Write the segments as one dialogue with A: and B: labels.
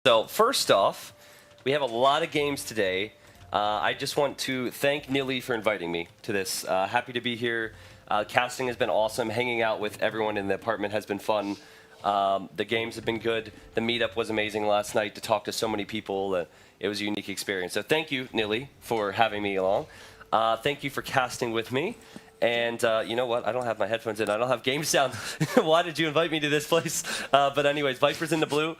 A: So first off, we have a lot of games today. I just want to thank Nili for inviting me to this. Happy to be here. Casting has been awesome. Hanging out with everyone in the apartment has been fun. The games have been good. The meetup was amazing last night to talk to so many people. It was a unique experience. So thank you, Nili, for having me along. Thank you for casting with me. And you know what? I don't have my headphones in. I don't have game sound. Why did you invite me to this place? But anyways, Viper's in the blue.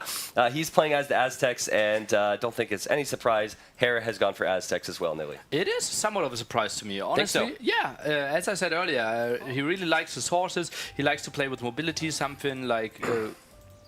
A: He's playing as the Aztecs, and I don't think it's any surprise. Hera has gone for Aztecs as well, Nili.
B: It is somewhat of a surprise to me, honestly.
A: Think so?
B: Yeah, as I said earlier, he really likes his horses. He likes to play with mobility, something like...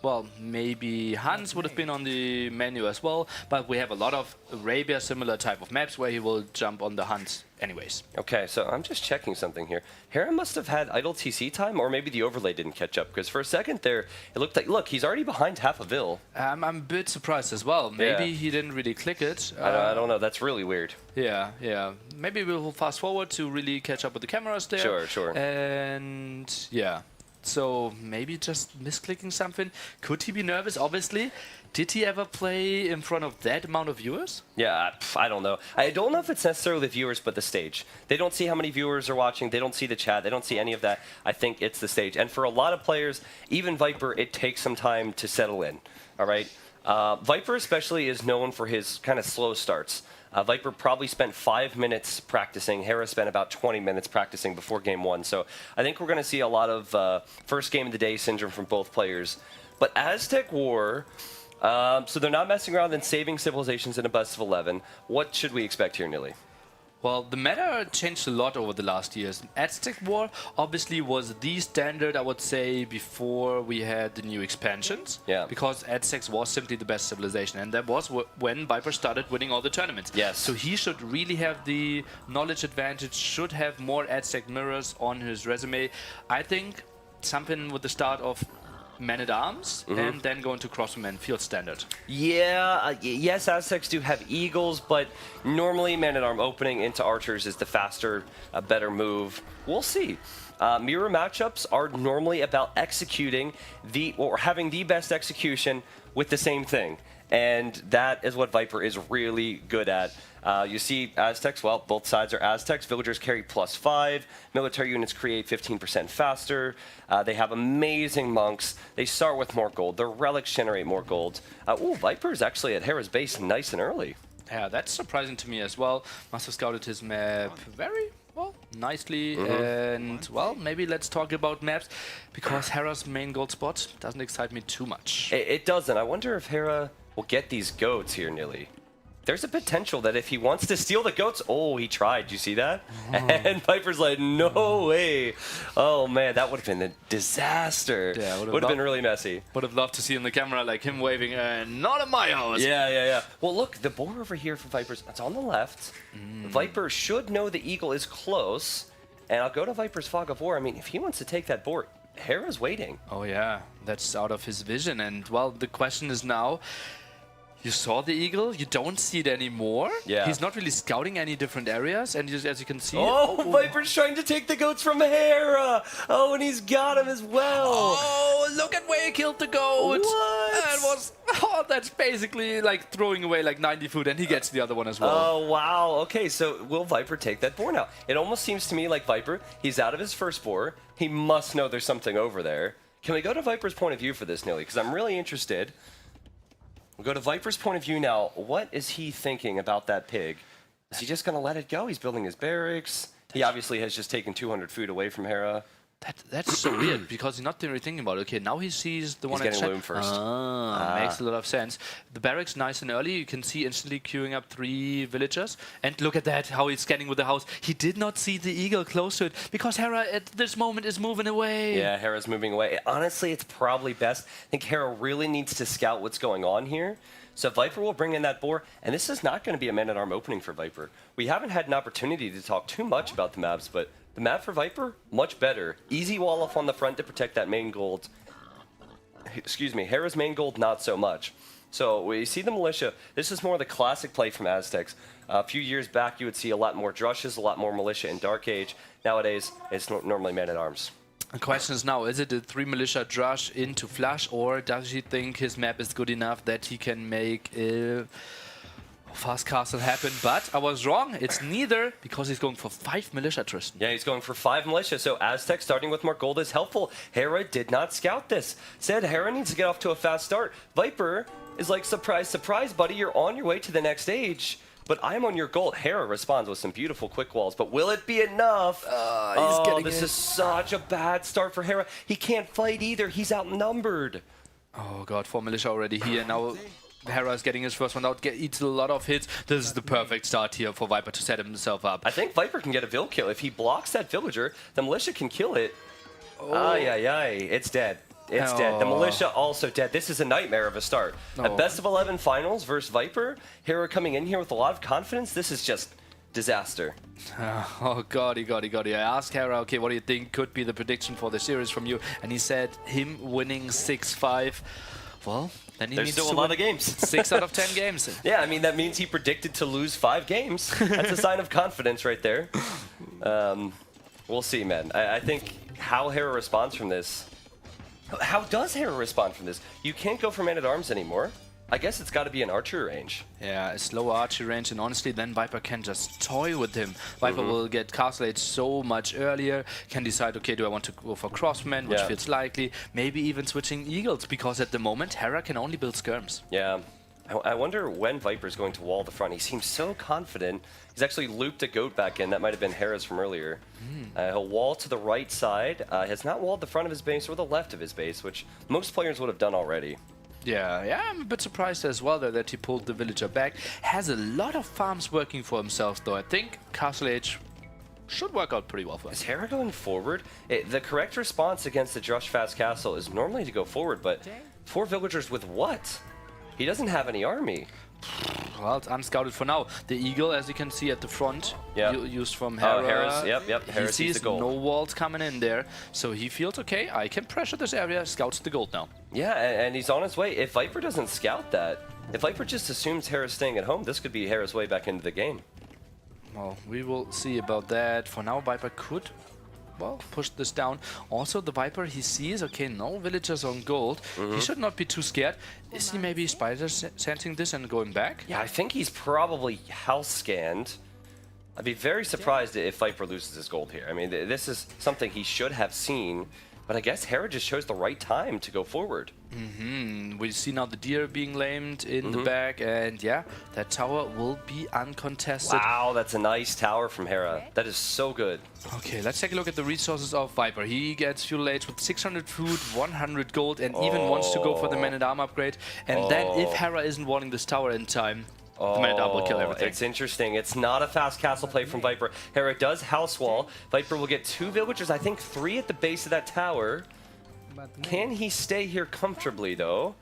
B: well, maybe Hans would have been on the menu as well, but we have a lot of Arabia similar type of maps where he will jump on the Hans anyways.
A: Okay, so I'm just checking something here. Hera must have had idle TC time, or maybe the overlay didn't catch up, because for a second there, it looked like, look, he's already behind half a Vil.
B: I'm a bit surprised as well. Maybe he didn't really click it.
A: I don't know, that's really weird.
B: Yeah. Maybe we'll fast forward to really catch up with the cameras there.
A: Sure.
B: And yeah. So maybe just misclicking something. Could he be nervous? Obviously. Did he ever play in front of that amount of viewers?
A: Yeah, I don't know. I don't know if it's necessarily the viewers, but the stage. They don't see how many viewers are watching. They don't see the chat. They don't see any of that. I think it's the stage. And for a lot of players, even Viper, it takes some time to settle in. All right? Viper especially is known for his kind of slow starts. Viper probably spent 5 minutes practicing. Hera spent about 20 minutes practicing before game one. So I think we're going to see a lot of first game of the day syndrome from both players. But Aztec War, so they're not messing around and saving civilizations in a best of 11. What should we expect here, Nili?
B: Well, the meta changed a lot over the last years. Aztec War obviously was the standard, I would say, before we had the new expansions.
A: Yeah.
B: Because Aztecs was simply the best civilization, and that was when Viper started winning all the tournaments.
A: Yes.
B: So he should really have the knowledge advantage, should have more Aztec mirrors on his resume. I think something with the start of Man-at-Arms, and then going to Crossman Field Standard.
A: Yeah, yes, Aztecs do have Eagles, but normally Man-at-Arm opening into Archers is the faster, better move. We'll see. Mirror matchups are normally about executing or having the best execution with the same thing. And that is what Viper is really good at. You see Aztecs, well, both sides are Aztecs. Villagers carry +5. Military units create 15% faster. They have amazing monks. They start with more gold. Their relics generate more gold. Ooh, Viper's actually at Hera's base nice and early.
B: Yeah, that's surprising to me as well. Must have scouted his map very well, nicely. And, well, maybe let's talk about maps, because Hera's main gold spot doesn't excite me too much.
A: It doesn't. I wonder if Hera will get these goats here, Nili. There's a potential that if he wants to steal the goats... Oh, he tried. You see that? And Viper's like, no way. Oh, man, that would have been a disaster. Yeah, would have been really messy.
B: Would have loved to see in the camera, like, him waving, not at my house.
A: Yeah. Well, look, the boar over here for Viper's, it's on the left. Viper should know the eagle is close. And I'll go to Viper's Fog of War. I mean, if he wants to take that boar, Hera's waiting.
B: Oh, yeah. That's out of his vision. And, well, the question is now... You saw the eagle, you don't see it anymore.
A: Yeah.
B: He's not really scouting any different areas, and as you can see...
A: Oh, Viper's trying to take the goats from Hera! Oh, and he's got him as well!
B: Oh, look at where he killed the goat!
A: What?
B: That's basically like throwing away like 90 food, and he gets the other one as well.
A: Oh, wow. Okay, so will Viper take that boar now? It almost seems to me like Viper, he's out of his first boar. He must know there's something over there. Can we go to Viper's point of view for this, Nili? Because I'm really interested. We'll go to Viper's point of view now. What is he thinking about that pig? Is he just going to let it go? He's building his barracks. He obviously has just taken 200 food away from Hera.
B: That's so weird, because he's not really thinking about it. Okay, now he sees the one at
A: getting loom first.
B: Makes a lot of sense. The barracks nice and early. You can see instantly queuing up 3 villagers. And look at that, how he's scanning with the house. He did not see the eagle close to it, because Hera at this moment is moving away.
A: Yeah, Hera's moving away. Honestly, it's probably best. I think Hera really needs to scout what's going on here. So Viper will bring in that boar, and this is not going to be a Man-at-Arm opening for Viper. We haven't had an opportunity to talk too much about the maps, but the map for Viper, much better. Easy wall off on the front to protect that main gold. Excuse me, Hera's main gold, not so much. So we see the militia. This is more the classic play from Aztecs. A few years back, you would see a lot more drushes, a lot more militia in Dark Age. Nowadays, it's normally Man-at-Arms.
B: The question is now, is it a 3 militia rush into Flash, or does he think his map is good enough that he can make a fast castle happen? But I was wrong, it's neither, because he's going for 5 militia, Tristan.
A: Yeah, he's going for 5 militia, so Aztec starting with more gold is helpful. Hera did not scout this. Said Hera needs to get off to a fast start. Viper is like, surprise, surprise, buddy, you're on your way to the next stage. But I'm on your gold. Hera responds with some beautiful quick walls, but will it be enough? This is such a bad start for Hera. He can't fight either. He's outnumbered.
B: Oh god, 4 militia already here. Now Hera is getting his first one out, eats a lot of hits. This is the perfect start here for Viper to set himself up.
A: I think Viper can get a Vil kill. If he blocks that villager, the militia can kill it. Ay, ay, ay. It's dead. It's dead. The militia also dead. This is a nightmare of a start. A best of 11 finals versus Viper. Hera coming in here with a lot of confidence. This is just disaster.
B: Oh god, I asked Hera, okay, what do you think could be the prediction for the series from you? And he said him winning 6-5. Well, then he
A: There's
B: needs
A: still
B: to
A: a lot
B: win
A: of games.
B: 6 out of 10 games.
A: Yeah, I mean, that means he predicted to lose 5 games. That's a sign of confidence right there. We'll see, man. I think how Hera responds from this... How does Hera respond from this? You can't go for Man-at-Arms anymore. I guess it's got to be an archery range.
B: Yeah, a slower archery range, and honestly, then Viper can just toy with him. Viper will get Castle Age so much earlier, can decide, okay, do I want to go for Crossman, which feels likely, maybe even switching Eagles, because at the moment, Hera can only build skirms.
A: Yeah. I wonder when Viper's going to wall the front. He seems so confident. He's actually looped a goat back in. That might have been Hera's from earlier. He'll wall to the right side. Has not walled the front of his base or the left of his base, which most players would have done already.
B: Yeah, I'm a bit surprised as well though, that he pulled the villager back. Has a lot of farms working for himself though. I think Castle Age should work out pretty well for him.
A: Is Hera going forward? The correct response against the Drush Fast Castle is normally to go forward, but 4 villagers with what? He doesn't have any army.
B: Well, it's unscouted for now. The eagle, as you can see at the front, used from Hera.
A: Oh, Hera's, yep. Hera
B: he sees
A: the gold.
B: no walls coming in there, so he feels, okay, I can pressure this area, scouts the gold now.
A: Yeah, and he's on his way. If Viper doesn't scout that, if Viper just assumes Hera's staying at home, this could be Hera's way back into the game.
B: Well, we will see about that. For now, Viper could, well, push this down. Also, the Viper, he sees, okay, no villagers on gold. He should not be too scared. Is he maybe spider sensing this and going back?
A: Yeah, I think he's probably house scanned. I'd be very surprised if Viper loses his gold here. I mean, this is something he should have seen, but I guess Hera just chose the right time to go forward.
B: We see now the deer being lamed in the back, and yeah, that tower will be uncontested.
A: Wow, that's a nice tower from Hera. That is so good.
B: Okay, let's take a look at the resources of Viper. He gets Feudal Age with 600 food, 100 gold, and even wants to go for the Man-at-Arm upgrade. And then if Hera isn't walling this tower in time, the Man-at-Arm will kill everything.
A: It's interesting. It's not a fast castle play from Viper. Hera does house wall. Viper will get 2 villagers, I think 3 at the base of that tower. Can he stay here comfortably, though?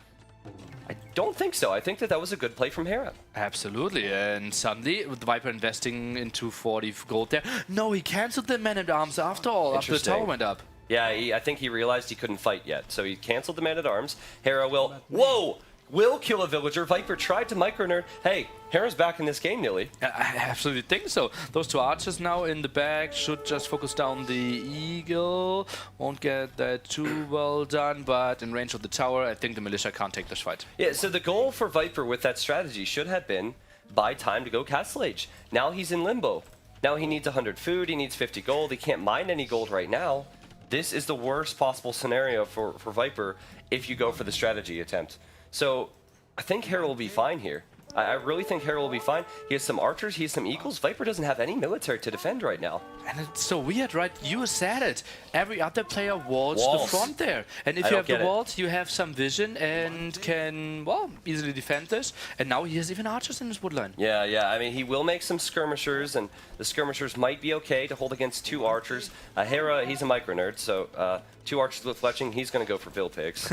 A: I don't think so. I think that was a good play from Hera.
B: Absolutely, and suddenly, with Viper investing into 40 gold there, no, he cancelled the Man-at-Arms after all, after the tower went up.
A: Yeah, I think he realized he couldn't fight yet, so he canceled the Man-at-Arms. Hera will... Whoa! Will kill a villager. Viper tried to micro-nerd. Hey, Hera's back in this game, nearly.
B: I absolutely think so. Those 2 archers now in the back should just focus down the eagle. Won't get that too well done, but in range of the tower, I think the militia can't take this fight.
A: Yeah, so the goal for Viper with that strategy should have been buy time to go Castle Age. Now he's in limbo. Now he needs 100 food, he needs 50 gold, he can't mine any gold right now. This is the worst possible scenario for Viper if you go for the strategy attempt. So, I think Hera will be fine here. I really think Hera will be fine. He has some archers, he has some eagles. Viper doesn't have any military to defend right now.
B: And it's so weird, right? You said it. Every other player walls the front there. And if you have the walls, you have some vision and can, well, easily defend this. And now he has even archers in his woodline.
A: Yeah. I mean, he will make some skirmishers, and the skirmishers might be okay to hold against 2 archers. Hera, he's a micro-nerd, so 2 archers with fletching, he's going to go for Vil picks.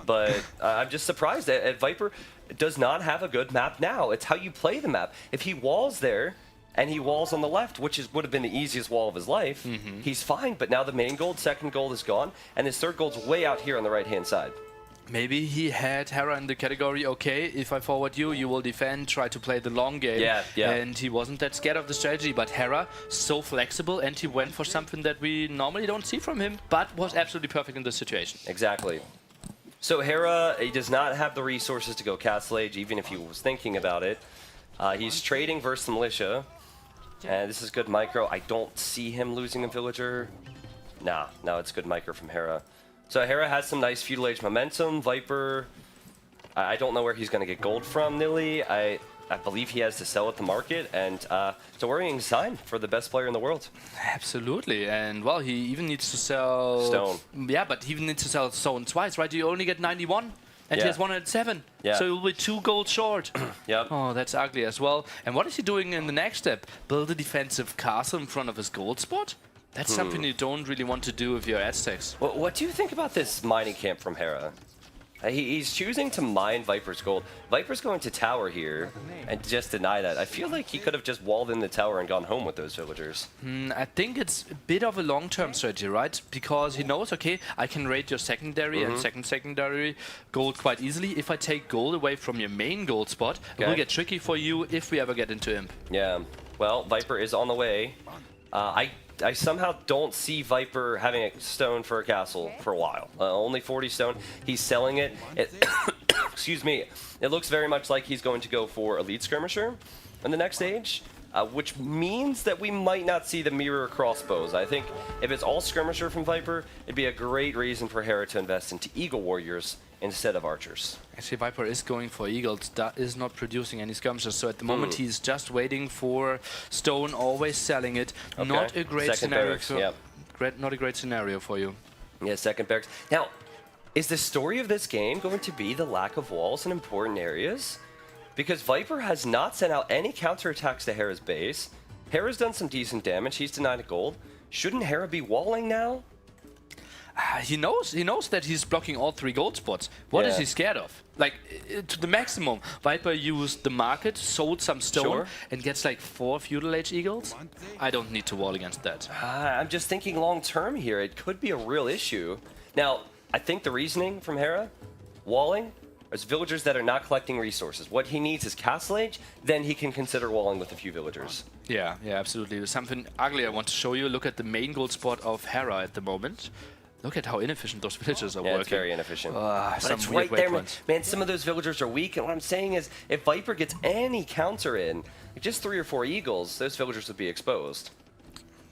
A: But I'm just surprised that Viper does not have a good map now. It's how you play the map. If he walls there, and he walls on the left, which would have been the easiest wall of his life, he's fine. But now the main gold, second gold is gone, and his third gold's way out here on the right-hand side.
B: Maybe he had Hera in the category, okay, if I forward you, you will defend, try to play the long game.
A: Yeah.
B: And he wasn't that scared of the strategy, but Hera, so flexible, and he went for something that we normally don't see from him, but was absolutely perfect in this situation.
A: Exactly. So Hera, he does not have the resources to go Castle Age, even if he was thinking about it. He's trading versus the Militia. And this is good micro. I don't see him losing a Villager. Nah, no, it's good micro from Hera. So Hera has some nice Feudal Age momentum. Viper, I don't know where he's going to get gold from, Nilly. I believe he has to sell at the market, and it's a worrying sign for the best player in the world.
B: Absolutely, and well, he even needs to sell...
A: Stone.
B: Yeah, but he even needs to sell Stone twice, right? You only get 91, and he
A: Yeah.
B: has 107.
A: Yeah.
B: So he will be 2 gold short.
A: Yep.
B: Oh, that's ugly as well. And what is he doing in the next step? Build a defensive castle in front of his gold spot? That's something you don't really want to do with your Aztecs.
A: What do you think about this mining camp from Hera? He's choosing to mine Viper's gold. Viper's going to tower here and just deny that. I feel like he could have just walled in the tower and gone home with those villagers.
B: I think it's a bit of a long-term strategy, right? Because he knows, okay, I can raid your secondary and secondary gold quite easily. If I take gold away from your main gold spot, it will get tricky for you if we ever get into Imp.
A: Yeah, well, Viper is on the way. I somehow don't see Viper having a stone for a castle for a while. Only 40 stone. He's selling it. Excuse me. It looks very much like he's going to go for Elite Skirmisher in the next stage, which means that we might not see the mirror crossbows. I think if it's all Skirmisher from Viper, it'd be a great reason for Hera to invest into Eagle Warriors instead of Archers.
B: Actually, Viper is going for Eagles. That is not producing any skirmishers. So at the moment, he's just waiting for stone, always selling it.
A: Okay.
B: Not a great
A: Second
B: scenario.
A: barracks, yep.
B: Not a great scenario for you.
A: Yeah, second barracks. Now, is the story of this game going to be the lack of walls in important areas? Because Viper has not sent out any counterattacks to Hera's base. Hera's done some decent damage. He's denied a gold. Shouldn't Hera be walling now?
B: He knows that he's blocking all 3 gold spots. What is
A: Yeah.
B: he scared of? Like, to the maximum. Viper used the market, sold some stone,
A: Sure.
B: and gets like 4 Feudal Age Eagles. I don't need to wall against that.
A: I'm just thinking long term here. It could be a real issue. Now, I think the reasoning from Hera, walling, is villagers that are not collecting resources. What he needs is Castle Age, then he can consider walling with a few villagers.
B: Yeah, absolutely. There's something ugly I want to show you. Look at the main gold spot of Hera at the moment. Look at how inefficient those villagers are
A: Yeah,
B: working.
A: it's very inefficient.
B: Some
A: But it's
B: weird
A: right there,
B: waypoints.
A: man. Some of those villagers are weak, and what I'm saying is, if Viper gets any counter in, like just 3 or 4 eagles, those villagers would be exposed.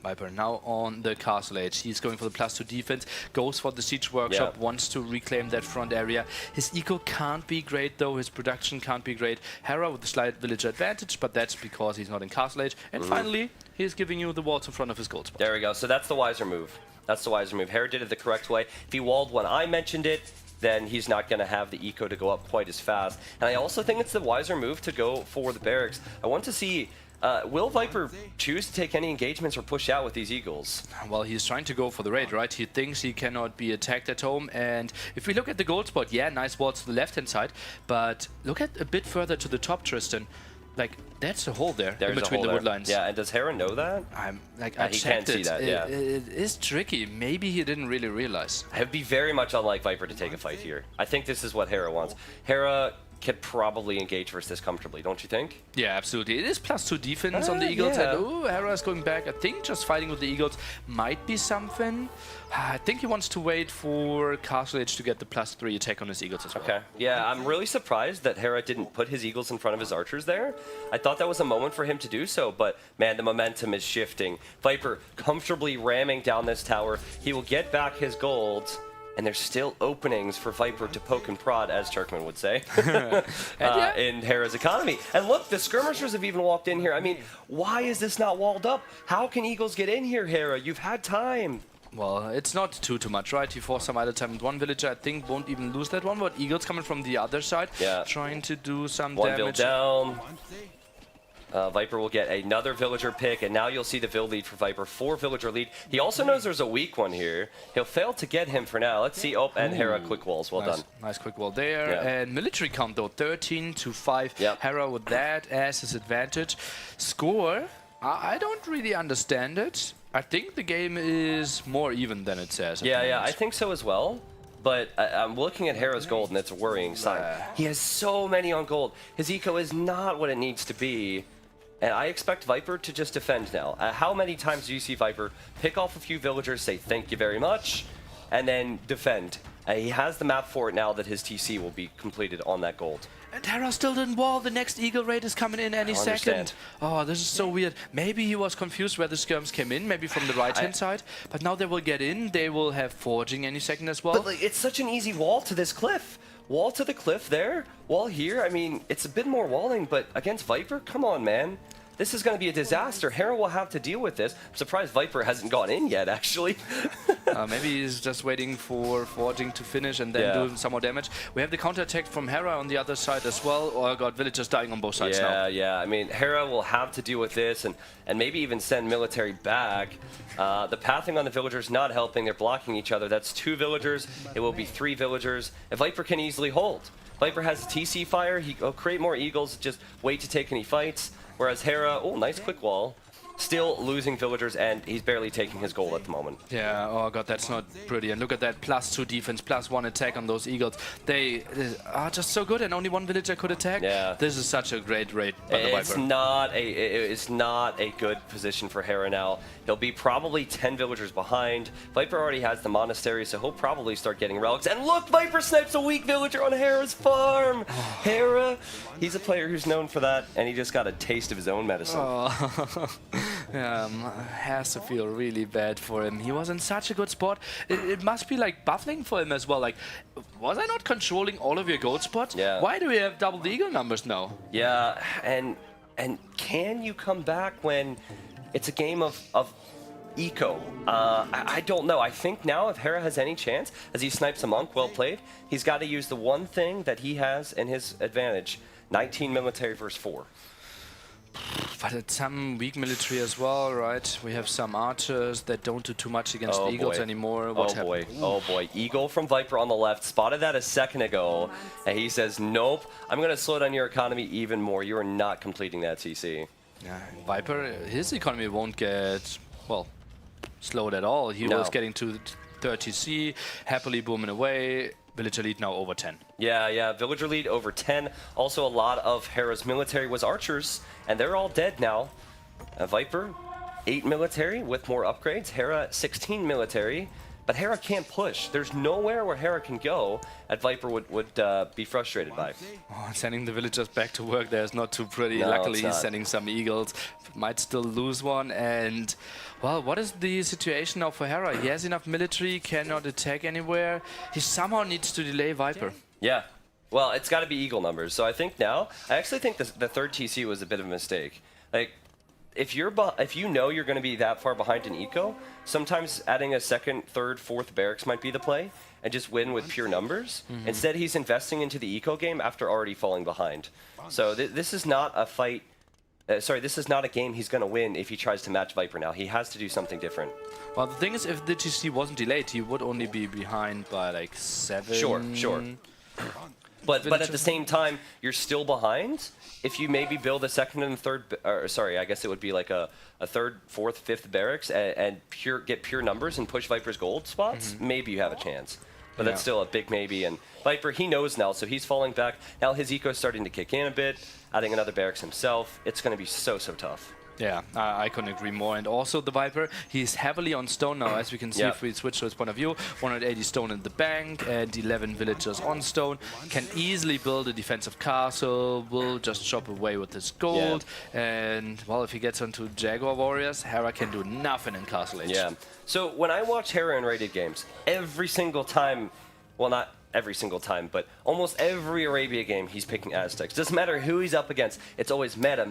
B: Viper now on the Castle Age. He's going for the +2 defense, goes for the Siege Workshop,
A: Yeah.
B: wants to reclaim that front area. His eco can't be great though, his production can't be great. Hera with a slight villager advantage, but that's because he's not in Castle Age. And finally, he's giving you the walls in front of his gold spot.
A: There we go. So that's the wiser move. That's the wiser move. Hera did it the correct way. If he walled when I mentioned it, then he's not going to have the eco to go up quite as fast. And I also think it's the wiser move to go for the barracks. I want to see, will Viper choose to take any engagements or push out with these eagles?
B: Well, he's trying to go for the raid, right? He thinks he cannot be attacked at home. And if we look at the gold spot, yeah, nice walls to the left-hand side. But look at a bit further to the top, Tristan. Like, that's a hole there in between the wood lines.
A: Yeah, and does Hera know that?
B: I
A: he
B: checked
A: can't see
B: it.
A: that, yeah.
B: It is tricky. Maybe he didn't really realize.
A: It would be very much unlike Viper to take a fight here. I think this is what Hera wants. Hera could probably engage versus this comfortably, don't you think?
B: Yeah, absolutely. It is +2 defense on the Eagles.
A: yeah.
B: And ooh, Hera is going back. I think just fighting with the Eagles might be something. I think he wants to wait for Castle Age to get the +3 attack on his Eagles as well.
A: Okay. Yeah, I'm really surprised that Hera didn't put his eagles in front of his archers there. I thought that was a moment for him to do so, but man, the momentum is shifting. Viper comfortably ramming down this tower. He will get back his gold. And there's still openings for Viper to poke and prod, as Turkman would say, in Hera's economy. And look, the skirmishers have even walked in here. I mean, why is this not walled up? How can eagles get in here, Hera? You've had time.
B: Well, it's not too much, right? He forced some idle time with one villager. I think won't even lose that one, but Eagles coming from the other side, trying to do some
A: One
B: damage.
A: down. Viper will get another villager pick, and now you'll see the vill lead for Viper. 4 villager lead. He also knows there's a weak one here. He'll fail to get him for now. Let's see. Oh, and Hera quick walls. Well done.
B: Nice quick wall there.
A: Yeah.
B: And military count though, 13-5.
A: Yep.
B: Hera with that as his advantage. Score, I don't really understand it. I think the game is more even than it says. at the
A: Yeah,
B: moment.
A: I think so as well. But I'm looking at Hera's gold, and it's a worrying sign. He has so many on gold. His eco is not what it needs to be. And I expect Viper to just defend now. How many times do you see Viper pick off a few villagers, say thank you very much, and then defend? He has the map for it now that his TC will be completed on that gold.
B: And Hera still didn't wall. The next Eagle raid is coming in any second. Oh, this is so weird. Maybe he was confused where the skirms came in, maybe from the right-hand side. But now they will get in. They will have forging any second as well.
A: But like, it's such an easy wall to this cliff. Wall to the cliff there, wall here. I mean, it's a bit more walling, but against Viper, come on, man. This is going to be a disaster. Hera will have to deal with this. I'm surprised Viper hasn't gone in yet, actually.
B: Maybe he's just waiting for forging to finish and then do some more damage. We have the counterattack from Hera on the other side as well. Oh god, villagers dying on both sides now.
A: Yeah. I mean, Hera will have to deal with this and maybe even send military back. The pathing on the villagers not helping. They're blocking each other. That's 2 villagers. It will be 3 villagers. And Viper can easily hold. Viper has a TC fire. He'll create more eagles, just wait to take any fights. Whereas Hera, oh, nice quick wall. Still losing villagers, and he's barely taking his goal at the moment.
B: Yeah, oh god, that's not pretty. And look at that, +2 defense, +1 attack on those eagles. They are just so good, and only 1 villager could attack.
A: Yeah.
B: This is such a great raid by the Viper.
A: It's not a good position for Hera now. He'll be probably 10 villagers behind. Viper already has the monastery, so he'll probably start getting relics. And look, Viper snipes a weak villager on Hera's farm! Hera, he's a player who's known for that, and he just got a taste of his own medicine.
B: Oh. Has to feel really bad for him. He was in such a good spot. It must be like baffling for him as well. Like, was I not controlling all of your gold spots?
A: Yeah.
B: Why do we have double the eagle numbers now?
A: Yeah, and can you come back when it's a game of eco? I don't know. I think now if Hera has any chance, as he snipes a monk, well played, he's got to use the one thing that he has in his advantage. 19 military versus 4.
B: But it's some weak military as well, right? We have some archers that don't do too much against the eagles anymore.
A: Oh boy. Eagle from Viper on the left. Spotted that a second ago. And he says, nope, I'm going to slow down your economy even more. You are not completing that TC.
B: Yeah, Viper, his economy won't get, well, slowed at all. He was getting to 30C, happily booming away. Villager lead now over 10.
A: Yeah, villager lead over 10. Also, a lot of Hera's military was archers, and they're all dead now. Viper, 8 military with more upgrades. Hera, 16 military. But Hera can't push. There's nowhere where Hera can go that Viper would be frustrated by.
B: Oh, sending the villagers back to work there is not too pretty.
A: No,
B: luckily, he's sending some eagles. Might still lose one. And, well, what is the situation now for Hera? He has enough military, cannot attack anywhere. He somehow needs to delay Viper.
A: Yeah. Well, it's got to be eagle numbers. So I think now, I actually think the third TC was a bit of a mistake. Like, if you know you're going to be that far behind in eco, sometimes adding a second, third, fourth barracks might be the play, and just win with pure numbers. Instead, he's investing into the eco game after already falling behind. So this is not a fight. This is not a game he's going to win if he tries to match Viper now. He has to do something different.
B: Well, the thing is, if the TC wasn't delayed, he would only be behind by like 7.
A: Sure. But at the same time, you're still behind. If you maybe build a second and third, I guess it would be like a third, fourth, fifth barracks and get pure numbers and push Viper's gold spots, maybe you have a chance. But that's still a big maybe. And Viper, he knows now, so he's falling back. Now his eco's starting to kick in a bit, adding another barracks himself. It's going to be so tough.
B: Yeah, I couldn't agree more. And also the Viper, he's heavily on stone now, as we can see if we switch to his point of view. 180 stone in the bank and 11 villagers on stone. Can easily build a defensive castle, will just chop away with his gold. And, well, if he gets onto Jaguar Warriors, Hera can do nothing in Castle Age.
A: Yeah. So when I watch Hera in rated games, every single time, well, not every single time, but almost every Arabia game he's picking Aztecs. Doesn't matter who he's up against, it's always meta.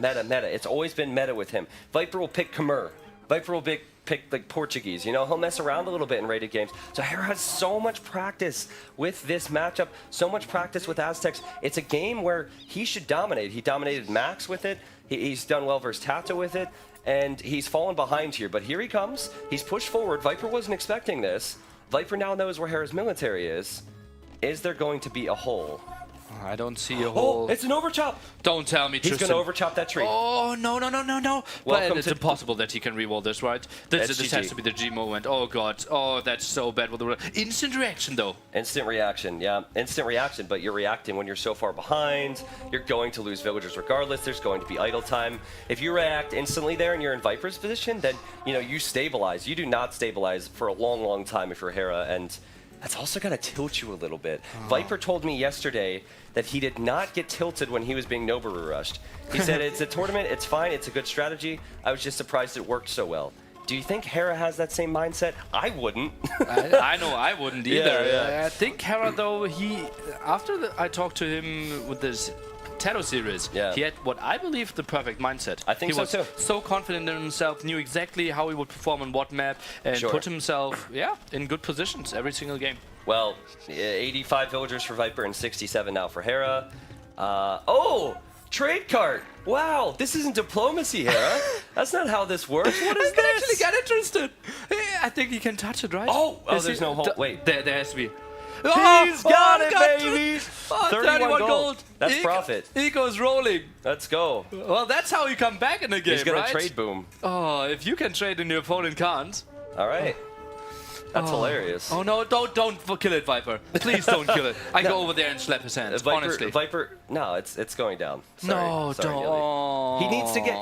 A: It's always been meta with him. Viper will pick Khmer. Viper will pick like Portuguese, you know, he'll mess around a little bit in rated games. So Hera has so much practice with this matchup, so much practice with Aztecs. It's a game where he should dominate. He dominated Max with it, he's done well versus Tata with it, and he's fallen behind here. But here he comes, he's pushed forward. Viper wasn't expecting this. Viper now knows where Hera's military is. Is there going to be a hole?
B: I don't see a whole...
A: Oh, it's an overchop.
B: Don't tell me,
A: He's
B: Tristan.
A: going to overchop that tree.
B: Oh, no. But it's impossible that he can reroll this, right? This has to be the G moment. Oh, God. Oh, that's so bad with the... Instant reaction, though.
A: Instant reaction, yeah. Instant reaction, but you're reacting when you're so far behind. You're going to lose villagers regardless. There's going to be idle time. If you react instantly there and you're in Viper's position, then, you know, you stabilize. You do not stabilize for a long, long time if you're Hera, and that's also going to tilt you a little bit. Viper told me yesterday that he did not get tilted when he was being Noboru rushed. He said, it's a tournament, it's fine, it's a good strategy. I was just surprised it worked so well. Do you think Hera has that same mindset? I wouldn't.
B: I know I wouldn't either.
A: Yeah.
B: I think Hera, though, after I talked to him with this Tattoo series, he had what I believe the perfect mindset.
A: I think so too.
B: He was so confident in himself, knew exactly how he would perform on what map, and put himself, in good positions every single game.
A: Well, 85 villagers for Viper and 67 now for Hera. Oh! Trade cart! Wow, this isn't diplomacy, Hera. That's not how this works. What is
B: I can
A: this?
B: actually get interested. I think he can touch it, right?
A: Oh, there's no hole. Wait.
B: There has to be.
A: He's got it, baby!
B: 31 gold.
A: That's profit.
B: Eco's rolling.
A: Let's go.
B: Well, that's how you come back in the game,
A: He's gonna
B: right?
A: trade boom.
B: Oh, if you can trade and your opponent can't.
A: All right. That's hilarious.
B: Oh no, don't kill it, Viper. Please don't kill it. I go over there and slap his hands, honestly.
A: Viper, no, it's going down. Sorry.
B: No,
A: Sorry,
B: don't.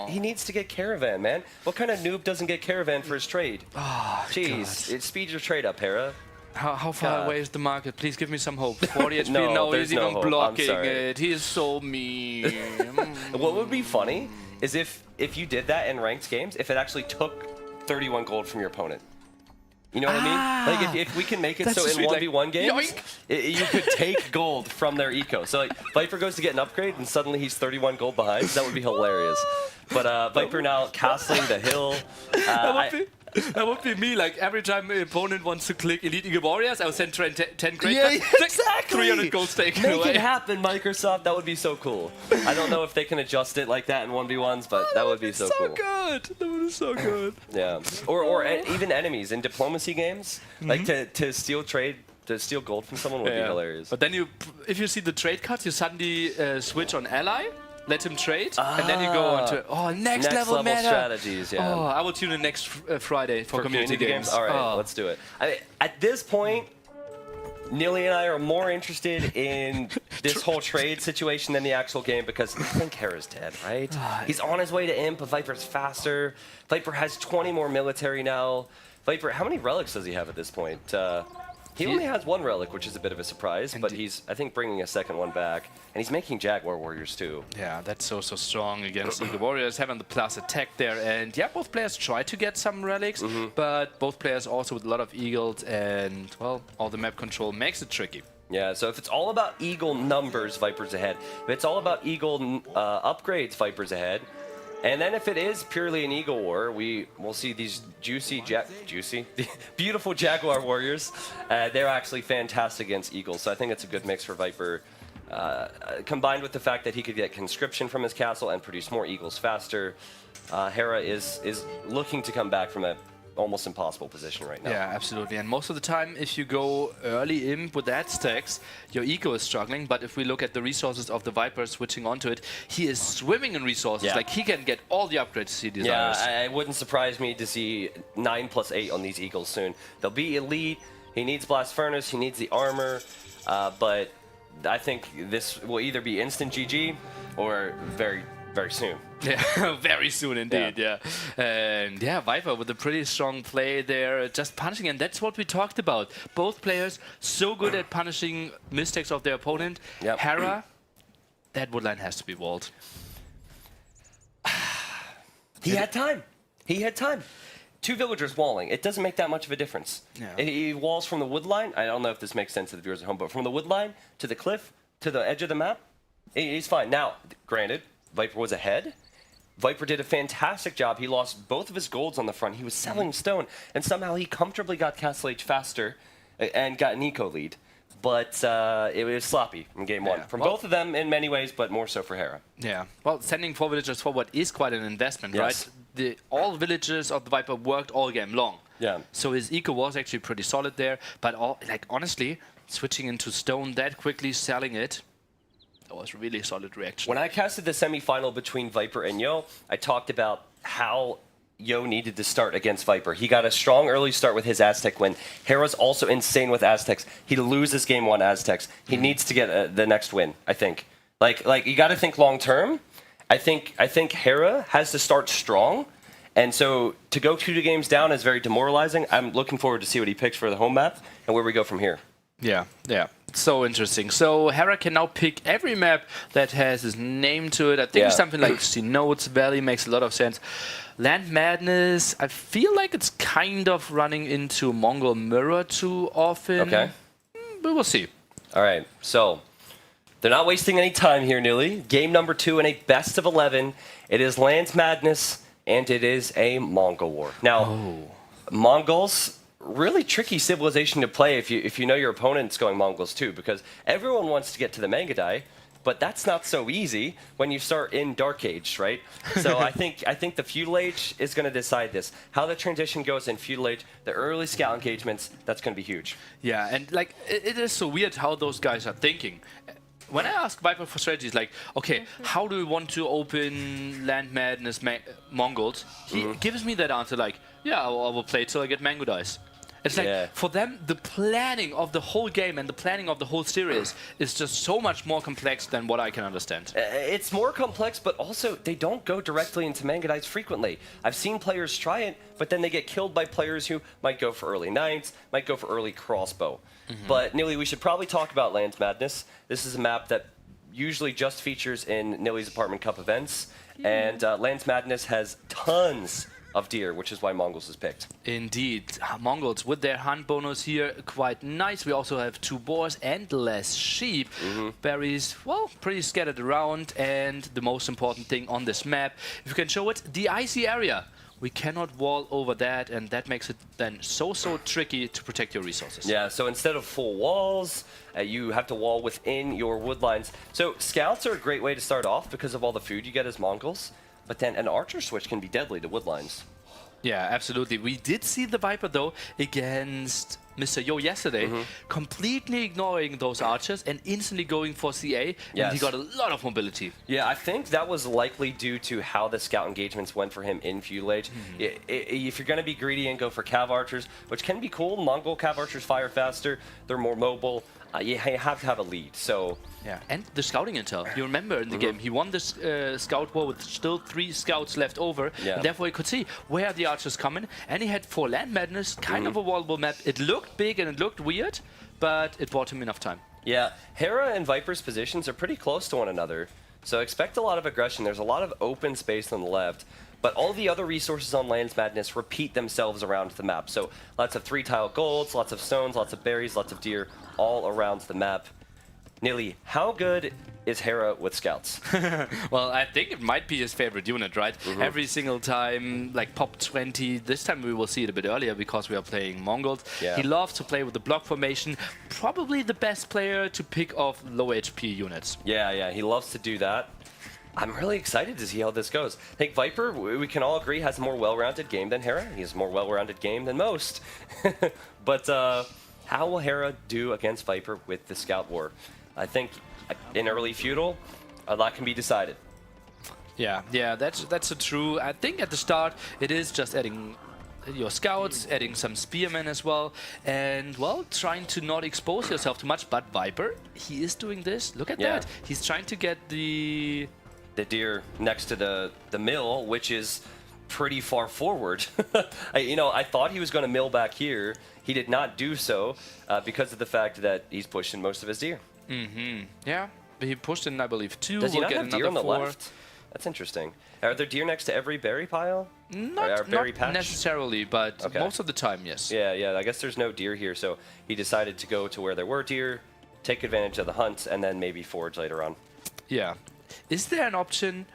A: He needs to get Caravan, man. What kind of noob doesn't get Caravan for his trade?
B: Oh,
A: jeez, it speeds your trade up, Hera.
B: How far away is the market? Please give me some hope. 40 HP.
A: No,
B: he's even
A: hope.
B: blocking it. He is so mean.
A: What would be funny is if you did that in ranked games, if it actually took 31 gold from your opponent. You know what I mean? Like if we can make it so in 1v1 games, you could take gold from their eco. So like Viper goes to get an upgrade and suddenly he's 31 gold behind. That would be hilarious. But Viper now castling the hill.
B: That would be me. Like every time my opponent wants to click Elite Eagle Warriors, I will send 10 great.
A: Yeah, exactly.
B: 300 gold taken
A: Make
B: away.
A: it happen, Microsoft. That would be so cool. I don't know if they can adjust it like that in 1v1s, but that would be so cool.
B: Good. That would be so good.
A: Yeah. Or even enemies in diplomacy games, like to steal trade. To steal gold from someone would be hilarious.
B: But then if you see the trade cards, you suddenly switch on ally, let him trade, and then you go on to next level meta.
A: Strategies. Yeah.
B: Oh, I will tune in next Friday for community games.
A: All right, let's do it. I mean, at this point, Nilly and I are more interested in this whole trade situation than the actual game because I think Hera's dead, right? He's on his way to Imp, but Viper's faster. Viper has 20 more military now. Viper, how many relics does he have at this point? He only has one relic, which is a bit of a surprise, but he's, I think, bringing a second one back. And he's making Jaguar Warriors, too.
B: Yeah, that's so strong against Eagle Warriors, having the plus attack there. And yeah, both players try to get some relics, but both players also with a lot of Eagles, and, well, all the map control makes it tricky.
A: Yeah, so if it's all about Eagle numbers, Viper's ahead. If it's all about Eagle upgrades, Viper's ahead. And then if it is purely an Eagle War, we'll see these beautiful Jaguar Warriors. They're actually fantastic against Eagles, so I think it's a good mix for Viper. Combined with the fact that he could get conscription from his castle and produce more Eagles faster, Hera is looking to come back from a almost impossible position right now.
B: Yeah, absolutely. And most of the time, if you go early in with that stacks, your eco is struggling. But if we look at the resources of the Viper switching onto it, he is swimming in resources.
A: Yeah.
B: Like he can get all the upgrades he desires.
A: Yeah, it wouldn't surprise me to see 9+8 on these Eagles soon. They'll be elite. He needs Blast Furnace. He needs the armor. But I think this will either be instant GG or very, very soon.
B: Yeah, very soon indeed, yeah. And yeah, Viper with a pretty strong play there, just punishing, and that's what we talked about. Both players so good at punishing mistakes of their opponent.
A: Yep.
B: Hera, that woodline has to be walled.
A: He had time. He had time. 2 villagers walling. It doesn't make that much of a difference.
B: Yeah.
A: He walls from the wood line. I don't know if this makes sense to the viewers at home, but from the wood line to the cliff to the edge of the map, he's fine. Now, granted, Viper was ahead. Viper did a fantastic job. He lost both of his golds on the front. He was selling stone, and somehow he comfortably got Castle Age faster and got an eco lead. But it was sloppy in game 1. From both of them in many ways, but more so for Hera.
B: Yeah. Well, sending 4 villagers forward is quite an investment, right? All villagers of the Viper worked all game long.
A: Yeah.
B: So his eco was actually pretty solid there. But honestly, switching into stone that quickly, selling it, That was really solid reaction.
A: When I casted the semifinal between Viper and Yo, I talked about how Yo needed to start against Viper. He got a strong early start with his Aztec win. Hera's also insane with Aztecs. He loses game 1 Aztecs. He needs to get the next win, I think. Like you got to think long term. I think Hera has to start strong. And so to go 2 games down is very demoralizing. I'm looking forward to see what he picks for the home map and where we go from here.
B: Yeah. So interesting. So Hera can now pick every map that has his name to it. I think something like Notes Valley makes a lot of sense. Land Madness, I feel like it's kind of running into Mongol Mirror too often.
A: Okay.
B: But we'll see.
A: All right. So they're not wasting any time here, Nilly. Game number 2 in a best of 11. It is Land Madness, and it is a Mongol War. Now, Mongols, really tricky civilization to play if you know your opponent's going Mongols too, because everyone wants to get to the Mangadai, but that's not so easy when you start in Dark Age, right? So I think the Feudal Age is going to decide this. How the transition goes in Feudal Age, the early scout engagements, that's going to be huge.
B: Yeah, and like it is so weird how those guys are thinking. When I ask Viper for strategies, like, okay, how do we want to open Land Madness Mongols? He gives me that answer, like, yeah, I will play till I get Mango Dice. It's like, for them, the planning of the whole game and the planning of the whole series is just so much more complex than what I can understand.
A: It's more complex, but also they don't go directly into Mangadais frequently. I've seen players try it, but then they get killed by players who might go for early Knights, might go for early Crossbow. But, Nilly, we should probably talk about Land Madness. This is a map that usually just features in Nilly's Apartment Cup events, and Land Madness has tons of deer, which is why Mongols is picked.
B: Indeed. Mongols with their hunt bonus here, quite nice. We also have 2 boars and less sheep. Berries, well, pretty scattered around. And the most important thing on this map, if you can show it, the icy area. We cannot wall over that, and that makes it then so tricky to protect your resources.
A: Yeah, so instead of full walls, you have to wall within your wood lines. So scouts are a great way to start off because of all the food you get as Mongols. But then an archer switch can be deadly to woodlines.
B: Yeah, absolutely. We did see the Viper, though, against Mr. Yo yesterday, completely ignoring those archers and instantly going for CA, and he got a lot of mobility. Yeah,
A: I think that was likely due to how the scout engagements went for him in Feudal Age. If you're going to be greedy and go for Cav Archers, which can be cool, Mongol Cav Archers fire faster, they're more mobile, you have to have a lead. So
B: yeah, and the scouting intel. You remember in the game, he won this scout war with still 3 scouts left over, and therefore he could see where are the archers coming. And he had for Land Madness, kind of a wallable map. It looked big and it looked weird, but it bought him enough time.
A: Yeah, Hera and Viper's positions are pretty close to one another, so expect a lot of aggression. There's a lot of open space on the left. But all the other resources on Land Madness repeat themselves around the map. So lots of 3-tile golds, lots of stones, lots of berries, lots of deer, all around the map. Nilly, how good is Hera with scouts?
B: Well, I think it might be his favorite unit, right? Every single time, like pop 20. This time we will see it a bit earlier because we are playing Mongols. He loves to play with the block formation. Probably the best player to pick off low HP units.
A: Yeah, he loves to do that. I'm really excited to see how this goes. I think Viper, we can all agree, has a more well-rounded game than Hera. He has a more well-rounded game than most. But how will Hera do against Viper with the Scout War? I think in early Feudal, a lot can be decided.
B: Yeah, that's true. I think at the start, it is just adding your scouts, adding some spearmen as well, and, well, trying to not expose yourself too much. But Viper, he is doing this. Look at that. He's trying to get the
A: deer next to the mill, which is pretty far forward. I thought he was going to mill back here. He did not do so because of the fact that he's pushed in most of his deer.
B: Yeah, he pushed in, I believe, 2.
A: Does he not have deer on the left? That's interesting. Are there deer next to every berry pile?
B: Not necessarily, but most of the time, yes.
A: Yeah, I guess there's no deer here, so he decided to go to where there were deer, take advantage of the hunts, and then maybe forage later on.
B: Yeah. Is there an option,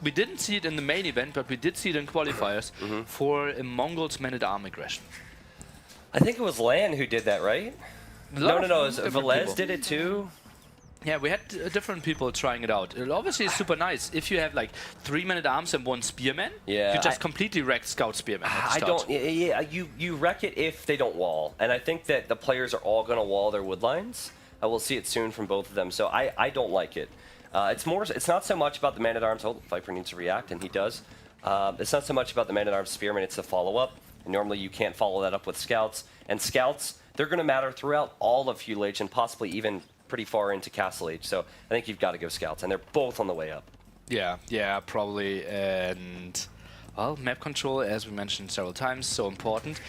B: we didn't see it in the main event, but we did see it in qualifiers, for a Mongols man-at-arm aggression?
A: I think it was Lan who did that, right? No, Velez did it too.
B: Yeah, we had different people trying it out. It obviously is super nice. If you have like 3 man-at-arms and 1 spearman, you just completely wreck scout spearman.
A: You wreck it if they don't wall. And I think that the players are all going to wall their wood lines. We'll see it soon from both of them. So I don't like it. It's not so much about the Man-at-Arms. Oh, Viper needs to react, and he does. It's not so much about the Man-at-Arms Spearman, it's the follow-up. Normally you can't follow that up with Scouts. And Scouts, they're going to matter throughout all of Feudal Age and possibly even pretty far into Castle Age. So I think you've got to go Scouts, and they're both on the way up.
B: Yeah, probably. And, well, map control, as we mentioned several times, so important.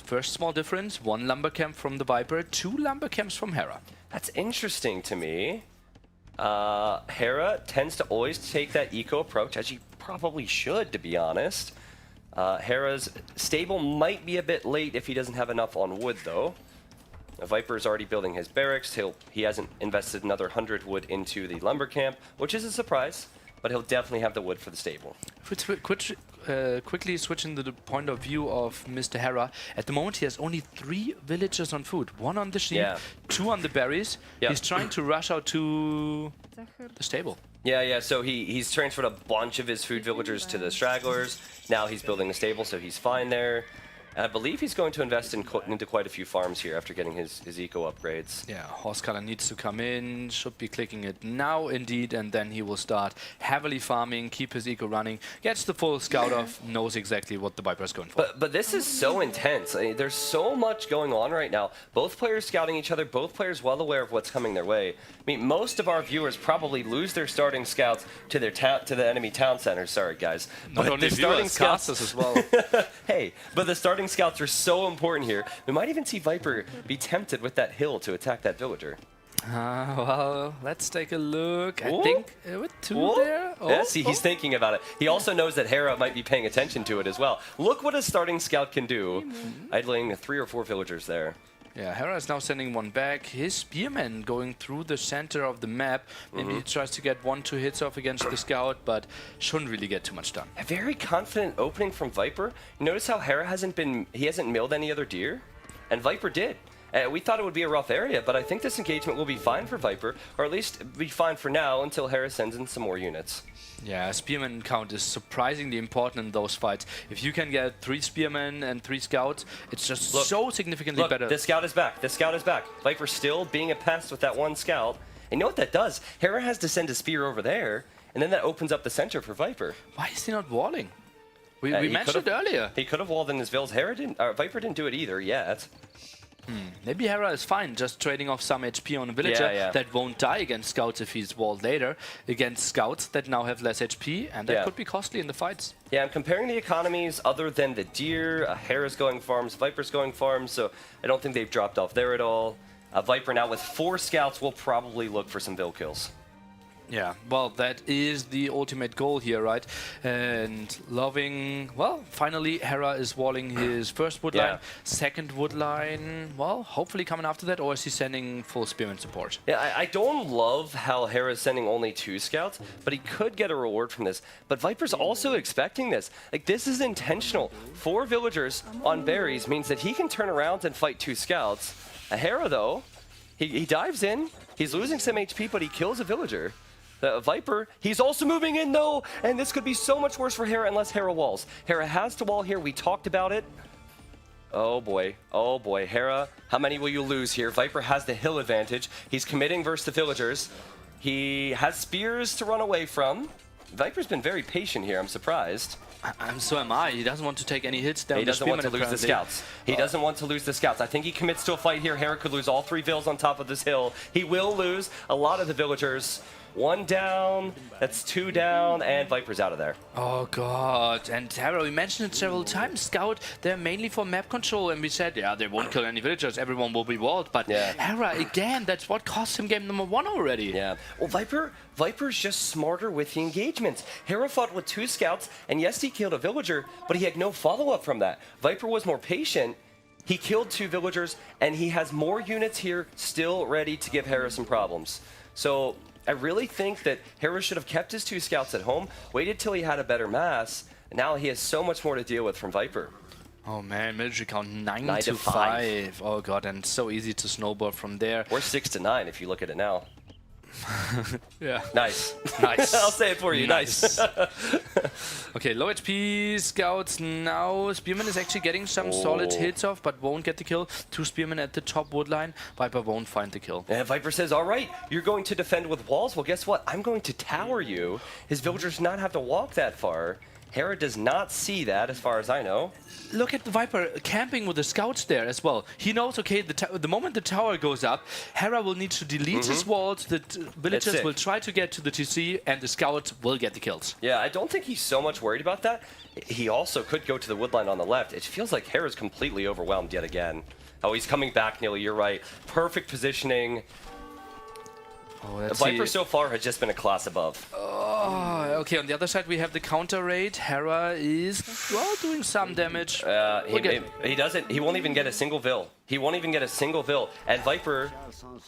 B: First small difference, 1 lumber camp from the Viper, 2 lumber camps from Hera.
A: That's interesting to me. Hera tends to always take that eco approach, as you probably should, to be honest. Hera's stable might be a bit late if he doesn't have enough on wood, though. Viper's already building his barracks. He hasn't invested another 100 wood into the lumber camp, which is a surprise, but he'll definitely have the wood for the stable.
B: Quickly switching to the point of view of Mr. Hera, at the moment he has only 3 villagers on food. 1 on the sheep, 2 on the berries.
A: Yep.
B: He's trying to rush out to the stable.
A: Yeah, so he's transferred a bunch of his food villagers to the stragglers. Now he's building a stable, so he's fine there. And I believe he's going to invest into quite a few farms here after getting his eco upgrades.
B: Yeah, horse color needs to come in, should be clicking it now indeed, and then he will start heavily farming, keep his eco running, gets the full scout off, knows exactly what the Viper is going for.
A: But this is so intense. I mean, there's so much going on right now. Both players scouting each other, both players well aware of what's coming their way. I mean, most of our viewers probably lose their starting scouts to the enemy town centers. Sorry, guys.
B: Not only viewers, casters as well.
A: Hey, but the starting scouts are so important here. We might even see Viper be tempted with that hill to attack that villager.
B: Well, let's take a look. I think with 2 there.
A: Yeah, see, he's thinking about it. He also knows that Hera might be paying attention to it as well. Look what a starting scout can do, idling 3 or 4 villagers there.
B: Yeah, Hera is now sending 1 back. His spearman going through the center of the map. Maybe he tries to get 1-2 hits off against the scout, but shouldn't really get too much done.
A: A very confident opening from Viper. You notice how Hera hasn't milled any other deer? And Viper did. We thought it would be a rough area, but I think this engagement will be fine for Viper, or at least be fine for now until Hera sends in some more units.
B: Yeah, spearman count is surprisingly important in those fights. If you can get 3 spearmen and 3 scouts, it's just so significantly better.
A: The scout is back. The scout is back. Viper still being a pest with that 1 scout. And you know what that does? Hera has to send a spear over there, and then that opens up the center for Viper.
B: Why is he not walling? We mentioned it earlier.
A: He could have walled in his vills. Viper didn't do it either yet.
B: Maybe Hera is fine, just trading off some HP on a villager that won't die against scouts if he's walled later, against scouts that now have less HP, and that could be costly in the fights.
A: Yeah, I'm comparing the economies other than the deer. Hera's going farms, Viper's going farms, so I don't think they've dropped off there at all. Viper now with 4 scouts will probably look for some vill kills.
B: Yeah, well, that is the ultimate goal here, right? And loving, well, finally Hera is walling his first wood line, second wood line, well, hopefully coming after that, or is he sending full spearman support?
A: Yeah, I don't love how Hera's sending only 2 scouts, but he could get a reward from this. But Viper's also expecting this. Like, this is intentional. 4 villagers on berries means that he can turn around and fight 2 scouts. Hera, though, he dives in, he's losing some HP, but he kills a villager. Viper, he's also moving in though, and this could be so much worse for Hera unless Hera walls. Hera has to wall here, we talked about it. Oh boy, Hera, how many will you lose here? Viper has the hill advantage. He's committing versus the villagers. He has spears to run away from. Viper's been very patient here, I'm surprised.
B: So am I. He doesn't want to take any hits down.
A: He doesn't want to lose the scouts. He doesn't want to lose the scouts. I think he commits to a fight here. Hera could lose all 3 vills on top of this hill. He will lose a lot of the villagers. 1 down, that's 2 down, and Viper's out of there.
B: Oh god, and Hera, we mentioned it several times, Scout, they're mainly for map control, and we said, yeah, they won't kill any villagers, everyone will be walled, but Hera, again, that's what cost him game number 1 already.
A: Yeah, well, Viper's just smarter with the engagements. Hera fought with 2 scouts, and yes, he killed a villager, but he had no follow-up from that. Viper was more patient. He killed 2 villagers, and he has more units here still ready to give Hera some problems. So I really think that Hera should have kept his 2 scouts at home, waited till he had a better mass, and now he has so much more to deal with from Viper.
B: Oh man, military count 9 to 5. Oh god, and so easy to snowball from there.
A: Or 6 to 9 if you look at it now.
B: Yeah.
A: Nice.
B: Nice.
A: I'll say it for you. Nice.
B: Okay, low HP scouts now. Spearman is actually getting some solid hits off, but won't get the kill. 2 Spearmen at the top wood line. Viper won't find the kill.
A: And Viper says, all right, you're going to defend with walls? Well, guess what? I'm going to tower you. His villagers not have to walk that far. Hera does not see that, as far as I know.
B: Look at the Viper camping with the scouts there as well. He knows, okay, the moment the tower goes up, Hera will need to delete his walls, the villagers will try to get to the TC, and the scouts will get the kills.
A: Yeah, I don't think he's so much worried about that. He also could go to the woodline on the left. It feels like Hera's completely overwhelmed yet again. Oh, he's coming back, Neely, you're right. Perfect positioning.
B: Oh,
A: Viper so far has just been a class above.
B: Oh, okay, on the other side we have the counter raid. Hera is, well, doing some damage.
A: He doesn't. He won't even get a single vill. He won't even get a single vill. And Viper,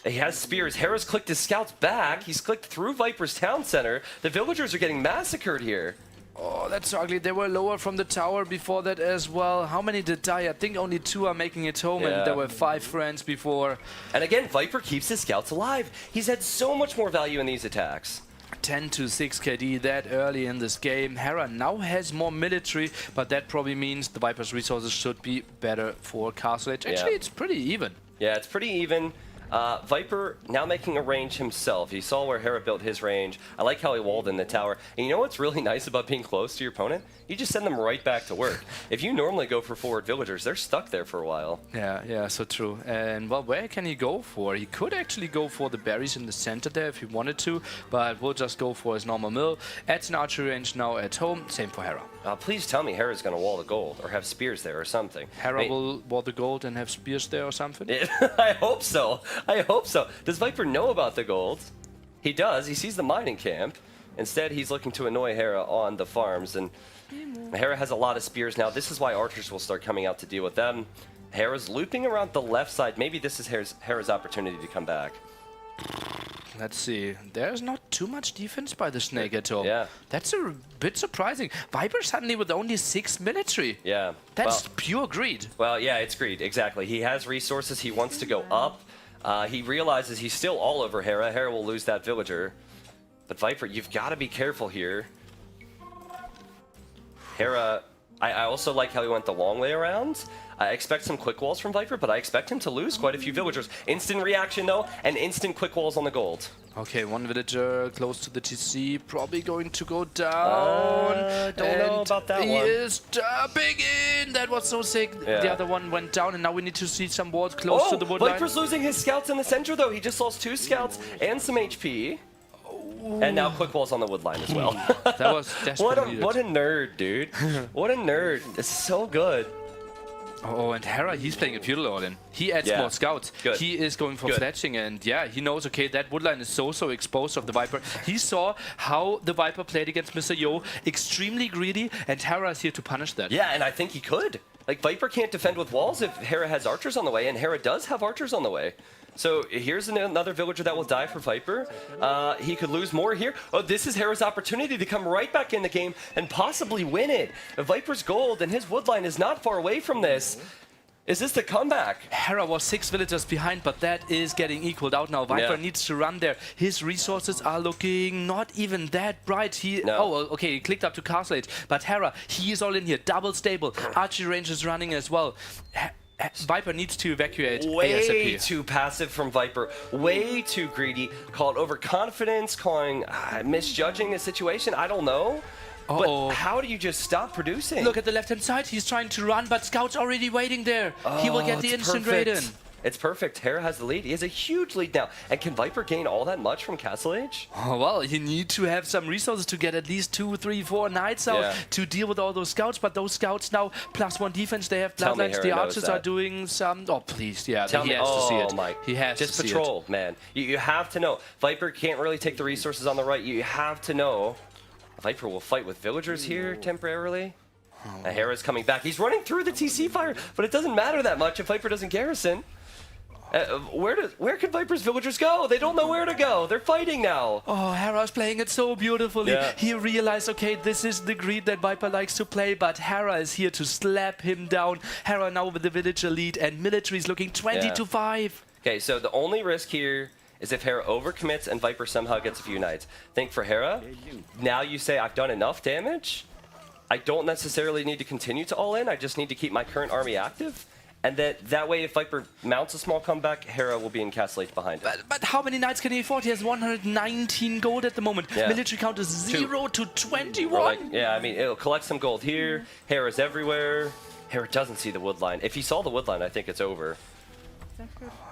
A: he has spears. Hera's clicked his scouts back. He's clicked through Viper's town center. The villagers are getting massacred here.
B: Oh, that's ugly. They were lower from the tower before that as well. How many did die? I think only 2 are making it home, and there were 5 friends before.
A: And again, Viper keeps his scouts alive. He's had so much more value in these attacks.
B: 10 to 6 KD that early in this game. Hera now has more military, but that probably means the Viper's resources should be better for Castle Age. Actually, it's pretty even.
A: Yeah, it's pretty even. Viper now making a range himself. You saw where Hera built his range. I like how he walled in the tower. And you know what's really nice about being close to your opponent? You just send them right back to work. If you normally go for forward villagers, they're stuck there for a while.
B: Yeah, so true. And, well, where can he go for? He could actually go for the berries in the center there if he wanted to, but we'll just go for his normal mill. Adds an archery range now at home. Same for Hera.
A: Please tell me Hera's going to wall the gold or have spears there or something.
B: Hera will wall the gold and have spears there or something?
A: I hope so. I hope so. Does Viper know about the gold? He does. He sees the mining camp. Instead, he's looking to annoy Hera on the farms. And Hera has a lot of spears now. This is why archers will start coming out to deal with them. Hera's looping around the left side. Maybe this is Hera's opportunity to come back.
B: Let's see. There's not too much defense by the Snake at all.
A: Yeah.
B: That's a bit surprising. Viper suddenly with only 6 military.
A: Yeah.
B: That's pure greed.
A: Well, yeah, it's greed. Exactly. He has resources. He wants to go up. He realizes he's still all over Hera. Hera will lose that villager. But Viper, you've got to be careful here. Hera, I also like how he went the long way around. I expect some quick walls from Viper, but I expect him to lose quite a few villagers. Instant reaction, though, and instant quick walls on the gold.
B: Okay, 1 villager close to the TC, probably going to go down.
A: Don't know about that one.
B: He is jumping in. That was so sick.
A: Yeah.
B: The other one went down, and now we need to see some walls close to the wood line.
A: Viper's losing his scouts in the center, though. He just lost 2 scouts and some HP. And now quick walls on the wood line as well.
B: That was desperately
A: what a nerd, dude. What a nerd. It's so good.
B: Oh, and Hera, he's playing a feudal all in. He adds more scouts.
A: Good.
B: He is going for fletching, and yeah, he knows, okay, that woodline is so exposed of the Viper. He saw how the Viper played against Mr. Yo, extremely greedy, and Hera is here to punish that.
A: Yeah, and I think he could. Like, Viper can't defend with walls if Hera has archers on the way, and Hera does have archers on the way. So here's another villager that will die for Viper. He could lose more here. Oh, this is Hera's opportunity to come right back in the game and possibly win it. Viper's gold and his woodline is not far away from this. Is this the comeback?
B: Hera was 6 villagers behind, but that is getting equaled out now. Viper needs to run there. His resources are looking not even that bright. Oh, okay, he clicked up to Castle Age. But Hera, he is all in here. Double stable. Archery range is running as well. Viper needs to evacuate
A: Way
B: ASAP.
A: too passive from Viper. Way too greedy. Call it overconfidence, calling misjudging the situation. I don't know. But how do you just stop producing?
B: Look at the left-hand side. He's trying to run, but Scout's already waiting there. He will get the instant raid in.
A: It's perfect. Hera has the lead. He has a huge lead now. And can Viper gain all that much from Castle Age?
B: Oh, well, you need to have some resources to get at least 2, 3, 4 knights out to deal with all those scouts. But those scouts now, +1 defense, they have bloodlines. The archers are doing some... Oh, please, yeah, he has to see it.
A: Mike.
B: He has
A: Just
B: to see
A: patrol, man. You have to know. Viper can't really take the resources on the right. You have to know. Viper will fight with villagers here temporarily. Hera's coming back. He's running through the TC fire, but it doesn't matter that much if Viper doesn't garrison. Where can Viper's villagers go? They don't know where to go. They're fighting now.
B: Oh, Hera's playing it so beautifully.
A: Yeah.
B: He realized, okay, this is the greed that Viper likes to play, but Hera is here to slap him down. Hera now with the villager lead, and military is looking 20 to 5.
A: Okay, so the only risk here is if Hera overcommits and Viper somehow gets a few Knights. Think for Hera, now you say I've done enough damage. I don't necessarily need to continue to all in. I just need to keep my current army active. And that way, if Viper mounts a small comeback, Hera will be encapsulated behind it.
B: But how many Knights can he afford? He has 119 gold at the moment.
A: Yeah.
B: Military count is 0 to 21.
A: Like, yeah, I mean, it'll collect some gold here. Hera's everywhere. Hera doesn't see the wood line. If he saw the wood line, I think it's over.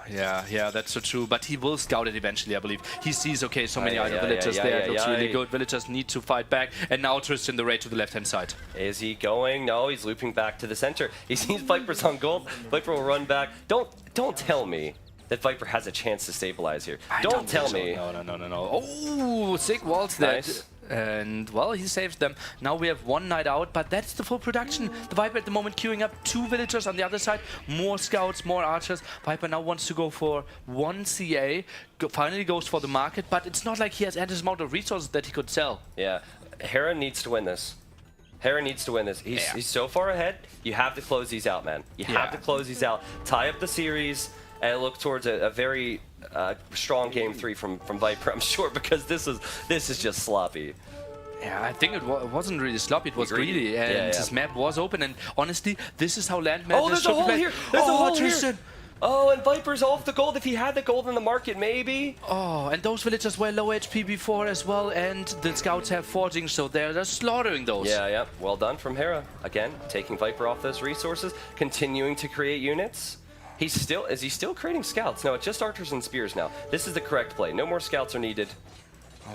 B: Yeah, that's so true. But he will scout it eventually, I believe. He sees, okay, so many idle villagers there. It looks really good. Villagers need to fight back. And now Tristan the raid to the left-hand side.
A: Is he going? No, he's looping back to the center. He sees Viper's on gold. Viper will run back. Don't tell me that Viper has a chance to stabilize here. Don't tell me.
B: No. Oh, sick walls there.
A: Nice.
B: And, well, he saved them. Now we have one knight out, but that's the full production. The Viper at the moment queuing up 2 villagers on the other side. More scouts, more archers. Viper now wants to go for 1 CA. Finally goes for the market, but it's not like he has endless amount of resources that he could sell.
A: Yeah, Hera needs to win this. Hera needs to win this. He's so far ahead. You have to close these out, man. You have to close these out. Tie up the series and look towards a very strong game 3 from Viper, I'm sure, because this is just sloppy.
B: Yeah, I think it wasn't really sloppy, it was greedy, and his map was open, and honestly, this is how land madness
A: there's a hole here! There's a hole
B: Tristan.
A: Here! Oh, and Viper's off the gold. If he had the gold in the market, maybe.
B: Oh, and those villagers were low HP before as well, and the scouts have forging, so they're just slaughtering those.
A: Yeah. Well done from Hera. Again, taking Viper off those resources, continuing to create units. Is he still creating scouts? No, it's just archers and spears now. This is the correct play. No more scouts are needed.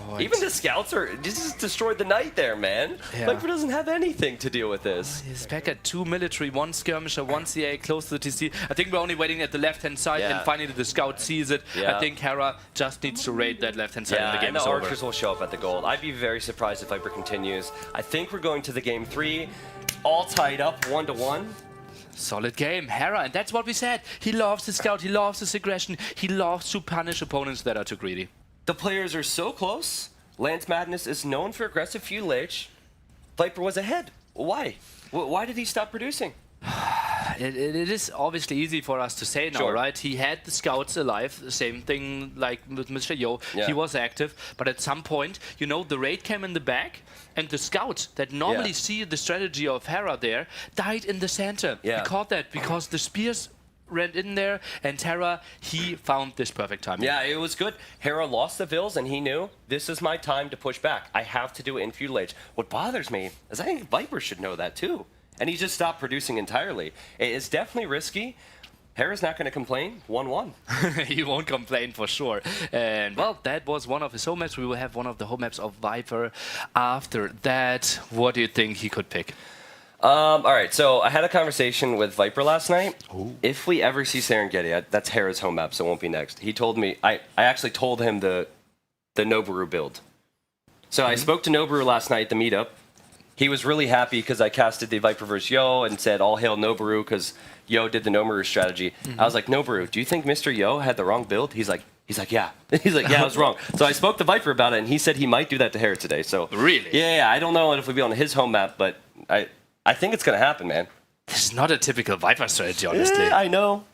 A: Oh, even the scouts just destroyed the knight there, man.
B: Yeah.
A: Viper doesn't have anything to deal with this.
B: He's back at 2 military, 1 skirmisher, 1 CA close to the TC. I think we're only waiting at the left-hand side, and finally the scout sees it. I think Hera just needs to raid that left-hand side, and the game is over.
A: And the archers will show up at the gold. I'd be very surprised if Viper continues. I think we're going to the game 3, all tied up 1-1.
B: Solid game, Hera, and that's what we said. He loves the scout, he loves his aggression, he loves to punish opponents that are too greedy.
A: The players are so close. Lance Madness is known for aggressive feudal age. Viper was ahead. Why? Why did he stop producing?
B: It is obviously easy for us to say now, right? He had the scouts alive, the same thing like with Mr. Yo. Yeah. He was active, but at some point, you know, the raid came in the back, and the scouts that normally see the strategy of Hera there died in the center. He caught that because the spears ran in there, and Hera, he found this perfect time.
A: Yeah, it was good. Hera lost the vills, and he knew, this is my time to push back. I have to do it in feudal age. What bothers me is I think Viper should know that too. And he just stopped producing entirely. It's definitely risky. Hera's not going to complain. 1-1.
B: He won't complain for sure. And, well, that was one of his home maps. We will have one of the home maps of Viper after that. What do you think he could pick?
A: All right, so I had a conversation with Viper last night. Ooh. If we ever see Serengeti, that's Hera's home map, so it won't be next. He told me, I actually told him the Noboru build. So I spoke to Noboru last night at the meetup. He was really happy because I casted the Viper vs. Yo and said, all hail Noboru, because Yo did the Noboru strategy. I was like, Noboru, do you think Mr. Yo had the wrong build? He's like, yeah. He's like, yeah, I was wrong. So I spoke to Viper about it, and he said he might do that to Hera today. So
B: really?
A: Yeah, I don't know if we'll be on his home map, but I think it's going to happen, man.
B: This is not a typical Viper strategy, honestly.
A: Yeah, I know.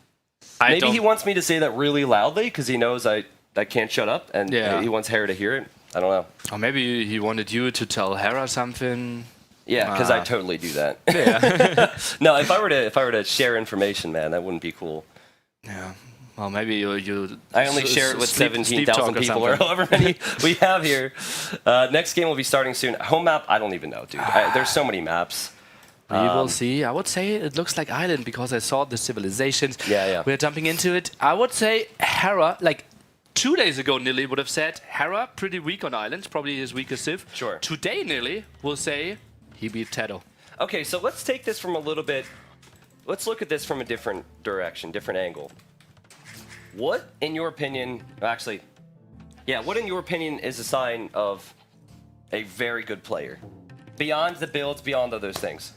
A: Maybe he wants me to say that really loudly because he knows I can't shut up, and he wants Hera to hear it. I don't know.
B: Or maybe he wanted you to tell Hera something.
A: Yeah, because I totally do that. Yeah. No, if I were to share information, man, that wouldn't be cool.
B: Yeah. Well, maybe you.
A: I only share it with 17,000 people or however many we have here. Next game will be starting soon. Home map, I don't even know, dude. There's so many maps.
B: We will see. I would say it looks like Island because I saw the civilizations.
A: Yeah.
B: We're jumping into it. I would say Hera, like 2 days ago, Nilly would have said Hera pretty weak on Islands, probably his weakest civ.
A: Sure.
B: Today, Nilly will say he beat Tedo.
A: Okay, so let's take this from a little bit. Let's look at this from a different direction, different angle. What, in your opinion, what in your opinion is a sign of a very good player? Beyond the builds, beyond all those things.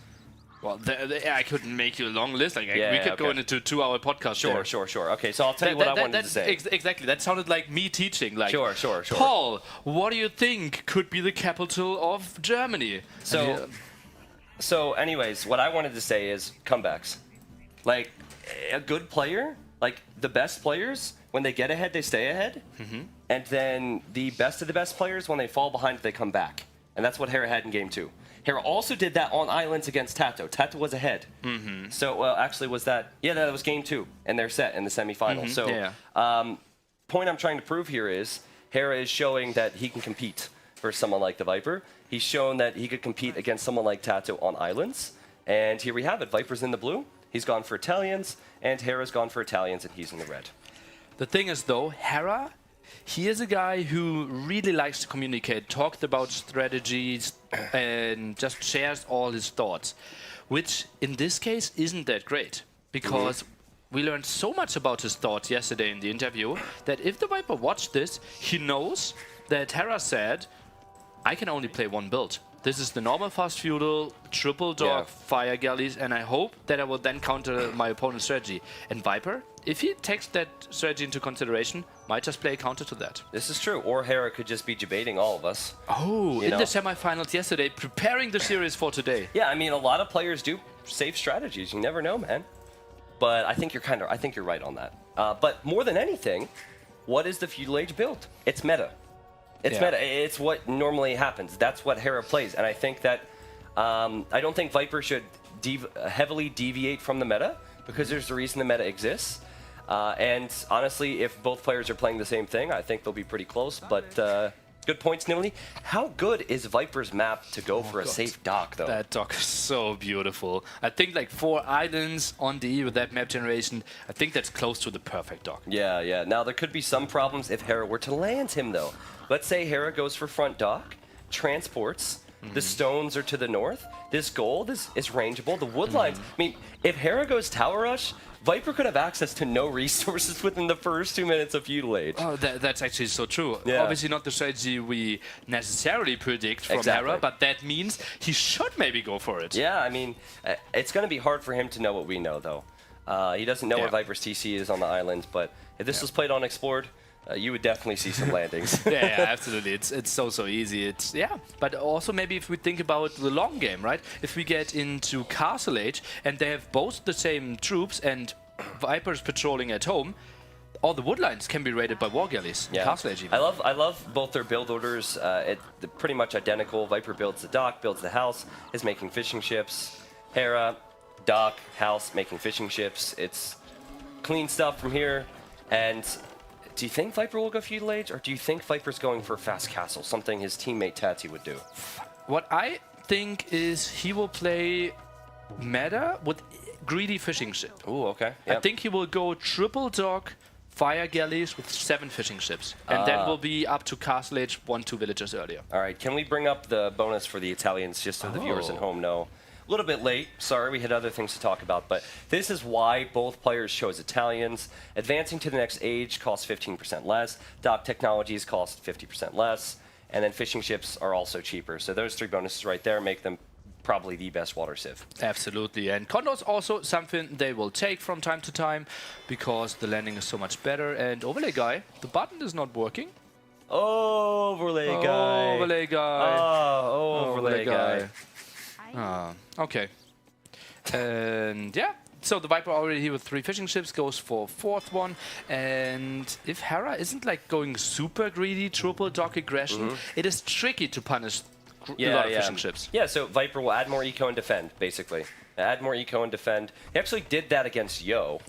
B: Well, I couldn't make you a long list. Like, we could go into a 2-hour podcast.
A: Sure. Okay, so I'll tell you what I wanted to say.
B: Exactly. That sounded like me teaching. Like,
A: sure.
B: Paul, what do you think could be the capital of Germany?
A: So, anyways, what I wanted to say is comebacks. Like, a good player, like the best players, when they get ahead, they stay ahead. And then the best of the best players, when they fall behind, they come back. And that's what Hera had in game 2. Hera also did that on islands against Tato. Tato was ahead. So, well, actually, was that... Yeah, that was game 2, and they're set in the semifinals. So, point I'm trying to prove here is Hera is showing that he can compete for someone like the Viper. He's shown that he could compete against someone like Tato on islands. And here we have it. Viper's in the blue. He's gone for Italians, and Hera's gone for Italians, and he's in the red.
B: The thing is, though, Hera, he is a guy who really likes to communicate, talked about strategies, and just shares all his thoughts, which in this case isn't that great, because we learned so much about his thoughts yesterday in the interview that if the Viper watched this, he knows that Hera said, I can only play one build. This is the normal fast feudal, triple dog, fire galleys, and I hope that I will then counter my opponent's strategy. And Viper, if he takes that strategy into consideration, might just play a counter to that.
A: This is true. Or Hera could just be debating all of us.
B: Oh, in the semifinals yesterday, preparing the series for today.
A: Yeah, I mean, a lot of players do safe strategies. You never know, man. But I think you're right on that. But more than anything, what is the feudal age build? It's meta. It's meta. It's what normally happens. That's what Hera plays. And I think that I don't think Viper should heavily deviate from the meta because there's a reason the meta exists. And honestly, if both players are playing the same thing, I think they'll be pretty close. But good points, Nilly. How good is Viper's map to go for a safe dock, though?
B: That dock is so beautiful. I think like 4 islands on D with that map generation, I think that's close to the perfect dock.
A: Yeah. Now, there could be some problems if Hera were to land him, though. Let's say Hera goes for front dock, transports, the stones are to the north, this gold is rangeable, the wood lines. I mean, if Hera goes tower rush, Viper could have access to no resources within the first 2 minutes of feudal age.
B: Oh, that's actually so true.
A: Yeah.
B: Obviously not the strategy we necessarily predict from Hera, but that means he should maybe go for it.
A: Yeah, I mean, it's going to be hard for him to know what we know, though. He doesn't know where Viper's TC is on the islands, but if this was played on Explored, you would definitely see some landings.
B: yeah, absolutely. It's so easy. But also maybe if we think about the long game, right? If we get into Castle Age and they have both the same troops and Vipers patrolling at home, all the woodlines can be raided by war galleys.
A: Yeah.
B: Castle Age even.
A: I love both their build orders. They're pretty much identical. Viper builds the dock, builds the house, is making fishing ships. Hera, dock, house, making fishing ships. It's clean stuff from here. And do you think Viper will go feudal age, or do you think Viper's going for fast castle, something his teammate Tati would do?
B: What I think is he will play meta with greedy fishing ship.
A: Ooh, okay. Yep.
B: I think he will go triple dock, fire galleys with 7 fishing ships. And then we'll be up to Castle Age 1-2 villagers earlier.
A: All right, can we bring up the bonus for the Italians just so the viewers at home know? A little bit late, sorry, we had other things to talk about, but this is why both players chose Italians. Advancing to the next age costs 15% less, dock technologies cost 50% less, and then fishing ships are also cheaper. So those 3 bonuses right there make them probably the best water civ.
B: Absolutely, and Condor's also something they will take from time to time because the landing is so much better. And overlay guy, the button is not working.
A: Overlay guy.
B: Overlay guy.
A: Oh, overlay guy.
B: Okay. And yeah, so the Viper already here with 3 fishing ships goes for 4th one. And if Hera isn't like going super greedy, triple dock aggression, it is tricky to punish a lot of fishing ships.
A: Yeah, so Viper will add more eco and defend, basically. Add more eco and defend. He actually did that against Yo.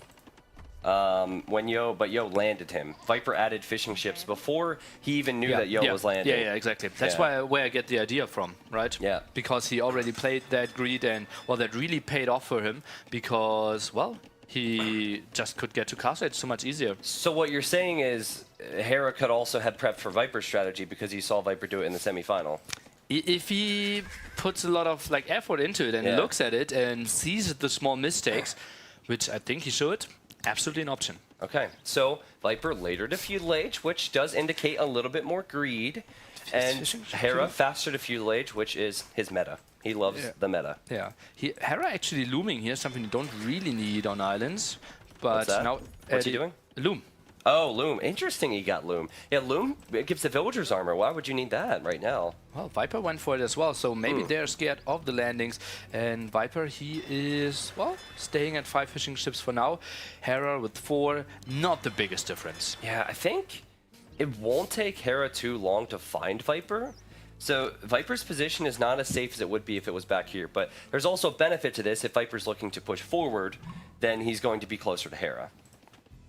A: When Yo landed him. Viper added fishing ships before he even knew that Yo was landing.
B: Yeah, exactly. That's where I get the idea from, right?
A: Yeah.
B: Because he already played that greed and, well, that really paid off for him because, well, he just could get to Castle Age so much easier.
A: So what you're saying is Hera could also have prepped for Viper's strategy because he saw Viper do it in the semifinal.
B: If he puts a lot of like effort into it and looks at it and sees the small mistakes, which I think he should, absolutely an option.
A: Okay, so Viper later to feudal age, which does indicate a little bit more greed, and Hera faster to feudal age, which is his meta. He loves the meta.
B: Yeah, Hera actually looming here, something you don't really need on islands, but now
A: what's he doing?
B: Loom.
A: Oh, Loom. Interesting he got Loom. Yeah, Loom, it gives the villagers armor. Why would you need that right now?
B: Well, Viper went for it as well, so maybe they're scared of the landings. And Viper, he is, well, staying at 5 fishing ships for now. Hera with 4, not the biggest difference.
A: Yeah, I think it won't take Hera too long to find Viper. So Viper's position is not as safe as it would be if it was back here. But there's also a benefit to this. If Viper's looking to push forward, then he's going to be closer to Hera.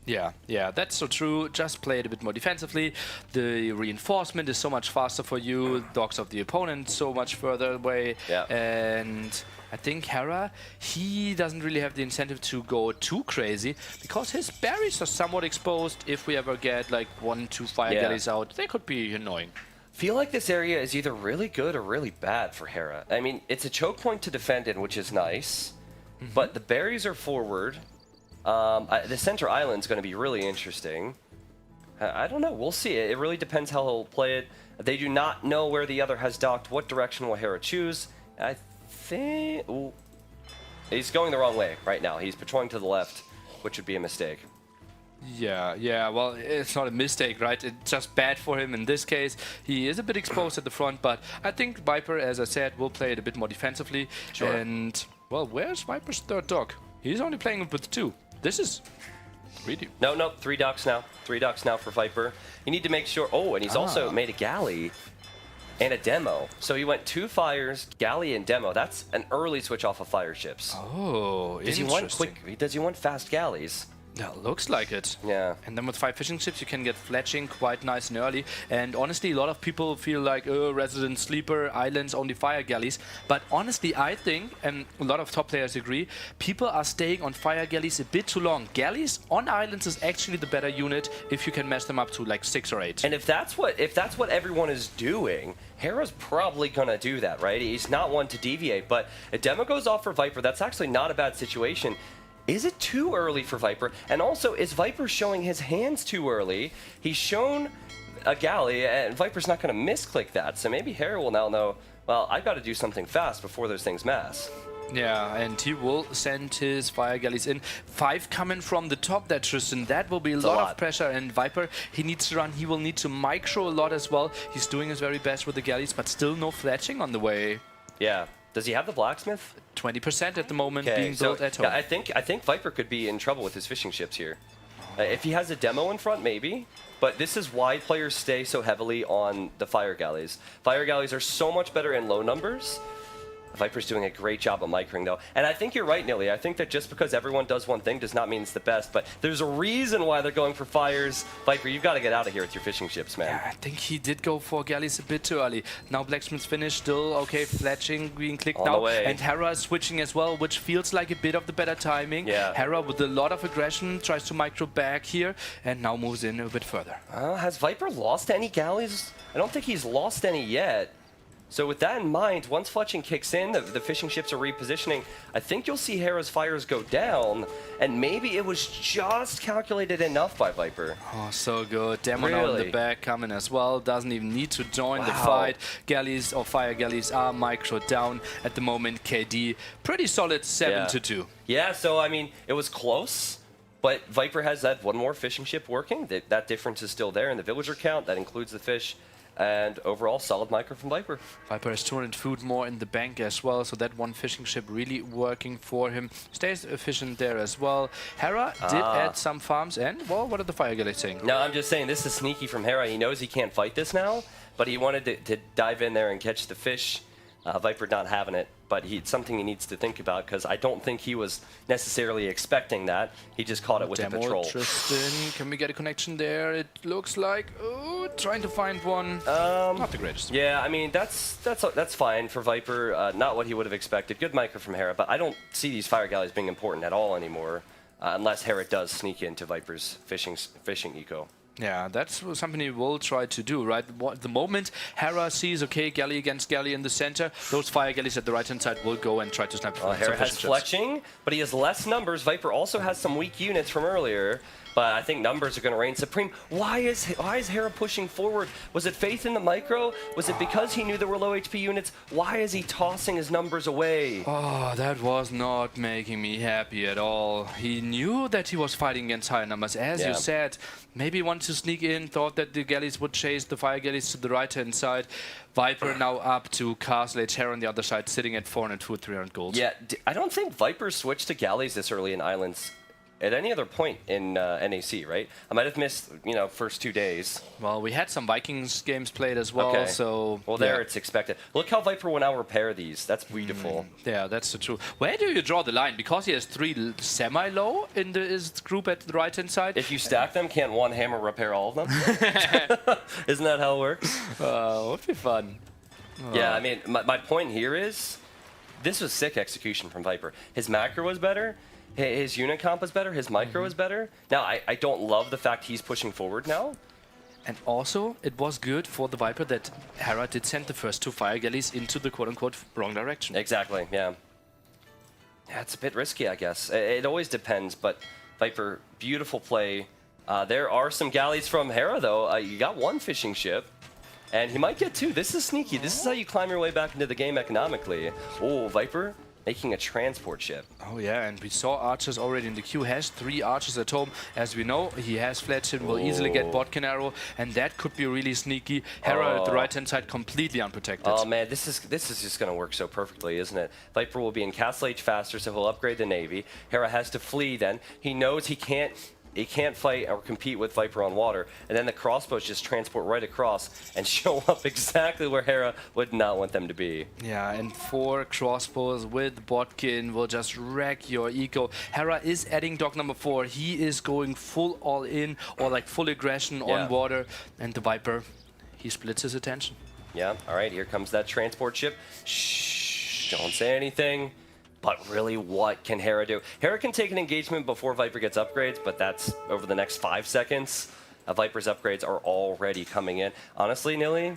B: Yeah, that's so true. Just play it a bit more defensively. The reinforcement is so much faster for you. Dogs of the opponent so much further away.
A: Yeah.
B: And I think Hera, he doesn't really have the incentive to go too crazy because his berries are somewhat exposed. If we ever get like 1-2 fire galleys out, they could be annoying.
A: Feel like this area is either really good or really bad for Hera. I mean, it's a choke point to defend in, which is nice, but the berries are forward. The center island's going to be really interesting. I don't know. We'll see. It really depends how he'll play it. They do not know where the other has docked. What direction will Hera choose? I think... Ooh. He's going the wrong way right now. He's patrolling to the left, which would be a mistake.
B: Yeah, well, it's not a mistake, right? It's just bad for him in this case. He is a bit exposed at the front, but I think Viper, as I said, will play it a bit more defensively.
A: Sure.
B: And, well, where's Viper's third dog? He's only playing it with 2. This is greedy.
A: No, 3 docks now. 3 docks now for Viper. You need to make sure... Oh, and he's also made a galley and a demo. So he went 2 fires, galley, and demo. That's an early switch off of fire ships.
B: Oh,
A: Does he want quick? Does he want fast galleys?
B: Yeah, looks like it.
A: Yeah.
B: And then with 5 fishing ships, you can get fletching quite nice and early. And honestly, a lot of people feel like, oh, resident sleeper, islands, only fire galleys. But honestly, I think, and a lot of top players agree, people are staying on fire galleys a bit too long. Galleys on islands is actually the better unit if you can mess them up to like 6 or 8.
A: And if that's what everyone is doing, Hera's probably gonna do that, right? He's not one to deviate. But a demo goes off for Viper. That's actually not a bad situation. Is it too early for Viper? And also, is Viper showing his hands too early? He's shown a galley, and Viper's not going to misclick that. So maybe Hera will now know, well, I've got to do something fast before those things mass.
B: Yeah, and he will send his fire galleys in. 5 coming from the top there, Tristan. That will be a lot of pressure. And Viper, he needs to run. He will need to micro a lot as well. He's doing his very best with the galleys, but still no fletching on the way.
A: Yeah. Does he have the blacksmith?
B: 20% at the moment being built at home.
A: Yeah, I think Viper could be in trouble with his fishing ships here. If he has a demo in front, maybe. But this is why players stay so heavily on the fire galleys. Fire galleys are so much better in low numbers. Viper's doing a great job of microing, though. And I think you're right, Nilly. I think that just because everyone does one thing does not mean it's the best. But there's a reason why they're going for fires. Viper, you've got to get out of here with your fishing ships, man.
B: Yeah, I think he did go for galleys a bit too early. Now Blacksmith's finished, still okay, fletching being clicked
A: On
B: now.
A: the way.
B: And Hera is switching as well, which feels like a bit of the better timing.
A: Yeah.
B: Hera with a lot of aggression tries to micro back here and now moves in a bit further.
A: Has Viper lost any galleys? I don't think he's lost any yet. So with that in mind, once fletching kicks in, the fishing ships are repositioning. I think you'll see Hera's fires go down, and maybe it was just calculated enough by Viper.
B: Oh, so good. Demo now in the back coming as well. Doesn't even need to join the fight. Galleys or fire galleys are micro down at the moment. KD, pretty solid 7-2.
A: Yeah, so I mean, it was close. But Viper has that one more fishing ship working. That difference is still there in the villager count. That includes the fish. And overall, solid micro from Viper.
B: Viper has 200 food more in the bank as well, so that one fishing ship really working for him. Stays efficient there as well. Hera did add some farms, and, well, what are the fire galleys saying?
A: No, I'm just saying this is sneaky from Hera. He knows he can't fight this now, but he wanted to dive in there and catch the fish. Viper not having it, but it's something he needs to think about because I don't think he was necessarily expecting that. He just caught it with the patrol.
B: Tristan, can we get a connection there? It looks like, oh, trying to find one. Not the greatest.
A: Yeah, I mean that's fine for Viper. Not what he would have expected. Good micro from Hera, but I don't see these fire galleys being important at all anymore, unless Hera does sneak into Viper's fishing eco.
B: Yeah, that's something he will try to do, right? The moment Hera sees, okay, galley against galley in the center, those fire galleys at the right-hand side will go and try to snap.
A: Hera has fletching, but he has less numbers. Viper also has some weak units from earlier. But I think numbers are going to reign supreme. Why is Hera pushing forward? Was it faith in the micro? Was it because he knew there were low HP units? Why is he tossing his numbers away?
B: Oh, that was not making me happy at all. He knew that he was fighting against higher numbers. As you said, maybe wanted to sneak in, thought that the galleys would chase the fire galleys to the right-hand side. Viper now up to Castle Age, Hera on the other side, sitting at 400 food, 300 gold.
A: Yeah, I don't think Viper switched to galleys this early in Islands at any other point in NAC, right? I might have missed, first 2 days.
B: Well, we had some Vikings games played as well, so...
A: Well, there it's expected. Look how Viper will now repair these. That's beautiful.
B: Yeah, that's the truth. Where do you draw the line? Because he has 3 semi-low in his group at the right-hand side?
A: If you stack them, can't one hammer repair all of them? Isn't that how it works?
B: Would be fun.
A: Yeah, I mean, my point here is, this was sick execution from Viper. His macro was better. His unit comp is better, his micro is better. Now, I don't love the fact he's pushing forward now.
B: And also, it was good for the Viper that Hera did send the first 2 fire galleys into the quote-unquote wrong direction.
A: Exactly, yeah. Yeah, it's a bit risky, I guess. It always depends, but Viper, beautiful play. There are some galleys from Hera, though. You got 1 fishing ship, and he might get 2. This is sneaky. This is how you climb your way back into the game economically. Oh, Viper making a transport ship.
B: Oh yeah, and we saw archers already in the queue. Has 3 archers at home. As we know, he has fletched and will easily get Botkin arrow, and that could be really sneaky. Hera at the right-hand side, completely unprotected.
A: Oh man, this is just going to work so perfectly, isn't it? Viper will be in Castle Age faster, so he'll upgrade the Navy. Hera has to flee then. He knows he can't fight or compete with Viper on water, and then the crossbows just transport right across and show up exactly where Hera would not want them to be.
B: Yeah, and 4 crossbows with Botkin will just wreck your eco. Hera is adding dock number 4. He is going full all in, or like full aggression on water, and the Viper, he splits his attention.
A: Yeah, all right, here comes that transport ship. Shh, don't say anything. But really, what can Hera do? Hera can take an engagement before Viper gets upgrades, but that's over the next 5 seconds. Viper's upgrades are already coming in. Honestly, Nilly,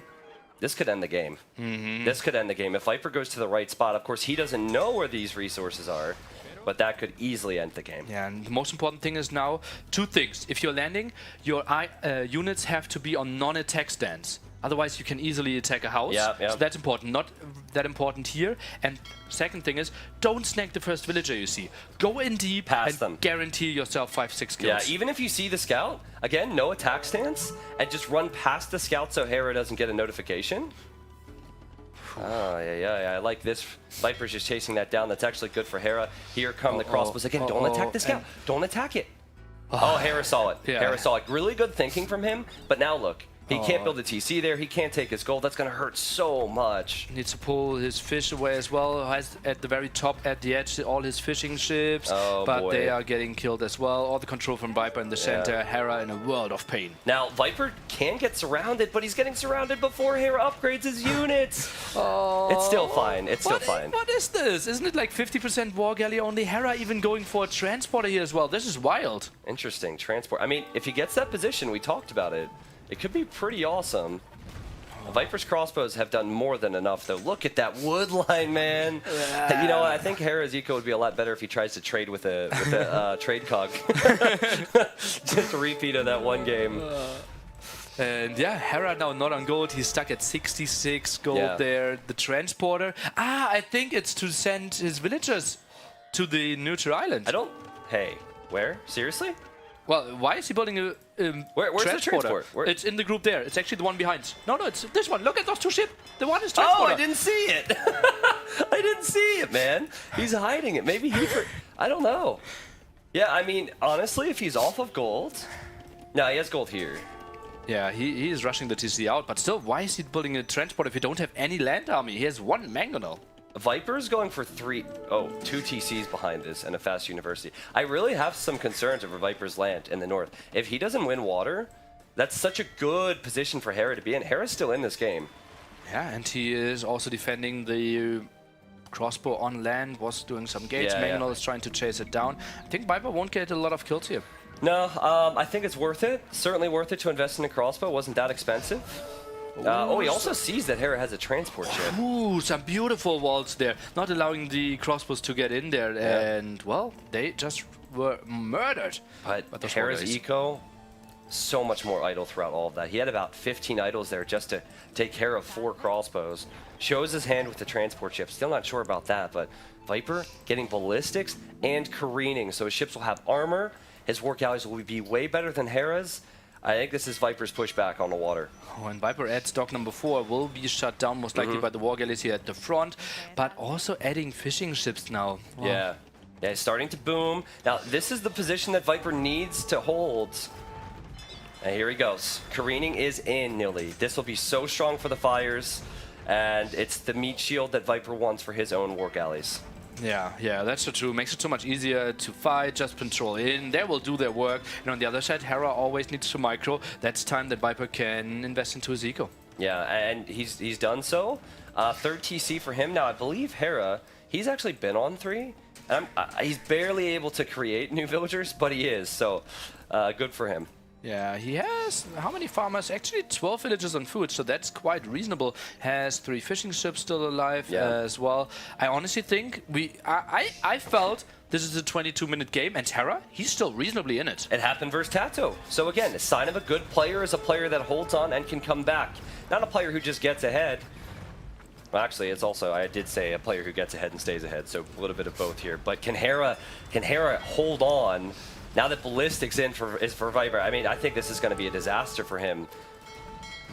A: this could end the game. This could end the game. If Viper goes to the right spot, of course, he doesn't know where these resources are, but that could easily end the game.
B: Yeah, and the most important thing is now 2 things. If you're landing, your units have to be on non-attack stance. Otherwise, you can easily attack a house. So that's important. Not that important here. And second thing is, don't snag the first villager you see. Go in deep
A: Past
B: and
A: them.
B: Guarantee yourself 5-6 kills.
A: Yeah, even if you see the scout, again, no attack stance, and just run past the scout so Hera doesn't get a notification. Oh, yeah, I like this. Viper's just chasing that down. That's actually good for Hera. Here come the crossbows again. Don't attack the scout. Don't attack it. Oh, Hera saw it. Hera saw it. Really good thinking from him, but now look. He can't build a TC there. He can't take his gold. That's going to hurt so much.
B: Needs to pull his fish away as well. Has at the very top, at the edge, all his fishing ships. But they are getting killed as well. All the control from Viper in the center. Hera in a world of pain.
A: Now, Viper can get surrounded, but he's getting surrounded before Hera upgrades his units. It's still fine. It's still fine.
B: What is this? Isn't it like 50% war galley only? Hera even going for a transporter here as well. This is wild.
A: Interesting. Transport. I mean, if he gets that position, we talked about it. It could be pretty awesome. Viper's crossbows have done more than enough, though. Look at that wood line, man. You know, I think Hera's eco would be a lot better if he tries to trade with a trade cog. Just a repeat of that one game.
B: And yeah, Hera now not on gold. He's stuck at 66 gold there. The transporter. I think it's to send his villagers to the neutral island.
A: Hey, where? Seriously?
B: Well, why is he building a
A: where's the transport?
B: It's in the group there. It's actually the one behind. No, it's this one. Look at those 2 ships. The one is transporter.
A: Oh, I didn't see it. I didn't see it, man. He's hiding it. Maybe I don't know. Yeah, I mean, honestly, if he's off of gold... No, he has gold here.
B: Yeah, he is rushing the TC out, but still, why is he building a transport if he don't have any land army? He has 1 mangonel.
A: Viper's going for 2 TCs behind this and a fast university. I really have some concerns over Viper's land in the north. If he doesn't win water, that's such a good position for Hera to be in. Hera's still in this game.
B: Yeah, and he is also defending the crossbow on land, was doing some gates. Mangonel is trying to chase it down. I think Viper won't get a lot of kills here.
A: No, I think it's worth it. Certainly worth it to invest in a crossbow. It wasn't that expensive. He also sees that Hera has a transport ship.
B: Ooh, some beautiful walls there. Not allowing the crossbows to get in there. And, well, they just were murdered.
A: But
B: those
A: Hera's
B: warriors.
A: eco, so much more idle throughout all of that. He had about 15 idols there just to take care of 4 crossbows. Shows his hand with the transport ship. Still not sure about that, but Viper getting ballistics and careening. So his ships will have armor. His war galleys will be way better than Hera's. I think this is Viper's pushback on the water.
B: Oh, and Viper adds dock number 4 will be shut down most likely by the war galleys here at the front, but also adding fishing ships now. Wow.
A: Yeah. Yeah, it's starting to boom. Now, this is the position that Viper needs to hold. And here he goes. Careening is in, Nilly. This will be so strong for the fires, and it's the meat shield that Viper wants for his own war galleys.
B: Yeah, that's so true. Makes it so much easier to fight, just control in. They will do their work. And on the other side, Hera always needs to micro. That's time that Viper can invest into his eco.
A: Yeah, and he's done so. 3rd TC for him. Now, I believe Hera, he's actually been on 3. And he's barely able to create new villagers, but he is. So, good for him.
B: Yeah, he has, how many farmers? Actually 12 villages on food, so that's quite reasonable. Has 3 fishing ships still alive as well. I honestly think I felt this is a 22-minute game, and Hera, he's still reasonably in it.
A: It happened versus Tato. So again, a sign of a good player is a player that holds on and can come back. Not a player who just gets ahead. Well, actually, it's also, I did say a player who gets ahead and stays ahead, so a little bit of both here. But can Hera hold on? Now that Ballistic's in is for Viper, I mean, I think this is going to be a disaster for him.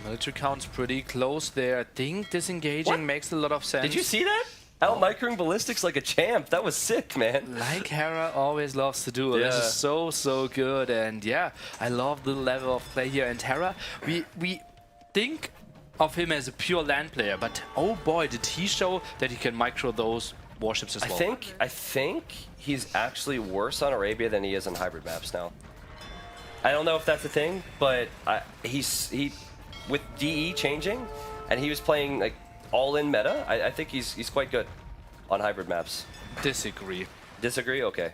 B: Military count's pretty close there. I think disengaging makes a lot of sense.
A: Did you see that? Out microing Ballistics like a champ. That was sick, man.
B: Like Hera always loves to do. This is so good. And yeah, I love the level of play here. And Hera, we think of him as a pure land player, but oh boy, did he show that he can micro those warships as well.
A: I think he's actually worse on Arabia than he is on hybrid maps now. I don't know if that's a thing, but he with DE changing, and he was playing like all-in meta. I think he's quite good on hybrid maps.
B: Disagree.
A: Disagree? Okay.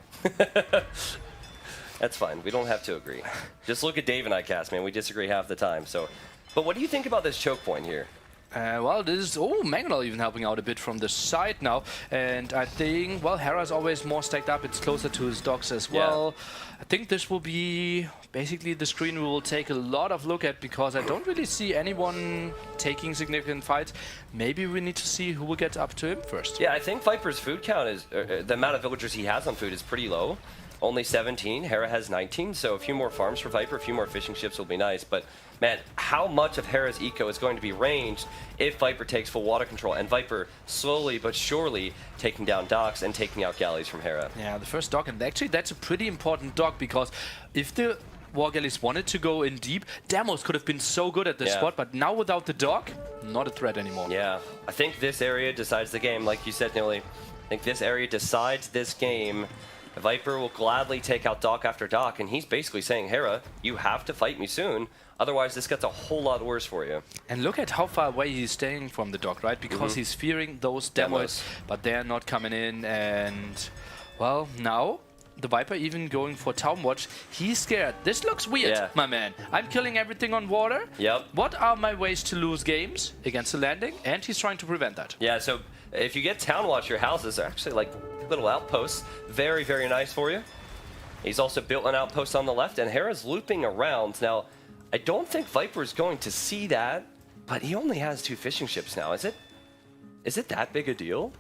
A: That's fine. We don't have to agree. Just look at Dave and I cast, man. We disagree half the time. So, but what do you think about this choke point here?
B: Well, this is... Oh, Mangonel even helping out a bit from the side now. And I think, well, Hera's always more stacked up. It's closer to his docks as well. I think this will be basically the screen we will take a lot of look at, because I don't really see anyone taking significant fights. Maybe we need to see who will get up to him first.
A: Yeah, I think Viper's food count is... the amount of villagers he has on food is pretty low. Only 17. Hera has 19, so a few more farms for Viper, a few more fishing ships will be nice. But, man, how much of Hera's eco is going to be ranged if Viper takes full water control? And Viper slowly but surely taking down docks and taking out galleys from Hera.
B: Yeah, the first dock, and actually that's a pretty important dock, because if the war galleys wanted to go in deep, Demos could have been so good at this spot, but now without the dock, not a threat anymore.
A: Yeah, I think this area decides the game, like you said, Nilly. I think this area decides this game. Viper will gladly take out dock after dock, and he's basically saying, Hera, you have to fight me soon, otherwise this gets a whole lot worse for you.
B: And look at how far away he's staying from the dock, right? Because he's fearing those demos, but they're not coming in. And, well, now the Viper even going for Town Watch. He's scared. This looks weird, my man. I'm killing everything on water.
A: Yep.
B: What are my ways to lose games against the landing? And he's trying to prevent that.
A: Yeah, so if you get Town Watch, your houses are actually like little outposts. Very, very nice for you. He's also built an outpost on the left, and Hera's looping around. Now, I don't think Viper's going to see that, but he only has 2 fishing ships now. Is it that big a deal?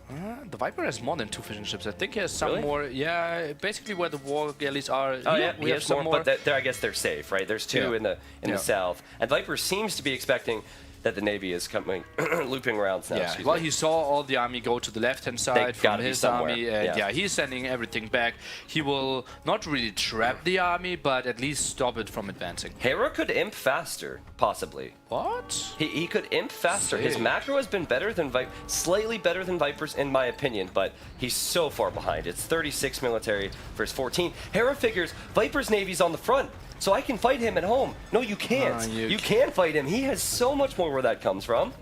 B: The Viper has more than 2 fishing ships. I think he has some more. Yeah, basically where the war galleys are.
A: Oh yeah,
B: we have some more.
A: But I guess they're safe, right? There's 2 in the south, and Viper seems to be expecting that the Navy is coming looping around now.
B: Yeah, well, he saw all the army go to the left-hand side from his army, and yeah, he's sending everything back. He will not really trap the army, but at least stop it from advancing.
A: Hera could imp faster, possibly.
B: What?
A: He could imp faster. His macro has been better than Viper, slightly better than Viper's in my opinion, but he's so far behind. It's 36 military versus 14. Hera figures Viper's Navy's on the front, so I can fight him at home. No, you can't. You can't fight him. He has so much more where that comes from.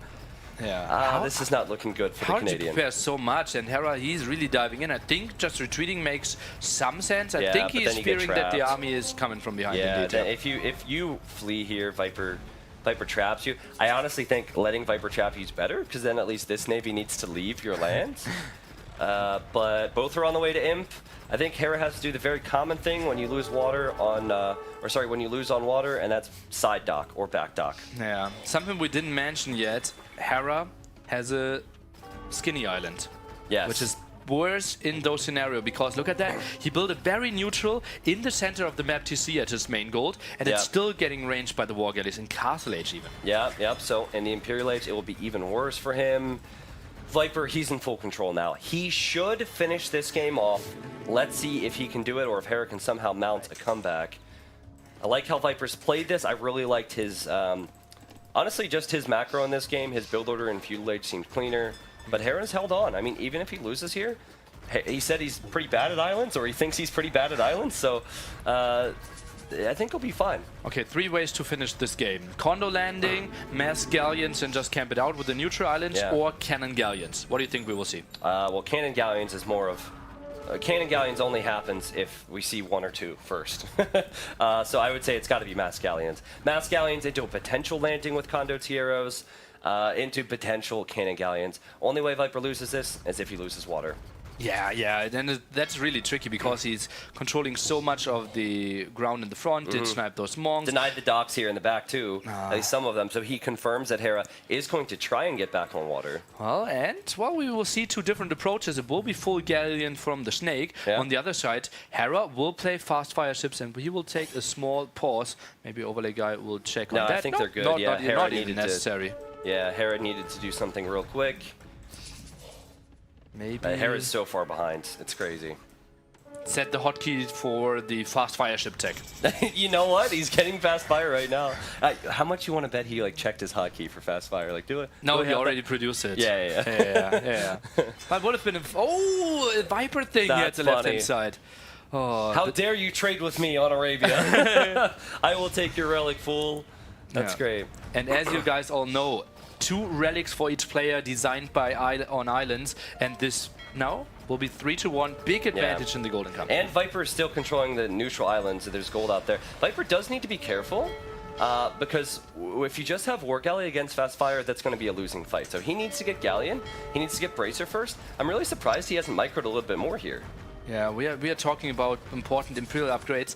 B: Yeah.
A: This is not looking good for the Canadian.
B: How did you prepare so much? And Hera, he's really diving in. I think just retreating makes some sense. I think he's fearing that the army is coming from behind.
A: Yeah, if you flee here, Viper traps you. I honestly think letting Viper trap you is better, because then at least this Navy needs to leave your lands. But both are on the way to Imp. I think Hera has to do the very common thing when you lose water on, when you lose on water, and that's side dock or back dock.
B: Yeah, something we didn't mention yet. Hera has a skinny island.
A: Yes.
B: Which is worse in those scenarios, because look at that. He built a very neutral in the center of the map to see at his main gold, and it's still getting ranged by the War Galleys in Castle Age even.
A: Yeah, yep. So in the Imperial Age, it will be even worse for him. Viper, he's in full control now. He should finish this game off. Let's see if he can do it or if Hera can somehow mount a comeback. I like how Viper's played this. I really liked his, honestly, just his macro in this game. His build order in Feudal Age seemed cleaner. But Hera's held on. I mean, even if he loses here, he said he's pretty bad at islands, or he thinks he's pretty bad at islands, so I think he'll be fine.
B: Okay, 3 ways to finish this game. Condo landing, mass galleons and just camp it out with the neutral islands, or cannon galleons. What do you think we will see?
A: Well, cannon galleons is more of... cannon galleons only happens if we see 1 or 2 first. So I would say it's got to be mass galleons. Mass galleons into a potential landing with condotieros, into potential cannon galleons. Only way Viper loses this is if he loses water.
B: Yeah, then that's really tricky because he's controlling so much of the ground in the front, did snipe those monks.
A: Denied the docks here in the back too, at least some of them, so he confirms that Hera is going to try and get back on water.
B: Well, we will see 2 different approaches. It will be full galleon from the Snake. On the other side, Hera will play fast fire ships and he will take a small pause. Maybe Overlay Guy will check on that.
A: I think they're good.
B: Not even necessary.
A: Yeah, Hera needed to do something real quick.
B: Maybe.
A: Hera's so far behind. It's crazy.
B: Set the hotkey for the fast fire ship tech.
A: You know what? He's getting fast fire right now. How much you want to bet he checked his hotkey for fast fire? Do it.
B: No, he already produced it.
A: Yeah.
B: That would have been a Viper thing here at the left-hand side. Oh,
A: how dare you trade with me on Arabia? I will take your relic, fool. That's great.
B: And as you guys all know, 2 relics for each player designed by on islands, and this now will be 3-1, big advantage in the Golden Cup.
A: And Viper is still controlling the neutral islands, so there's gold out there. Viper does need to be careful, because if you just have War Galley against Fast Fire, that's going to be a losing fight. So he needs to get Galleon, he needs to get Bracer first. I'm really surprised he hasn't microed a little bit more here. Yeah,
B: we are talking about important Imperial upgrades.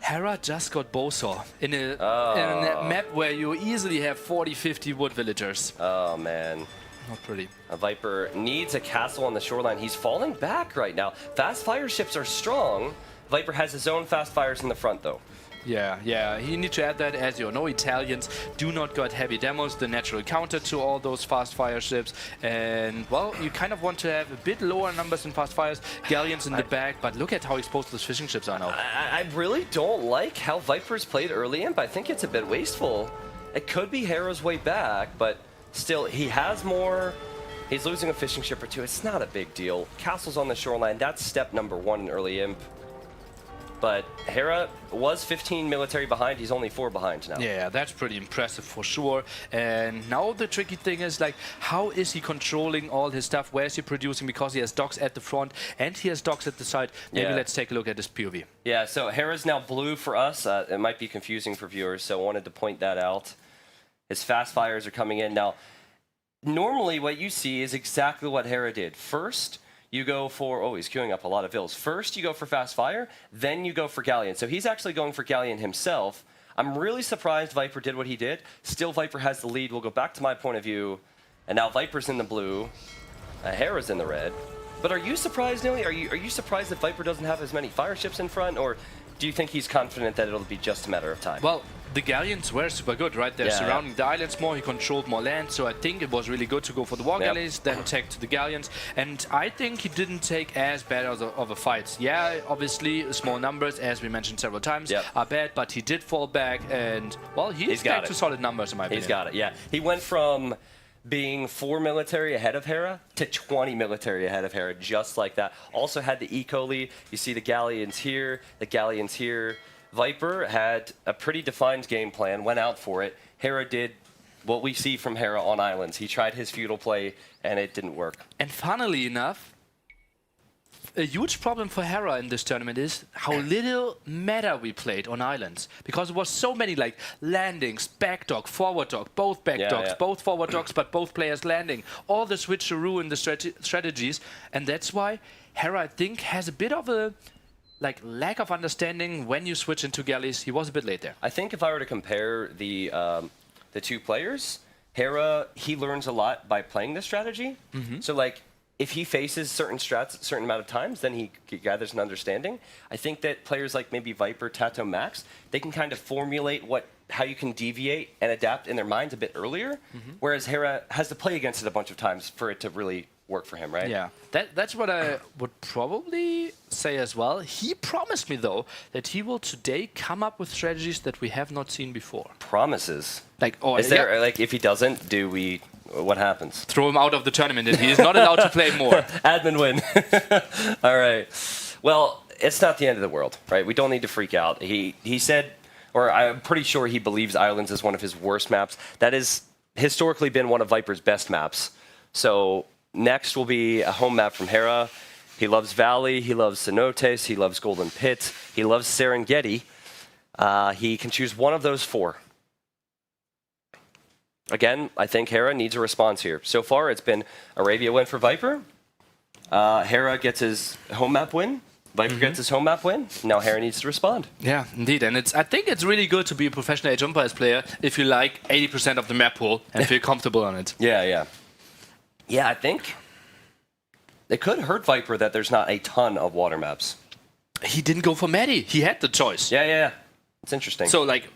B: Hera just got Bowsaw in a map where you easily have 40-50 wood villagers.
A: Oh, man.
B: Not pretty.
A: Viper needs a castle on the shoreline. He's falling back right now. Fast fire ships are strong. Viper has his own fast fires in the front, though.
B: Yeah. You need to add that, as you know, Italians do not got heavy demos, the natural counter to all those fast fire ships. And, well, you kind of want to have a bit lower numbers in fast fires, galleons in the back, but look at how exposed those fishing ships are now.
A: I really don't like how Viper's played early Imp. I think it's a bit wasteful. It could be Hera's way back, but still, he has more. He's losing a fishing ship or 2. It's not a big deal. Castles on the shoreline, that's step number 1 in early Imp. But Hera was 15 military behind. He's only 4 behind now.
B: Yeah, that's pretty impressive for sure. And now the tricky thing is, how is he controlling all his stuff? Where is he producing? Because he has docks at the front and he has docks at the side. Maybe let's take a look at his POV.
A: Yeah, so Hera's now blue for us. It might be confusing for viewers, so I wanted to point that out. His fast fires are coming in. Now, normally what you see is exactly what Hera did. First, you go for, he's queuing up a lot of vills. First, you go for fast fire, then you go for Galleon. So he's actually going for Galleon himself. I'm really surprised Viper did what he did. Still, Viper has the lead. We'll go back to my point of view. And now Viper's in the blue. Hera's in the red. But are you surprised, Nilly? Are you surprised that Viper doesn't have as many fire ships in front? Or do you think he's confident that it'll be just a matter of time?
B: Well, the Galleons were super good, right? They're surrounding the islands more, he controlled more land, so I think it was really good to go for the War Galleys, then tech to the Galleons, and I think he didn't take as bad of a fight. Yeah, obviously, small numbers, as we mentioned several times, are bad, but he did fall back, and, well, he's back to solid numbers, in my opinion.
A: He's got it, yeah. He went from being 4 military ahead of Hera to 20 military ahead of Hera, just like that. Also had the eco lead. You see the Galleons here, the Galleons here. Viper had a pretty defined game plan, went out for it. Hera did what we see from Hera on islands. He tried his feudal play, and it didn't work.
B: And funnily enough, a huge problem for Hera in this tournament is how little meta we played on islands, because it was so many like landings, back dog, forward dog, both back dogs, both forward dogs, but both players landing, all the switcheroo in the strategies, and that's why Hera, I think, has a bit of a lack of understanding when you switch into galleys. He was a bit late there.
A: I think if I were to compare the two players, Hera, he learns a lot by playing this strategy. So like, if he faces certain strats a certain amount of times, then he gathers an understanding. I think that players like maybe Viper, Tato, Max, they can kind of formulate how you can deviate and adapt in their minds a bit earlier, whereas Hera has to play against it a bunch of times for it to really work for him, right?
B: Yeah, that's what I would probably say as well. He promised me, though, that he will today come up with strategies that we have not seen before.
A: Promises?
B: Like, oh,
A: is there, like, if he doesn't, what happens?
B: Throw him out of the tournament, and he is not allowed to play more.
A: Admin win. All right. Well, it's not the end of the world, right? We don't need to freak out. He said, or I'm pretty sure he believes Islands is one of his worst maps. That has historically been one of Viper's best maps. So next will be a home map from Hera. He loves Valley. He loves Cenotes. He loves Golden Pit. He loves Serengeti. He can choose one of those 4. Again, I think Hera needs a response here. So far, it's been Arabia win for Viper. Hera gets his home map win. Viper gets his home map win. Now Hera needs to respond.
B: Yeah, indeed. And I think it's really good to be a professional Age of Empires player if you like 80% of the map pool and feel comfortable on it.
A: Yeah. Yeah, I think it could hurt Viper that there's not a ton of water maps.
B: He didn't go for Medi. He had the choice.
A: Yeah. It's interesting.
B: So, like,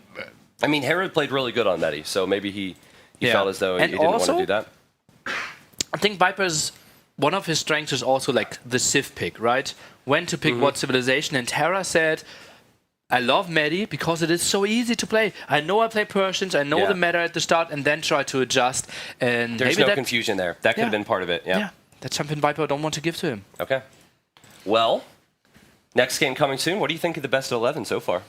A: I mean, Hera played really good on Medi, so maybe he felt as though he didn't want to do that.
B: I think Viper's one of his strengths is also like the civ pick, right? When to pick what civilization. And Hera said, I love Medi because it is so easy to play. I know I play Persians, I know the meta at the start, and then try to adjust. And
A: there's no confusion there. That could have been part of it. Yeah,
B: that's something Viper don't want to give to him.
A: Okay. Well, next game coming soon. What do you think of the best of 11 so far?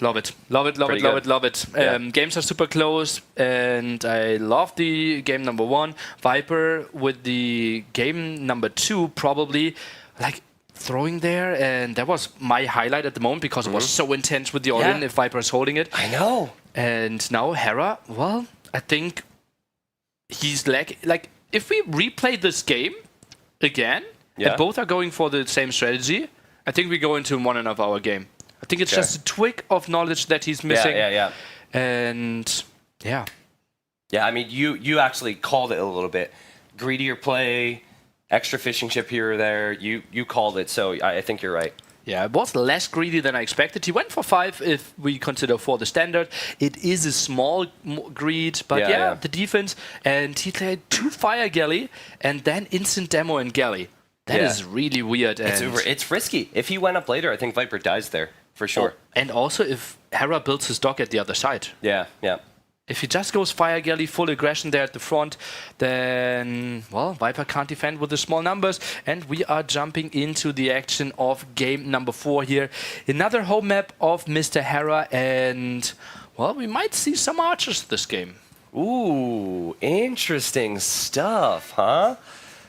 B: Love it.
A: Yeah.
B: Games are super close, and I love the game number 1. Viper with the game number 2, probably like throwing there, and that was my highlight at the moment because it was so intense with the all-in if Viper is holding it.
A: I know.
B: And now Hera, well, I think he's like if we replay this game again, and both are going for the same strategy, I think we go into 1.5-hour game. I think it's just a twig of knowledge that he's missing.
A: Yeah.
B: And yeah.
A: Yeah, I mean, you actually called it a little bit. Greedier play, extra fishing chip here or there. You called it, so I think you're right.
B: Yeah, it was less greedy than I expected. He went for 5 if we consider 4 the standard. It is a small greed, but the defense. And he played 2 fire galley and then instant demo and galley. That is really weird. And
A: it's risky. If he went up later, I think Viper dies there, for sure.
B: And also if Hera builds his dock at the other side.
A: Yeah.
B: If he just goes fire galley, full aggression there at the front, then, well, Viper can't defend with the small numbers. And we are jumping into the action of game number 4 here. Another home map of Mr. Hera, and, well, we might see some archers this game.
A: Ooh, interesting stuff, huh?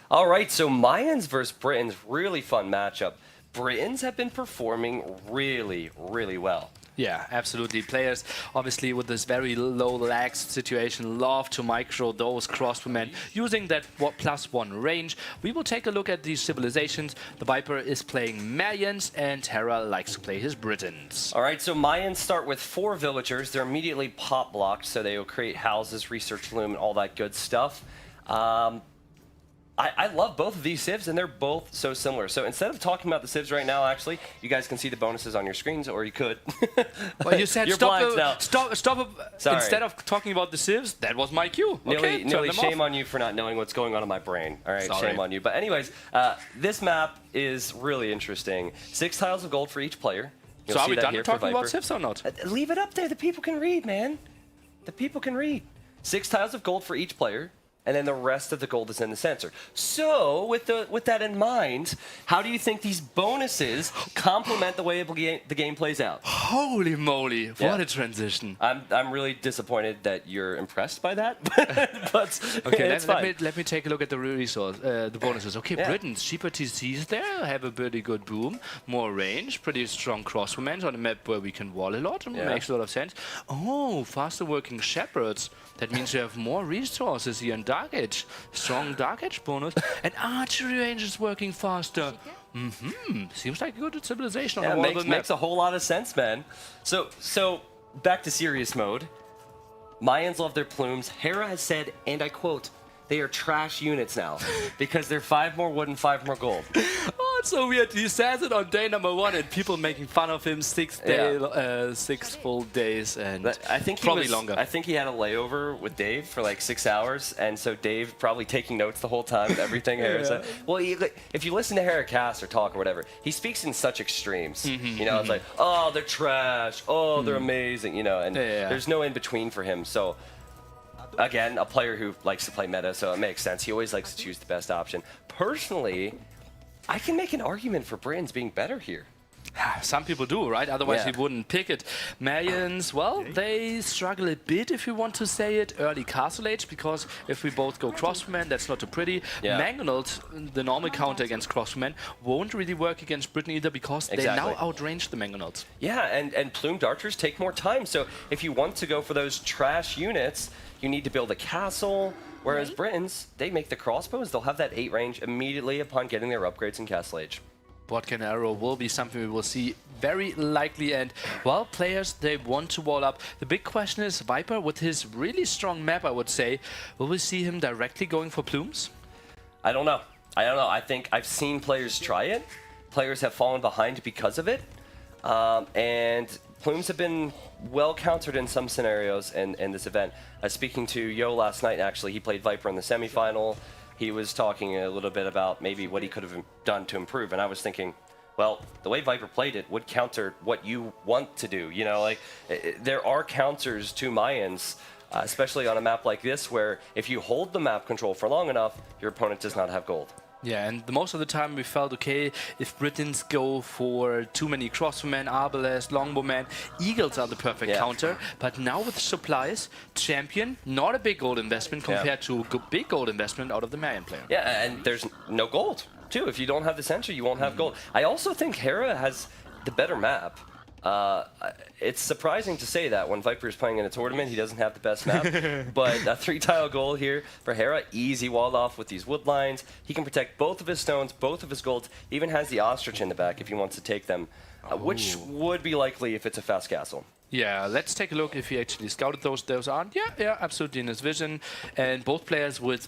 A: All right, so Mayans versus Britons, really fun matchup. Britons have been performing really, really well.
B: Yeah, absolutely. Players, obviously, with this very low lag situation, love to micro those crossbowmen using that +1 range. We will take a look at these civilizations. The Viper is playing Mayans, and Hera likes to play his Britons.
A: All right, so Mayans start with 4 villagers. They're immediately pop blocked, so they will create houses, research loom, and all that good stuff. I love both of these civs, and they're both so similar. So instead of talking about the civs right now, actually, you guys can see the bonuses on your screens, or you could.
B: Well, you said stop.
A: Sorry.
B: Instead of talking about the civs, that was my cue. Okay,
A: Nilly, shame on you for not knowing what's going on in my brain. All right,
B: Sorry.
A: shame on you. But anyways, this map is really interesting. 6 tiles of gold for each player.
B: So are we done talking about civs or not?
A: Leave it up there. The people can read, man. The people can read. 6 tiles of gold for each player. and then the rest of the gold is in the center. So, with that in mind, how do you think these bonuses complement the way the game plays out?
B: Holy moly, what a transition.
A: I'm really disappointed that you're impressed by that, but
B: okay,
A: it's fine.
B: let me take a look at the resource, the bonuses. Okay, Britons, cheaper TCs there, have a pretty good boom, more range, pretty strong cross momentum on a map where we can wall a lot, makes a lot of sense. Oh, faster working shepherds. That means you have more resources here in Dark Age. Strong Dark Age bonus. And archery range is working faster. Seems like a good civilization on a map.
A: Makes a whole lot of sense, man. So back to serious mode. Mayans love their plumes. Hera has said, and I quote, they are trash units now because they're 5 more wood and 5 more gold.
B: Oh, it's so weird. He says it on day number 1 and people making fun of him 6 full days and
A: I think
B: probably longer.
A: I think he had a layover with Dave for like 6 hours, and so Dave probably taking notes the whole time of everything Hera said. Well, if you listen to Hera cast or talk or whatever, he speaks in such extremes. You know, it's like, oh, they're trash. Oh, they're amazing. You know, and there's no in between for him. So. Again, a player who likes to play meta, so it makes sense. He always likes to choose the best option. Personally, I can make an argument for Britons being better here.
B: Some people do, right? Otherwise, he wouldn't pick it. Mayans, well, they struggle a bit, if you want to say it, early Castle Age, because if we both go Crossman, that's not too pretty. Mangonels, the normal counter against Crossman, won't really work against Britain either, because they now outrange the Mangonels. Yeah,
A: and plumed archers take more time, so if you want to go for those trash units, you need to build a castle, whereas Britons, they make the crossbows, they'll have that 8 range immediately upon getting their upgrades in Castle Age.
B: Botcan arrow will be something we will see very likely, and well, players, they want to wall up. The big question is, Viper, with his really strong map, I would say, will we see him directly going for plumes?
A: I don't know. I think I've seen players try it. Players have fallen behind because of it, and plumes have been well countered in some scenarios in this event. Speaking to Yo last night, actually, he played Viper in the semifinal. He was talking a little bit about maybe what he could have done to improve, and I was thinking, well, the way Viper played it would counter what you want to do. You know, like there are counters to Mayans, especially on a map like this, where if you hold the map control for long enough, your opponent does not have gold.
B: Yeah, and most of the time we felt, okay, if Britons go for too many crossbowmen, arbalest, longbowmen, eagles are the perfect counter. But now with supplies, champion, not a big gold investment compared to big gold investment out of the Mayan player.
A: Yeah, and there's no gold, too. If you don't have the center, you won't have gold. I also think Hera has the better map. It's surprising to say that when Viper is playing in a tournament, he doesn't have the best map. But a 3-tile goal here for Hera, easy walled off with these wood lines. He can protect both of his stones, both of his golds, even has the ostrich in the back if he wants to take them, which would be likely if it's a fast castle.
B: Yeah, let's take a look if he actually scouted those. Those aren't. Yeah, absolutely in his vision. And both players with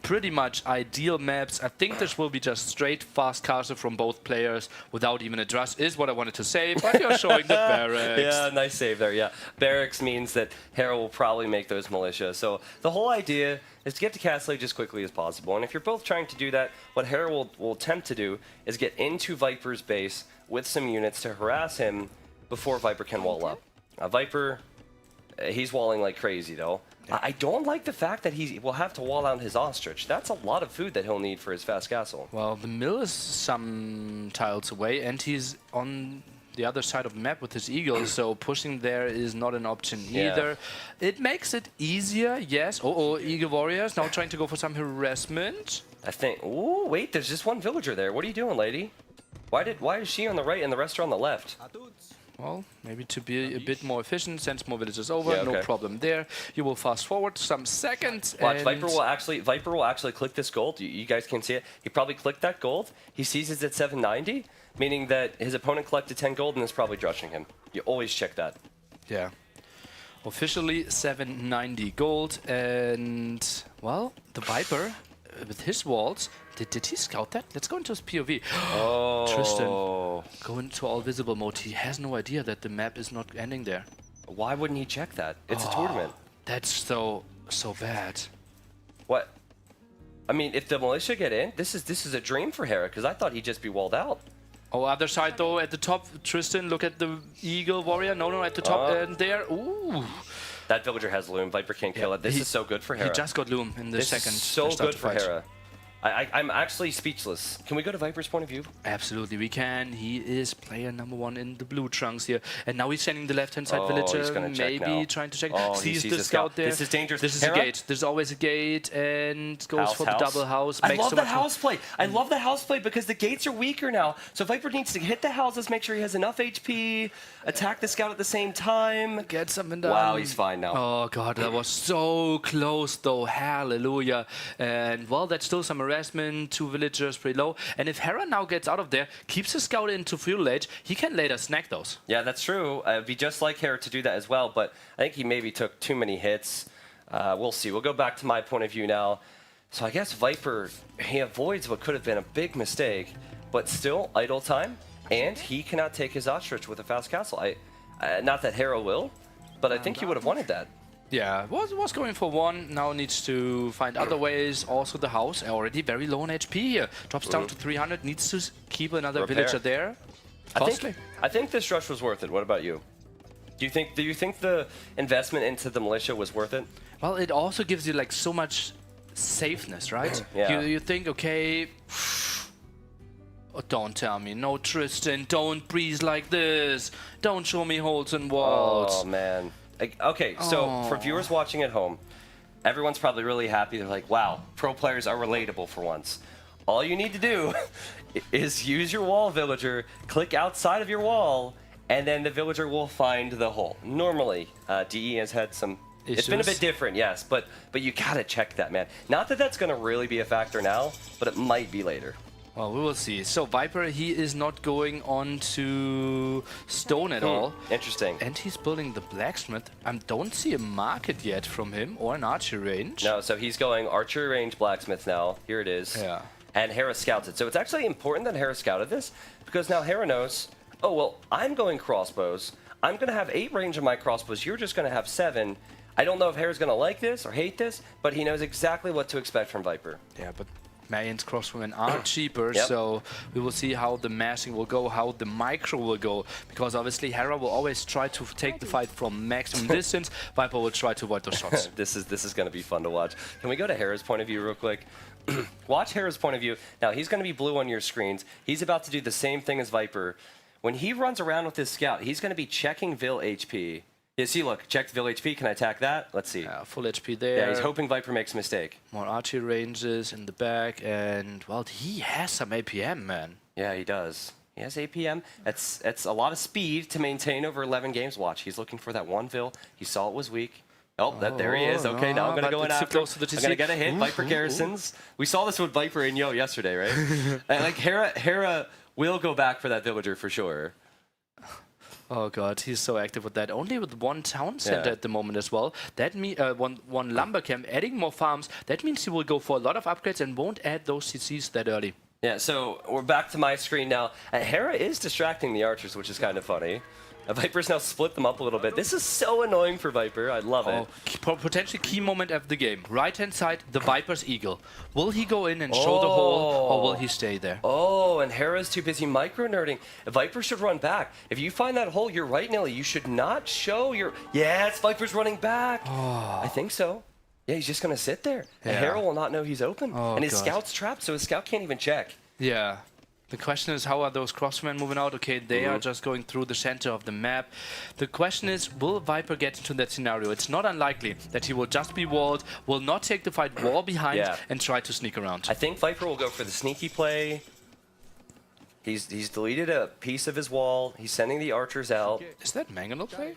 B: pretty much ideal maps. I think this will be just straight fast castle from both players without even a dress, is what I wanted to say, but you're showing the barracks.
A: Yeah, nice save there, yeah. Barracks means that Hera will probably make those militia. So the whole idea is to get to Castle Age as quickly as possible. And if you're both trying to do that, what Hera will attempt to do is get into Viper's base with some units to harass him before Viper can wall up. Viper, he's walling like crazy, though. I don't like the fact that he will have to wall out his ostrich. That's a lot of food that he'll need for his fast castle.
B: Well, the mill is some tiles away, and he's on the other side of the map with his eagle, so pushing there is not an option either. It makes it easier, yes. Eagle warriors now trying to go for some harassment.
A: I think. Ooh, wait, there's just one villager there. What are you doing, lady? Why is she on the right and the rest are on the left?
B: Well, maybe to be a bit more efficient, sends more villagers over, no problem there. You will fast forward some seconds.
A: Watch, Viper will actually click this gold. You guys can see it. He probably clicked that gold. He sees it's at 790, meaning that his opponent collected 10 gold and is probably drushing him. You always check that.
B: Yeah. Officially 790 gold, and well, the Viper with his walls. Did he scout that? Let's go into his POV.
A: Oh.
B: Tristan, go into all visible mode. He has no idea that the map is not ending there.
A: Why wouldn't he check that? It's a tournament.
B: That's so bad.
A: What? I mean, if the militia get in, this is a dream for Hera, because I thought he'd just be walled out.
B: Oh, other side though, at the top, Tristan, look at the eagle warrior. No, at the top, and there. Ooh.
A: That villager has Loom. Viper can't kill it. This is so good for Hera.
B: He just got Loom in the second.
A: This is so good for Hera. I'm actually speechless. Can we go to Viper's point of view?
B: Absolutely, we can. He is player #1 in the blue trunks here. And now he's sending the left-hand side villager,
A: he's gonna check
B: maybe
A: now.
B: trying to check.
A: Oh,
B: sees
A: he
B: the
A: sees
B: scout there.
A: This is dangerous.
B: This is
A: Hera?
B: a gate. There's always a gate, and goes for the double house.
A: I love the house play. I love the house play because the gates are weaker now. So Viper needs to hit the houses, make sure he has enough HP, attack the scout at the same time.
B: Get something done.
A: Wow, he's fine now.
B: Oh god, that was so close though. Hallelujah. And well, that's still some harassment. 2 villagers pretty low. And if Hera now gets out of there, keeps the scout into fuel age, he can later snack those.
A: Yeah, that's true. It'd be just like Hera to do that as well, but I think he maybe took too many hits. We'll see. We'll go back to my point of view now. So I guess Viper, he avoids what could have been a big mistake, but still idle time, and he cannot take his ostrich with a fast castle. Not that Hera will, but I think he would have wanted that.
B: Yeah, was going for 1, now needs to find other ways. Also the house, already very low on HP here. Drops down to 300, needs to keep another villager there. Costly.
A: I think this rush was worth it. What about you? Do you think the investment into the militia was worth it?
B: Well, it also gives you like so much safeness, right?
A: Yeah.
B: You think, okay, oh, don't tell me, no Tristan, don't breathe like this. Don't show me holes in walls.
A: Oh man. Okay, so for viewers watching at home, everyone's probably really happy. They're like, wow, pro players are relatable for once. All you need to do is use your wall villager, click outside of your wall, and then the villager will find the hole. Normally, DE has had some...
B: issues.
A: It's been a bit different, yes, but you gotta check that, man. Not that that's gonna really be a factor now, but it might be later.
B: Well, we will see. So Viper, he is not going on to stone at all.
A: Interesting.
B: And he's building the blacksmith. I don't see a market yet from him or an archer range.
A: No, so he's going archer range blacksmith now. Here it is.
B: Yeah.
A: And Hera scouts it. So it's actually important that Hera scouted this, because now Hera knows, oh, well, I'm going crossbows. I'm going to have 8 range of my crossbows. You're just going to have 7. I don't know if Hera's going to like this or hate this, but he knows exactly what to expect from Viper.
B: Yeah, but Mayans crossbowmen are cheaper,
A: Yep.
B: so we will see how the mashing will go, how the micro will go, because obviously Hera will always try to take the fight from maximum distance. Viper will try to avoid those shots.
A: This is going to be fun to watch. Can we go to Hera's point of view real quick? Watch Hera's point of view. Now, he's going to be blue on your screens. He's about to do the same thing as Viper. When he runs around with his scout, he's going to be checking Vil HP. Yeah, see, look, checked Vil HP. Can I attack that? Let's see.
B: Full HP there.
A: Yeah, he's hoping Viper makes a mistake.
B: More archery ranges in the back, and well, he has some APM, man.
A: Yeah, he does. He has APM. That's a lot of speed to maintain over 11 games. Watch, he's looking for that one Vil. He saw it was weak. Oh, there he is. Okay, now I'm going to go in after. I'm going to get a hit. Viper garrisons. We saw this with Viper and Yo yesterday, right? And like Hera will go back for that villager for sure.
B: Oh god, he's so active with that. Only with 1 town center
A: Yeah.
B: at the moment as well. That means one lumber camp, adding more farms. That means he will go for a lot of upgrades and won't add those CCs that early.
A: Yeah, so we're back to my screen now. Hera is distracting the archers, which is kind of funny. Viper's now split them up a little bit. This is so annoying for Viper. I love it.
B: Potentially key moment of the game. Right-hand side, the Viper's eagle. Will he go in and show the hole, or will he stay there?
A: Oh, and Hera's too busy micro-nerding. Viper should run back. If you find that hole, you're right, Nilly. You should not show your... Yes, Viper's running back.
B: Oh.
A: I think so. Yeah, he's just going to sit there. And
B: Yeah.
A: Hera will not know he's open.
B: Oh,
A: and his
B: God.
A: scout's trapped, so his scout can't even check.
B: Yeah. The question is, how are those crossmen moving out? Okay, they are just going through the center of the map. The question is, will Viper get into that scenario? It's not unlikely that he will just be walled, will not take the fight wall behind, and try to sneak around.
A: I think Viper will go for the sneaky play. He's deleted a piece of his wall. He's sending the archers out.
B: Is that Mangonel play?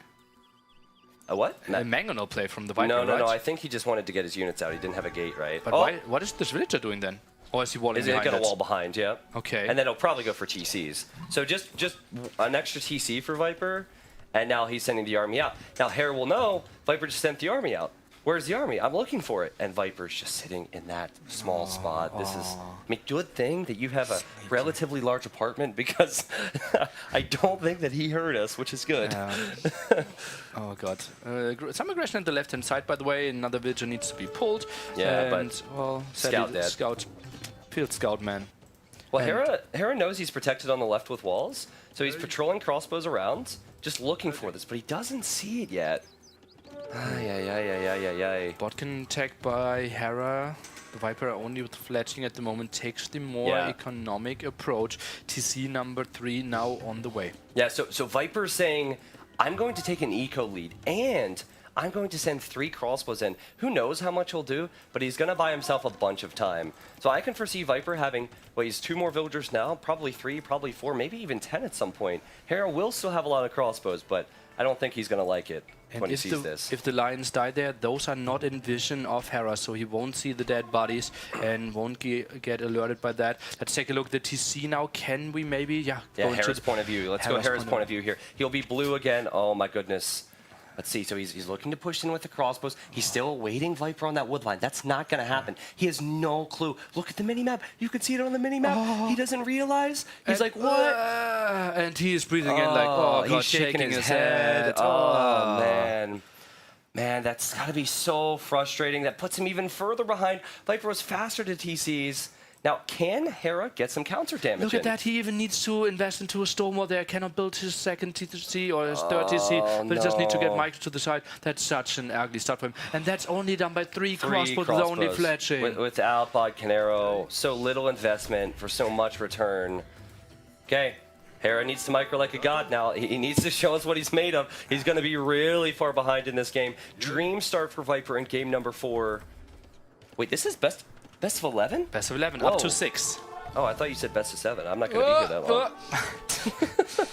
A: A what?
B: A Mangonel play from the Viper,
A: No,
B: right?
A: I think he just wanted to get his units out. He didn't have a gate, right?
B: But why, what is this villager doing then? Or is he walling
A: Is he
B: behind
A: going to
B: it?
A: wall behind, yeah.
B: Okay.
A: And then he'll probably go for TCs. So just an extra TC for Viper, and now he's sending the army out. Now Hera will know Viper just sent the army out. Where's the army? I'm looking for it. And Viper's just sitting in that small spot. This is, I mean, good thing that you have a relatively large apartment, because I don't think that he heard us, which is good.
B: Oh god. Some aggression at the left-hand side, by the way. Another villager needs to be pulled.
A: Yeah,
B: and,
A: but
B: well,
A: scout dead.
B: Field scout, man.
A: Well, Hera knows he's protected on the left with walls, so he's patrolling crossbows around, just looking for this, but he doesn't see it yet. Ay.
B: Bot can attack by Hera. The Viper only with fletching at the moment takes the more economic approach. TC number 3 now on the way.
A: Yeah, so Viper's saying, I'm going to take an eco lead, and I'm going to send 3 crossbows in. Who knows how much he'll do, but he's going to buy himself a bunch of time. So I can foresee Viper having, well, he's 2 more villagers now, probably 3, probably 4, maybe even 10 at some point. Hera will still have a lot of crossbows, but I don't think he's going to like it when he sees this.
B: If the lions die there, those are not in vision of Hera, so he won't see the dead bodies and won't get alerted by that. Let's take a look at the TC now. Can we maybe,
A: yeah, Hera's point of view. Let's go Hera's point of view here. He'll be blue again. Oh my goodness. Let's see, so he's looking to push in with the crossbows. He's still awaiting Viper on that wood line. That's not going to happen. He has no clue. Look at the mini-map. You can see it on the mini-map. Oh. He doesn't realize. He's like, what?
B: And he is breathing in like, oh, God,
A: he's shaking his head. Oh, man. Man, that's got to be so frustrating. That puts him even further behind. Viper was faster to TCs. Now, can Hera get some counter damage?
B: Look at that. He even needs to invest into a storm wall there. Cannot build his second TC or his third TC, but he just needs to get Mike to the side. That's such an ugly start for him. And that's only done by 3 crossbows with only fletching.
A: Without Bod Canero, so little investment for so much return. Okay. Hera needs to micro like a god now. He needs to show us what he's made of. He's going to be really far behind in this game. Dream start for Viper in game number 4. Wait, this is best of 11?
B: Best of 11, up to 6.
A: Oh, I thought you said best of 7. I'm not going to be here that long.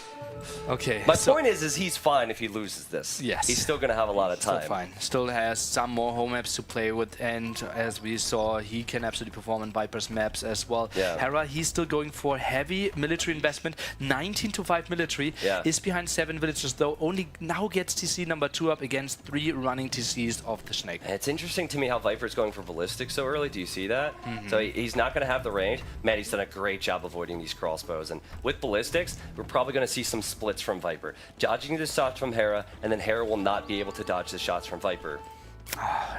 B: Okay.
A: My point is he's fine if he loses this.
B: Yes.
A: He's still going to have a lot of time.
B: Still fine. Still has some more home maps to play with, and as we saw, he can absolutely perform on Viper's maps as well.
A: Yeah.
B: Hera, he's still going for heavy military investment. 19 to 5 military.
A: Yeah.
B: Is behind 7 villagers, though. Only now gets TC number 2 up against 3 running TCs of the Snake.
A: And it's interesting to me how Viper's going for ballistic so early. Do you see that? So he's not going to have the range. Man, he's done a great job avoiding these crossbows. And with ballistics, we're probably going to see some splits from Viper. Dodging the shots from Hera, and then Hera will not be able to dodge the shots from Viper.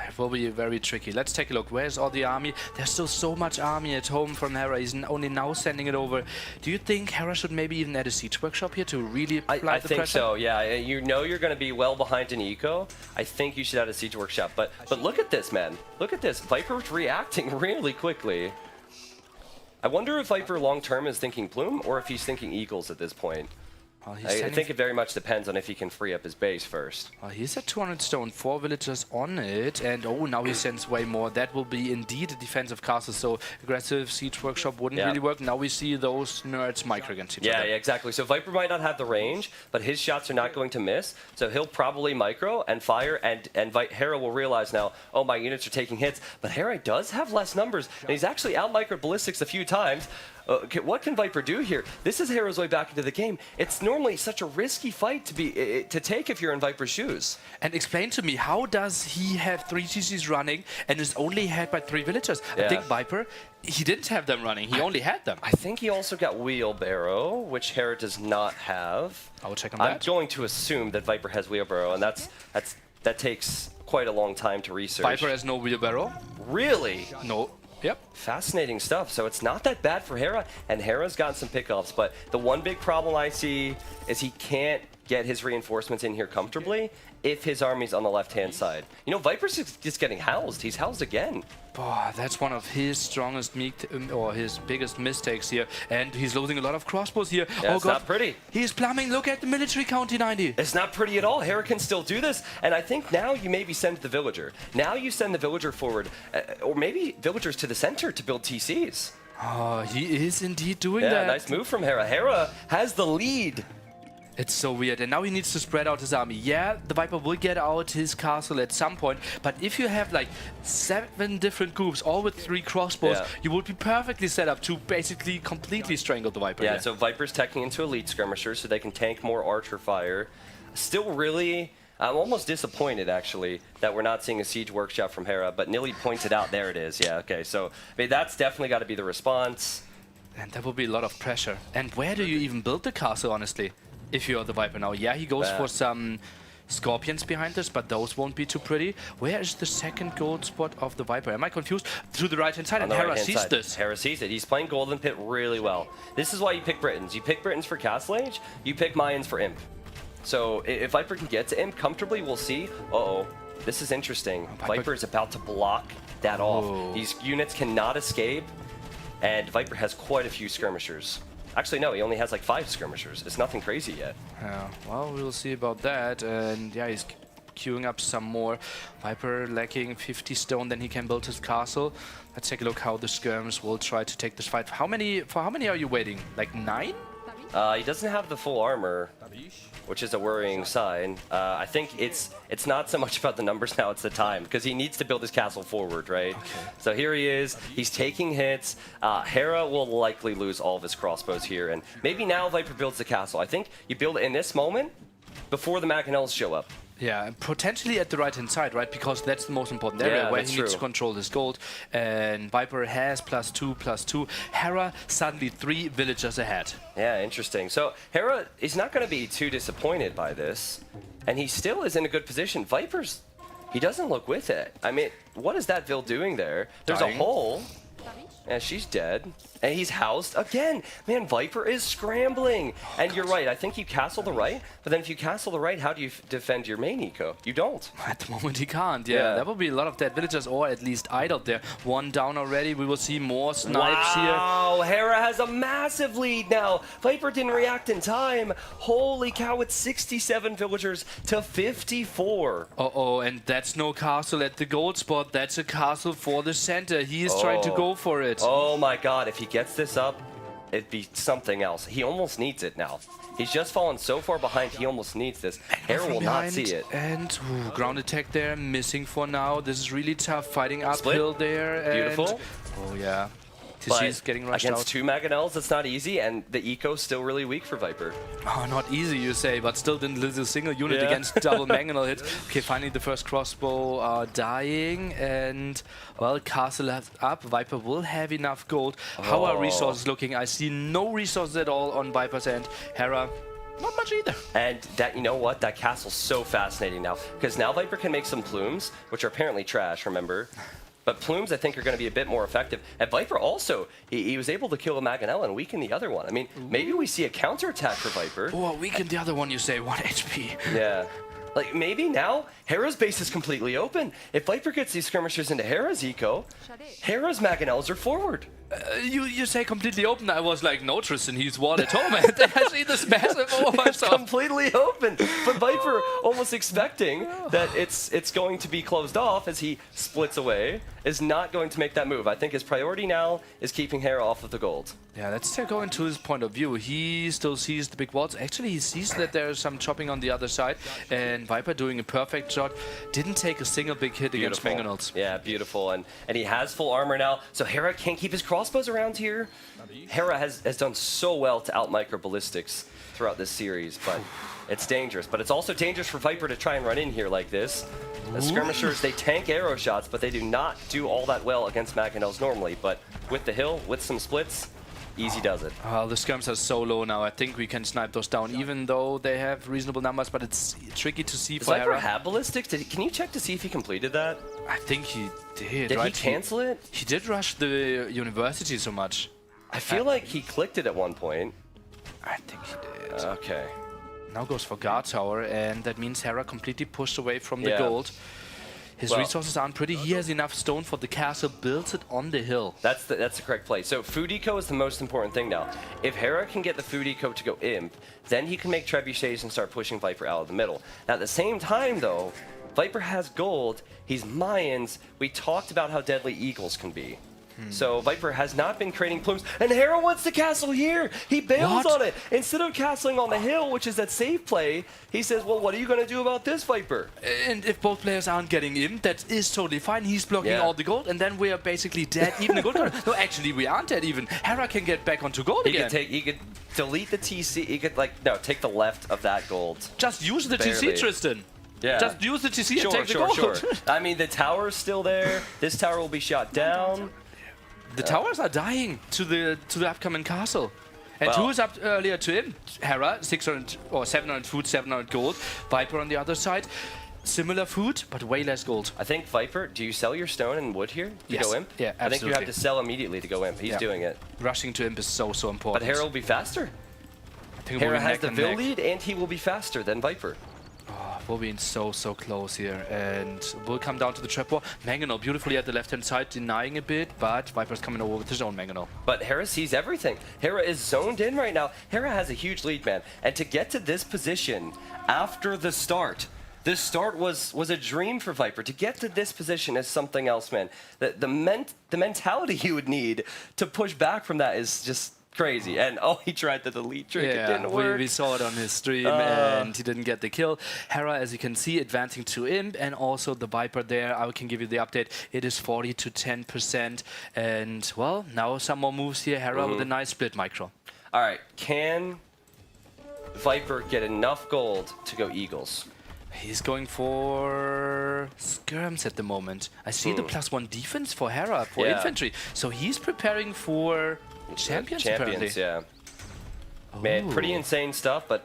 B: It will be very tricky. Let's take a look. Where's all the army? There's still so much army at home from Hera. He's only now sending it over. Do you think Hera should maybe even add a siege workshop here to really apply the pressure?
A: I think so, yeah. You know you're going to be well behind in eco. I think you should add a siege workshop. But look at this, man. Look at this. Viper's reacting really quickly. I wonder if Viper long-term is thinking Plume, or if he's thinking Eagles at this point.
B: Well,
A: I think it very much depends on if he can free up his base first.
B: Well, he's at 200 stone, 4 villagers on it, and oh, now he sends way more. That will be indeed a defensive castle, so aggressive siege workshop wouldn't really work. Now we see those nerds micro against each other.
A: Yeah, exactly. So Viper might not have the range, but his shots are not going to miss, so he'll probably micro and fire, and Hera will realize now, oh, my units are taking hits, but Hera does have less numbers, and he's actually out-microed ballistics a few times. What can Viper do here? This is Hera's way back into the game. It's normally such a risky fight to take if you're in Viper's shoes.
B: And explain to me, how does he have 3 TCs running and is only had by 3 villagers? I think Viper, he didn't have them running. He only had them.
A: I think he also got Wheelbarrow, which Hera does not have.
B: I will check on that.
A: I'm going to assume that Viper has Wheelbarrow, and that takes quite a long time to research.
B: Viper has no Wheelbarrow?
A: Really?
B: No. Yep.
A: Fascinating stuff. So it's not that bad for Hera, and Hera's gotten some pickups, but the one big problem I see is he can't get his reinforcements in here comfortably if his army's on the left-hand side. You know, Viper's just getting housed. He's housed again.
B: Boy, that's one of his strongest or his biggest mistakes here, and he's losing a lot of crossbows here.
A: Yeah,
B: oh
A: it's
B: God,
A: not pretty.
B: He's plumbing. Look at the military count, 90.
A: It's not pretty at all. Hera can still do this, and I think now you maybe send the villager. Now you send the villager forward, or maybe villagers to the center to build TCs.
B: Oh, he is indeed doing that.
A: Yeah, nice move from Hera. Hera has the lead.
B: It's so weird, and now he needs to spread out his army. Yeah, the Viper will get out his castle at some point, but if you have like 7 different groups, all with 3 crossbows, you would be perfectly set up to basically completely strangle the Viper.
A: Yeah, so Viper's teching into elite skirmishers so they can tank more archer fire. Still really, I'm almost disappointed actually that we're not seeing a siege workshop from Hera, but Nilly pointed out, there it is. Yeah, okay, so I mean, that's definitely got to be the response.
B: And that will be a lot of pressure. And where do you even build the castle, honestly? If you're the Viper now. Yeah, he goes for some scorpions behind this, but those won't be too pretty. Where is the second gold spot of the Viper? Am I confused? To the right-hand side, and Hera sees this.
A: Hera sees it. He's playing Golden Pit really well. This is why you pick Britons. You pick Britons for Castle Age, you pick Mayans for Imp. So if Viper can get to Imp comfortably, we'll see. Uh-oh. this is interesting. Viper is about to block that off. These units cannot escape, and Viper has quite a few skirmishers. Actually, no, he only has like 5 skirmishers. It's nothing crazy yet.
B: Yeah, well, we'll see about that. And yeah, he's queuing up some more. Viper lacking 50 stone, then he can build his castle. Let's take a look how the skirms will try to take this fight. For how many are you waiting? Like 9?
A: He doesn't have the full armor, which is a worrying sign. I think it's not so much about the numbers now, it's the time, because he needs to build his castle forward, right? Okay. So here he is, he's taking hits. Hera will likely lose all of his crossbows here, and maybe now Viper builds the castle. I think you build it in this moment before the Machinells show up.
B: Yeah, and potentially at the right-hand side, right? Because that's the most important area where he needs to control his gold. And Viper has +2/+2. Hera suddenly 3 villagers ahead.
A: Yeah, interesting. So Hera is not going to be too disappointed by this. And he still is in a good position. Viper's, he doesn't look with it. I mean, what is that Vil doing there? There's a hole. And she's dead. And he's housed again. Man, Viper is scrambling. And you're right. I think you castle the right. But then if you castle the right, how do you defend your main eco? You don't.
B: At the moment, he can't. Yeah, there will be a lot of dead villagers, or at least idled there. 1 down already. We will see more snipes here.
A: Wow, Hera has a massive lead now. Viper didn't react in time. Holy cow, it's 67 villagers to 54.
B: Uh-oh, and that's no castle at the gold spot. That's a castle for the center. He is trying to go for it.
A: Oh my god, if he gets this up, it'd be something else. He almost needs it now. He's just fallen so far behind, he almost needs this. Hera will not see it.
B: And ground attack there, missing for now. This is really tough, fighting uphill there.
A: Beautiful.
B: Oh yeah.
A: But
B: getting rushed out.
A: against 2 Machinells, it's not easy, and the eco's still really weak for Viper.
B: Oh, not easy, you say, but still didn't lose a single unit against double Mangonel hit. Okay, finally the first crossbow dying, and, well, castle up. Viper will have enough gold. How are resources looking? I see no resources at all on Viper's end. Hera, not much either.
A: And that, you know what? That castle's so fascinating now, because now Viper can make some plumes, which are apparently trash, remember? But plumes, I think, are going to be a bit more effective. And Viper also, he was able to kill a Mangonel and weaken the other one. I mean, maybe we see a counterattack for Viper.
B: Oh, weaken the other one, you say, 1 HP.
A: Yeah. Like, maybe now Hera's base is completely open. If Viper gets these skirmishers into Hera's eco, Hera's Mangonels are forward.
B: You say completely open. I was like, no, Tristan, he's wall at home. And I see this massive
A: It's completely open. But Viper almost expecting that it's going to be closed off as he splits away, is not going to make that move. I think his priority now is keeping Hera off of the gold.
B: Yeah, let's go into his point of view. He still sees the big walls. Actually, he sees that there's some chopping on the other side. And Viper doing a perfect shot. Didn't take a single big hit against Mangonels.
A: Yeah, beautiful. And he has full armor now. So Hera can't keep his crossbows around here. Hera has done so well to out-micro ballistics throughout this series, but it's dangerous. But it's also dangerous for Viper to try and run in here like this. The skirmishers, they tank arrow shots, but they do not do all that well against Machinells normally. But with the hill, with some splits, easy does it.
B: The skirms are so low now. I think we can snipe those down, even though they have reasonable numbers, but it's tricky to see for Hera.
A: Does Viper have ballistics? Can you check to see if he completed that?
B: I think he did.
A: Did he cancel it?
B: He did rush the university so much.
A: I feel like he clicked it at one point.
B: I think he did.
A: Okay.
B: Now goes for guard tower, and that means Hera completely pushed away from the gold. His resources aren't pretty. He has enough stone for the castle, builds it on the hill.
A: That's the correct play. So food eco is the most important thing now. If Hera can get the food eco to go imp, then he can make trebuchets and start pushing Viper out of the middle. Now at the same time though, Viper has gold, he's Mayans. We talked about how deadly eagles can be. So Viper has not been creating plumes, and Hera wants to castle here. He bails on it. Instead of castling on the hill, which is that safe play, he says, well, what are you going to do about this, Viper?
B: And if both players aren't getting in, that is totally fine. He's blocking all the gold, and then we are basically dead, even the gold. No, actually, we aren't dead even. Hera can get back onto gold again.
A: He could delete the TC. He could, take the left of that gold.
B: Just use the TC, Tristan.
A: Yeah.
B: Just use the TC and take the gold.
A: Sure. I mean, the tower's still there. This tower will be shot down.
B: The towers are dying to the upcoming castle. And who is up earlier to him? Hera, 600 or 700 food, 700 gold. Viper on the other side, similar food, but way less gold.
A: I think Viper, do you sell your stone and wood here to go imp?
B: Yeah, absolutely.
A: I think you have to sell immediately to go imp. He's doing it.
B: Rushing to imp is so important.
A: But Hera will be faster.
B: I think
A: Hera has the Vil lead, and he will be faster than Viper.
B: we're being so close here, and we'll come down to the trap wall. Mangonel beautifully at the left-hand side, denying a bit, but Viper's coming over with his own Mangonel.
A: But Hera sees everything. Hera is zoned in right now. Hera has a huge lead, man. And to get to this position after the start, this start was a dream for Viper. To get to this position is something else, man. The mentality he would need to push back from that is just crazy. And he tried the delete trick.
B: Yeah,
A: it didn't work.
B: We saw it on his stream, and he didn't get the kill. Hera, as you can see, advancing to Imp, and also the Viper there. I can give you the update. It is 40 to 10%. And, well, now some more moves here. Hera with a nice split micro.
A: All right, can Viper get enough gold to go Eagles?
B: He's going for skirms at the moment. I see the +1 defense for Hera, for infantry. So he's preparing for champions, apparently.
A: Yeah. Man, pretty insane stuff, but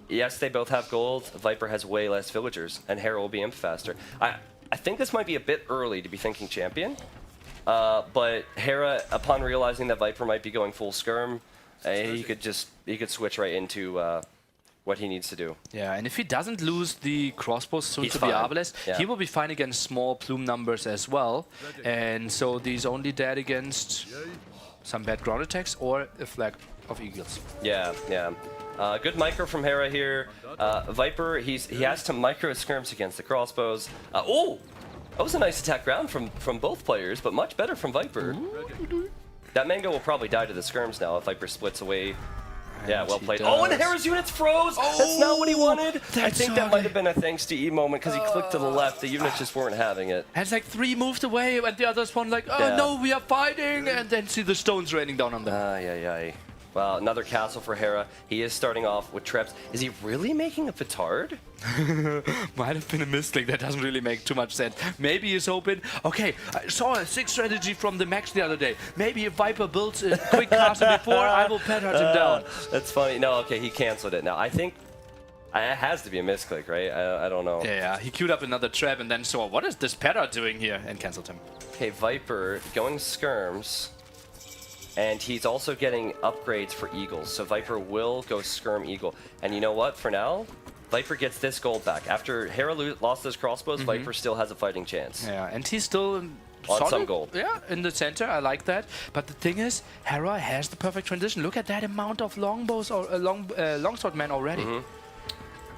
A: yes, they both have gold. Viper has way less villagers, and Hera will be imp faster. I think this might be a bit early to be thinking champion, but Hera, upon realizing that Viper might be going full skirm, he could switch right into what he needs to do.
B: Yeah, and if he doesn't lose the crossbows soon to be Arbalest, he will be fine against small plume numbers as well. And so he's only dead against some bad ground attacks or a flag of Eagles. Yeah.
A: Good micro from Hera here. Viper, he has to micro skirms against the crossbows. That was a nice attack round from both players, but much better from Viper. That Mango will probably die to the skirms now if Viper splits away. Yeah, well played. And Hera's units froze! That's not what he wanted! I think that might have been a thanks to E moment, because he clicked to the left. The units just weren't having it.
B: And it's like 3 moved away, and the others one like, no, we are fighting! And then see the stones raining down on them.
A: Well, another castle for Hera. He is starting off with traps. Is he really making a petard?
B: Might have been a mistake. That doesn't really make too much sense. Maybe he's hoping. Okay, I saw a 6 strategy from the Max the other day. Maybe if Viper builds a quick castle before, I will petard him down.
A: That's funny. No, okay, he canceled it now. I think it has to be a misclick, right? I don't know.
B: Yeah, he queued up another trap and then saw, what is this petard doing here? And cancelled him.
A: Okay, Viper going skirms. And he's also getting upgrades for Eagles. So Viper will go skirm Eagle. And you know what? For now, Viper gets this gold back. After Hera lost his crossbows, Viper still has a fighting chance.
B: Yeah, and he's still
A: on some gold.
B: Yeah, in the center. I like that. But the thing is, Hera has the perfect transition. Look at that amount of longbows or longsword men already.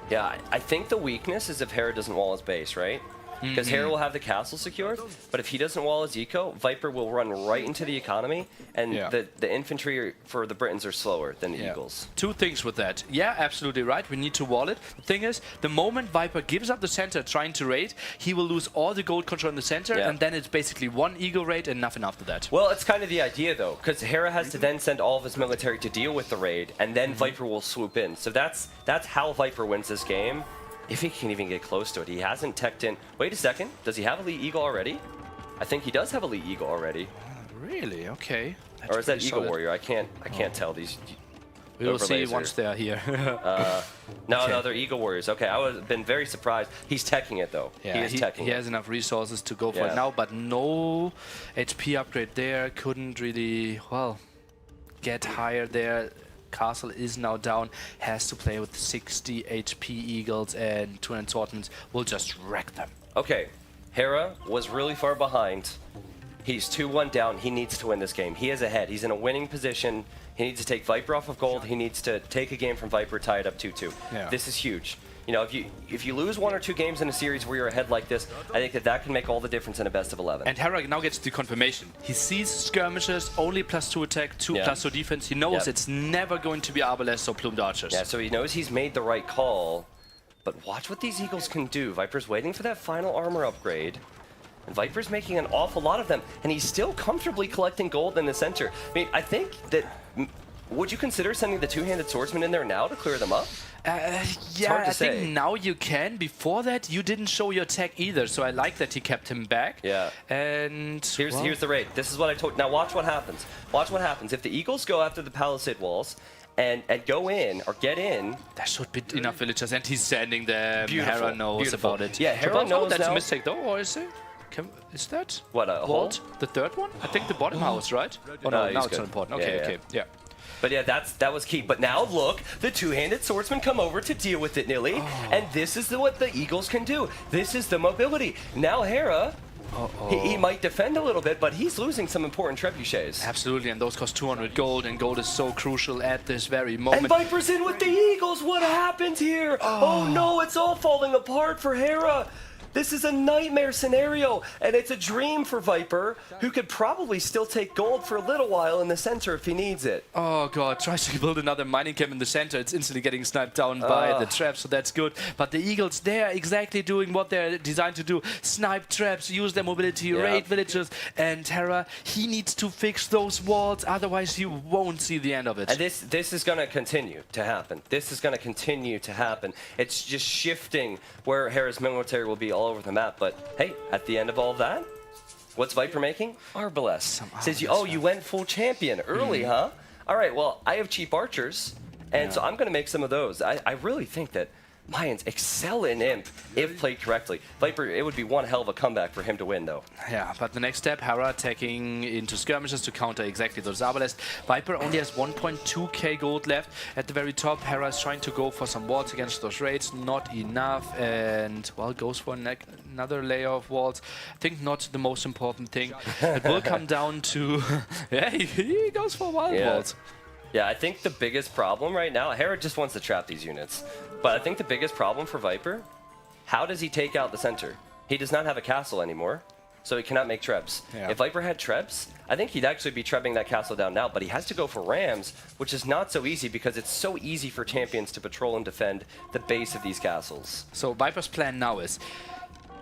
A: Yeah, I think the weakness is if Hera doesn't wall his base, right? Because Hera will have the castle secured, but if he doesn't wall his eco, Viper will run right into the economy, and the infantry for the Britons are slower than the Eagles.
B: 2 things with that. Yeah, absolutely right. We need to wall it. The thing is, the moment Viper gives up the center trying to raid, he will lose all the gold control in the center, and then it's basically 1 eagle raid and nothing after that.
A: Well, it's kind of the idea, though, because Hera has to then send all of his military to deal with the raid, and then Viper will swoop in. So that's how Viper wins this game. If he can even get close to it. He hasn't teched in. Wait a second. Does he have Elite Eagle already? I think he does have Elite Eagle already.
B: Really? Okay.
A: Or is that Eagle Warrior? I can't tell these.
B: We will see once they are here.
A: No, they're Eagle Warriors. Okay, I would have been very surprised. He's teching it, though.
B: Yeah, he has enough resources to go for it now, but no HP upgrade there. Couldn't really, get higher there. Castle is now down, has to play with 60 HP Eagles, and 200 swordsmen will just wreck them.
A: Okay, Hera was really far behind. He's 2-1 down. He needs to win this game. He is ahead. He's in a winning position. He needs to take Viper off of gold. He needs to take a game from Viper, tie it up 2-2. Yeah. This is huge. You know, if you lose 1 or 2 games in a series where you're ahead like this, I think that can make all the difference in a best of 11.
B: And Hera now gets the confirmation. He sees skirmishes, only +2 attack, 2 +2 defense. He knows it's never going to be Arbalest or plumed archers.
A: Yeah, so he knows he's made the right call. But watch what these Eagles can do. Viper's waiting for that final armor upgrade. And Viper's making an awful lot of them. And he's still comfortably collecting gold in the center. I mean, I think that... Would you consider sending the 2-handed swordsman in there now to clear them up?
B: Yeah, I think now you can. Before that, you didn't show your tech either, so I like that he kept him back.
A: Yeah.
B: And
A: here's the raid. This is what I told. Now watch what happens. Watch what happens if the Eagles go after the palisade walls and go in or get in.
B: There should be enough villagers, and he's sending them.
A: Beautiful.
B: Hera knows about it.
A: Yeah, Hera knows
B: that's
A: now.
B: a mistake though, or is it? Is that
A: what a
B: vault? The 3rd one? I think the bottom house, right? Oh no, now it's not important. Okay, yeah.
A: But yeah, that was key. But now look, the two-handed swordsmen come over to deal with it, Nilly. And this is what the Eagles can do. This is the mobility. Now Hera, he might defend a little bit, but he's losing some important trebuchets.
B: Absolutely, and those cost 200 gold, and gold is so crucial at this very moment.
A: And Viper's in with the Eagles. What happened here? Oh no, it's all falling apart for Hera. This is a nightmare scenario, and it's a dream for Viper, who could probably still take gold for a little while in the center if he needs it.
B: Oh god, tries to build another mining camp in the center. It's instantly getting sniped down by the traps, so that's good. But the Eagles, they're exactly doing what they're designed to do. Snipe traps, use their mobility, raid villagers. And Hera, he needs to fix those walls, otherwise you won't see the end of it.
A: And this is going to continue to happen. This is going to continue to happen. It's just shifting where Hera's military will be all over the map. But hey, at the end of all that, what's Viper making? Arbalest. Says, oh, you went full champion early, huh? All right, well, I have cheap archers, and so I'm going to make some of those. I really think that Mayans excel in Imp if played correctly. Viper, it would be one hell of a comeback for him to win, though.
B: Yeah, but the next step, Hera attacking into skirmishes to counter exactly those Arbalest. Viper only has 1.2k gold left at the very top. Hera is trying to go for some walls against those raids, not enough, and well, goes for another layer of walls. I think not the most important thing. It will come down to yeah, he goes for wild walls.
A: Yeah, I think the biggest problem right now, Hera just wants to trap these units. But I think the biggest problem for Viper, how does he take out the center? He does not have a castle anymore, so he cannot make trebs.
B: Yeah.
A: If Viper had trebs, I think he'd actually be trebbing that castle down now, but he has to go for rams, which is not so easy because it's so easy for champions to patrol and defend the base of these castles.
B: So Viper's plan now is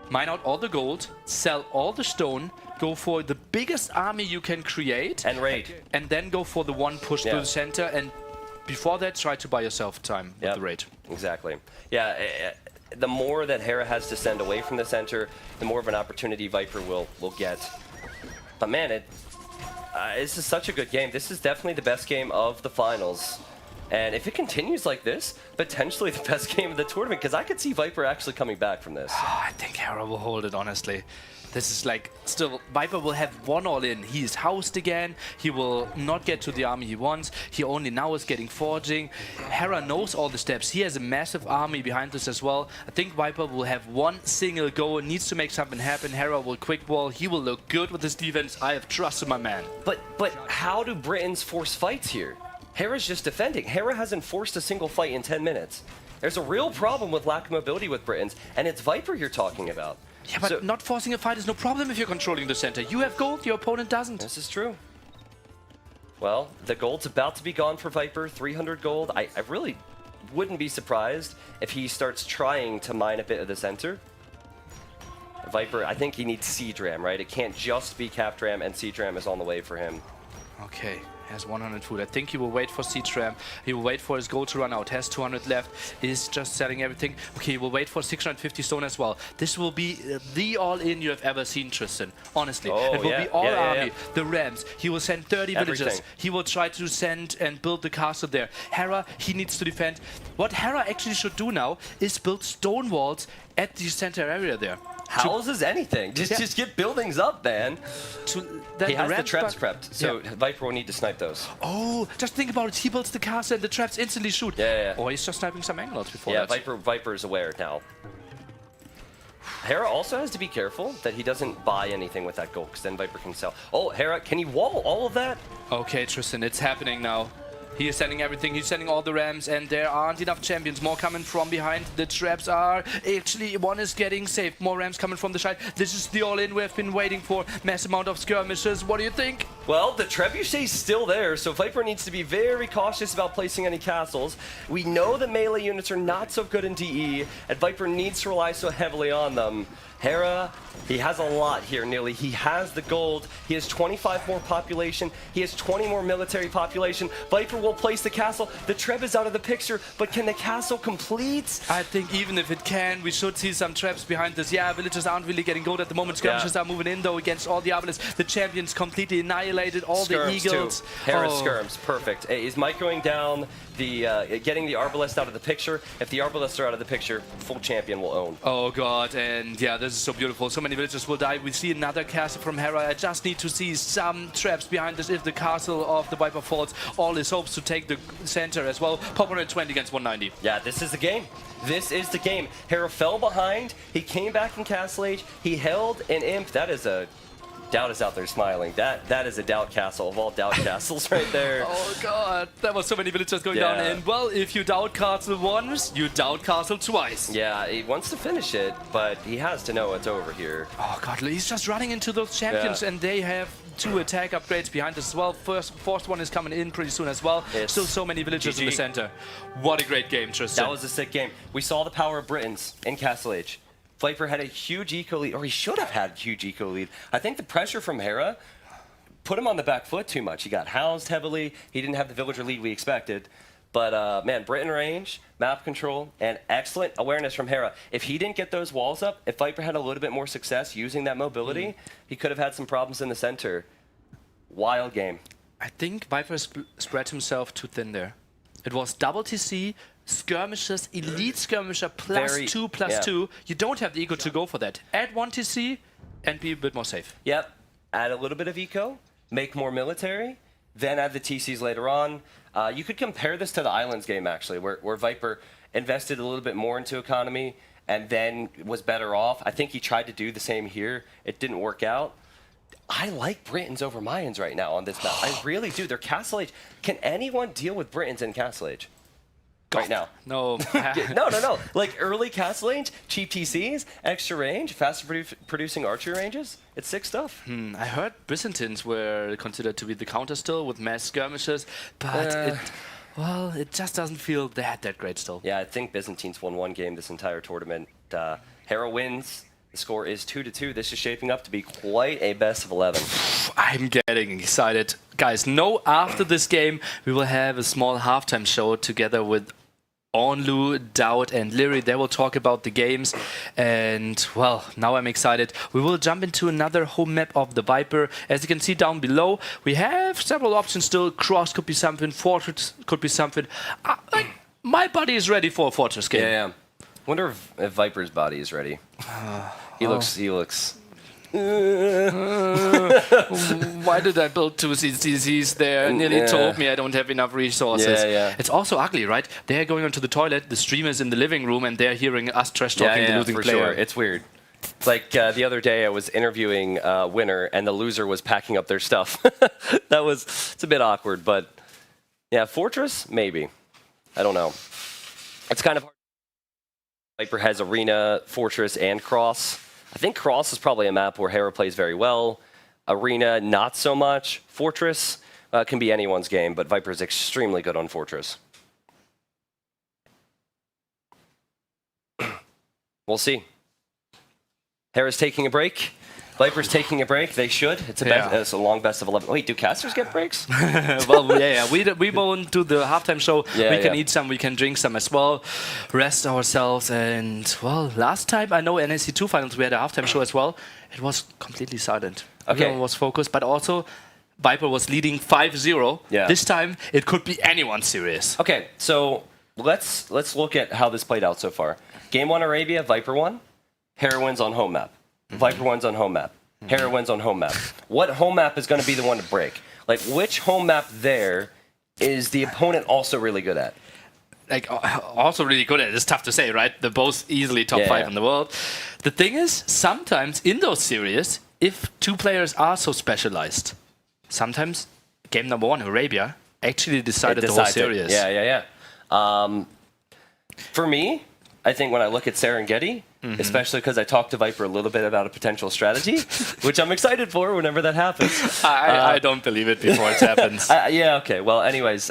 B: mine out all the gold, sell all the stone, go for the biggest army you can create,
A: and raid.
B: And then go for the one push to the center, and before that, try to buy yourself time with the raid.
A: Exactly. Yeah, the more that Hera has to send away from the center, the more of an opportunity Viper will get. But man, this is such a good game. This is definitely the best game of the finals. And if it continues like this, potentially the best game of the tournament, because I could see Viper actually coming back from this.
B: I think Hera will hold it, honestly. This is like, still, Viper will have one all-in. He is housed again. He will not get to the army he wants. He only now is getting forging. Hera knows all the steps. He has a massive army behind this as well. I think Viper will have one single go. Needs to make something happen. Hera will quick wall. He will look good with his defense. I have trust in my man.
A: But how do Britons force fights here? Hera's just defending. Hera hasn't forced a single fight in 10 minutes. There's a real problem with lack of mobility with Britons, and it's Viper you're talking about.
B: Yeah, but not forcing a fight is no problem if you're controlling the center. You have gold, your opponent doesn't.
A: This is true. Well, the gold's about to be gone for Viper, 300 gold. I really wouldn't be surprised if he starts trying to mine a bit of the center. Viper, I think he needs Siege Ram, right? It can't just be Capped Ram, and Siege Ram is on the way for him.
B: Okay. Has 100 food. I think he will wait for Siege Ram. He will wait for his gold to run out. Has 200 left. Is just selling everything. Okay, he will wait for 650 stone as well. This will be the all-in you have ever seen, Tristan. Honestly. It will be all army. The Rams. He will send 30 villagers. He will try to send and build the castle there. Hera, he needs to defend. What Hera actually should do now is build stone walls at the center area there.
A: Houses anything. Just get buildings up, man. He has the traps prepped, so Viper will need to snipe those.
B: Oh, just think about it. He builds the castle and the traps instantly shoot.
A: Yeah.
B: Or he's just sniping some angles before that.
A: Yeah, Viper is aware now. Hera also has to be careful that he doesn't buy anything with that gold, because then Viper can sell. Oh, Hera, can he wall all of that?
B: Okay, Tristan, it's happening now. He is sending everything. He's sending all the rams, and there aren't enough champions. More coming from behind. The traps are actually, one is getting saved. More rams coming from the side. This is the all-in we have been waiting for. Mass amount of skirmishes. What do you think?
A: Well, the trebuchet's still there, so Viper needs to be very cautious about placing any castles. We know that melee units are not so good in DE, and Viper needs to rely so heavily on them. Hera, he has a lot here, nearly. He has the gold. He has 25 more population. He has 20 more military population. Viper will place the castle. The Treb is out of the picture, but can the castle complete?
B: I think even if it can, we should see some traps behind this. Yeah, villagers aren't really getting gold at the moment. Skirmishes are moving in, though, against all the obelisks. The champions completely annihilated. annihilated all the eagles.
A: Hera skirms, perfect. He's microing down the, getting the Arbalest out of the picture. If the Arbalests are out of the picture, full champion will own.
B: Oh god, and yeah, this is so beautiful. So many villagers will die. We see another castle from Hera. I just need to see some traps behind us if the castle of the Viper falls. All his hopes to take the center as well. Pop 120 against 190.
A: Yeah, this is the game. This is the game. Hera fell behind. He came back in Castle Age. He held an imp. That is a... Doubt is out there smiling. That is a doubt castle of all doubt castles right there.
B: Oh god, there was so many villagers going down. And well, if you doubt castle once, you doubt castle twice.
A: Yeah, he wants to finish it, but he has to know it's over here.
B: Oh god, he's just running into those champions, and they have 2 attack upgrades behind us as well. Fourth one is coming in pretty soon as well. Still so many villagers in the center. What a great game, Tristan.
A: That was a sick game. We saw the power of Britons in Castle Age. ViPer had a huge eco lead, or he should have had a huge eco lead. I think the pressure from Hera put him on the back foot too much. He got housed heavily. He didn't have the villager lead we expected. But, man, Briton range, map control, and excellent awareness from Hera. If he didn't get those walls up, if ViPer had a little bit more success using that mobility, he could have had some problems in the center. Wild game.
B: I think ViPer spread himself too thin there. It was double TC, skirmishes, elite skirmisher plus 2/2. You don't have the eco to go for that. Add 1 TC and be a bit more safe.
A: Yep. Add a little bit of eco, make more military, then add the TCs later on. You could compare this to the Islands game, actually, where ViPer invested a little bit more into economy and then was better off. I think he tried to do the same here. It didn't work out. I like Britons over Mayans right now on this map. I really do. They're Castle Age. Can anyone deal with Britons in Castle Age? Right now.
B: No.
A: no. Like early Castle Age, cheap TCs, extra range, faster producing archery ranges. It's sick stuff.
B: I heard Byzantines were considered to be the counter still with mass skirmishes, but it just doesn't feel that great still.
A: Yeah, I think Byzantines won 1 game this entire tournament. Hera wins. The score is 2-2. This is shaping up to be quite a best of 11.
B: I'm getting excited. Guys, after this game, we will have a small halftime show together with Onlu, Dowd and Leary. They will talk about the games. And, well, now I'm excited. We will jump into another home map of the Viper. As you can see down below, we have several options still. Cross could be something. Fortress could be something. My body is ready for a Fortress game.
A: Yeah. Wonder if Viper's body is ready. He looks.
B: Why did I build 2 CCs there? Nearly told me I don't have enough resources.
A: Yeah.
B: It's also ugly, right? They're going onto the toilet, the streamer's in the living room, and they're hearing us trash talking the losing player.
A: Sure. It's weird. Like the other day, I was interviewing Winner, and the loser was packing up their stuff. It's a bit awkward, but yeah, Fortress, maybe. I don't know. It's kind of hard. ViPer has Arena, Fortress, and Cross. I think Cross is probably a map where Hera plays very well. Arena, not so much. Fortress can be anyone's game, but ViPer is extremely good on Fortress. We'll see. Hera's taking a break. ViPer's taking a break. They should. It's a long best of 11. Wait, do casters get breaks?
B: Well, we won't do the halftime show. We can eat some, we can drink some as well, rest ourselves. And, well, last time, I know NAC 2 finals, we had a halftime show as well. It was completely silent. Everyone was focused, but also ViPer was leading 5-0. This time, it could be anyone's series.
A: Okay, so let's look at how this played out so far. Game 1 Arabia, ViPer won. Hera wins on home map. ViPer wins on home map. Hera wins on home map. What home map is going to be the one to break? Like, which home map there is the opponent also really good at?
B: Like, also really good at it. It's tough to say, right? They're both easily top 5 in the world. The thing is, sometimes in those series, if 2 players are so specialized, sometimes game number 1, Arabia, actually decided the whole series.
A: Yeah. For me, I think when I look at Serengeti, especially because I talked to ViPer a little bit about a potential strategy, which I'm excited for whenever that happens.
B: I don't believe it before it happens.
A: Okay. Well, anyways,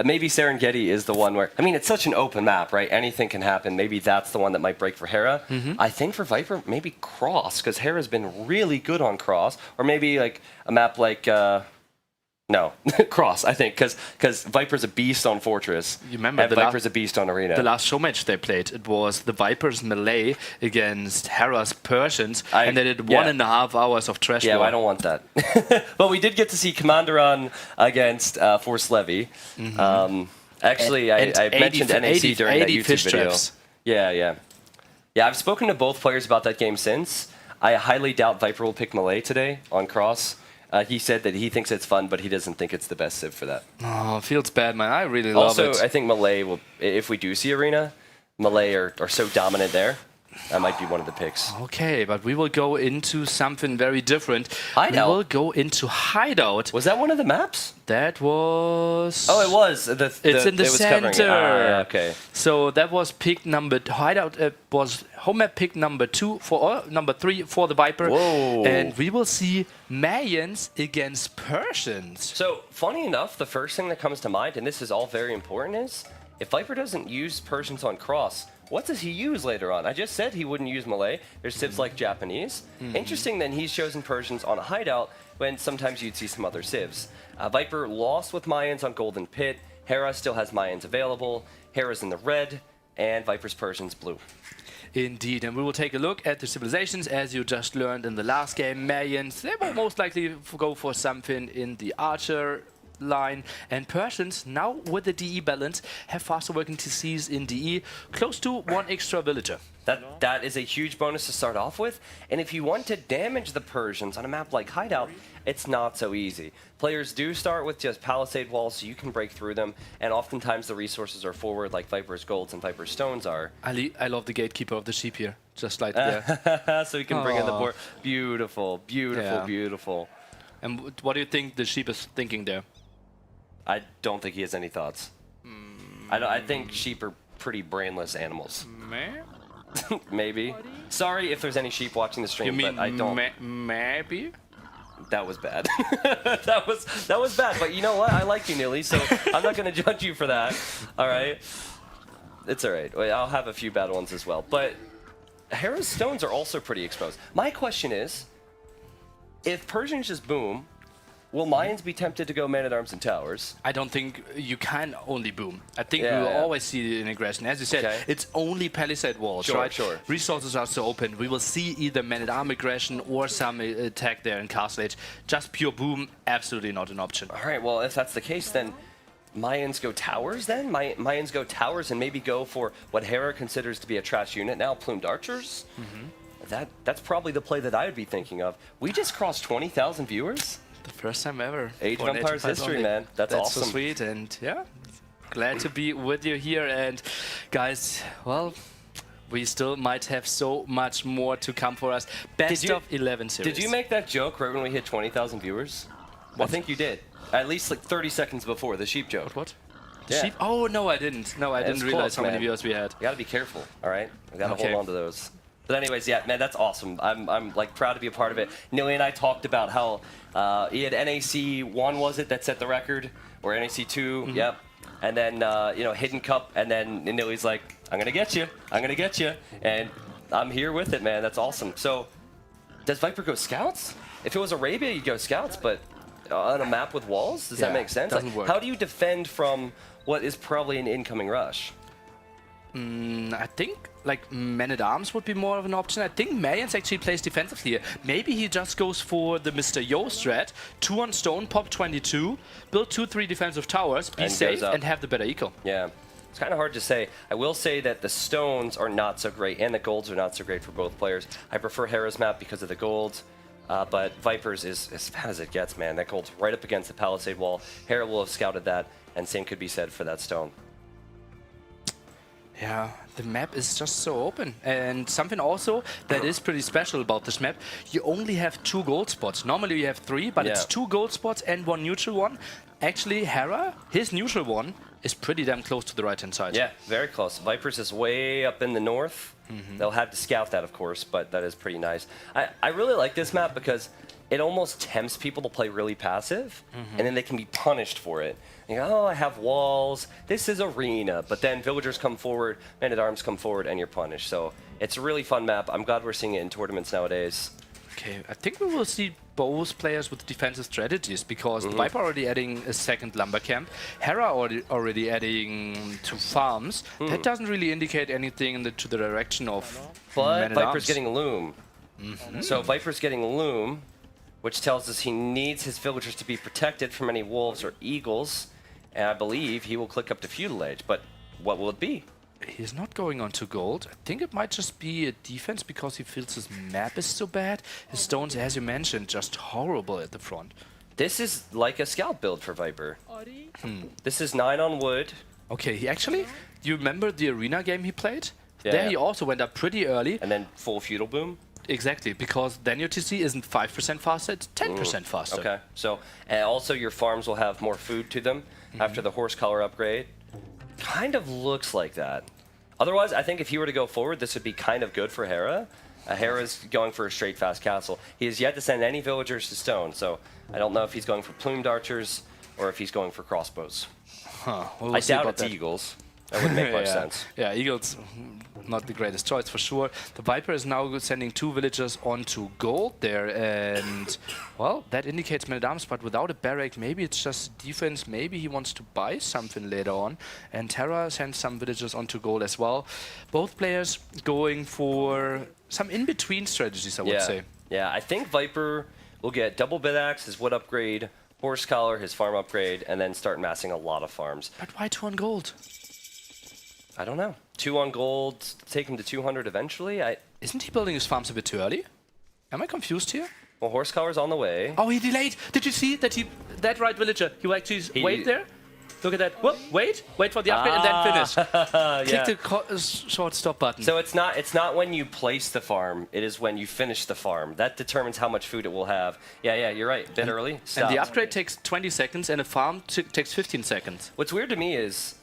A: maybe Serengeti is the one where, I mean, it's such an open map, right? Anything can happen. Maybe that's the one that might break for Hera. I think for ViPer, maybe Cross, because Hera's been really good on Cross. Or maybe like a map like No, Cross, I think, because Viper's a beast on Fortress.
B: You remember
A: and Viper's a beast on Arena.
B: The last show match they played, it was the Vipers melee against Hera's Persians, and they did 1.5 hours of trash war.
A: I don't want that. But we did get to see Commanderon against Force Levy. Actually, I mentioned NAC during that YouTube video. Traps. Yeah, I've spoken to both players about that game since. I highly doubt Viper will pick melee today on Cross. He said that he thinks it's fun, but he doesn't think it's the best civ for that.
B: Oh, feels bad, man. I really love it.
A: Also, I think melee will, if we do see Arena, melee are so dominant there. That might be one of the picks.
B: Okay, but we will go into something very different.
A: Hideout.
B: We will go into Hideout.
A: Was that one of the maps?
B: That was...
A: Oh, it was.
B: It's in the center.
A: Okay.
B: So that was pick number... Hideout was home map pick number 2 for number 3 for the Viper.
A: Whoa.
B: And we will see Mayans against Persians.
A: So, funny enough, the first thing that comes to mind, and this is all very important, is if Viper doesn't use Persians on Cross, what does he use later on? I just said he wouldn't use melee. There's civs like Japanese. Interesting that he's chosen Persians on a Hideout when sometimes you'd see some other civs. Viper lost with Mayans on Golden Pit. Hera still has Mayans available. Hera's in the red, and Viper's Persians blue.
B: Indeed, and we will take a look at the civilizations. As you just learned in the last game, Mayans, they will most likely go for something in the archer line, and Persians, now with the DE balance, have faster working TCs in DE, close to 1 extra villager.
A: That is a huge bonus to start off with, and if you want to damage the Persians on a map like Hideout, it's not so easy. Players do start with just palisade walls so you can break through them, and oftentimes the resources are forward like Viper's Golds and Viper's Stones are.
B: I love the gatekeeper of the sheep here, just like there.
A: So he can bring in the board. Beautiful, beautiful, beautiful.
B: And what do you think the sheep is thinking there?
A: I don't think he has any thoughts. I think sheep are pretty brainless animals. Maybe. Sorry if there's any sheep watching the stream, but I don't.
B: Maybe?
A: That was bad. that was bad. But you know what? I like you, Nilly, so I'm not going to judge you for that. All right? It's all right. I'll have a few bad ones as well. But Hera's stones are also pretty exposed. My question is, if Persians just boom, will Mayans be tempted to go man-at-arms and towers?
B: I don't think you can only boom. I think we will always see an aggression. As you said, it's only palisade walls, right?
A: Sure.
B: Resources are so open. We will see either man-at-arm aggression or some attack there in Castle Age. Just pure boom, absolutely not an option.
A: All right, well, if that's the case, then Mayans go towers then? Mayans go towers and maybe go for what Hera considers to be a trash unit now, plumed archers? That's probably the play that I would be thinking of. We just crossed 20,000 viewers?
B: The first time ever.
A: Age of Empires history, man. That's awesome.
B: So sweet, and yeah, glad to be with you here. And guys, well, we still might have so much more to come for us. Best of 11 series.
A: Did you make that joke right when we hit 20,000 viewers? What? I think you did. At least like 30 seconds before, the sheep joke.
B: What? The sheep? Oh, no, I didn't. No, I didn't realize how many viewers we had.
A: You gotta be careful, all right? We gotta hold on to those. But anyways, yeah, man, that's awesome. I'm like proud to be a part of it. Nilly and I talked about how he had NAC 1, was it, that set the record, or NAC 2, yep. And then you know, Hidden Cup, and then Nilly's like, I'm gonna get you, and I'm here with it, man. That's awesome. So, does Viper go scouts? If it was Arabia, you'd go scouts, but on a map with walls, does that make sense?
B: Doesn't work.
A: How do you defend from what is probably an incoming rush?
B: I think like man-at-arms would be more of an option. I think Mayans actually plays defensively here. Maybe he just goes for the Mr. Yo strat, 2 on stone, pop 22, build 2-3 defensive towers, be safe, and have the better eco.
A: Yeah, it's kind of hard to say. I will say that the stones are not so great, and the golds are not so great for both players. I prefer Hera's map because of the golds, but Viper's is as bad as it gets, man. That gold's right up against the palisade wall. Hera will have scouted that, and same could be said for that stone.
B: Yeah, the map is just so open. And something also that is pretty special about this map, you only have 2 gold spots. Normally you have 3, but it's 2 gold spots and 1 neutral one. Actually, Hera, his neutral one, is pretty damn close to the right-hand side.
A: Yeah, very close. Vipers is way up in the north. They'll have to scout that, of course, but that is pretty nice. I really like this map because it almost tempts people to play really passive, and then they can be punished for it. You go, oh, I have walls, this is arena, but then villagers come forward, men-at-arms come forward, and you're punished. So it's a really fun map. I'm glad we're seeing it in tournaments nowadays.
B: Okay, I think we will see both players with defensive strategies, because TheViper already adding a second lumber camp, Hera already adding 2 farms. That doesn't really indicate anything to the direction of
A: But Viper's
B: Man-at-Arms.
A: getting Loom. So Viper's getting Loom, which tells us he needs his villagers to be protected from any wolves or eagles. And I believe he will click up to Feudal Age. But what will it be?
B: He's not going on to gold. I think it might just be a defense because he feels his map is so bad. His stones, as you mentioned, just horrible at the front.
A: This is like a scout build for Viper. This is 9 on wood.
B: Okay, he actually... Do you remember the arena game he played?
A: Yeah.
B: There he also went up pretty early.
A: And then full Feudal Boom.
B: Exactly, because then your TC isn't 5% faster, it's 10% faster.
A: Okay, so and also your farms will have more food to them after the horse collar upgrade. Kind of looks like that. Otherwise, I think if he were to go forward, this would be kind of good for Hera. Hera's going for a straight fast castle. He has yet to send any villagers to stone, so I don't know if he's going for plumed archers or if he's going for crossbows.
B: Huh. We'll
A: I
B: see
A: doubt
B: about
A: it's
B: that.
A: Eagles. That wouldn't make much
B: Yeah.
A: sense.
B: Yeah, Eagles, not the greatest choice for sure. The Viper is now sending 2 villagers onto gold there, and well, that indicates Man-at-Arms, but without a barrack, maybe it's just defense, maybe he wants to buy something later on. And Terra sends some villagers onto gold as well. Both players going for some in-between strategies, I would say.
A: Yeah, I think Viper will get double Bidax, his wood upgrade, horse collar, his farm upgrade, and then start massing a lot of farms.
B: But why 2 on gold?
A: I don't know. 2 on gold, take him to 200 eventually.
B: Isn't he building his farms a bit too early? Am I confused here?
A: Well, horse collar's on the way.
B: Oh, he delayed. Did you see that that right villager? He will actually wait there. Look at that. Whoop, wait for the upgrade and then finish.
A: Yeah.
B: Click the short stop button.
A: So it's not when you place the farm. It is when you finish the farm. That determines how much food it will have. Yeah, you're right. A bit early. Stop.
B: And the upgrade takes 20 seconds, and a farm takes 15 seconds.
A: What's weird to me is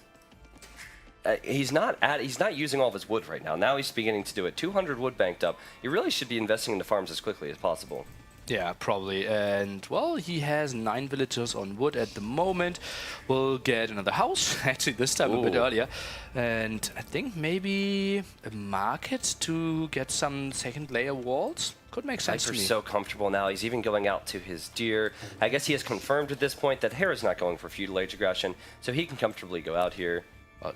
A: he's not using all of his wood right now. Now he's beginning to do it. 200 wood banked up. You really should be investing in the farms as quickly as possible.
B: Yeah, probably. And, well, he has 9 villagers on wood at the moment. We'll get another house, actually this time a bit earlier. And I think maybe a market to get some second layer walls could make sense to me.
A: Viper's so comfortable now. He's even going out to his deer. I guess he has confirmed at this point that Hera's not going for feudal age aggression, so he can comfortably go out here.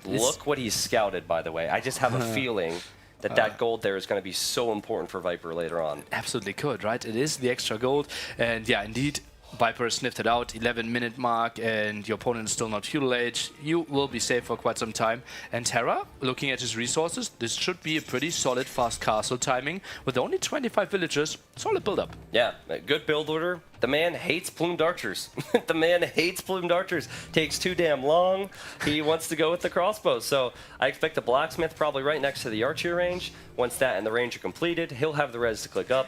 A: Look what he's scouted, by the way. I just have a feeling that gold there is going to be so important for Viper later on.
B: Absolutely could, right? It is the extra gold. And yeah, indeed, Viper sniffed it out, 11-minute mark, and your opponent is still not feudal age. You will be safe for quite some time. And Terra, looking at his resources, this should be a pretty solid fast castle timing. With only 25 villagers, solid build-up.
A: Yeah, a good build order. The man hates plumed archers. The man hates plumed archers. Takes too damn long. He wants to go with the crossbow. So I expect the blacksmith probably right next to the archer range. Once that and the range are completed, he'll have the res to click up.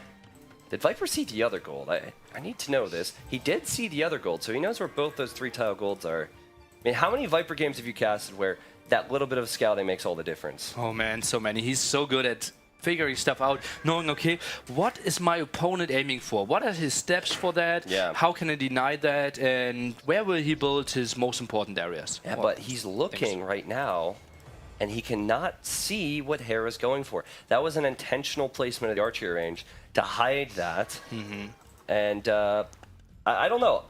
A: Did Viper see the other gold? I need to know this. He did see the other gold, so he knows where both those 3-tile golds are. I mean, how many Viper games have you casted where that little bit of scouting makes all the difference?
B: Oh man, so many. He's so good at figuring stuff out, knowing, okay, what is my opponent aiming for? What are his steps for that?
A: Yeah.
B: How can I deny that? And where will he build his most important areas?
A: Yeah, but he's looking right now, and he cannot see what Hera's going for. That was an intentional placement of the archery range to hide that. And I don't know.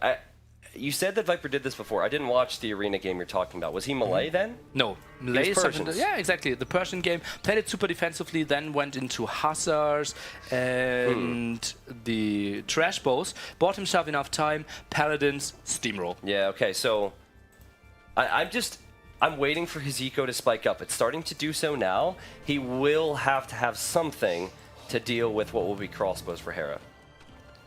A: You said that Viper did this before. I didn't watch the arena game you're talking about. Was he Malay then?
B: No. Malay is something
A: Persians.
B: yeah, exactly. The Persian game. Played it super defensively, then went into Hussars and the Trash Bows. Bought himself enough time. Paladins, steamroll.
A: Yeah, okay. So I'm waiting for his eco to spike up. It's starting to do so now. He will have to have something to deal with what will be crossbows for Hera.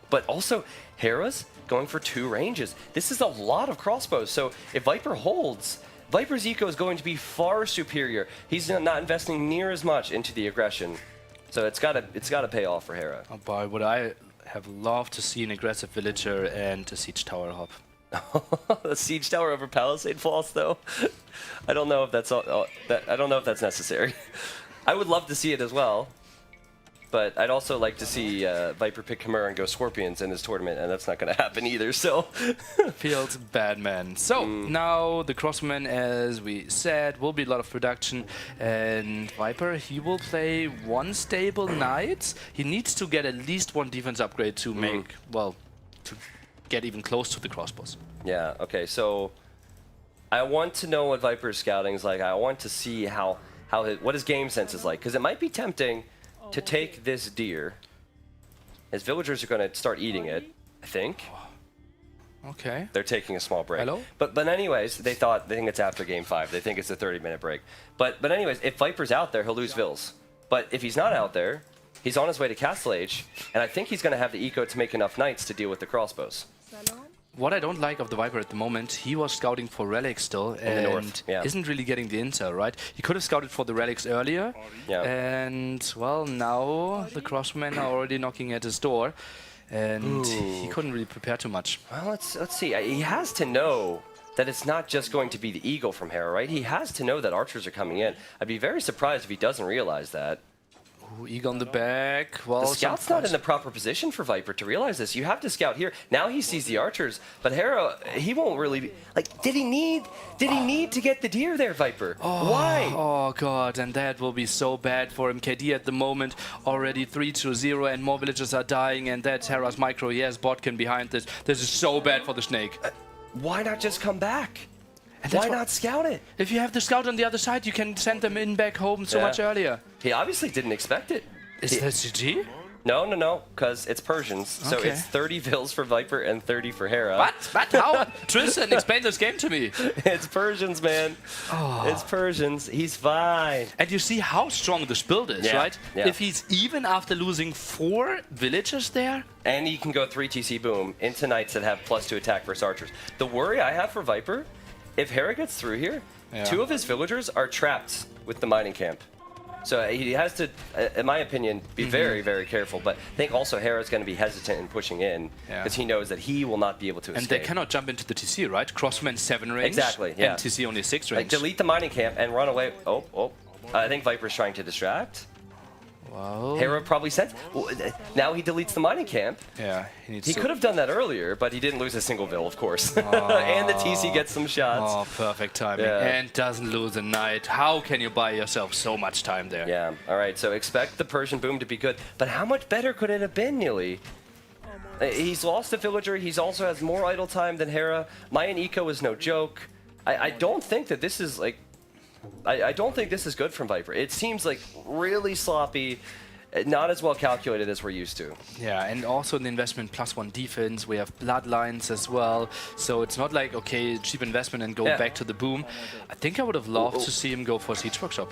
A: But also, Hera's going for 2 ranges. This is a lot of crossbows. So if Viper holds, Viper's eco is going to be far superior. He's not investing near as much into the aggression. So it's gotta pay off for Hera.
B: Oh boy, would I have loved to see an aggressive villager and a siege tower hop.
A: The siege tower over palisade floss, though. I don't know if that's I don't know if that's necessary. I would love to see it as well. but I'd also like to see Viper pick Chimera and go Scorpions in this tournament, and that's not going to happen either, so...
B: Feels bad, man. So, now the Crossman, as we said, will be a lot of production, and Viper, he will play one stable Knight. He needs to get at least one defense upgrade to make, well, to get even close to the crossbows.
A: Yeah, okay, so I want to know what Viper's scouting is like. I want to see what his game sense is like, because it might be tempting to take this deer. His villagers are going to start eating it, I think.
B: Okay.
A: They're taking a small break.
B: Hello?
A: But anyways, they think it's after game 5. They think it's a 30-minute break. But anyways, if Viper's out there, he'll lose Vills. But if he's not out there, he's on his way to Castle Age, and I think he's going to have the eco to make enough knights to deal with the crossbows.
B: What I don't like of the Viper at the moment, he was scouting for relics still, and
A: the north, yeah.
B: isn't really getting the intel, right? He could have scouted for the relics earlier,
A: Yeah.
B: and, well, now the crossmen are already knocking at his door, and he couldn't really prepare too much.
A: Well, let's see. He has to know that it's not just going to be the eagle from Hera, right? He has to know that archers are coming in. I'd be very surprised if he doesn't realize that.
B: Ooh, eagle on the back. Well,
A: The scout's not in the proper position for Viper to realize this. You have to scout here. Now he sees the archers, but Hera, he won't really be... Like, did he need to get the deer there, Viper? Why?
B: Oh god, and that will be so bad for him. KD at the moment already 3-0, and more villagers are dying, and that's Hera's micro. He has Botkin behind this. This is so bad for the snake.
A: Why not just come back?
B: And
A: Why not scout it?
B: If you have the scout on the other side, you can send them in back home so much earlier.
A: He obviously didn't expect it.
B: Is that CG?
A: No, because it's Persians. So
B: Okay.
A: it's 30 Vills for Viper and 30 for Hera.
B: What? How? Tristan, explain this game to me.
A: It's Persians, man. It's Persians. He's fine.
B: And you see how strong this build is,
A: Yeah,
B: right?
A: yeah.
B: If he's even after losing 4 villagers there.
A: And he can go 3 TC boom into knights that have +2 attack versus archers. The worry I have for Viper, if Hera gets through here, 2 of his villagers are trapped with the mining camp. So he has to, in my opinion, be very, very careful. But I think also Hera's going to be hesitant in pushing in because he knows that he will not be able to escape.
B: And they cannot jump into the TC, right? Crossman 7 range.
A: Exactly, yeah.
B: And TC only 6 range.
A: Like, delete the mining camp and run away. I think Viper's trying to distract.
B: Wow.
A: Hera probably said, now he deletes the mining camp.
B: Yeah,
A: He could have done that earlier, but he didn't lose a single Vill, of course. And the TC gets some shots.
B: Oh, perfect timing.
A: Yeah.
B: And doesn't lose a knight. How can you buy yourself so much time there?
A: Yeah, all right, so expect the Persian boom to be good. But how much better could it have been, Neely? He's lost a villager. He also has more idle time than Hera. Mayan Eco is no joke. I don't think that this is, like... I don't think this is good from Viper. It seems like really sloppy, not as well calculated as we're used to.
B: Yeah, and also in the investment +1 defense, we have bloodlines as well. So it's not like, okay, cheap investment and go back to the boom. I think I would have loved to see him go for Siege Workshop.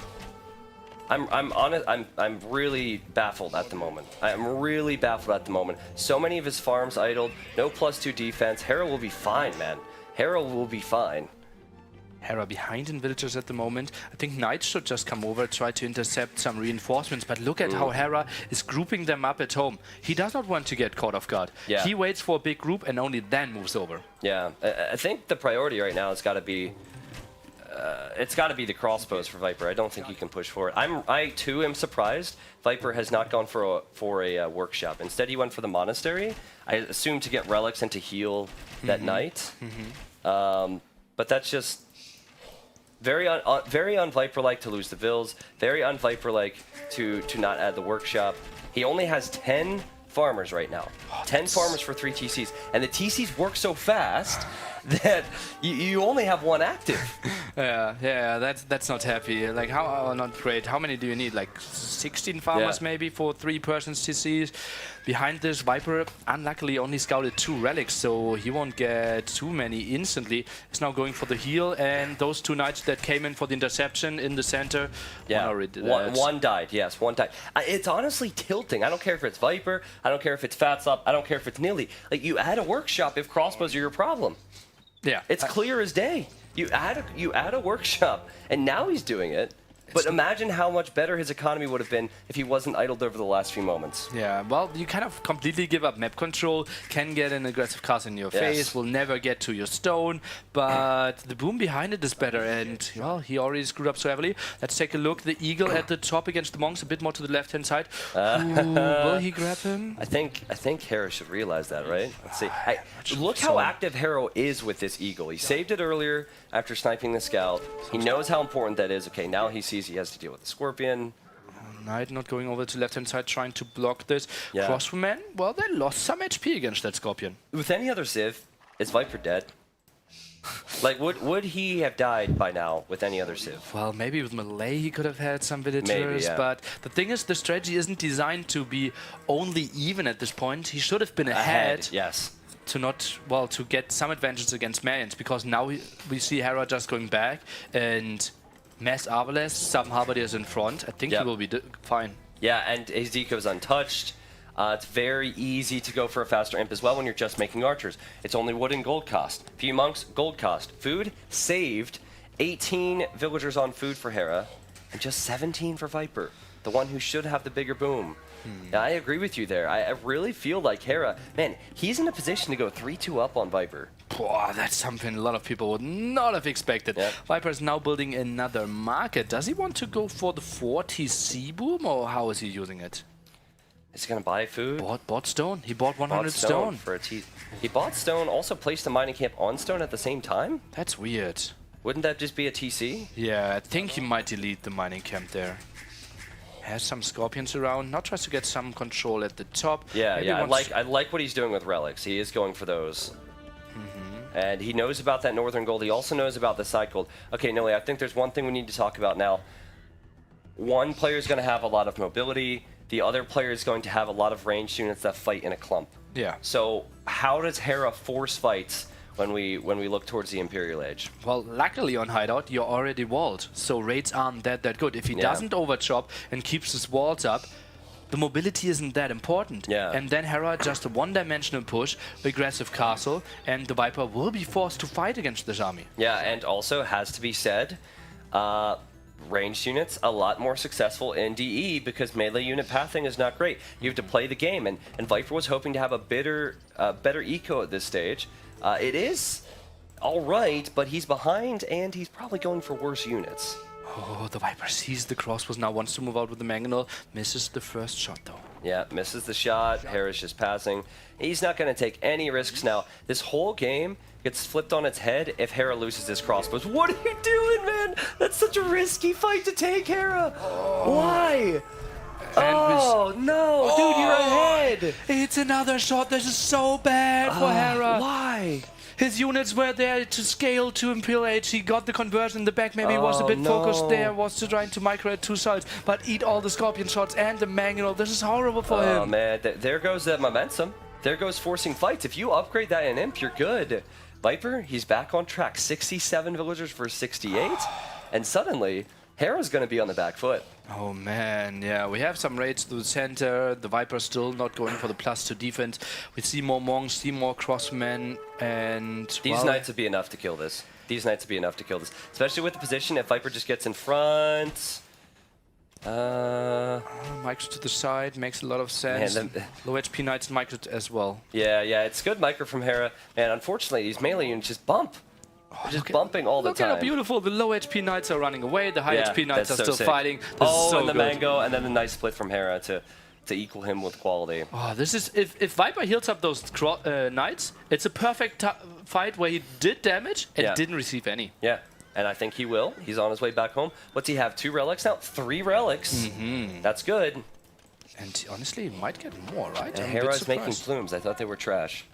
A: I'm really baffled at the moment. I'm really baffled at the moment. So many of his farms idled, no +2 defense. Hera will be fine, man. Hera will be fine.
B: Hera behind in villagers at the moment. I think Knights should just come over, try to intercept some reinforcements. But look at how Hera is grouping them up at home. He does not want to get caught off guard.
A: Yeah.
B: He waits for a big group and only then moves over.
A: Yeah, I think the priority right now has got to be... it's got to be the crossbows for Viper. I don't think he can push forward. I too am surprised Viper has not gone for a workshop. Instead, he went for the monastery. I assume to get relics and to heal that night. But that's just very un-Viper-like to lose the Vills. Very un-Viper-like to not add the workshop. He only has 10 farmers right now. 10 farmers for 3 TCs. And the TCs work so fast that you only have 1 active.
B: Yeah, that's not happy. Like, not great. How many do you need? Like 16 farmers maybe for 3 persons TCs. Behind this, Viper unluckily only scouted 2 relics, so he won't get too many instantly. He's now going for the heal, and those 2 knights that came in for the interception in the center.
A: Yeah, one died. Yes, one died. It's honestly tilting. I don't care if it's Viper. I don't care if it's Fatslop. I don't care if it's Nilly. Like, you add a workshop if crossbows are your problem.
B: Yeah,
A: it's clear as day. You add a workshop, and now he's doing it. But imagine how much better his economy would have been if he wasn't idled over the last few moments.
B: Yeah, well, you kind of completely give up map control, can get an aggressive cast in your face, will never get to your stone, but the boom behind it is better, and, well, he already screwed up so heavily. Let's take a look. The Eagle at the top against the Monks, a bit more to the left-hand side. Ooh, will he grab him?
A: I think Hera should realize that, right? Let's see. Look how active Hera is with this Eagle. He saved it earlier after sniping the scout. He knows how important that is. Okay, now he sees he has to deal with the Scorpion.
B: Knight not going over to left-hand side, trying to block this. Crossbowmen, well, they lost some HP against that Scorpion.
A: With any other Civ, is Viper dead? Like, would he have died by now with any other Civ?
B: Well, maybe with Melee he could have had some villagers,
A: Maybe, yeah.
B: but the thing is, the strategy isn't designed to be only even at this point. He should have been ahead.
A: Yes.
B: To get some advantage against Mayans, because now we see Hera just going back, and Mass Arbalest, some Halberdiers in front. I think he will be fine. Yeah,
A: and his deco is untouched. It's very easy to go for a faster imp as well when you're just making archers. It's only wood and gold cost. Few monks, gold cost. Food, saved. 18 villagers on food for Hera, and just 17 for Viper, the one who should have the bigger boom. Yeah, I agree with you there. I really feel like Hera, man, he's in a position to go 3-2 up on Viper.
B: Wow, that's something a lot of people would not have expected. Yep. Viper is now building another market. Does he want to go for the 40C boom, or how is he using it?
A: Is he going to buy food?
B: Bought stone. He bought 100 stone.
A: For a he bought stone, also placed a mining camp on stone at the same time?
B: That's weird.
A: Wouldn't that just be a TC?
B: Yeah, I think he might delete the mining camp there. Has some Scorpions around, now tries to get some control at the top.
A: Yeah, yeah, I like what he's doing with relics. He is going for those. And he knows about that northern gold. He also knows about the side gold. Okay, Nili, I think there's one thing we need to talk about now. One player is going to have a lot of mobility. The other player is going to have a lot of ranged units that fight in a clump.
B: Yeah.
A: So how does Hera force fights when we look towards the Imperial Age?
B: Well, luckily on Hideout, you're already walled, so raids aren't that good. If he doesn't overchop and keeps his walls up, the mobility isn't that important.
A: Yeah.
B: And then Hera just a one-dimensional push, aggressive castle, and the Viper will be forced to fight against this army.
A: Yeah, and also has to be said, ranged units a lot more successful in DE because melee unit pathing is not great. You have to play the game, and Viper was hoping to have a better eco at this stage. It is all right, but he's behind, and he's probably going for worse units.
B: Oh, the Viper sees the crossbows now, wants to move out with the mangonel, misses the first shot though.
A: Yeah, misses the shot. Hera's just passing. He's not going to take any risks now. This whole game gets flipped on its head if Hera loses his crossbows. What are you doing, man? That's such a risky fight to take, Hera. Why? Oh, no. Dude, you're ahead.
B: It's another shot. This is so bad for Hera.
A: Why?
B: His units were there to scale to Imperial Age. He got the conversion in the back. Maybe he was a bit focused there, was trying to micro at 2 sides, but eat all the Scorpion shots and the mangonel. This is horrible for him.
A: Oh, man. There goes that momentum. There goes forcing fights. If you upgrade that in Imp, you're good. Viper, he's back on track. 67 villagers for 68. And suddenly, Hera's going to be on the back foot.
B: Oh man, yeah, we have some raids to the center. The Viper still not going for the +2 defense. We see more monks, see more crossmen, and
A: these knights would be enough to kill this. These knights would be enough to kill this, especially with the position. If Viper just gets in front,
B: micro to the side makes a lot of sense. Man, low HP knights micro as well.
A: Yeah, it's good micro from Hera, and unfortunately these melee units just bump. They're just bumping all the time.
B: Look how beautiful. The low HP knights are running away. The high HP knights are still fighting.
A: And the mango, and then the nice split from Hera to equal him with quality.
B: Oh, this is if Viper heals up those knights, it's a perfect fight where he did damage and didn't receive any.
A: Yeah, and I think he will. He's on his way back home. What's he have? 2 relics now? 3 relics. That's good.
B: And honestly, he might get more, right?
A: And Hera's making plumes. I thought they were trash.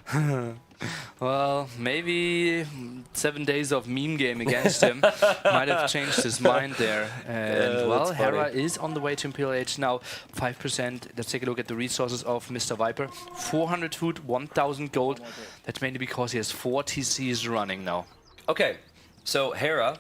B: Well, maybe 7 days of meme game against him might have changed his mind there. And well, Hera is on the way to Imperial Age now. 5%. Let's take a look at the resources of Mr. Viper. 400 food, 1,000 gold. That's mainly because he has 4 TCs running now.
A: Okay, so Hera,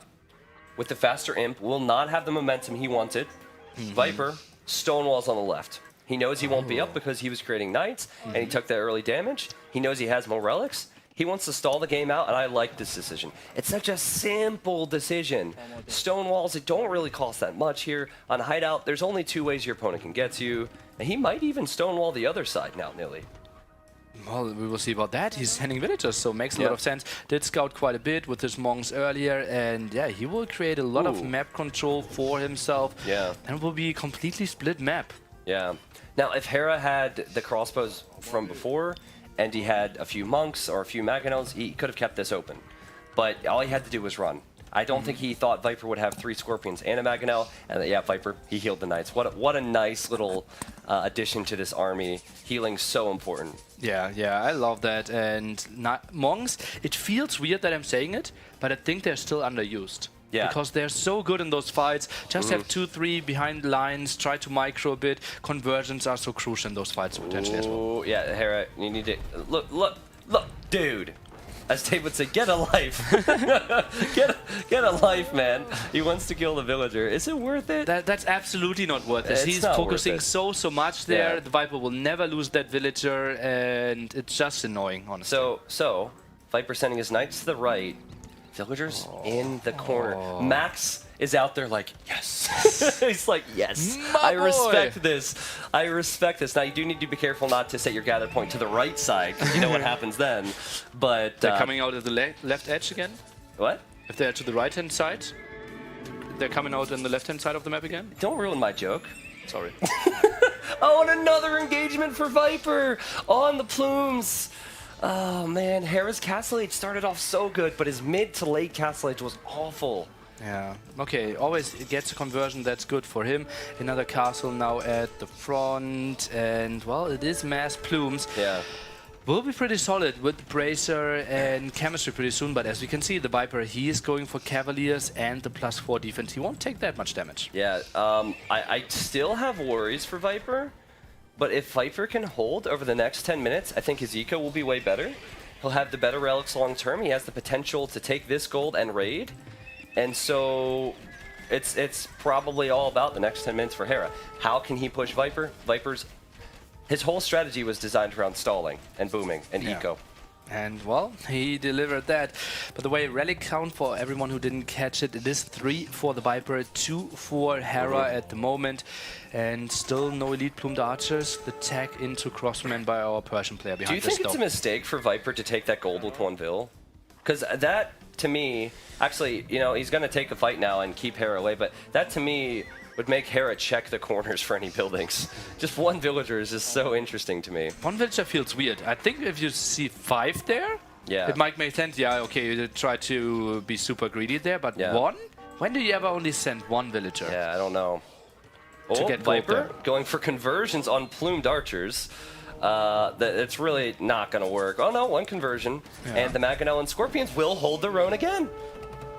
A: with the faster imp, will not have the momentum he wanted. Viper, Stonewall's on the left. He knows he won't be up because he was creating knights, and he took that early damage. He knows he has more relics. He wants to stall the game out, and I like this decision. It's such a simple decision. Stone walls, it don't really cost that much here. On hideout, there's only 2 ways your opponent can get to you. And he might even stonewall the other side now, Nilly.
B: Well, we will see about that. He's sending villagers, so makes a lot of sense. Did scout quite a bit with his monks earlier, and yeah, he will create a lot of map control for himself.
A: Yeah.
B: And it will be a completely split map.
A: Yeah. Now, if Hera had the crossbows from before, and he had a few monks or a few Maginals, he could have kept this open. But all he had to do was run. I don't think he thought Viper would have 3 Scorpions and a Maginal, and yeah, Viper, he healed the Knights. What a nice little addition to this army. Healing's so important.
B: Yeah, I love that. And monks, it feels weird that I'm saying it, but I think they're still underused.
A: Yeah.
B: Because they're so good in those fights. Just have 2-3 behind lines, try to micro a bit. Conversions are so crucial in those fights potentially as well.
A: Yeah, Hera, you need to... Look, dude. As Dave would say, get a life. get a life, man. He wants to kill the villager. Is it worth it?
B: That's absolutely not worth it. He's focusing so much there. Yeah. The Viper will never lose that villager, and it's just annoying, honestly.
A: So Viper sending his knights to the right. Villagers in the corner. Max is out there like, yes. He's like, yes. I respect this. I respect this. Now, you do need to be careful not to set your gather point to the right side, because you know what happens then. But
B: they're coming out of the left edge again?
A: What?
B: If they're to the right-hand side, they're coming out on the left-hand side of the map again?
A: Don't ruin my joke.
B: Sorry.
A: Oh, and another engagement for Viper on the plumes. Oh man, Hera's Castle Age started off so good, but his mid to late Castle Age was awful.
B: Yeah, okay, always gets a conversion, that's good for him. Another castle now at the front, and well, it is mass plumes.
A: Yeah.
B: Will be pretty solid with Bracer and Chemistry pretty soon, but as we can see, the Viper, he is going for Cavaliers and the +4 defense. He won't take that much damage.
A: Yeah, I still have worries for Viper. But if Viper can hold over the next 10 minutes, I think his eco will be way better. He'll have the better relics long term. He has the potential to take this gold and raid. And so it's probably all about the next 10 minutes for Hera. How can he push Viper? His whole strategy was designed around stalling and booming and eco.
B: And, well, he delivered that. By the way, relic count for everyone who didn't catch it, it is 3 for the Viper, 2 for Hera at the moment. And still no elite plumed archers. The tag into Crossman by our Persian player behind this.
A: Do you think it's a mistake for Viper to take that gold with 1 Vil? Because that, to me, actually, you know, he's going to take a fight now and keep Hera away, but that, to me, would make Hera check the corners for any buildings. Just 1 villager is just so interesting to me.
B: 1 villager feels weird. I think if you see 5 there,
A: yeah,
B: it might make sense. Yeah, okay, you try to be super greedy there, but 1? When do you ever only send 1 villager?
A: Yeah, I don't know. To get Viper going for conversions on plumed archers. It's really not going to work. Oh no, 1 conversion. Yeah. And the Maginal and Scorpions will hold their own again.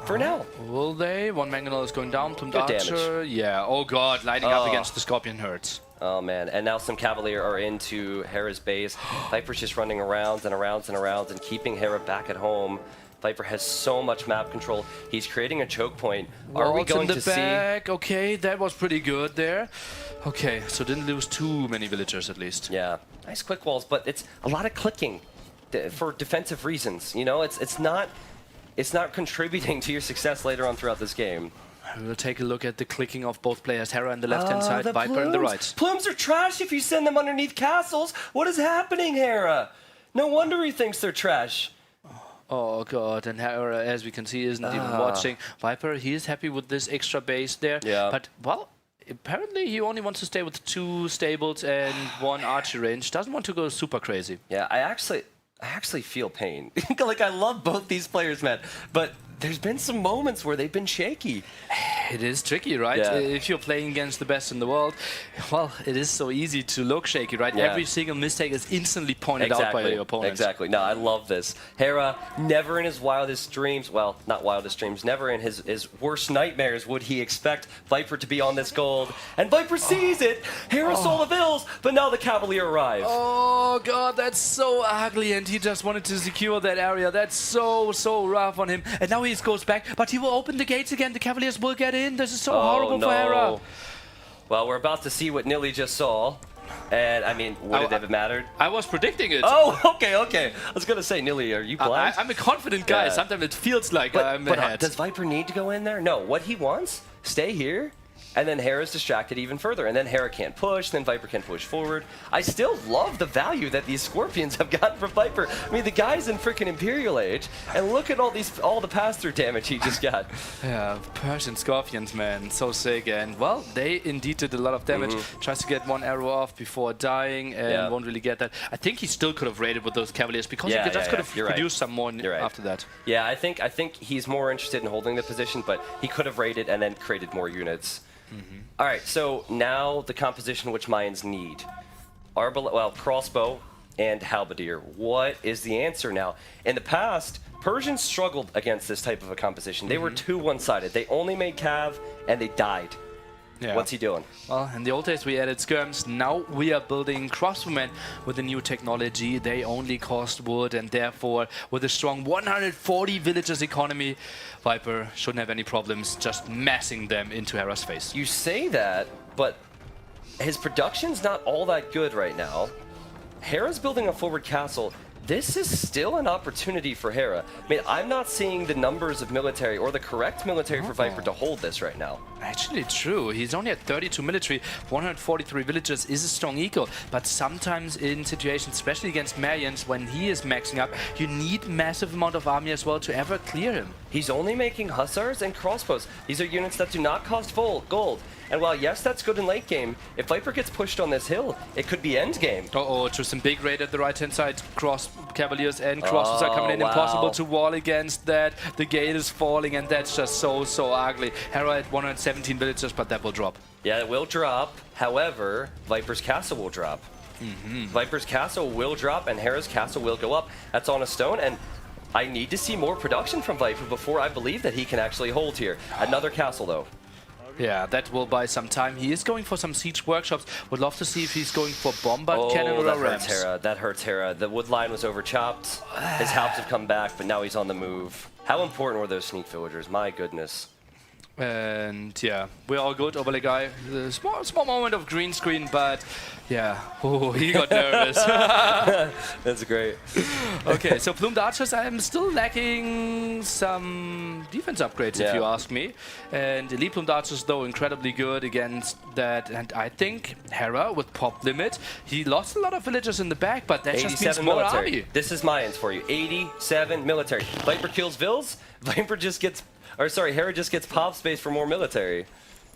A: For now.
B: Will they? 1 Maginal is going down. Plumed
A: Good
B: archer.
A: Damage.
B: Yeah, oh god, lighting up against the Scorpion hurts.
A: Oh man, and now some Cavalier are into Hera's base. Viper's just running around and around and around and keeping Hera back at home. Viper has so much map control. He's creating a choke point. Are we going to see?
B: Okay, that was pretty good there. Okay, so didn't lose too many villagers at least.
A: Yeah, nice quick walls, but it's a lot of clicking for defensive reasons. You know, it's not contributing to your success later on throughout this game.
B: We'll take a look at the clicking of both players. Hera on the left-hand side, Viper on the right.
A: Plumes are trash if you send them underneath castles. What is happening, Hera? No wonder he thinks they're trash.
B: Oh god, and Hera, as we can see, isn't even watching. Viper, he is happy with this extra base there.
A: Yeah.
B: But, well, apparently he only wants to stay with 2 stables and 1 archer range. Doesn't want to go super crazy.
A: Yeah, I actually feel pain. Like, I love both these players, man. But there's been some moments where they've been shaky.
B: It is tricky, right?
A: Yeah.
B: If you're playing against the best in the world, well, it is so easy to look shaky, right?
A: Yeah.
B: Every single mistake is instantly pointed out by your opponent.
A: Exactly. No, I love this. Hera, never in his wildest dreams, well, not wildest dreams, never in his worst nightmares would he expect Viper to be on this gold. And Viper sees it! Hera stole the Vils, but now the Cavalier arrives.
B: Oh, God, that's so ugly, and he just wanted to secure that area. That's so rough on him. And now he goes back, but he will open the gates again. The Cavaliers will get in. This is so horrible for Hera.
A: Well, we're about to see what Nilly just saw. And I mean, would it have mattered?
B: I was predicting it.
A: Oh, okay. I was gonna say, Nilly, are you blind?
B: I'm a confident guy.
A: Yeah.
B: Sometimes it feels like I'm ahead.
A: Does Viper need to go in there? No. What he wants, stay here, and then Hera's distracted even further, and then Hera can't push, then Viper can push forward. I still love the value that these Scorpions have gotten from Viper. I mean, the guy's in freaking Imperial Age, and look at all the pass-through damage he just got.
B: Yeah, Persian Scorpions, man, so sick. And well, they indeed did a lot of damage. Tries to get one arrow off before dying, and won't really get that. I think he still could have raided with those Cavaliers because he just could have produced some more after that.
A: Yeah, I think he's more interested in holding the position, but he could have raided and then created more units. All right, so now the composition which Mayans need. Crossbow and halberdier. What is the answer now? In the past, Persians struggled against this type of a composition. They were too one-sided. They only made cav, and they died. Yeah. What's he doing?
B: Well, in the old days we added skirms. Now we are building crossbowmen with the new technology. They only cost wood, and therefore, with a strong 140 villagers economy, Viper shouldn't have any problems just massing them into Hera's face.
A: You say that, but his production's not all that good right now. Hera's building a forward castle. This is still an opportunity for Hera. I mean, I'm not seeing the numbers of military or the correct military for Viper to hold this right now.
B: Actually true. He's only at 32 military, 143 villagers is a strong eco. But sometimes in situations, especially against Mayans, when he is maxing up, you need massive amount of army as well to ever clear him.
A: He's only making hussars and crossbows. These are units that do not cost full gold. And while, yes, that's good in late game, if Viper gets pushed on this hill, it could be end game.
B: Uh-oh, just some big raid at the right-hand side. Cross Cavaliers and Crosses are coming in.
A: Wow.
B: Impossible to wall against that. The gate is falling, and that's just so ugly. Hera at 117 villagers, but that will drop.
A: Yeah, it will drop. However, Viper's castle will drop. Viper's castle will drop, and Hera's castle will go up. That's on a stone, and I need to see more production from Viper before I believe that he can actually hold here. Another castle, though.
B: Yeah, that will buy some time. He is going for some siege workshops. Would love to see if he's going for bombard cannon or
A: that
B: rams.
A: hurts Hera. That hurts Hera. The wood line was overchopped. His halves have come back, but now he's on the move. How important were those sneak villagers? My goodness.
B: And yeah, we're all good over the guy. A small moment of green screen, but yeah, he got nervous.
A: That's great.
B: Okay, so Plumed Archers, I'm still lacking some defense upgrades, if you ask me. And Elite Plumed Archers, though, incredibly good against that. And I think Hera with pop limit, he lost a lot of villagers in the back, but that just means more
A: military.
B: army.
A: This is Mayans for you. 87 military. Viper kills Vils. Viper just gets... Or sorry, Hera just gets pop space for more military.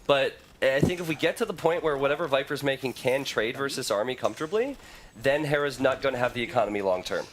A: But I think if we get to the point where whatever Viper's making can trade versus army comfortably, then Hera's not going to have the economy long term.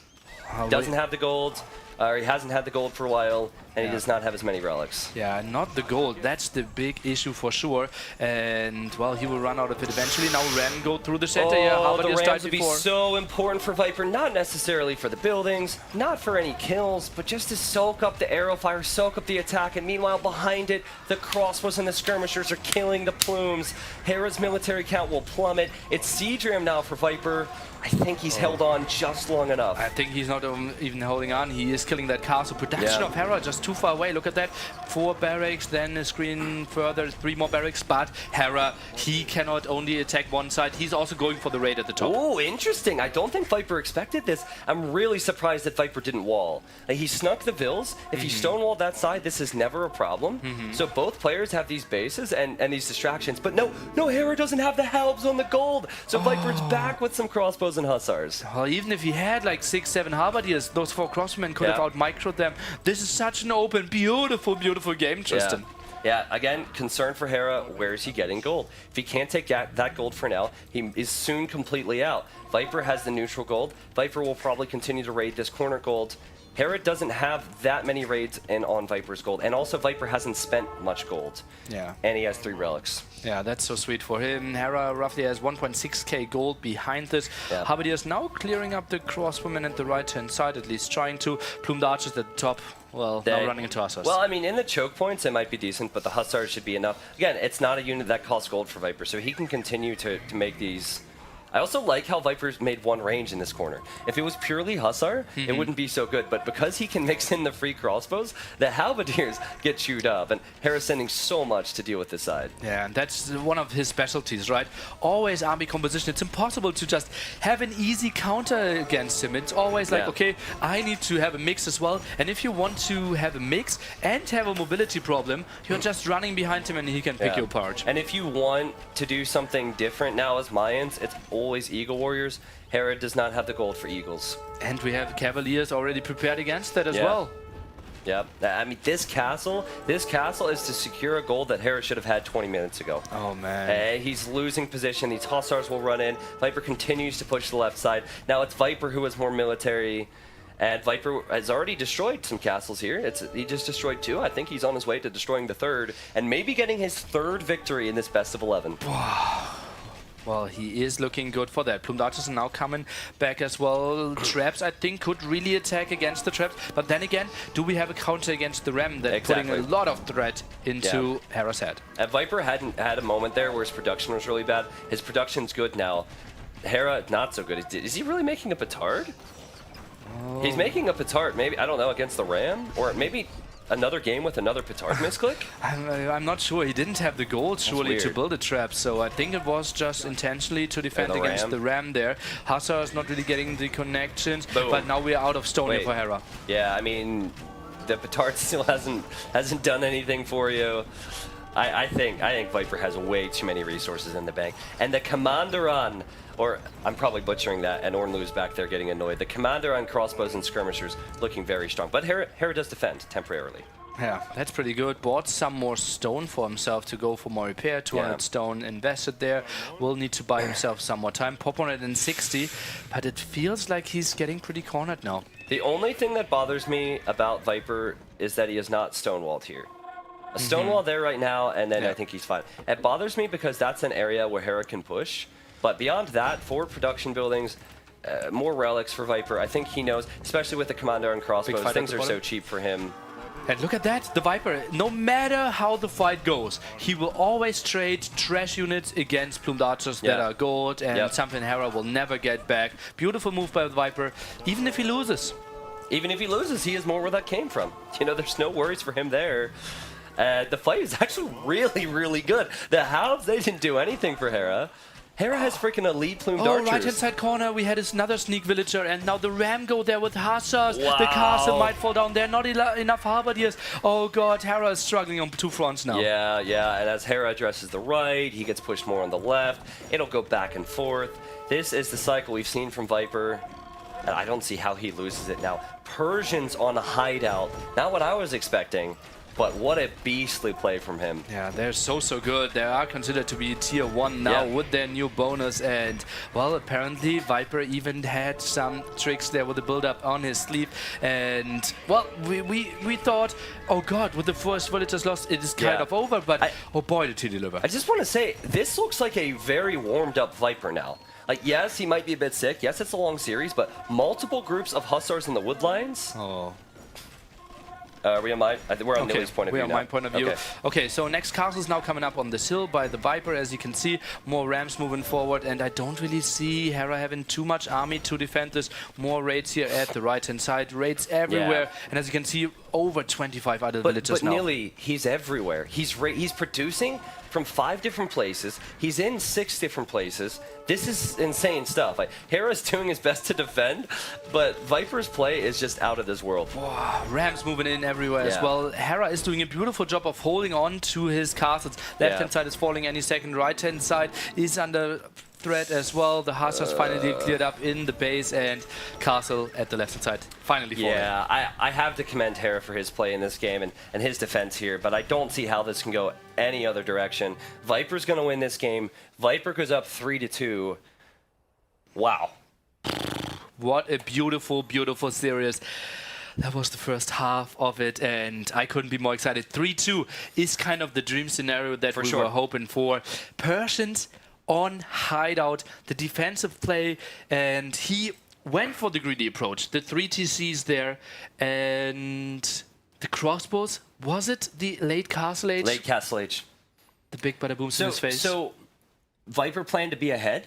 A: Doesn't have the gold, or he hasn't had the gold for a while, and he does not have as many relics.
B: Yeah, not the gold. That's the big issue for sure. And, well, he will run out of it eventually. Now Ren go through the center.
A: The Rams would be so important for Viper, not necessarily for the buildings, not for any kills, but just to soak up the arrow fire, soak up the attack, and meanwhile behind it, the crossbows and the skirmishers are killing the plumes. Hera's military count will plummet. It's siege ram now for Viper. I think he's held on just long enough.
B: I think he's not even holding on. He is killing that castle. Production of Hera just too far away. Look at that. 4 barracks, then a screen further, 3 more barracks. But Hera, he cannot only attack one side. He's also going for the raid at the top.
A: Oh, interesting. I don't think Viper expected this. I'm really surprised that Viper didn't wall. Like, he snuck the Vils. If he stonewalled that side, this is never a problem. So both players have these bases and these distractions. But no, Hera doesn't have the halbs on the gold. So Viper's back with some crossbows and hussars.
B: Well, even if he had like 6-7 halberdiers, those 4 crossmen could have out-microed them. This is such an open, beautiful game, Tristan.
A: Yeah, again, concern for Hera, where is he getting gold? If he can't take that gold for now, he is soon completely out. Viper has the neutral gold. Viper will probably continue to raid this corner gold. Hera doesn't have that many raids on Viper's gold, and also Viper hasn't spent much gold.
B: Yeah.
A: And he has 3 relics.
B: Yeah, that's so sweet for him. Hera roughly has 1.6k gold behind this.
A: Yeah.
B: Halberdiers now clearing up the crosswomen at the right-hand side, at least trying to. Plumed Archers at the top. Well, now running into Hussars.
A: Well, I mean, in the choke points, it might be decent, but the Hussars should be enough. Again, it's not a unit that costs gold for Viper, so he can continue to make these I also like how Viper's made one range in this corner. If it was purely Hussar, it wouldn't be so good. But because he can mix in the free crossbows, the Halberdiers get chewed up. And Hera's sending so much to deal with this side.
B: Yeah, and that's one of his specialties, right? Always army composition. It's impossible to just have an easy counter against him. It's always like, okay, I need to have a mix as well. And if you want to have a mix and have a mobility problem, you're just running behind him and he can pick you apart.
A: And if you want to do something different now as Mayans, it's always Eagle Warriors. Hera does not have the gold for Eagles.
B: And we have Cavaliers already prepared against that as well.
A: Yeah, I mean, this castle is to secure a gold that Hera should have had 20 minutes ago.
B: Oh, man.
A: He's losing position. These Hussars will run in. Viper continues to push the left side. Now it's Viper who is more military. And Viper has already destroyed some castles here. He just destroyed 2. I think he's on his way to destroying the 3rd. And maybe getting his 3rd victory in this best of 11.
B: Well, he is looking good for that. Plumed Archers are now coming back as well. Traps, I think, could really attack against the traps. But then again, do we have a counter against the Ram that's putting a lot of threat into Hera's head?
A: Viper hadn't had a moment there where his production was really bad. His production's good now. Hera, not so good. Is he really making a petard? Oh. He's making a petard, maybe, I don't know, against the Ram? Or maybe another game with another petard misclick?
B: I'm not sure. He didn't have the gold, surely, to build a trap. So I think it was just intentionally to defend against the Ram there. Hussar is not really getting the connections. Boom. But now we're out of stone here for Hera.
A: Yeah, I mean, the petard still hasn't done anything for you. I think Viper has way too many resources in the bank. And the Commanderon, or I'm probably butchering that, and Ornlu's back there getting annoyed. The Commanderon crossbows and skirmishers looking very strong. But Hera does defend temporarily.
B: Yeah, that's pretty good. Bought some more stone for himself to go for more repair. 200 stone invested there. Will need to buy himself some more time. Pop 160, but it feels like he's getting pretty cornered now.
A: The only thing that bothers me about Viper is that he is not stonewalled here. A stonewall there right now, and then I think he's fine. It bothers me because that's an area where Hera can push. But beyond that, forward production buildings, more relics for Viper. I think he knows, especially with the Commander and crossbows, things are so cheap for him.
B: And look at that, the Viper, no matter how the fight goes, he will always trade trash units against Plumed Archers that are gold, and something Hera will never get back. Beautiful move by the Viper, even if he loses.
A: Even if he loses, he is more where that came from. You know, there's no worries for him there. The fight is actually really, really good. The Hounds, they didn't do anything for Hera. Hera has freaking elite plumed archers.
B: Right-hand side corner, we had another sneak villager, and now the Ram go there with Hussars. Wow. The castle might fall down there. Not enough halberdiers. Oh god, Hera is struggling on 2 fronts now.
A: Yeah, and as Hera addresses the right, he gets pushed more on the left. It'll go back and forth. This is the cycle we've seen from Viper, and I don't see how he loses it now. Persians on a hideout. Not what I was expecting. But what a beastly play from him. Yeah,
B: they're so good. They are considered to be tier 1 now with their new bonus. And, well, apparently Viper even had some tricks there with the build-up on his sleeve. And, well, we thought, oh god, with the first villagers lost, it is kind of over. But, oh boy, did he deliver.
A: I just want to say, this looks like a very warmed-up Viper now. Like, yes, he might be a bit sick. Yes, it's a long series, but multiple groups of Hussars in the Woodlines.
B: Oh.
A: Are we on mine? We're on Nilly's point of view now.
B: We're on my point of view. Okay, so next castle is now coming up on this hill by the Viper. As you can see, more Rams moving forward, and I don't really see Hera having too much army to defend this. More raids here at the right-hand side. Raids everywhere, and as you can see, over 25 other villagers now.
A: But Nilly, he's everywhere. He's producing from 5 different places. He's in 6 different places. This is insane stuff. Hera's doing his best to defend, but Viper's play is just out of this world.
B: Wow, Rams moving in everywhere as well. Hera is doing a beautiful job of holding on to his castles. Left-hand side is falling any second. Right-hand side is under threat as well. The Hussars finally cleared up in the base, and castle at the left-hand side finally falling.
A: Yeah, I have to commend Hera for his play in this game and his defense here, but I don't see how this can go any other direction. Viper's going to win this game. Viper goes up 3-2. Wow.
B: What a beautiful, beautiful series. That was the first half of it, and I couldn't be more excited. 3-2 is kind of the dream scenario that we were hoping for. Persians on hideout, the defensive play, and he went for the greedy approach. The 3 TCs there, and the crossbows. Was it the late Castle Age?
A: Late Castle Age.
B: The big bada booms in his face.
A: So Viper planned to be ahead,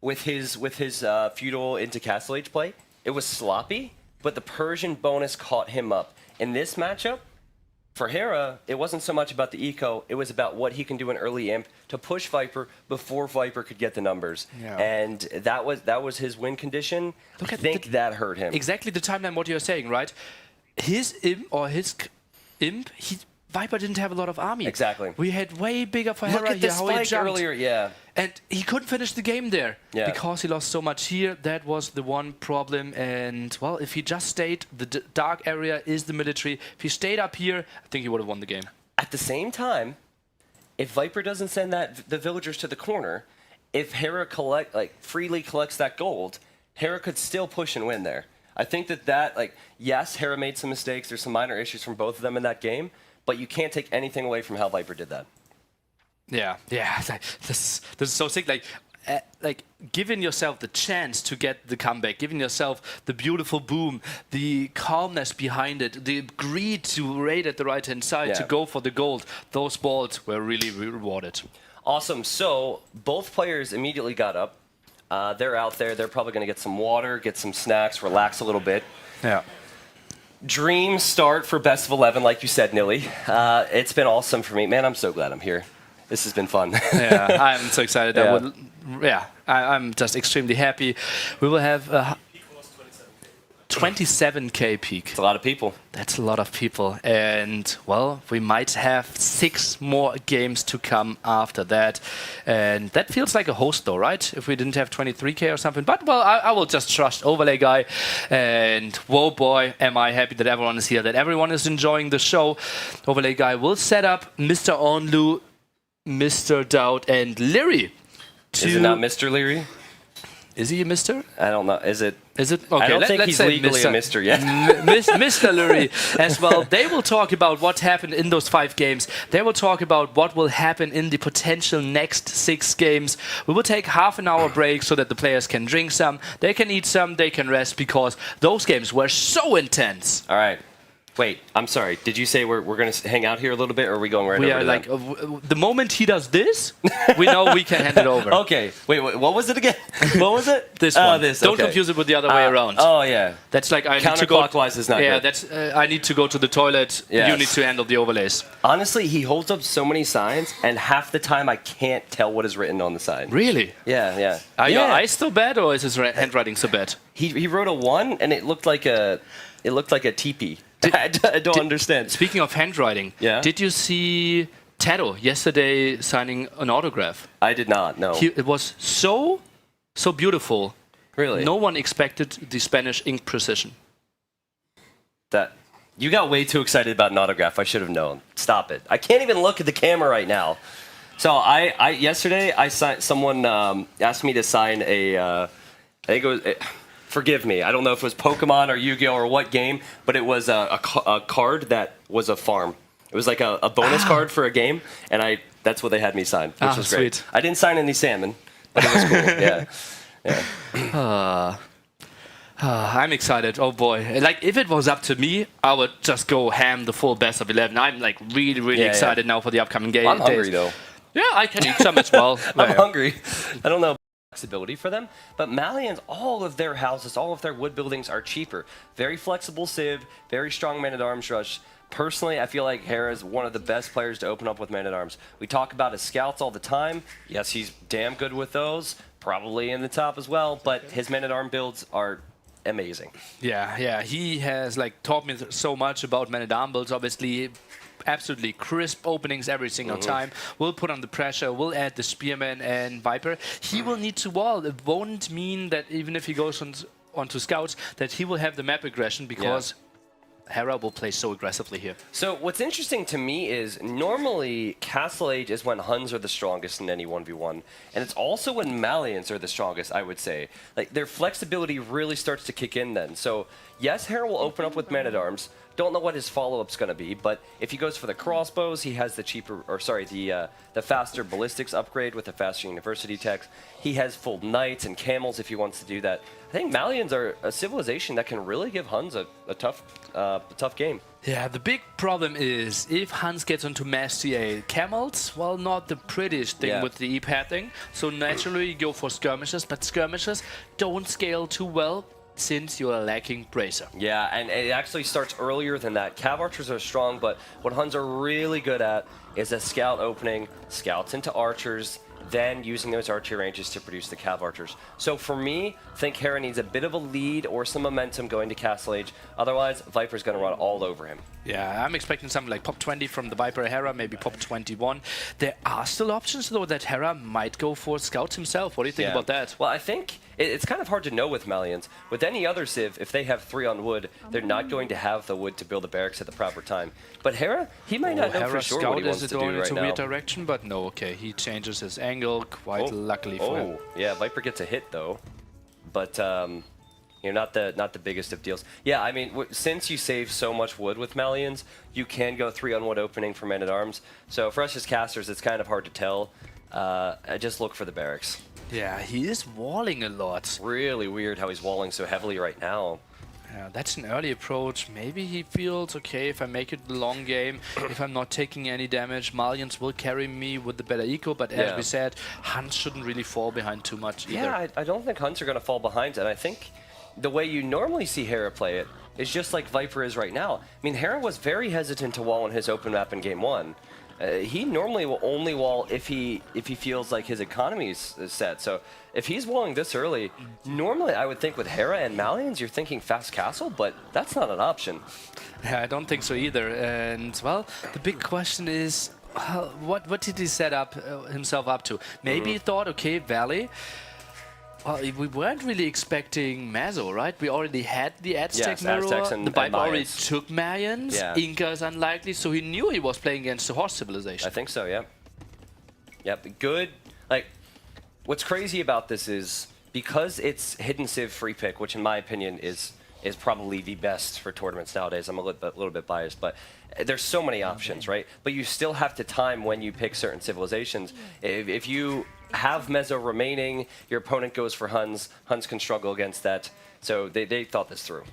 A: with his feudal into Castle Age play. It was sloppy, but the Persian bonus caught him up. In this matchup, for Hera, it wasn't so much about the eco, it was about what he can do in early imp to push Viper before Viper could get the numbers.
B: Yeah.
A: And that was his win condition. I think that hurt him.
B: Exactly the timeline what you're saying, right? His imp, Viper didn't have a lot of army.
A: Exactly.
B: We had way bigger for
A: Look
B: Hera
A: at
B: here,
A: the
B: how he
A: spike
B: jumped.
A: earlier, yeah.
B: And he couldn't finish the game there because he lost so much here. That was the one problem. And, well, if he just stayed, the dark area is the military. If he stayed up here, I think he would have won the game.
A: At the same time, if Viper doesn't send the villagers to the corner, if Hera freely collects that gold, Hera could still push and win there. I think that yes, Hera made some mistakes. There's some minor issues from both of them in that game, but you can't take anything away from how Viper did that.
B: Yeah. This is so sick. Like giving yourself the chance to get the comeback, giving yourself the beautiful boom, the calmness behind it, the greed to raid at the right-hand side, to go for the gold. Those balls were really rewarded. Awesome.
A: So both players immediately got up. They're out there. They're probably going to get some water, get some snacks, relax a little bit.
B: Yeah.
A: Dream start for best of 11, like you said, Nilly. It's been awesome for me. Man, I'm so glad I'm here. This has been fun.
B: Yeah, I'm so excited. I'm just extremely happy. We will have 27K peak.
A: It's a lot of people.
B: That's a lot of people. And, well, we might have 6 more games to come after that. And that feels like a host, though, right? If we didn't have 23K or something. But, well, I will just trust Overlay Guy. And, whoa, boy, am I happy that everyone is here, that everyone is enjoying the show. Overlay Guy will set up Mr. Onlu, Mr. Doubt, and Leary.
A: Is it not Mr. Leary?
B: Is he a Mr.?
A: I don't know. Is it?
B: Is it? Okay,
A: I don't think he's legally a Mr. yet.
B: Mr. Lurie as well. They will talk about what happened in those 5 games. They will talk about what will happen in the potential next 6 games. We will take half an hour break so that the players can drink some, they can eat some, they can rest, because those games were so intense.
A: All right. Wait, I'm sorry. Did you say we're going to hang out here a little bit, or are we going right over to
B: like, the moment he does this, we know we can hand it over.
A: Okay. Wait, what was it again? What was it?
B: This one.
A: This.
B: Don't confuse it with the other way around.
A: Oh, yeah.
B: That's like I need to go.
A: Counterclockwise is not good.
B: Yeah, that's I need to go to the toilet.
A: Yes.
B: You need to handle the overlays.
A: Honestly, he holds up so many signs, and half the time I can't tell what is written on the sign.
B: Really?
A: Yeah.
B: Are your eyes still bad, or is his handwriting so bad?
A: He wrote a 1, and it looked like a teepee. I don't understand.
B: Speaking of handwriting, did you see Tato yesterday signing an autograph?
A: I did not, no.
B: It was so beautiful.
A: Really?
B: No one expected the Spanish ink precision.
A: You got way too excited about an autograph. I should have known. Stop it. I can't even look at the camera right now. So yesterday, someone asked me to sign I think it was... Forgive me. I don't know if it was Pokemon or Yu-Gi-Oh or what game, but it was a card that was a farm. It was like a bonus card for a game, and that's what they had me sign, which was great.
B: Sweet.
A: I didn't sign any salmon, but it was cool. Yeah.
B: I'm excited. Oh boy! Like if it was up to me, I would just go ham the full best of 11. I'm like really excited now for the upcoming game.
A: I'm hungry though.
B: Yeah, I can eat some as well.
A: I'm hungry. I don't know. Flexibility for them, but Mayans, all of their houses, all of their wood buildings are cheaper. Very flexible civ, very strong man-at-arms rush. Personally, I feel like Hera is one of the best players to open up with man-at-arms. We talk about his scouts all the time. Yes, he's damn good with those, probably in the top as well, but his man-at-arm builds are amazing.
B: Yeah, he has like taught me so much about man-at-arm builds, obviously. Absolutely crisp openings every single time. We'll put on the pressure. We'll add the Spearman and Viper. He will need to wall. It won't mean that even if he goes onto Scouts, that he will have the map aggression, because Hera will play so aggressively here. So
A: what's interesting to me is normally Castle Age is when Huns are the strongest in any 1v1. And it's also when Malians are the strongest, I would say. Like their flexibility really starts to kick in then. So yes, Hera will open up with man-at-arms. Don't know what his follow-up's going to be, but if he goes for the crossbows, he has the the faster ballistics upgrade with the faster university techs. He has full knights and camels if he wants to do that. I think Malians are a civilization that can really give Huns a tough game.
B: Yeah, the big problem is if Hans gets onto mass CA, camels, well, not the prettiest thing with the e-pathing. So naturally you go for skirmishes, but skirmishes don't scale too well since you are lacking Bracer.
A: Yeah, and it actually starts earlier than that. Cav archers are strong, but what Huns are really good at is a scout opening, scouts into archers, then using those archery ranges to produce the cav archers. So for me, I think Hera needs a bit of a lead or some momentum going to Castle Age. Otherwise, Viper's going to run all over him.
B: Yeah, I'm expecting something like pop 20 from the Viper Hera, maybe pop 21. There are still options, though, that Hera might go for scouts himself. What do you think about that?
A: Well, I think it's kind of hard to know with Mayans. With any other Civ, if they have 3 on wood, they're not going to have the wood to build the barracks at the proper time. But Hera, he might not know for sure what he wants to do right now.
B: It's a weird direction, but no, okay, he changes his angle quite luckily for him.
A: Yeah, Viper gets a hit, though. But, you know, not the biggest of deals. Yeah, I mean, since you save so much wood with Malians, you can go 3 on wood opening for men-at-arms. So for us as casters, it's kind of hard to tell. Just look for the barracks.
B: Yeah, he is walling a lot.
A: Really weird how he's walling so heavily right now.
B: Yeah, that's an early approach. Maybe he feels, okay, if I make it the long game, if I'm not taking any damage, Malians will carry me with the better eco, but as we said, Huns shouldn't really fall behind too much either.
A: Yeah, I don't think Huns are going to fall behind, and I think the way you normally see Hera play it is just like Viper is right now. I mean, Hera was very hesitant to wall in his open map in Game 1. He normally will only wall if he feels like his economy is set. So if he's walling this early, normally I would think with Hera and Malians, you're thinking fast castle, but that's not an option.
B: Yeah, I don't think so either. And, well, the big question is, what did he set up himself up to? Maybe he thought, okay, Valley. Well, we weren't really expecting Mazo, right? We already had the Aztec mirror. The Viper already took Mayans. Incas unlikely, so he knew he was playing against the horse civilization.
A: I think so, yeah. Yep, good. Like, what's crazy about this is because it's hidden civ free pick, which in my opinion is probably the best for tournaments nowadays. I'm a little bit biased, but there's so many options, right? But you still have to time when you pick certain civilizations. If you have Mezzo remaining, your opponent goes for Huns. Huns can struggle against that. So they thought this through.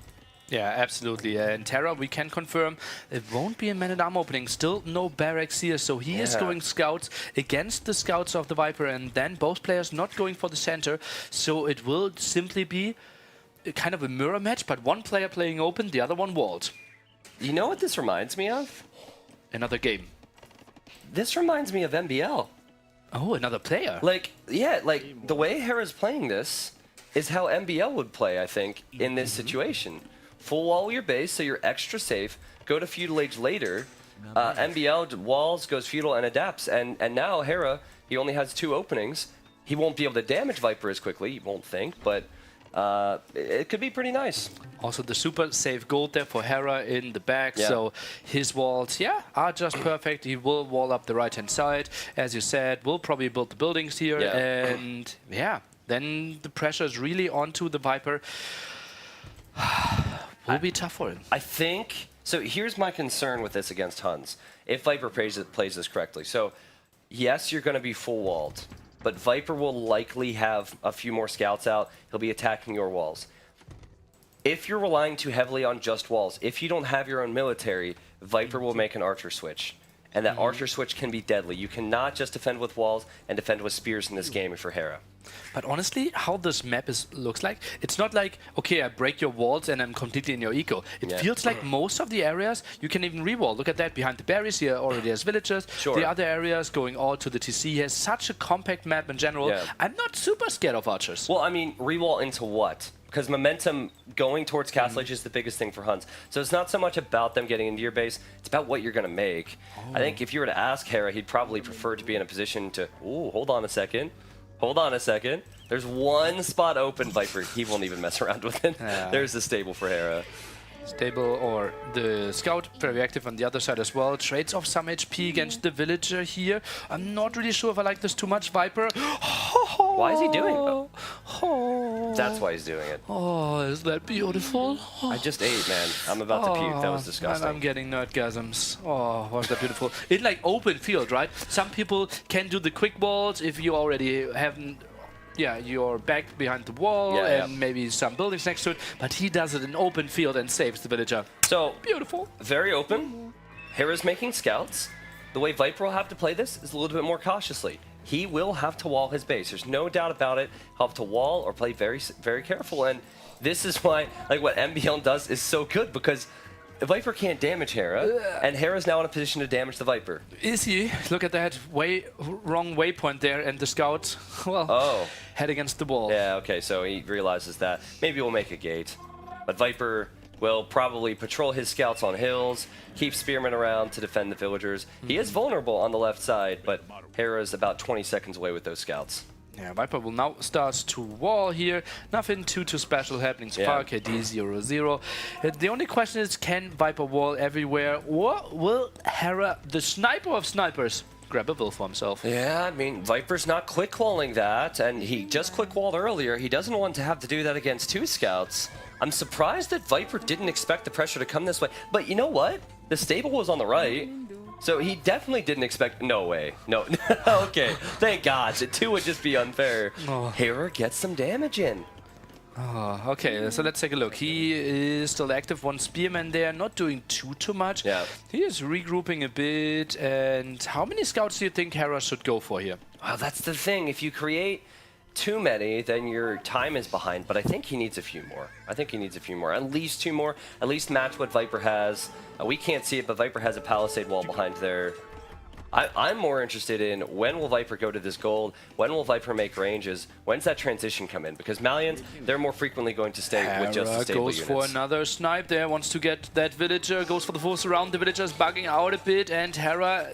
B: Yeah, absolutely. And Terra, we can confirm it won't be a man-at-arm opening. Still no barracks here, so he is going scouts against the scouts of the Viper, and then both players not going for the center. So it will simply be kind of a mirror match, but one player playing open, the other one walled.
A: You know what this reminds me of?
B: Another game.
A: This reminds me of MBL.
B: Oh, another player.
A: Like, yeah, like the way Hera's playing this is how MBL would play, I think, in this situation. Full wall your base, so you're extra safe. Go to feudal age later. MBL walls, goes feudal, and adapts. And now Hera, he only has 2 openings. He won't be able to damage Viper as quickly, you won't think, but it could be pretty nice.
B: Also the super safe gold there for Hera in the back, so his walls, are just perfect. He will wall up the right-hand side, as you said, will probably build the buildings here, and then the pressure is really onto the Viper. Will be tough for him.
A: I think, so here's my concern with this against Huns, if Viper plays this correctly. So, yes, you're going to be full walled, but Viper will likely have a few more scouts out. He'll be attacking your walls. If you're relying too heavily on just walls, if you don't have your own military, Viper will make an archer switch. And that archer switch can be deadly. You cannot just defend with walls and defend with spears in this game for Hera.
B: But honestly, how this map looks like, it's not like, okay, I break your walls and I'm completely in your eco. It feels like most of the areas you can even re-wall. Look at that, behind the barriers here already has villagers. The other areas going all to the TC has such a compact map in general. I'm not super scared of archers.
A: Well, I mean, re-wall into what? Because momentum going towards Castle Age is the biggest thing for Huns. So it's not so much about them getting into your base, it's about what you're going to make. I think if you were to ask Hera, he'd probably prefer to be in a position to... Ooh, hold on a second. Hold on a second. There's one spot open, Viper. He won't even mess around with it. There's the stable for Hera.
B: Stable or the scout, very active on the other side as well. Trades off some HP against the villager here. I'm not really sure if I like this too much, Viper.
A: Why is he doing it? That's why he's doing it.
B: Oh, is that beautiful?
A: I just ate, man. I'm about to puke. That was disgusting.
B: I'm getting nerdgasms. Oh, was that beautiful. In like open field, right? Some people can do the quick walls if you already haven't yeah, your back behind the wall and maybe some buildings next to it, but he does it in open field and saves the villager.
A: So,
B: beautiful.
A: Very open. Hera's making scouts. The way Viper will have to play this is a little bit more cautiously. He will have to wall his base. There's no doubt about it. He'll have to wall or play very, very careful. And this is why, like, what MBL does is so good, because the Viper can't damage Hera, and Hera's now in a position to damage the Viper.
B: Is he? Look at that wrong waypoint there, and the scout, well, head against the wall.
A: Yeah, okay, so he realizes that. Maybe we'll make a gate. But Viper will probably patrol his scouts on hills, keep spearmen around to defend the villagers. He is vulnerable on the left side, but Hera's about 20 seconds away with those scouts.
B: Yeah, Viper will now start to wall here. Nothing too special happening so far. KD 0-0. The only question is, can Viper wall everywhere, or will Hera, the sniper of snipers, grab a will for himself?
A: Yeah, I mean, Viper's not quick walling that, and he just quick walled earlier. He doesn't want to have to do that against 2 scouts. I'm surprised that Viper didn't expect the pressure to come this way. But you know what? The stable was on the right. So he definitely didn't expect... No way. No. Okay. Thank God. The 2 would just be unfair. Hera gets some damage in.
B: Okay, so let's take a look. He is still active. 1 spearman there, not doing too much.
A: Yeah.
B: He is regrouping a bit. And how many scouts do you think Hera should go for here?
A: Well, that's the thing. If you create too many, then your time is behind. But I think he needs a few more. At least 2 more. At least match what Viper has. We can't see it, but Viper has a palisade wall behind there. I'm more interested in, when will Viper go to this gold? When will Viper make ranges? When's that transition come in? Because Mayans, they're more frequently going to stay with just the stable
B: goes
A: units.
B: For another snipe there, wants to get that villager, goes for the force around. The villager's bugging out a bit, and Hera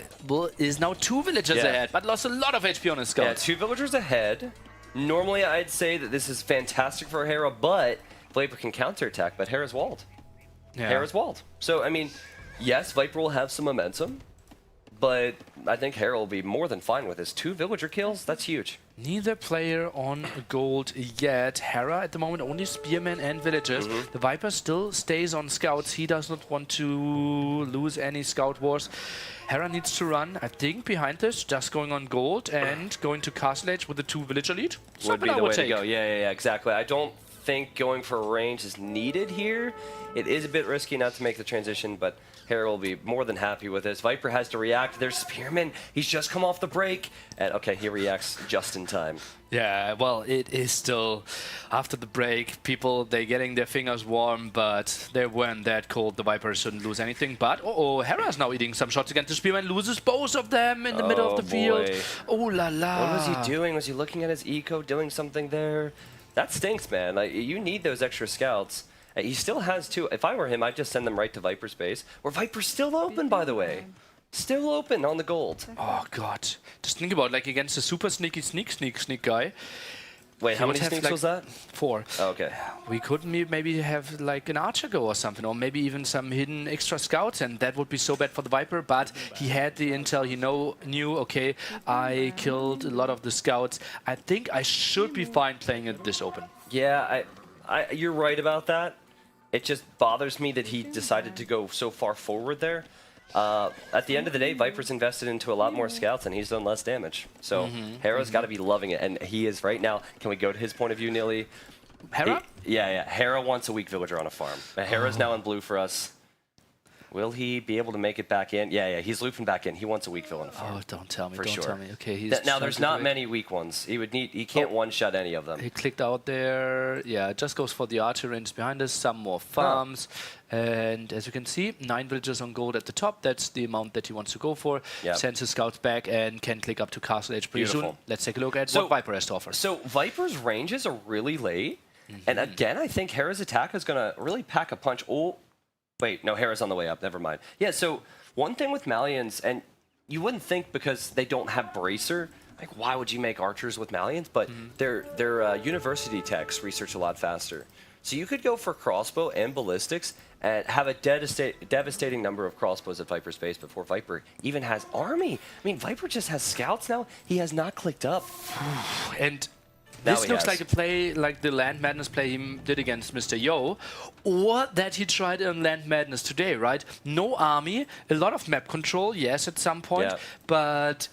B: is now 2 villagers ahead, but lost a lot of HP on his scout.
A: Yeah, 2 villagers ahead. Normally, I'd say that this is fantastic for Hera, but Viper can counterattack, but Hera's walled. Hera's walled. So, I mean, yes, Viper will have some momentum, but I think Hera will be more than fine with this. 2 villager kills, that's huge.
B: Neither player on gold yet. Hera at the moment only spearmen and villagers. The Viper still stays on scouts. He does not want to lose any scout wars. Hera needs to run, I think, behind this, just going on gold and going to Castle Age with the 2 villager lead.
A: Would be the way to go. Yeah, exactly. I don't think going for range is needed here. It is a bit risky not to make the transition, but Hera will be more than happy with this. Viper has to react. There's Spearman. He's just come off the break. And okay, he reacts just in time.
B: Yeah, well, it is still after the break. People, they're getting their fingers warm, but they weren't that cold. The Viper shouldn't lose anything. But Hera's now eating some shots again. The Spearman loses both of them in the middle of the field. Oh la la.
A: What was he doing? Was he looking at his eco, doing something there? That stinks, man. Like, you need those extra scouts. He still has 2. If I were him, I'd just send them right to Viper's base. Where Viper's still open, by the way. Still open on the gold.
B: Oh, God. Just think about, like, against a super sneaky sneak guy.
A: Wait, how many sneaks
B: like
A: was that?
B: 4.
A: Oh, okay.
B: We could maybe have, like, an archer go or something, or maybe even some hidden extra scouts, and that would be so bad for the Viper, but he had the intel. He knew, okay, I killed a lot of the scouts. I think I should be fine playing it this open.
A: Yeah, you're right about that. It just bothers me that he decided to go so far forward there. At the end of the day, Viper's invested into a lot more scouts, and he's done less damage. So Hera's got to be loving it, and he is right now. Can we go to his point of view, Nilly?
B: Hera?
A: Yeah. Hera wants a weak villager on a farm. Hera's now in blue for us. Will he be able to make it back in? Yeah, he's looping back in. He wants a weak villain on a farm.
B: Oh, don't tell me,
A: for sure.
B: Tell me. Okay, he's
A: now there's not many weak ones. He can't one-shot any of them.
B: He clicked out there. Yeah, it just goes for the archer range behind us. Some more farms. And as you can see, 9 villagers on gold at the top. That's the amount that he wants to go for. Yep. Sends his scouts back and can click up to Castle Age pretty soon. Let's take a look at what Viper has to offer.
A: So Viper's ranges are really late. And again, I think Hera's attack is going to really pack a punch. Oh, wait, no, Hera's on the way up. Never mind. Yeah, so one thing with Malians, and you wouldn't think because they don't have Bracer, like, why would you make archers with Malians? But their university techs research a lot faster. So you could go for crossbow and ballistics and have a devastating number of crossbows at Viper's base before Viper even has army. I mean, Viper just has scouts now. He has not clicked up.
B: And this looks like a play like the Land Madness play he did against Mr. Yo, or that he tried in Land Madness today, right? No army, a lot of map control, yes, at some point, but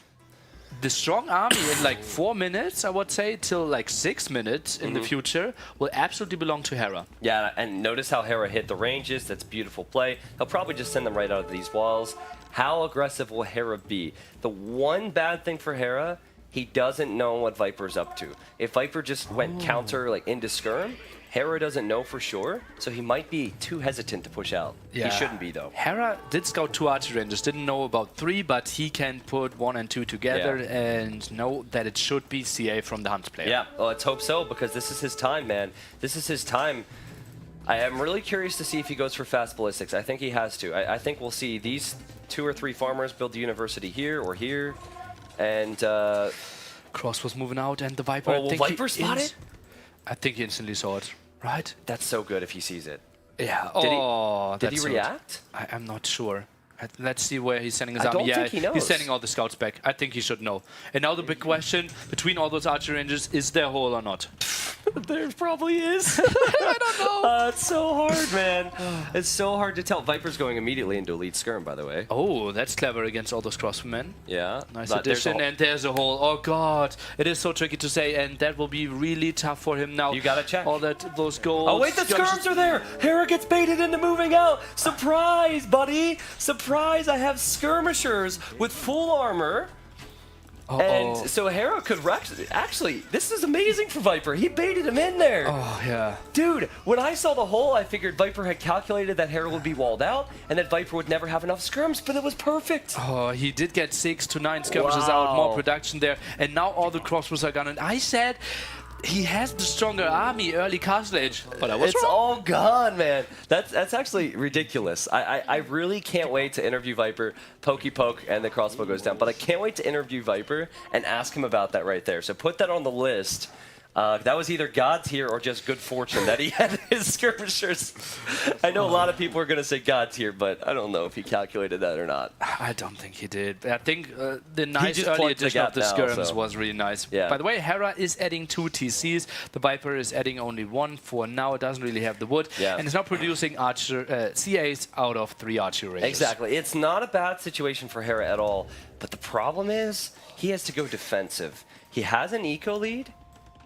B: the strong army in like 4 minutes, I would say, till like 6 minutes in the future will absolutely belong to Hera.
A: Yeah, and notice how Hera hit the ranges. That's beautiful play. He'll probably just send them right out of these walls. How aggressive will Hera be? The one bad thing for Hera, he doesn't know what Viper's up to. If Viper just went counter like into skirm, Hera doesn't know for sure, so he might be too hesitant to push out.
B: Yeah.
A: He shouldn't be, though.
B: Hera did scout 2 archer ranges, didn't know about 3, but he can put 1 and 2 together and know that it should be CA from the Hunt player.
A: Yeah, well, let's hope so, because this is his time, man. This is his time. I am really curious to see if he goes for fast ballistics. I think he has to. I think we'll see these 2 or 3 farmers build the university here or here, and...
B: Cross was moving out, and the Viper...
A: Oh, will Viper spot it?
B: I think he instantly saw it. Right?
A: That's so good if he sees it.
B: Yeah.
A: Did he
B: that's
A: react?
B: I'm not sure. Let's see where he's sending his
A: I
B: army.
A: don't think he knows.
B: He's sending all the scouts back. I think he should know. And now the big question, between all those archer ranges, is there a hole or not?
A: There probably is.
B: I don't know.
A: It's so hard, man. It's so hard to tell. Viper's going immediately into elite skirm, by the way.
B: Oh, that's clever against all those crossmen.
A: Yeah.
B: Nice
A: But
B: addition. And there's a hole. Oh, God. It is so tricky to say, and that will be really tough for him now.
A: You gotta check.
B: All those goals.
A: Oh, wait, the skirms are there. Hera gets baited into moving out. Surprise, buddy. Surprise, I have skirmishers with full armor. And so Hera could actually, this is amazing for Viper. He baited him in there.
B: Oh, yeah.
A: Dude, when I saw the hole, I figured Viper had calculated that Hera would be walled out and that Viper would never have enough skirms, but it was perfect.
B: Oh, he did get 6 to 9 skirmishes out, more production there. And now all the crossbows are gone. And I said he has the stronger army early Castle Age, but I was
A: It's
B: wrong.
A: all gone, man. That's actually ridiculous. I really can't wait to interview Viper. Pokey poke, and the crossbow goes down. But I can't wait to interview Viper and ask him about that right there. So put that on the list. That was either God's here or just good fortune that he had his skirmishers. I know a lot of people are going to say God's here, but I don't know if he calculated that or not.
B: I don't think he did. I think the nice
A: just
B: early
A: plugged the
B: addition of
A: gap
B: the
A: now,
B: skirms
A: so.
B: was really nice.
A: Yeah.
B: By the way, Hera is adding 2 TCs. The Viper is adding only 1 for now. It doesn't really have the wood.
A: Yeah.
B: And it's now producing CAs out of 3 archer ranges.
A: Exactly. It's not a bad situation for Hera at all, but the problem is he has to go defensive. He has an eco lead,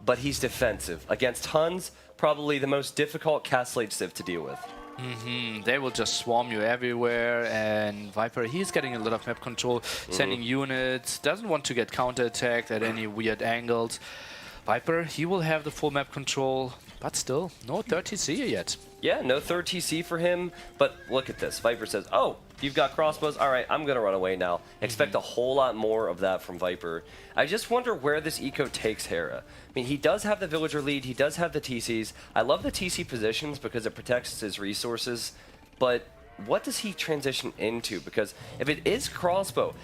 A: but he's defensive. Against Huns, probably the most difficult Castle Age Civ to deal with.
B: They will just swarm you everywhere, and Viper, he's getting a lot of map control, sending units, doesn't want to get counterattacked at any weird angles. Viper, he will have the full map control, but still, no 30C yet.
A: Yeah, no third TC for him, but look at this. Viper says, oh, you've got crossbows? All right, I'm going to run away now. Expect a whole lot more of that from Viper. I just wonder where this eco takes Hera. I mean, he does have the villager lead, he does have the TCs. I love the TC positions because it protects his resources, but what does he transition into? Because if it is crossbow,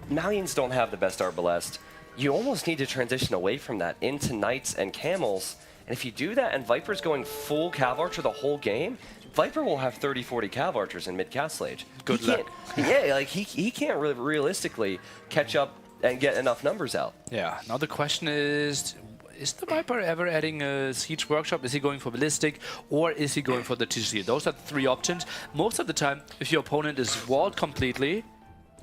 A: Mayans don't have the best arbalest. You almost need to transition away from that into knights and camels. And if you do that and Viper's going full cav archer the whole game, Viper will have 30, 40 cav archers in mid-Castle Age.
B: Good luck.
A: Yeah, like he can't really realistically catch up and get enough numbers out.
B: Yeah, now the question is the Viper ever adding a siege workshop? Is he going for ballistic, or is he going for the TC? Those are the 3 options. Most of the time, if your opponent is walled completely,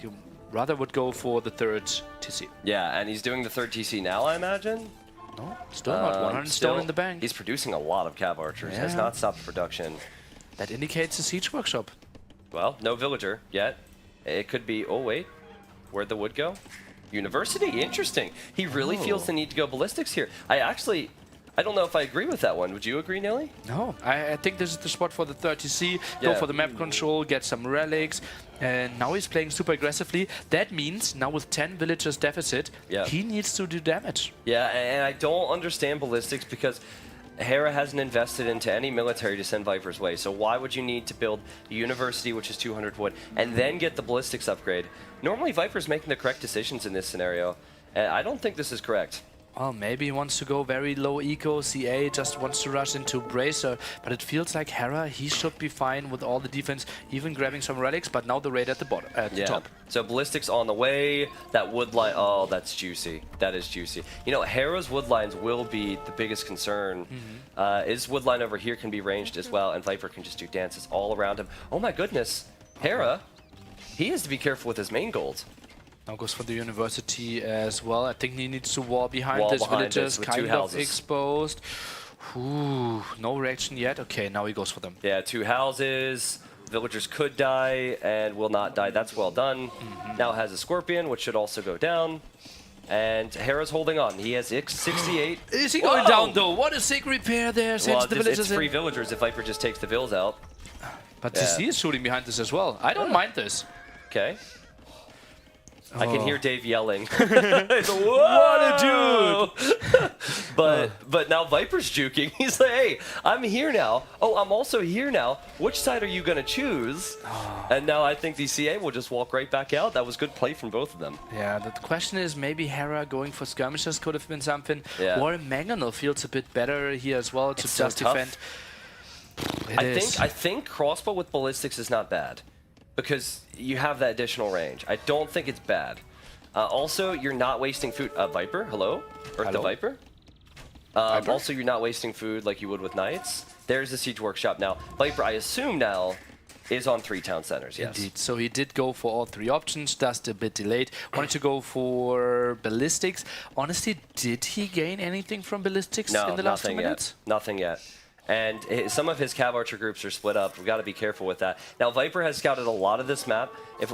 B: you rather would go for the 3rd TC.
A: Yeah, and he's doing the 3rd TC now, I imagine.
B: No, still not 100 stone in the bank.
A: He's producing a lot of cav archers. Has not stopped production.
B: That indicates a siege workshop.
A: Well, no villager yet. It could be, oh wait, where'd the wood go? University, interesting. He really feels the need to go ballistics here. I don't know if I agree with that one. Would you agree, Nelly?
B: No, I think this is the spot for the 30C. Go for the map control, get some relics. And now he's playing super aggressively. That means now with 10 villagers deficit, he needs to do damage.
A: Yeah, and I don't understand ballistics because Hera hasn't invested into any military to send Viper's way. So why would you need to build a university, which is 200 wood, and then get the ballistics upgrade? Normally, Viper's making the correct decisions in this scenario, and I don't think this is correct.
B: Well, maybe he wants to go very low eco, CA just wants to rush into Bracer, but it feels like Hera, he should be fine with all the defense, even grabbing some relics, but now the raid at the bottom, at the top.
A: So ballistics on the way, that wood line, oh, that's juicy. That is juicy. You know, Hera's wood lines will be the biggest concern. His wood line over here can be ranged as well, and Viper can just do dances all around him. Oh my goodness, Hera, he has to be careful with his main gold.
B: Now goes for the university as well. I think he needs to wall behind
A: Wall
B: this.
A: behind
B: Villagers
A: this with
B: kind
A: two
B: of
A: houses.
B: exposed. Ooh, no reaction yet. Okay, now he goes for them.
A: Yeah, 2 houses. Villagers could die and will not die. That's well done. Now has a Scorpion, which should also go down. And Hera's holding on. He has 68.
B: Is he going down though? What a sick repair there. Sends
A: Well,
B: the villagers
A: it's 3
B: in.
A: villagers if Viper just takes the vills out.
B: But this, he is shooting behind this as well. I don't mind this.
A: Okay. I can hear Dave yelling.
B: What a dude!
A: But now Viper's juking. He's like, hey, I'm here now. Oh, I'm also here now. Which side are you going to choose? And now I think the CA will just walk right back out. That was good play from both of them.
B: Yeah, the question is maybe Hera going for skirmishes could have been something.
A: Yeah.
B: Or Mangonel feels a bit better here as well to
A: It's so
B: just
A: tough.
B: defend.
A: I think crossbow with ballistics is not bad because you have that additional range. I don't think it's bad. Also, you're not wasting food. Viper, hello? Or the Viper?
B: Viper?
A: Also, you're not wasting food like you would with Knights. There's the Siege Workshop now. Viper, I assume now, is on 3 town centers, yes.
B: Indeed. So he did go for all 3 options, just a bit delayed. Wanted to go for ballistics. Honestly, did he gain anything from ballistics
A: No,
B: in the last 2
A: nothing
B: minutes?
A: yet. Nothing yet. And some of his Cav Archer groups are split up. We've got to be careful with that. Now, Viper has scouted a lot of this map.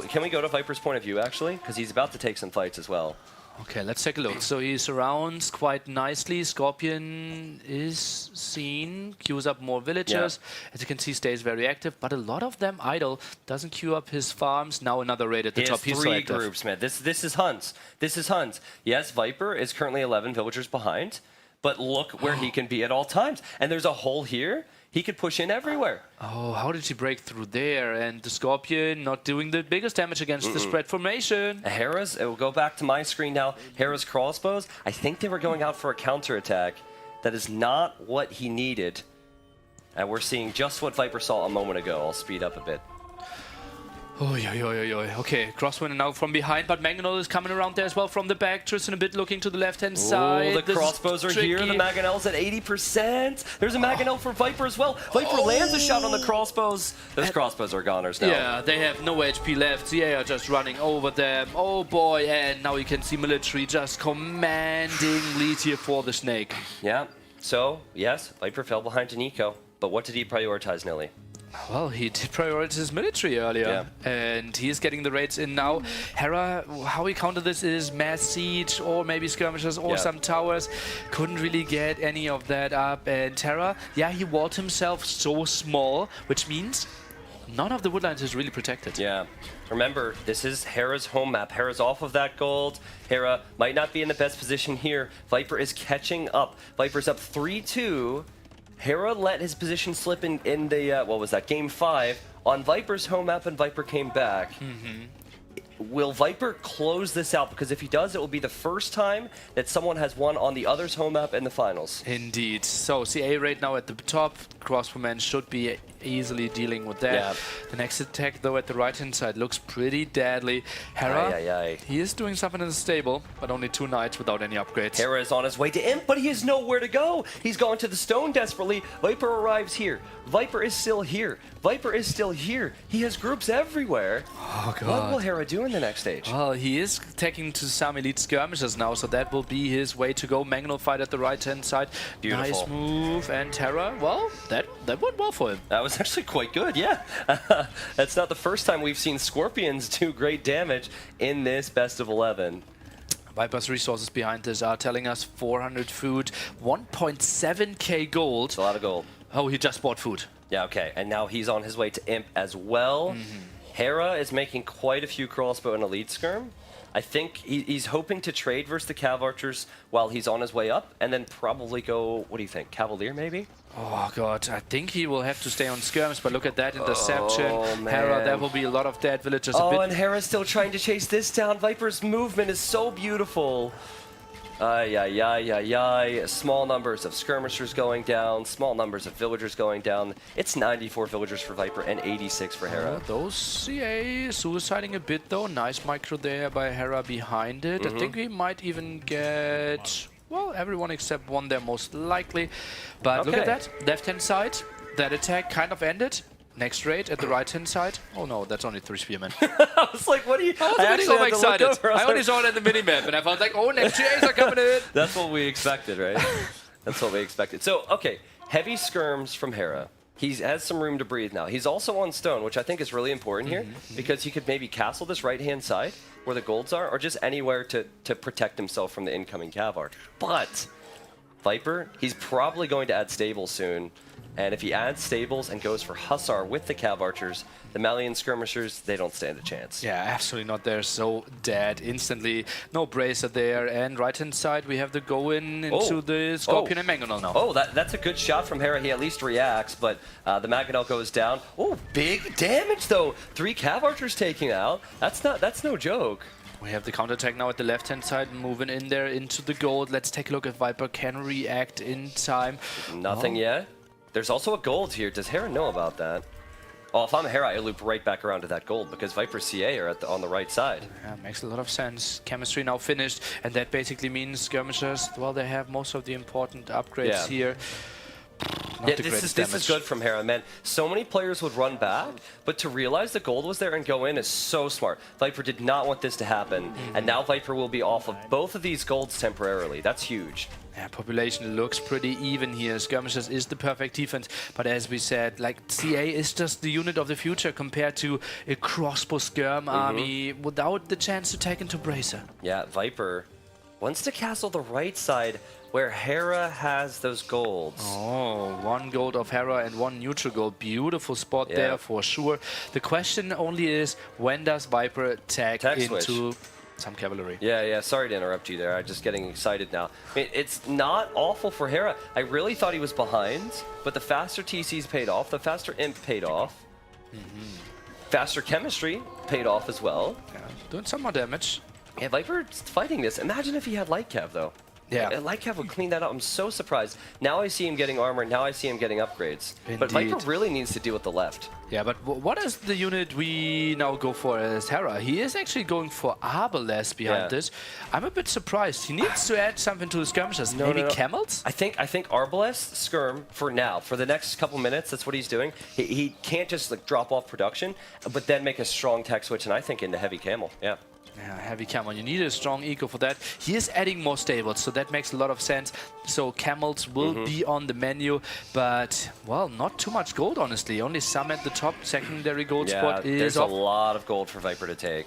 A: Can we go to Viper's point of view, actually? Because he's about to take some fights as well.
B: Okay, let's take a look. So he surrounds quite nicely. Scorpion is seen, queues up more villagers. As you can see, stays very active, but a lot of them idle. Doesn't queue up his farms. Now another raid at the top.
A: He's 3 groups, man. This is Hunts. This is Hunts. Yes, Viper is currently 11 villagers behind, but look where he can be at all times. And there's a hole here. He could push in everywhere.
B: Oh, how did he break through there? And the Scorpion not doing the biggest damage against the spread formation.
A: Hera's, it will go back to my screen now. Hera's crossbows, I think they were going out for a counterattack. That is not what he needed. And we're seeing just what Viper saw a moment ago. I'll speed up a bit.
B: Oh, okay, crosswind now from behind, but Mangonel is coming around there as well from the back. Tristan a bit looking to the left-hand side.
A: Oh, the crossbows are here. The Mangonel's at 80%. There's a Mangonel for Viper as well. Viper lands a shot on the crossbows. Those crossbows are goners now.
B: Yeah, they have no HP left. CA are just running over them. Oh boy, and now you can see military just commanding lead here for the Snake.
A: Yeah, so, yes, Viper fell behind to Nico. But what did he prioritize, Nilly?
B: Well, he did prioritize his military earlier, and he is getting the raids in now. Hera, how he countered this is mass siege or maybe skirmishes or some towers. Couldn't really get any of that up. And Hera, yeah, he walled himself so small, which means none of the woodlands is really protected.
A: Yeah. Remember, this is Hera's home map. Hera's off of that gold. Hera might not be in the best position here. Viper is catching up. Viper's up 3-2. Hera let his position slip in the, what was that, Game 5 on Viper's home map, and Viper came back. Will Viper close this out? Because if he does, it will be the first time that someone has won on the other's home map in the finals.
B: Indeed. So CA right now at the top. Crossbowman should be easily dealing with that.
A: Yeah.
B: The next attack, though, at the right-hand side looks pretty deadly. Hera, he is doing something in the stable, but only 2 knights without any upgrades.
A: Hera is on his way to Imp, but he has nowhere to go. He's going to the stone desperately. Viper arrives here. Viper is still here. Viper is still here. He has groups everywhere.
B: Oh, God.
A: What will Hera do in the next stage?
B: Well, he is attacking to some elite skirmishes now, so that will be his way to go. Mangonel fight at the right-hand side.
A: Beautiful.
B: Nice move. And Hera, well, that went well for him.
A: That was actually quite good, yeah. That's not the first time we've seen Scorpions do great damage in this best of 11.
B: Viper's resources behind this are telling us 400 food, 1.7k gold.
A: It's a lot of gold.
B: Oh, he just bought food.
A: Yeah, okay. And now he's on his way to Imp as well. Hera is making quite a few crossbow and elite skirm. I think he's hoping to trade versus the Cav Archers while he's on his way up, and then probably go, what do you think, Cavalier maybe?
B: Oh, God. I think he will have to stay on skirms, but look at that interception.
A: Oh, man.
B: Hera, there will be a lot of dead villagers.
A: Oh, and Hera's still trying to chase this down. Viper's movement is so beautiful. Small numbers of skirmishers going down, small numbers of villagers going down. It's 94 villagers for Viper and 86 for Hera.
B: Those CA suiciding a bit, though. Nice micro there by Hera behind it. I think we might even get, well, everyone except one there most likely. But look at that. Left-hand side, that attack kind of ended. Next raid at the right-hand side. Oh no, that's only 3 spearmen.
A: I was like, what are you...
B: I was getting so excited. I only saw it in the minimap, and I felt like, oh, next GAs are coming in.
A: That's what we expected, right? That's what we expected. So, okay, heavy skirms from Hera. He has some room to breathe now. He's also on stone, which I think is really important here, because he could maybe castle this right-hand side where the golds are, or just anywhere to protect himself from the incoming cav arc. But Viper, he's probably going to add stables soon. And if he adds stables and goes for Hussar with the Cav Archers, the Malian skirmishers, they don't stand a chance.
B: Yeah, absolutely not. They're so dead instantly. No bracer there. And right-hand side, we have the go-in into the Scorpion and Mangonel now.
A: Oh, that's a good shot from Hera. He at least reacts, but the Mangonel goes down. Oh, big damage, though. 3 Cav Archers taking out. That's no joke.
B: We have the counterattack now at the left-hand side, moving in there into the gold. Let's take a look if Viper can react in time.
A: Nothing yet. There's also a gold here. Does Hera know about that? Oh, if I'm Hera, I loop right back around to that gold because Viper CA are on the right side.
B: Yeah, makes a lot of sense. Chemistry now finished, and that basically means skirmishers, well, they have most of the important upgrades here.
A: Yeah, this is good from Hera, man. So many players would run back, but to realize the gold was there and go in is so smart. Viper did not want this to happen, and now Viper will be off of both of these golds temporarily. That's huge.
B: Yeah, population looks pretty even here. Skirmishers is the perfect defense, but as we said, like CA is just the unit of the future compared to a crossbow skirm army without the chance to take into bracer.
A: Yeah, Viper wants to castle the right side where Hera has those golds.
B: Oh, 1 gold of Hera and 1 neutral gold. Beautiful spot there for sure. The question only is, when does Viper tag into some cavalry?
A: Yeah, sorry to interrupt you there. I'm just getting excited now. I mean, it's not awful for Hera. I really thought he was behind, but the faster TCs paid off, the faster imp paid off. Faster chemistry paid off as well.
B: Yeah, doing some more damage.
A: Yeah, Viper's fighting this. Imagine if he had Light Cav, though.
B: Yeah.
A: Light Cav would clean that up. I'm so surprised. Now I see him getting armor. Now I see him getting upgrades.
B: Indeed.
A: But Viper really needs to deal with the left.
B: Yeah, but what is the unit we now go for as Hera? He is actually going for Arbalest behind this. I'm a bit surprised. He needs to add something to the skirmishers. Maybe camels?
A: I think Arbalest, Skirm, for now, for the next couple minutes, that's what he's doing. He can't just like drop off production, but then make a strong tech switch, and I think into heavy camel. Yeah.
B: Yeah, heavy camel. You need a strong eco for that. He is adding more stables, so that makes a lot of sense. So camels will be on the menu, but, well, not too much gold, honestly. Only some at the top. Secondary gold spot is
A: there's a lot of gold for Viper to take.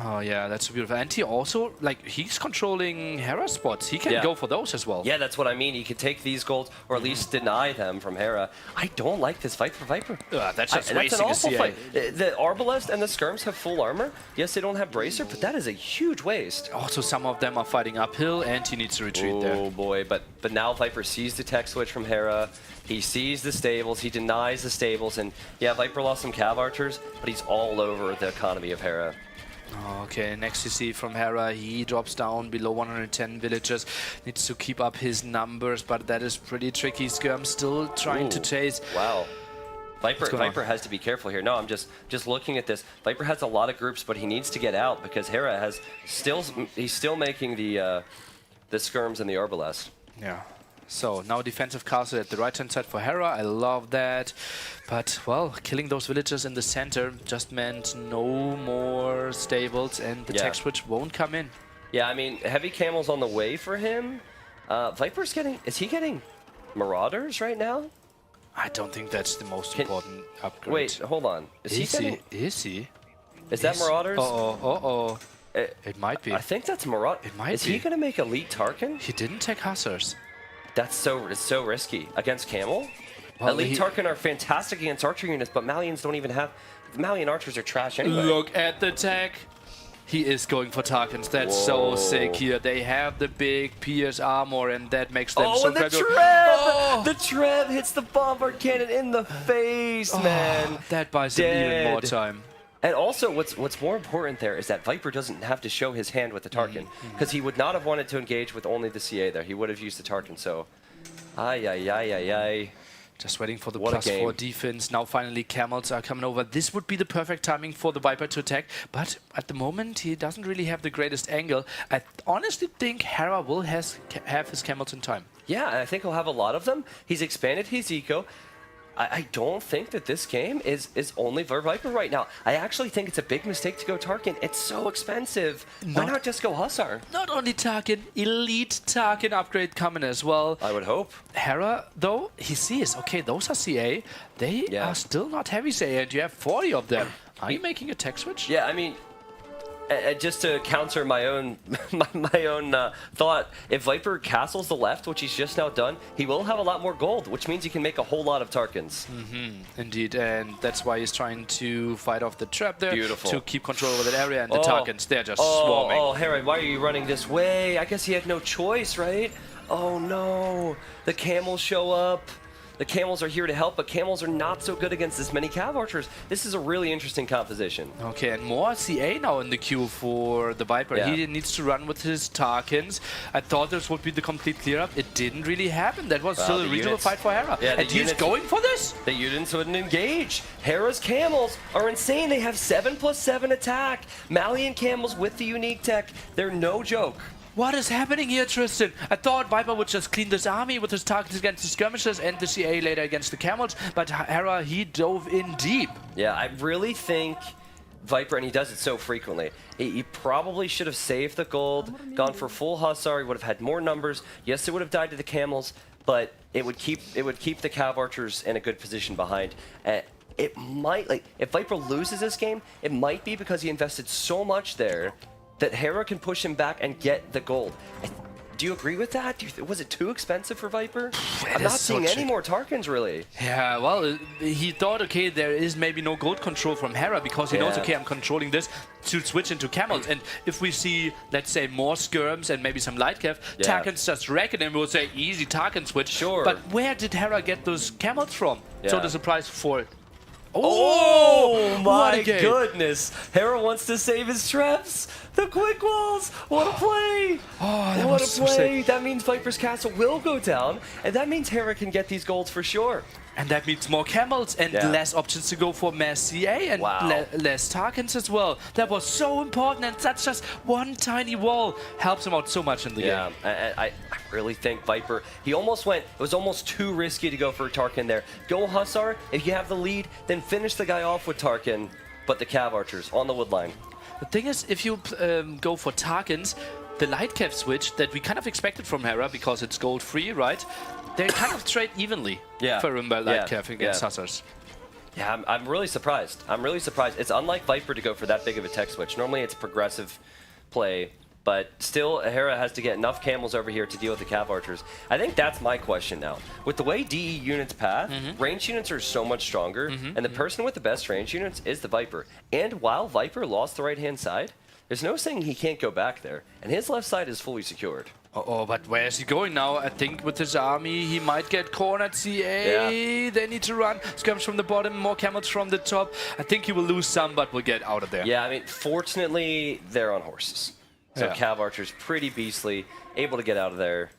B: Oh, yeah, that's beautiful. And he also, like, he's controlling Hera spots. He can go for those as well.
A: Yeah, that's what I mean. He could take these golds, or at least deny them from Hera. I don't like this fight for Viper.
B: That's just wasting
A: an awful
B: a CA.
A: fight. The Arbalest and the Skirms have full armor. Yes, they don't have Bracer, but that is a huge waste.
B: Also, some of them are fighting uphill, and he needs to retreat there.
A: Oh, boy. But now Viper sees the tech switch from Hera. He sees the stables. He denies the stables. And, yeah, Viper lost some Cav Archers, but he's all over the economy of Hera.
B: Okay, next you see from Hera, he drops down below 110 villagers. Needs to keep up his numbers, but that is pretty tricky. Skirm still trying to chase.
A: Wow. Viper has to be careful here. No, I'm just looking at this. Viper has a lot of groups, but he needs to get out because Hera has he's still making the Skirms and the Arbalest.
B: Yeah. So now defensive castle at the right-hand side for Hera. I love that. But, well, killing those villagers in the center just meant no more stables, and the tech switch won't come in.
A: Yeah, I mean, heavy camel's on the way for him. Viper's is he getting Marauders right now?
B: I don't think that's the most important upgrade.
A: Wait, hold on. Is he? Is that Marauders?
B: It might be.
A: I think that's Marauders.
B: It might be.
A: Is he going to make Elite Tarkin?
B: He didn't take Hussars.
A: It's so risky against Camel. Well, Elite Tarkin are fantastic against archer units, but Malians don't even have... Malian archers are trash anyway.
B: Look at the tech. He is going for Tarkins. That's so sick here. They have the big Pierce armor, and that makes them so
A: good. Oh, the Trev hits the bombard cannon in the face, man.
B: That buys him even more time.
A: And also, what's more important there is that Viper doesn't have to show his hand with the Tarkin, because he would not have wanted to engage with only the CA there. He would have used the Tarkin, so...
B: Just waiting for the +4 defense. Now finally camels are coming over. This would be the perfect timing for the Viper to attack, but at the moment he doesn't really have the greatest angle. I honestly think Hera will have his camels in time.
A: Yeah, I think he'll have a lot of them. He's expanded his eco. I don't think that this game is only for Viper right now. I actually think it's a big mistake to go Tarkin. It's so expensive. Why not just go Hussar?
B: Not only Tarkin, elite Tarkin upgrade coming as well.
A: I would hope.
B: Hera, though, he sees, okay, those are CA. They are still not heavy CA, and you have 40 of them. Are you making a tech switch?
A: Yeah, I mean, just to counter my own thought, if Viper castles the left, which he's just now done, he will have a lot more gold, which means he can make a whole lot of Tarkins.
B: Indeed, and that's why he's trying to fight off the trap there.
A: Beautiful.
B: To keep control over that area, and the Tarkins, they're just swarming.
A: Oh, Hera, why are you running this way? I guess he had no choice, right? Oh no, the camels show up. The camels are here to help, but camels are not so good against this many cav archers. This is a really interesting composition.
B: Okay, and more CA now in the queue for the Viper.
A: Yeah.
B: He needs to run with his Tarkins. I thought this would be the complete clear up. It didn't really happen. That was still a reasonable fight for Hera.
A: Yeah,
B: and he's going for this?
A: The units wouldn't engage. Hera's camels are insane. They have 7+7 attack. Malian camels with the unique tech. They're no joke.
B: What is happening here, Tristan? I thought Viper would just clean this army with his Tarkins against the skirmishers and the CA later against the camels, but Hera, he dove in deep.
A: Yeah, I really think Viper, and he does it so frequently, he probably should have saved the gold, gone for full Hussar, he would have had more numbers. Yes, it would have died to the camels, but it would keep the cav archers in a good position behind. It might, like, if Viper loses this game, it might be because he invested so much there that Hera can push him back and get the gold. Do you agree with that? Was it too expensive for Viper? I'm not seeing any more Tarkins, really.
B: Yeah, well, he thought, okay, there is maybe no gold control from Hera because he knows, okay, I'm controlling this to switch into camels. And if we see, let's say, more skirms and maybe some light cav, Tarkins just wreck it and we'll say, easy Tarkin switch.
A: Sure.
B: But where did Hera get those camels from? So the surprise for...
A: Oh my goodness! Hera wants to save his traps. The quick walls. What a play!
B: Oh,
A: what a play! That means Viper's castle will go down, and that means Hera can get these golds for sure.
B: And that means more camels and less options to go for mass CA and less Tarkins as well. That was so important, and that's just one tiny wall helps him out so much in the game.
A: Yeah, I really think Viper, he almost went, it was almost too risky to go for Tarkin there. Go Hussar, if you have the lead, then finish the guy off with Tarkin, but the cav archers on the wood line.
B: The thing is, if you go for Tarkins, the light cav switch that we kind of expected from Hera because it's gold free, right? They kind of trade evenly for Rumba light cav against Hussars.
A: Yeah, I'm really surprised. I'm really surprised. It's unlike Viper to go for that big of a tech switch. Normally it's progressive play, but still Hera has to get enough camels over here to deal with the cav archers. I think that's my question now. With the way DE units path, range units are so much stronger, and the person with the best range units is the Viper. And while Viper lost the right-hand side, there's no saying he can't go back there, and his left side is fully secured.
B: Oh, but where is he going now? I think with his army, he might get cornered. CA, they need to run. Skirms from the bottom, more camels from the top. I think he will lose some, but will get out of there.
A: Yeah, I mean, fortunately, they're on horses. So cav archers, pretty beastly, able to get out of there.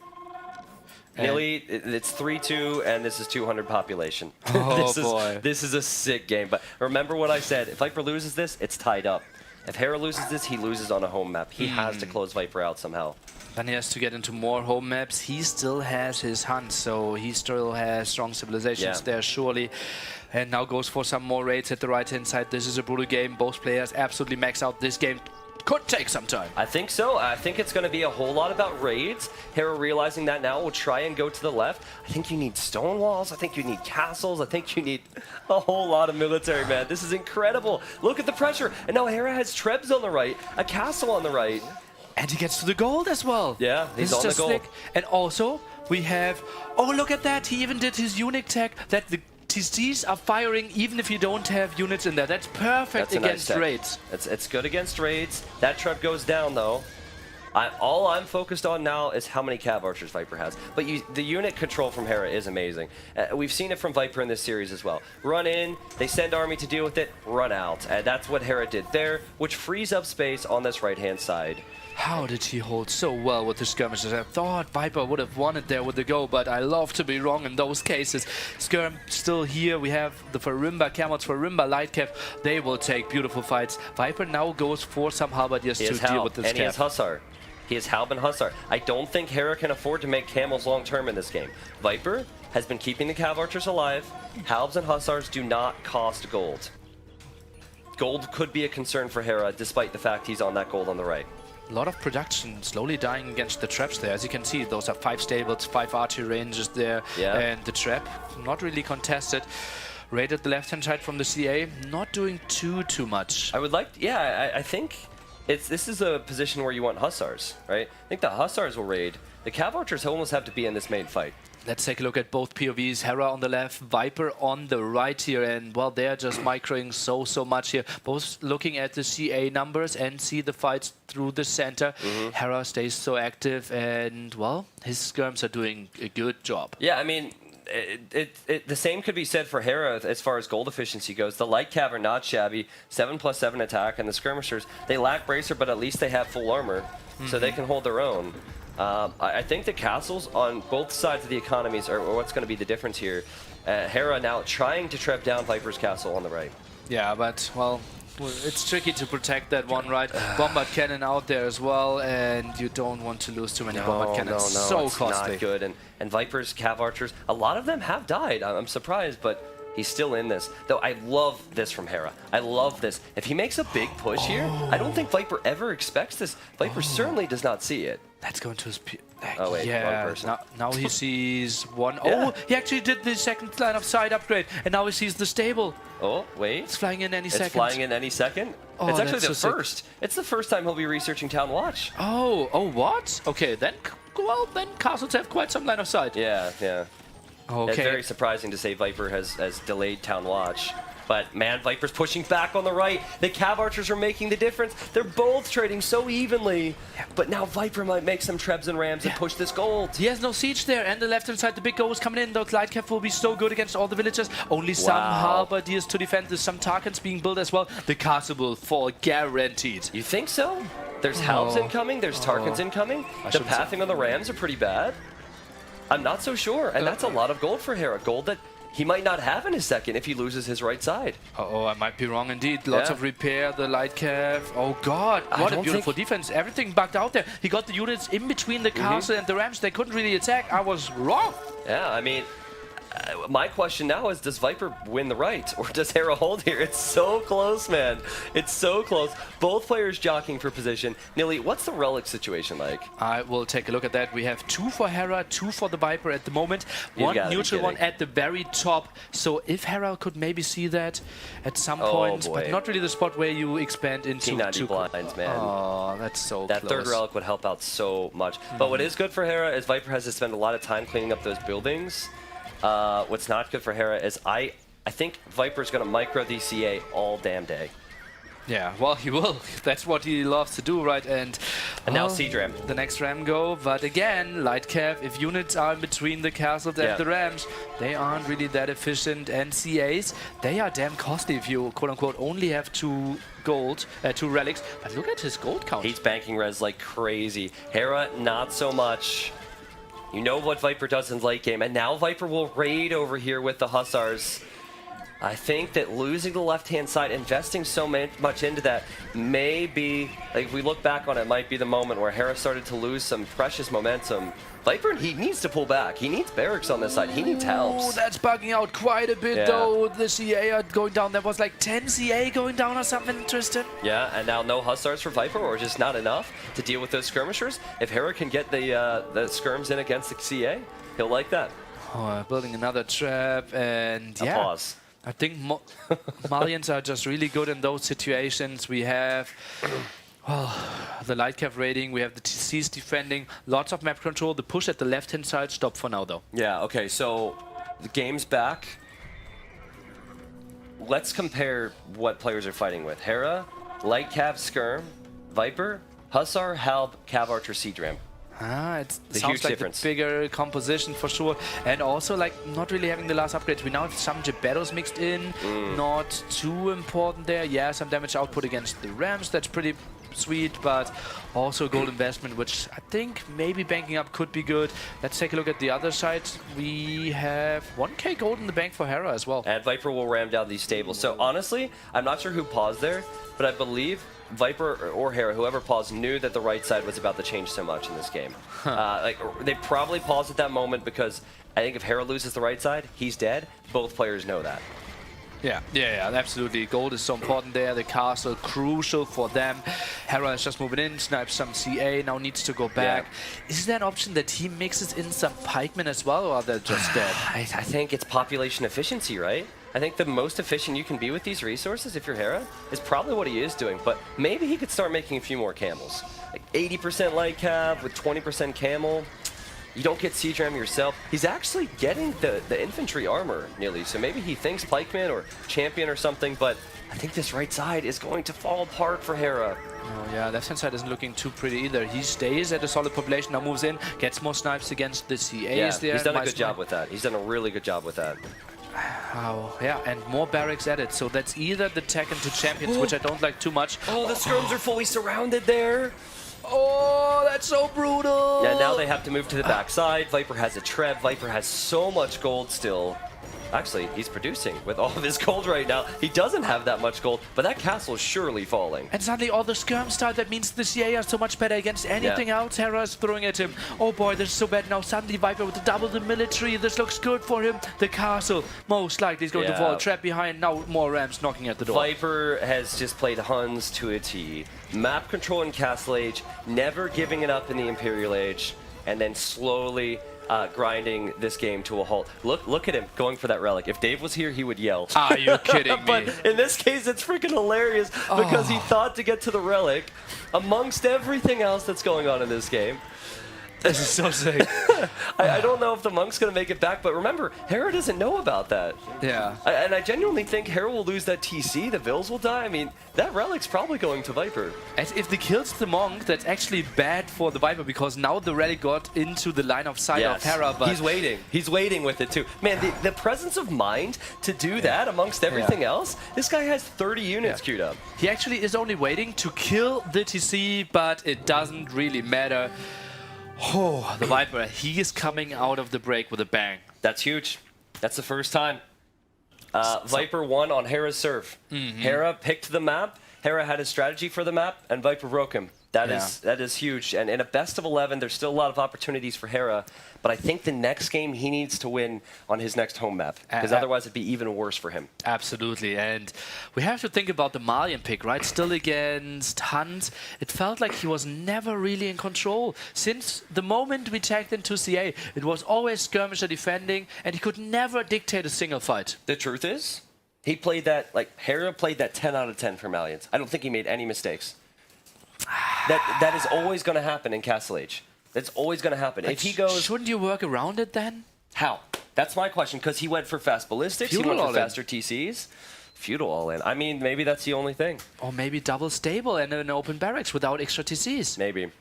A: Nearly, it's 3-2, and this is 200 population.
B: Oh,
A: this is a sick game. But remember what I said. If Viper loses this, it's tied up. If Hera loses this, he loses on a home map. He has to close Viper out somehow.
B: Then he has to get into more home maps. He still has his hunt, so he still has strong civilizations there, surely. And now goes for some more raids at the right-hand side. This is a brutal game. Both players absolutely max out. This game could take some time.
A: I think so. I think it's going to be a whole lot about raids. Hera realizing that now will try and go to the left. I think you need stone walls. I think you need castles. I think you need a whole lot of military, man. This is incredible. Look at the pressure. And now Hera has Trebs on the right, a castle on the right.
B: And he gets to the gold as well.
A: Yeah, he's on the gold.
B: And also, we have... Oh, look at that. He even did his unique tech that the TCs are firing even if you don't have units in there. That's perfect against raids.
A: It's good against raids. That trap goes down, though. All I'm focused on now is how many cav archers Viper has. But the unit control from Hera is amazing. We've seen it from Viper in this series as well. Run in, they send army to deal with it, run out. And that's what Hera did there, which frees up space on this right-hand side.
B: How did he hold so well with the skirmishes? I thought Viper would have won it there with the go, but I love to be wrong in those cases. Skirm still here. We have the Farimba camels, Farimba light cav. They will take beautiful fights. Viper now goes for some halberdiers to deal with this
A: and he has Hussar. He has Halb and Hussar. I don't think Hera can afford to make camels long term in this game. Viper has been keeping the Cav Archers alive. Halbs and Hussars do not cost gold. Gold could be a concern for Hera, despite the fact he's on that gold on the right.
B: A lot of production slowly dying against the traps there. As you can see, those are 5 stables, 5 archery ranges there, and the trap not really contested. Raid at the left-hand side from the CA, not doing too much.
A: I would like, I think this is a position where you want Hussars, right? I think the Hussars will raid. The Cav Archers almost have to be in this main fight.
B: Let's take a look at both POVs. Hera on the left, Viper on the right here, and well, they're just microing so much here. Both looking at the CA numbers and see the fights through the center. Hera stays so active, and well, his skirms are doing a good job.
A: Yeah, I mean, the same could be said for Hera as far as gold efficiency goes. The light cav are not shabby. 7+7 attack, and the skirmishers, they lack bracer, but at least they have full armor, so they can hold their own. I think the castles on both sides of the economies are what's going to be the difference here. Hera now trying to trap down Viper's castle on the right.
B: Yeah, but well, it's tricky to protect that one, right? Bombard cannon out there as well, and you don't want to lose too many bombard cannons. So
A: it's
B: costly.
A: not good. And Viper's Cav Archers, a lot of them have died. I'm surprised, but he's still in this. Though I love this from Hera. I love this. If he makes a big push here, I don't think Viper ever expects this. Viper certainly does not see it.
B: Let's go into his...
A: Oh wait,
B: yeah,
A: one person.
B: Now he sees one...
A: Yeah.
B: Oh, he actually did the second line of sight upgrade, and now he sees the stable.
A: Oh, wait.
B: It's flying in any second.
A: It's flying in any second?
B: Oh,
A: it's actually the
B: that's so
A: first.
B: sick.
A: It's the first time he'll be researching Town Watch.
B: Oh, what? Okay, then, well, then castles have quite some line of sight.
A: Yeah.
B: Okay.
A: It's very surprising to say Viper has delayed Town Watch. But man, Viper's pushing back on the right. The Cav Archers are making the difference. They're both trading so evenly. But now Viper might make some Trebs and Rams and push this gold.
B: He has no siege there, and the left-hand side, the big goal is coming in. Those light cap will be so good against all the villagers. Only some halberdiers to defend. There's some Tarkans being built as well. The castle will fall guaranteed.
A: You think so? There's Halbs incoming. There's Tarkans incoming. The pathing on the Rams are pretty bad. I'm not so sure. And that's a lot of gold for Hera. Gold that he might not have in his second if he loses his right side.
B: Oh, I might be wrong indeed. Lots of repair, the light cav. Oh god, what a beautiful defense. Everything bugged out there. He got the units in between the castle and the Rams. They couldn't really attack. I was wrong.
A: Yeah, I mean, my question now is, does Viper win the right, or does Hera hold here? It's so close, man. It's so close. Both players jockeying for position. Nilly, what's the relic situation like?
B: I will take a look at that. We have 2 for Hera, 2 for the Viper at the moment. One neutral, one at the very top. So if Hera could maybe see that at some point, but not really the spot where you expand into
A: T90 blinds, man.
B: Oh, that's so
A: that
B: close.
A: Third relic would help out so much. But what is good for Hera is Viper has to spend a lot of time cleaning up those buildings. What's not good for Hera is I think Viper's going to micro DCA all damn day.
B: Yeah, well, he will. That's what he loves to do, right? And
A: now Siege Ram.
B: The next Ram go, but again, light cav, if units are in between the castles and the Rams, they aren't really that efficient. And CAs, they are damn costly if you, quote-unquote, only have 2 gold, 2 relics. But look at his gold count.
A: He's banking res like crazy. Hera, not so much. You know what Viper does in late game, and now Viper will raid over here with the Hussars. I think that losing the left-hand side, investing so much into that, may be, like, if we look back on it, might be the moment where Hera started to lose some precious momentum. Viper, he needs to pull back. He needs barracks on this side. He needs helps.
B: Oh, that's bugging out quite a bit, though. The CA are going down. There was like 10 CA going down or something, Tristan.
A: Yeah, and now no Hussars for Viper, or just not enough to deal with those skirmishers. If Hera can get the skirms in against the CA, he'll like that.
B: Oh, building another trap, and
A: A pause.
B: I think Mayans are just really good in those situations. We have the light cav raiding, we have the TCs defending, lots of map control. The push at the left-hand side stopped for now, though.
A: Yeah, okay, so the game's back. Let's compare what players are fighting with. Hera, light cav, skirm, Viper, Hussar, Halb, Cav Archer, Siege Ram.
B: It
A: the
B: sounds
A: huge
B: like
A: difference.
B: The bigger composition for sure, and also like not really having the last upgrades. We now have some Gebettos mixed in, not too important there. Yeah, some damage output against the Rams, that's pretty sweet, but also gold investment, which I think maybe banking up could be good. Let's take a look at the other side. We have 1k gold in the bank for Hera as well.
A: And Viper will ram down these stables. So honestly, I'm not sure who paused there, but I believe Viper or Hera, whoever paused, knew that the right side was about to change so much in this game. Like they probably paused at that moment because I think if Hera loses the right side, he's dead. Both players know that.
B: Yeah, absolutely. Gold is so important there. The castle, crucial for them. Hera is just moving in, snipes some CA, now needs to go back. Yeah. Is there an option that he mixes in some pikemen as well, or are they just dead?
A: I think it's population efficiency, right? I think the most efficient you can be with these resources, if you're Hera, is probably what he is doing. But maybe he could start making a few more camels. Like 80% light cav with 20% camel. You don't get siege ram yourself. He's actually getting the infantry armor nearly, so maybe he thinks pikeman or champion or something, but I think this right side is going to fall apart for Hera.
B: Oh yeah, left hand side isn't looking too pretty either. He stays at a solid population, now moves in, gets more snipes against the CAs there.
A: He's done a good job with that. He's done a really good job with that.
B: Oh, yeah, and more barracks added, so that's either the tech into champions, which I don't like too much.
A: Oh, the skirms are fully surrounded there.
B: Oh, that's so brutal!
A: Yeah, now they have to move to the backside. Viper has a treb. Viper has so much gold still. Actually, he's producing with all of his gold right now. He doesn't have that much gold, but that castle is surely falling.
B: And suddenly all the skirms start. That means the CA are so much better against anything else. Hera is throwing at him. Oh boy, this is so bad now. Suddenly Viper with double the military. This looks good for him. The castle most likely is going to fall. Trap behind. Now more rams knocking at the door.
A: Viper has just played Huns to a T. Map control in Castle Age, never giving it up in the Imperial Age, and then slowly grinding this game to a halt. Look at him going for that relic. If Dave was here, he would yell.
B: Are you kidding me?
A: But in this case, it's freaking hilarious because he thought to get to the relic amongst everything else that's going on in this game.
B: This is so sick.
A: I don't know if the monk's going to make it back, but remember, Hera doesn't know about that.
B: Yeah.
A: And I genuinely think Hera will lose that TC, the Vils will die. I mean, that relic's probably going to Viper.
B: As if they kills the monk, that's actually bad for the Viper, because now the relic got into the line of sight of Hera. But
A: he's waiting. He's waiting with it too. Man, the presence of mind to do that amongst everything else, this guy has 30 units queued up.
B: He actually is only waiting to kill the TC, but it doesn't really matter. Oh, the Viper, he is coming out of the break with a bang.
A: That's huge. That's the first time. Viper won on Hera's serve. Hera picked the map. Hera had his strategy for the map, and Viper broke him. That is huge. And in a best of 11, there's still a lot of opportunities for Hera. But I think the next game he needs to win on his next home map, because otherwise it'd be even worse for him.
B: Absolutely. And we have to think about the Malian pick, right? Still against Hunt. It felt like he was never really in control. Since the moment we tagged into CA, it was always skirmisher defending, and he could never dictate a single fight.
A: The truth is, he played that, like, Hera played that 10 out of 10 for Malians. I don't think he made any mistakes. That is always going to happen in Castle Age. That's always going to happen. If he goes...
B: Shouldn't you work around it then?
A: How? That's my question, because he went for fast ballistics, he went for faster TCs. Feudal all in. I mean, maybe that's the only thing.
B: Or maybe double stable and an open barracks without extra TCs.
A: Maybe.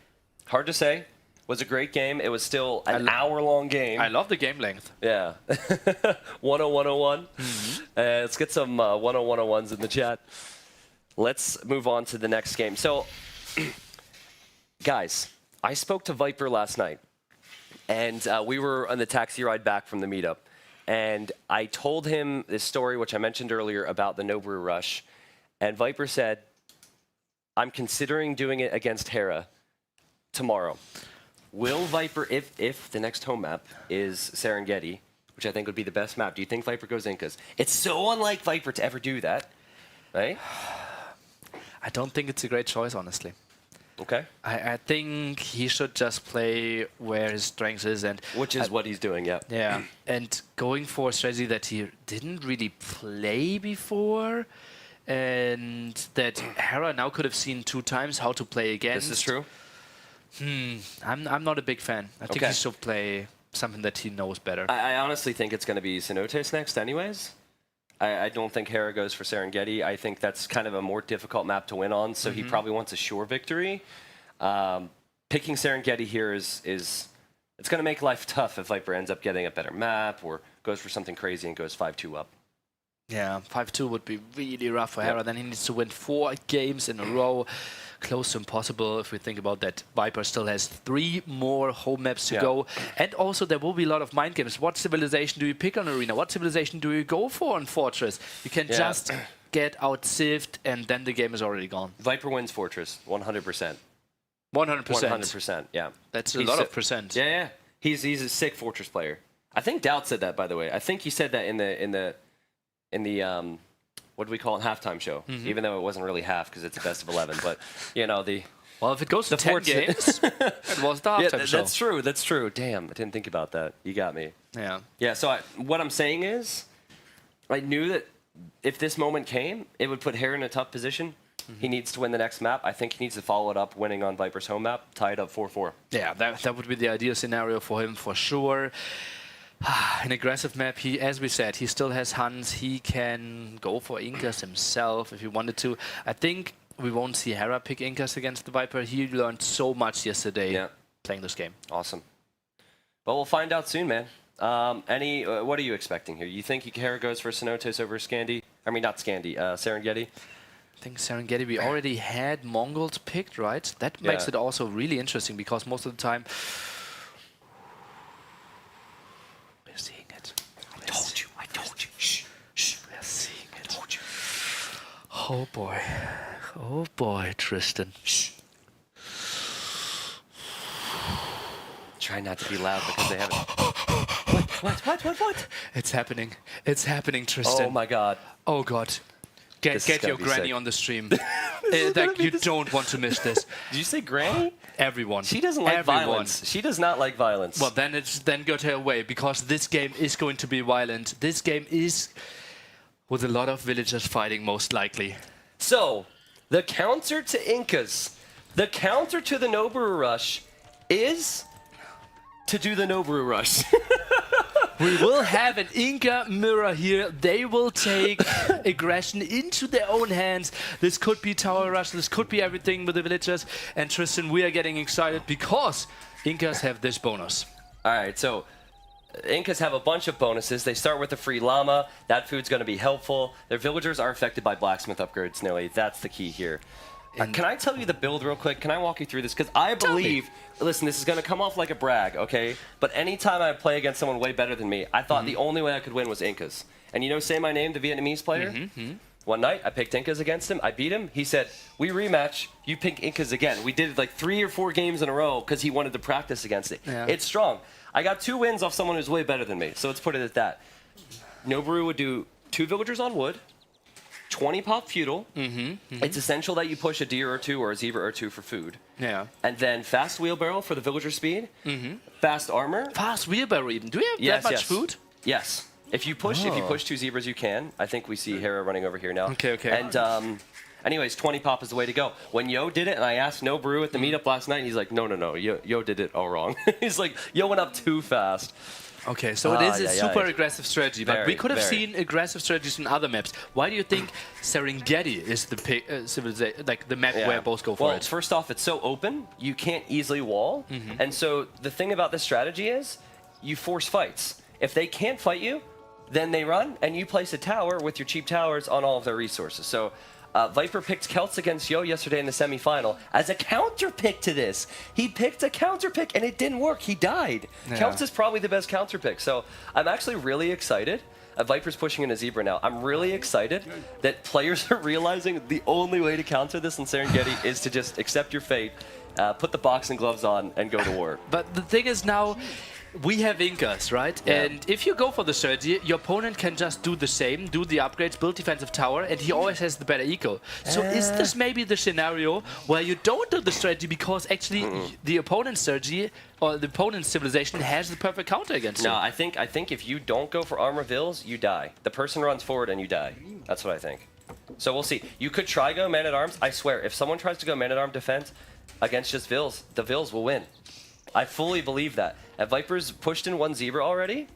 A: Hard to say. Was a great game. It was still an hour-long game.
B: I love the game length.
A: Yeah. 10101. Let's get some 10101s in the chat. Let's move on to the next game. So, guys, I spoke to Viper last night, and we were on the taxi ride back from the meetup. And I told him this story, which I mentioned earlier, about the No-Brew Rush. And Viper said, I'm considering doing it against Hera tomorrow. Will Viper, if the next home map is Serengeti, which I think would be the best map, do you think Viper goes Incas? It's so unlike Viper to ever do that, right?
B: I don't think it's a great choice, honestly.
A: Okay.
B: I think he should just play where his strength is, and
A: which is what he's doing, yeah.
B: Yeah, and going for a strategy that he didn't really play before, and that Hera now could have seen 2 times how to play against.
A: This is true.
B: I'm not a big fan. I think he should play something that he knows better.
A: I honestly think it's going to be Cenotes next, anyways. I don't think Hera goes for Serengeti. I think that's kind of a more difficult map to win on, so he probably wants a sure victory. Picking Serengeti here is it's going to make life tough if Viper ends up getting a better map or goes for something crazy and goes 5-2 up.
B: Yeah, 5-2 would be really rough for Hera. Then he needs to win 4 games in a row. Close to impossible if we think about that. Viper still has 3 more home maps to go. And also there will be a lot of mind games. What civilization do you pick on Arena? What civilization do you go for on Fortress? You can just get out-sived, and then the game is already gone.
A: Viper wins Fortress, 100%.
B: 100%.
A: 100%, yeah.
B: That's a lot of percent.
A: Yeah, yeah. He's a sick Fortress player. I think Doubt said that, by the way. I think he said that in the what do we call it, halftime show? Even though it wasn't really half because it's a best of 11, but you know the.
B: Well, if it goes to 10 games, it was the halftime show.
A: That's true. That's true. Damn, I didn't think about that. You got me.
B: Yeah.
A: Yeah. So what I'm saying is, I knew that if this moment came, it would put Hera in a tough position. He needs to win the next map. I think he needs to follow it up, winning on Viper's home map, tied up 4-4.
B: Yeah, that would be the ideal scenario for him for sure. An aggressive map. He, as we said, he still has Hans. He can go for Incas himself if he wanted to. I think we won't see Hera pick Incas against the Viper. He learned so much yesterday playing this game.
A: Awesome. Well, we'll find out soon, man. What are you expecting here? You think Hera goes for Cenotes over Scandi? I mean, not Scandi, Serengeti?
B: I think Serengeti, we already had Mongols picked, right? That makes it also really interesting because most of the time we're seeing it. I told you. Shh. We're seeing it. I told you. Oh boy, Tristan. Shh.
A: Try not to be loud because they haven't. What?
B: It's happening. It's happening, Tristan.
A: Oh my god.
B: Oh god. Get your granny on the stream. Like you don't want to miss this.
A: Did you say granny?
B: Everyone.
A: She doesn't like violence. She does not like violence.
B: Well, then go her way because this game is going to be violent. This game is with a lot of villagers fighting, most likely.
A: So, the counter to Incas, the counter to the Noboru Rush is to do the Noboru Rush.
B: We will have an Inca mirror here. They will take aggression into their own hands. This could be Tower Rush. This could be everything with the villagers. And Tristan, we are getting excited because Incas have this bonus.
A: All right, so Incas have a bunch of bonuses. They start with a free llama. That food's going to be helpful. Their villagers are affected by blacksmith upgrades, Nilly. That's the key here. Can I tell you the build real quick? Can I walk you through this? Because I believe, listen, this is going to come off like a brag, okay? But anytime I play against someone way better than me, I thought the only way I could win was Incas. And you know, say my name, the Vietnamese player? One night, I picked Incas against him. I beat him. He said, we rematch. You pick Incas again. We did it like 3 or 4 games in a row because he wanted to practice against it. Yeah. It's strong. I got 2 wins off someone who's way better than me. So let's put it at that. Noboru would do 2 villagers on wood. 20 pop feudal. It's essential that you push a deer or 2 or a zebra or 2 for food.
B: Yeah.
A: And then fast wheelbarrow for the villager speed. Fast armor.
B: Fast wheelbarrow even. Do we have that much food?
A: Yes. If you push 2 zebras, you can. I think we see Hera running over here now.
B: Okay.
A: And anyways, 20 pop is the way to go. When Yo did it, and I asked Noboru at the meetup last night, he's like, no, Yo did it all wrong. He's like, Yo went up too fast.
B: Okay, so it is a super aggressive strategy, but we could have seen aggressive strategies in other maps. Why do you think Serengeti is the like the map where both go for it?
A: Well, first off, it's so open, you can't easily wall. And so the thing about this strategy is you force fights. If they can't fight you, then they run, and you place a tower with your cheap towers on all of their resources. So Viper picked Celts against Yo yesterday in the semifinal as a counter pick to this. He picked a counter pick and it didn't work. He died. Yeah. Celts is probably the best counter pick. So I'm actually really excited. Viper's pushing in a zebra now. I'm really excited that players are realizing the only way to counter this in Serengeti is to just accept your fate, put the boxing gloves on, and go to war.
B: But the thing is now, we have Incas, right? Yeah. And if you go for the strategy, your opponent can just do the same, do the upgrades, build defensive tower, and he always has the better eco. So is this maybe the scenario where you don't do the strategy because actually the opponent's strategy or the opponent's civilization has the perfect counter against you?
A: No, I think if you don't go for armor vills, you die. The person runs forward and you die. That's what I think. So we'll see. You could try go man-at-arms. I swear, if someone tries to go man-at-arm defense against just vills, the vills will win. I fully believe that. Have Vipers pushed in 1 zebra already?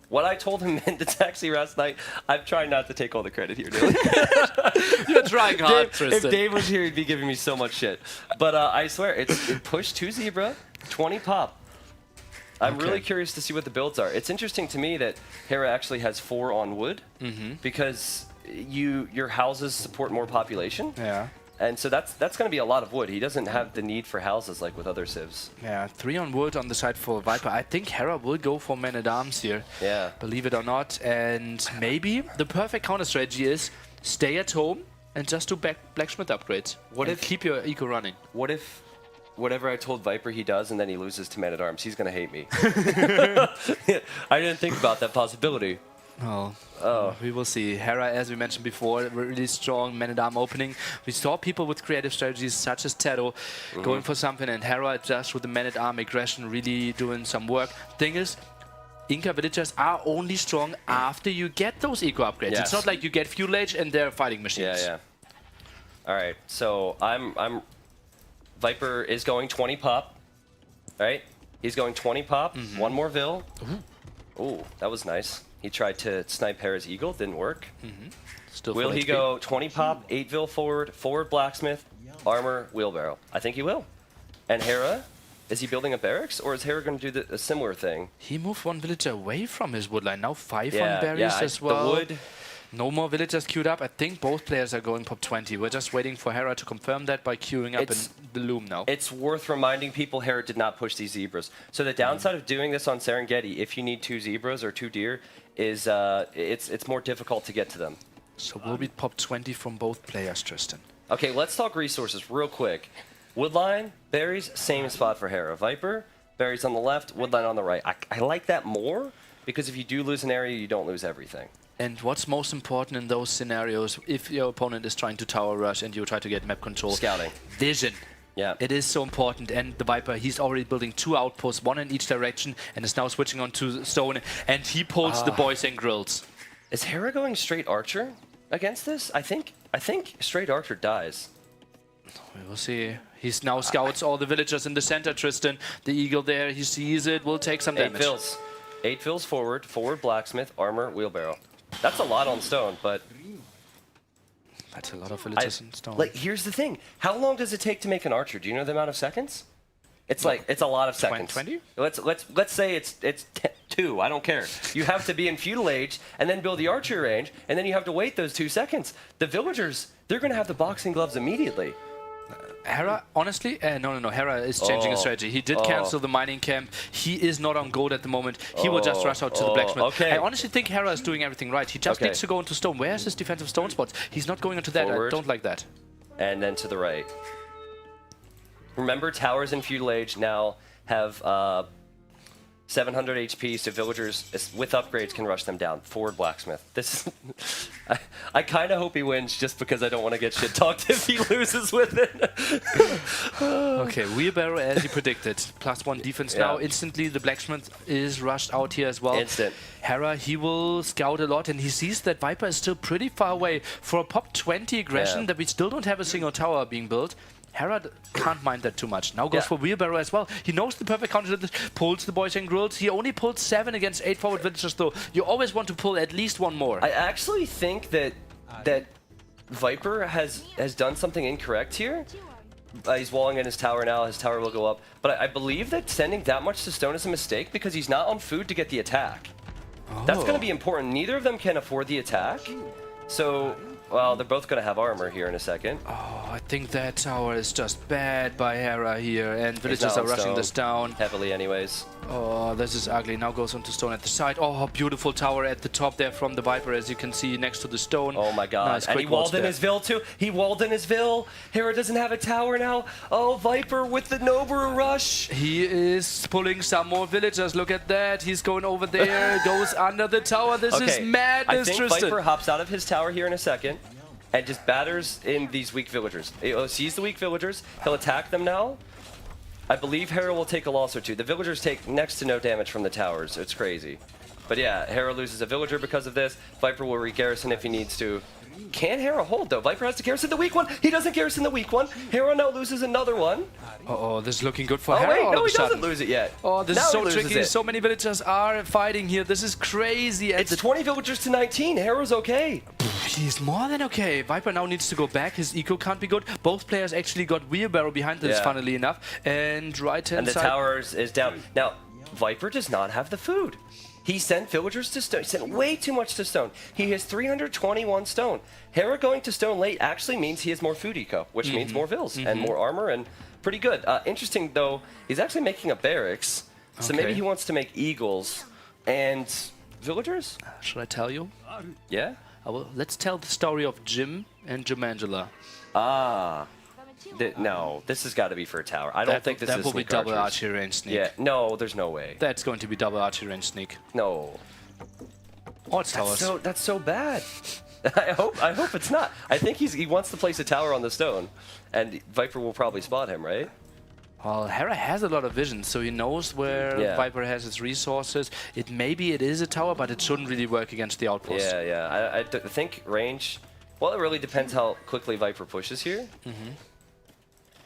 A: What I told him in the taxi last night, I'm trying not to take all the credit here, dude.
B: You're trying hard, Tristan.
A: If Dave was here, he'd be giving me so much shit. But I swear, it pushed 2 zebra, 20 pop. I'm really curious to see what the builds are. It's interesting to me that Hera actually has 4 on wood because your houses support more population.
B: Yeah.
A: And so that's going to be a lot of wood. He doesn't have the need for houses like with other civs.
B: Yeah, 3 on wood on the side for Viper. I think Hera will go for man-at-arms here.
A: Yeah.
B: Believe it or not. And maybe the perfect counter strategy is stay at home and just do blacksmith upgrades.
A: What
B: and
A: if-
B: keep your eco running?
A: What if whatever I told Viper he does and then he loses to Man-at-Arms? He's going to hate me. I didn't think about that possibility.
B: Oh, we will see. Hera, as we mentioned before, really strong man-at-arm opening. We saw people with creative strategies such as Teto going for something, and Hera just with the man-at-arm aggression really doing some work. Thing is, Inca villagers are only strong after you get those eco upgrades.
A: Yes.
B: It's not like you get fuel age and they're fighting machines.
A: Yeah. All right, so I'm Viper is going 20 pop, right? He's going 20 pop, one more Vil. Ooh, that was nice. He tried to snipe Hera's Eagle, didn't work.
B: Still
A: Will
B: full
A: he
B: HP.
A: go 20 pop, 8 Vil forward, forward blacksmith, armor, wheelbarrow? I think he will. And Hera, is he building a barracks, or is Hera going to do a similar thing?
B: He moved one villager away from his woodline. Now 5 on
A: Yeah,
B: berries as well.
A: The wood.
B: No more villagers queued up. I think both players are going pop 20. We're just waiting for Hera to confirm that by queuing up
A: It's-
B: in the loom now.
A: It's worth reminding people Hera did not push these zebras. So the downside of doing this on Serengeti, if you need 2 zebras or 2 deer, is it's more difficult to get to them.
B: So will we pop 20 from both players, Tristan?
A: Okay, let's talk resources real quick. Woodline, berries, same spot for Hera. Viper, berries on the left, woodline on the right. I like that more because if you do lose an area, you don't lose everything.
B: And what's most important in those scenarios, if your opponent is trying to tower rush and you try to get map control?
A: Scouting.
B: Vision.
A: Yeah.
B: It is so important. And the Viper, he's already building 2 outposts, 1 in each direction, and is now switching on to stone. And he pulls the boys and grills.
A: Is Hera going straight archer against this? I think straight archer dies.
B: We will see. He's now scouts all the villagers in the center, Tristan. The eagle there, he sees it, will take some
A: 8
B: damage.
A: Vils. 8 Vils forward, forward blacksmith, armor, wheelbarrow. That's a lot on stone, but
B: That's a lot of villagers in stone.
A: like here's the thing. How long does it take to make an archer? Do you know the amount of seconds? It's like it's a lot of seconds.
B: 20?
A: Let's say it's 2. I don't care. You have to be in feudal age and then build the archer range, and then you have to wait those 2 seconds. The villagers, they're going to have the boxing gloves immediately.
B: Hera, honestly, no. Hera is changing his strategy. He did cancel the mining camp. He is not on gold at the moment. He will just rush out to the blacksmith.
A: Okay.
B: I honestly think Hera is doing everything right. He just needs to go into stone. Where's his defensive stone spots? He's not going into that.
A: Forward.
B: I don't like that.
A: And then to the right. Remember, towers in feudal age now have 700 HP, so villagers with upgrades can rush them down. Forward blacksmith. This is I kind of hope he wins just because I don't want to get shit talked if he loses with it.
B: Okay, wheelbarrow as you predicted. +1 defense now.
A: Yeah.
B: Instantly, the blacksmith is rushed out here as well.
A: Instant.
B: Hera, he will scout a lot, and he sees that Viper is still pretty far away. For a pop 20 aggression,
A: Yeah.
B: that we still don't have a single tower being built. Hera can't mind that too much. Now goes for wheelbarrow as well. He knows the perfect counter to this. Pulls the boys and grills. He only pulled 7 against 8 forward villagers, though. You always want to pull at least 1 more.
A: I actually think that Viper has done something incorrect here. He's walling in his tower now. His tower will go up. But I believe that sending that much to stone is a mistake because he's not on food to get the attack. That's going to be important. Neither of them can afford the attack. So, well, they're both going to have armor here in a second.
B: Oh, I think that tower is just bad by Hera here, and villagers
A: not
B: are
A: on
B: rushing
A: stone.
B: this down.
A: Heavily anyways.
B: Oh, this is ugly. Now goes onto stone at the side. Oh, beautiful tower at the top there from the Viper, as you can see next to the stone.
A: Oh my god.
B: Nice,
A: And he
B: quick walls
A: walled in
B: there.
A: his Vil too. He walled in his Vil. Hera doesn't have a tower now. Oh, Viper with the Nobu rush.
B: He is pulling some more villagers. Look at that. He's going over there, goes under the tower. This is
A: I
B: madness,
A: think
B: Tristan.
A: Viper hops out of his tower here in a second and just batters in these weak villagers. He sees the weak villagers. He'll attack them now. I believe Hera will take a loss or 2. The villagers take next to no damage from the towers. It's crazy. But yeah, Hera loses a villager because of this. Viper will re-garrison if he needs to. Can Hera hold, though? Viper has to garrison the weak one. He doesn't garrison the weak one. Hera now loses another one.
B: Uh-oh, this is looking good for
A: Oh,
B: Hera
A: wait,
B: all
A: no,
B: of a
A: he doesn't
B: sudden.
A: lose it yet.
B: Oh, this
A: Now
B: is
A: he
B: so
A: loses
B: tricky.
A: it.
B: So many villagers are fighting here. This is crazy. And
A: It's 20 villagers to 19. Hera's okay.
B: he's more than okay. Viper now needs to go back. His eco can't be good. Both players actually got wheelbarrow behind this,
A: Yeah.
B: funnily enough. And right-hand
A: And the
B: side...
A: tower is down. Now, Viper does not have the food. He sent villagers to stone. He sent way too much to stone. He has 321 stone. Hera going to stone late actually means he has more food eco, which means more vills and more armor and pretty good. Interesting, though, he's actually making a barracks. So maybe
B: Okay.
A: he wants to make eagles and villagers?
B: Should I tell you?
A: Yeah?
B: Let's tell the story of Jim and Jimangela.
A: Ah. No, this has got to be for a tower. I don't think this is
B: That will be
A: sneak
B: double
A: archers.
B: archery range sneak.
A: Yeah, no, there's no way.
B: That's going to be double archery range sneak.
A: No.
B: Or it's towers.
A: That's so bad. I hope it's not. I think he wants to place a tower on the stone, and Viper will probably spot him, right?
B: Well, Hera has a lot of vision, so he knows where Viper has its resources. Maybe it is a tower, but it shouldn't really work against the outpost.
A: Yeah. I think range. Well, it really depends how quickly Viper pushes here.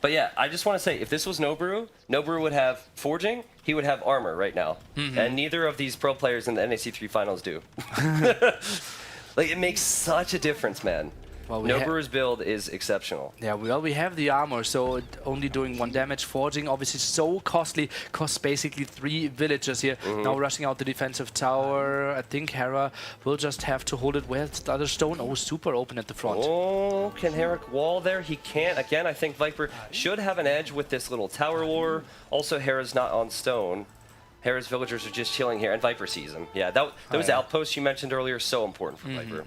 A: But yeah, I just want to say, if this was Noboru would have forging, he would have armor right now. And neither of these pro players in the NAC 3 finals do. Like, it makes such a difference, man. Well, Noboru's build is exceptional.
B: Yeah, well, we have the armor, so only doing 1 damage. Forging, obviously so costly, costs basically 3 villagers here. Now rushing out the defensive tower. I think Hera will just have to hold it. Where's the other stone? Oh, super open at the front.
A: Oh, can Hera wall there? He can't. Again, I think Viper should have an edge with this little tower war. Also, Hera's not on stone. Hera's villagers are just chilling here, and Viper sees him. Yeah, those outposts you mentioned earlier, so important for Viper.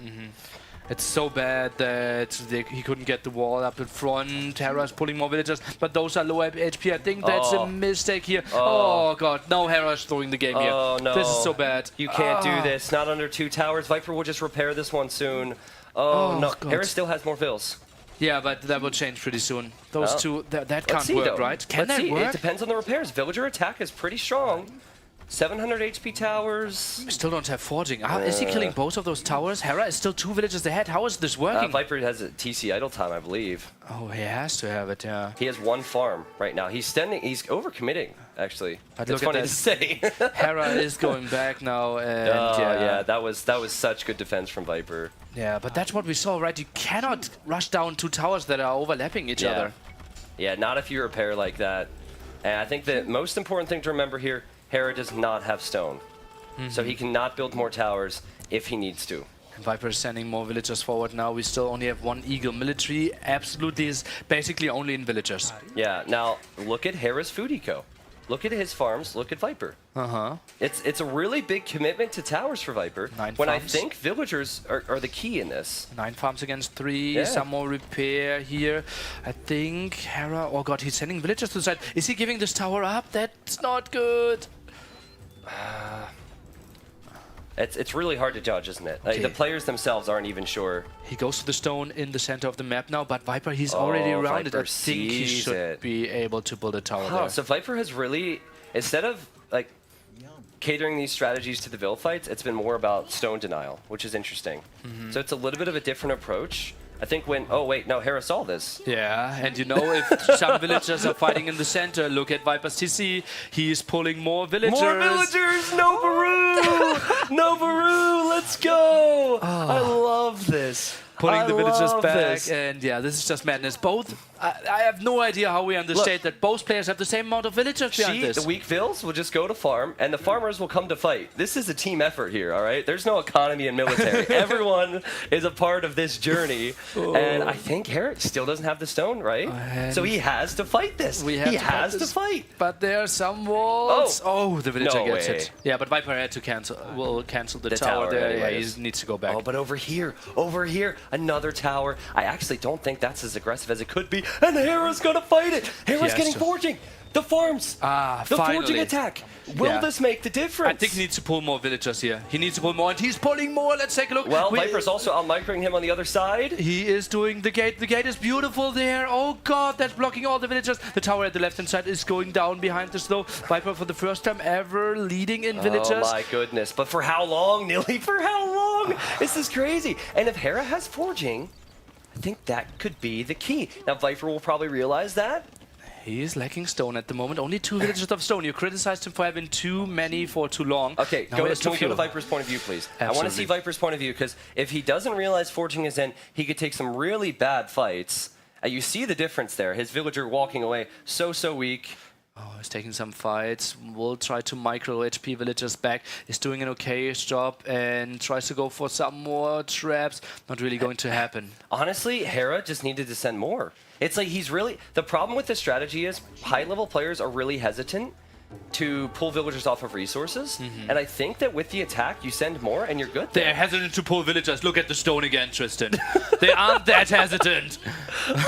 B: It's so bad that he couldn't get the wall up in front. Hera's pulling more villagers, but those are low HP. I think that's a mistake here. Oh god, now Hera's throwing the game here.
A: Oh no.
B: This is so bad.
A: You can't do this. Not under 2 towers. Viper will just repair this one soon. Oh no.
B: God.
A: Hera still has more vills.
B: Yeah, but that will change pretty soon. Those two, that can't work, right? Can that work?
A: It depends on the repairs. Villager attack is pretty strong. 700 HP towers.
B: We still don't have forging. Is he killing both of those towers? Hera is still 2 villages ahead. How is this working?
A: Viper has a TC idle time, I believe.
B: Oh, he has to have it, yeah.
A: He has 1 farm right now. He's overcommitting, actually.
B: But
A: it's funny to say.
B: Hera is going back now, and
A: yeah, that was such good defense from Viper.
B: Yeah, but that's what we saw, right? You cannot rush down 2 towers that are overlapping each other.
A: Yeah, not if you repair like that. And I think the most important thing to remember here, Hera does not have stone. So he cannot build more towers if he needs to.
B: Viper is sending more villagers forward now. We still only have 1 eagle. Military absolutely is basically only in villagers.
A: Yeah, now look at Hera's food eco. Look at his farms, look at Viper. It's a really big commitment to towers for Viper.
B: 9
A: when
B: farms.
A: I think villagers are the key in this.
B: 9 farms against 3, some more repair here. I think Hera, oh god, he's sending villagers to the side. Is he giving this tower up? That's not good.
A: It's really hard to judge, isn't it? Like, the players themselves aren't even sure.
B: He goes to the stone in the center of the map now, but Viper, he's already around it. I think he should be able to build a tower there.
A: So Viper has really, instead of like catering these strategies to the Vil fights, it's been more about stone denial, which is interesting. So it's a little bit of a different approach. I think when, oh wait, no, Hera saw this.
B: Yeah, and you know, if some villagers are fighting in the center, look at Viper's TC. He's pulling more villagers.
A: More villagers! Noboru! Noboru, let's go! I love this.
B: Pulling the villagers back, and yeah, this is just madness. Both, I have no idea how we understand that both players have the same amount of villagers behind this.
A: The weak Vils will just go to farm, and the farmers will come to fight. This is a team effort here, all right? There's no economy in military. Everyone is a part of this journey, and I think Hera still doesn't have the stone, right? So he has to fight this. He has to fight.
B: But there are some walls. Oh, the villager gets
A: way.
B: it. Yeah, but Viper had to cancel. Will cancel the tower there. Yeah, he needs to go back.
A: Oh, but over here, another tower. I actually don't think that's as aggressive as it could be. And Hera's gonna fight it. Hera's getting forging. The farms. The forging attack. Will this make the difference?
B: I think he needs to pull more villagers here. He needs to pull more, and he's pulling more. Let's take a look.
A: Well, Viper's also out-microing him on the other side.
B: He is doing the gate. The gate is beautiful there. Oh god, that's blocking all the villagers. The tower at the left-hand side is going down behind this though. Viper for the first time ever leading in villagers.
A: Oh my goodness. But for how long, Nilly? For how long? This is crazy. And if Hera has forging, I think that could be the key. Now, Viper will probably realize that.
B: He is lacking stone at the moment. Only 2 villagers of stone. You criticized him for having too many for too long.
A: Okay, go to Viper's point of view, please.
B: Absolutely.
A: I want to see Viper's point of view, because if he doesn't realize forging is in, he could take some really bad fights. You see the difference there. His villager walking away so weak.
B: Oh, he's taking some fights. Will try to micro HP villagers back. Is doing an okay job and tries to go for some more traps. Not really going to happen.
A: Honestly, Hera just needed to send more. It's like he's really... The problem with this strategy is high-level players are really hesitant to pull villagers off of resources, and I think that with the attack, you send more and you're good there.
B: They're hesitant to pull villagers. Look at the stone again, Tristan. They aren't that hesitant.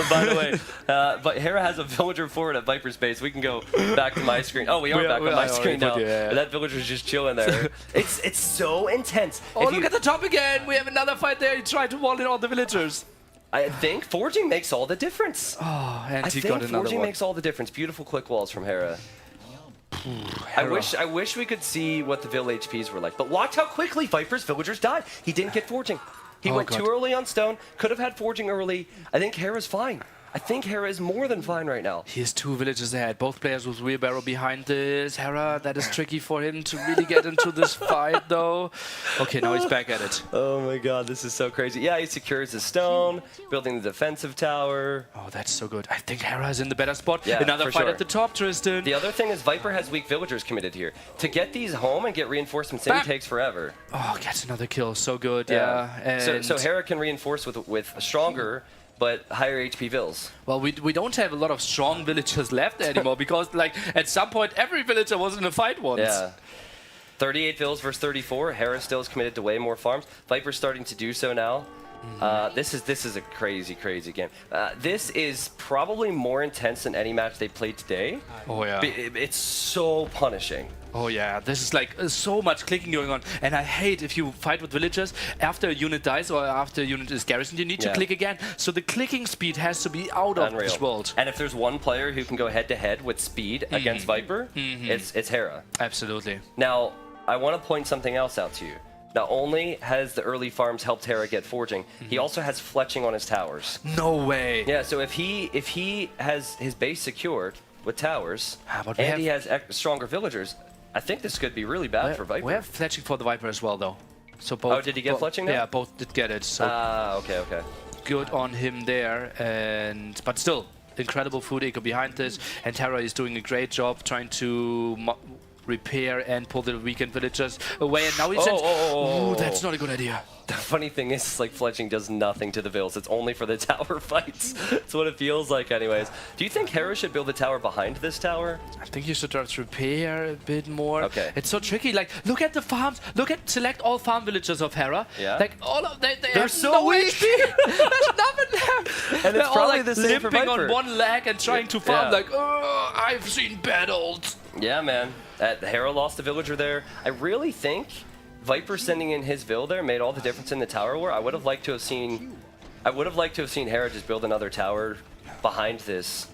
A: By the way, but Hera has a villager forward at Viper's base. We can go back to my screen. Oh, we are back on my screen now. That villager's just chilling there. It's so intense.
B: Oh, look at the top again. We have another fight there. He tried to wall in all the villagers.
A: I think forging makes all the difference.
B: Oh, and
A: I
B: he
A: think
B: got another
A: forging
B: one.
A: makes all the difference. Beautiful click walls from Hera. I wish we could see what the Vill HPs were like. But watch how quickly Viper's villagers died. He didn't get forging. He went too early on stone. Could have had forging early. I think Hera's fine. I think Hera is more than fine right now.
B: He has 2 villages ahead. Both players with wheelbarrow behind this. Hera, that is tricky for him to really get into this fight, though. Okay, now he's back at it.
A: Oh my god, this is so crazy. Yeah, he secures his stone, building the defensive tower.
B: Oh, that's so good. I think Hera is in the better spot.
A: Yeah,
B: another
A: for
B: fight
A: sure.
B: at the top, Tristan.
A: The other thing is Viper has weak villagers committed here. To get these home and get reinforcements in takes forever.
B: Oh, gets another kill. So good, yeah. And
A: So Hera can reinforce with stronger but higher HP vills.
B: well, we don't have a lot of strong villagers left anymore because, like, at some point, every villager was in a fight once.
A: Yeah. 38 vills versus 34. Hera still is committed to way more farms. Viper's starting to do so now. This is a crazy game. This is probably more intense than any match they played today.
B: Oh, yeah.
A: It's so punishing.
B: Oh yeah, this is like so much clicking going on, and I hate if you fight with villagers after a unit dies or after a unit is garrisoned, you need to click again. So the clicking speed has to be out of this world.
A: And if there's one player who can go head to head with speed against Viper, it's Hera.
B: Absolutely.
A: Now, I want to point something else out to you. Not only has the early farms helped Hera get forging, he also has fletching on his towers.
B: No way.
A: Yeah, so if he has his base secured with towers,
B: but
A: and he has stronger villagers, I think this could be really bad for Viper.
B: We have fletching for the Viper as well, though. So both.
A: Oh, did he get fletching now?
B: Yeah, both did get it. So
A: okay.
B: good on him there, but still incredible food eco behind this, and Hera is doing a great job trying to repair and pull the weakened villagers away, and now he sends... Ooh, that's not a good idea.
A: The funny thing is, like, fletching does nothing to the vills. It's only for the tower fights. That's what it feels like anyways. Do you think Hera should build a tower behind this tower?
B: I think you should try to repair a bit more.
A: Okay.
B: It's so tricky. Like, look at the farms. Select all farm villagers of Hera.
A: Yeah.
B: Like, all of they're
A: so
B: no
A: weak.
B: HP. There's nothing left.
A: And it's
B: all
A: probably
B: like
A: the same for
B: limping
A: Viper.
B: on one leg and trying to farm.
A: Yeah.
B: Like, oh, I've seen battles.
A: Yeah, man. Hera lost a villager there. I really think Viper sending in his Vill there made all the difference in the tower war. I would have liked to have seen Hera just build another tower behind this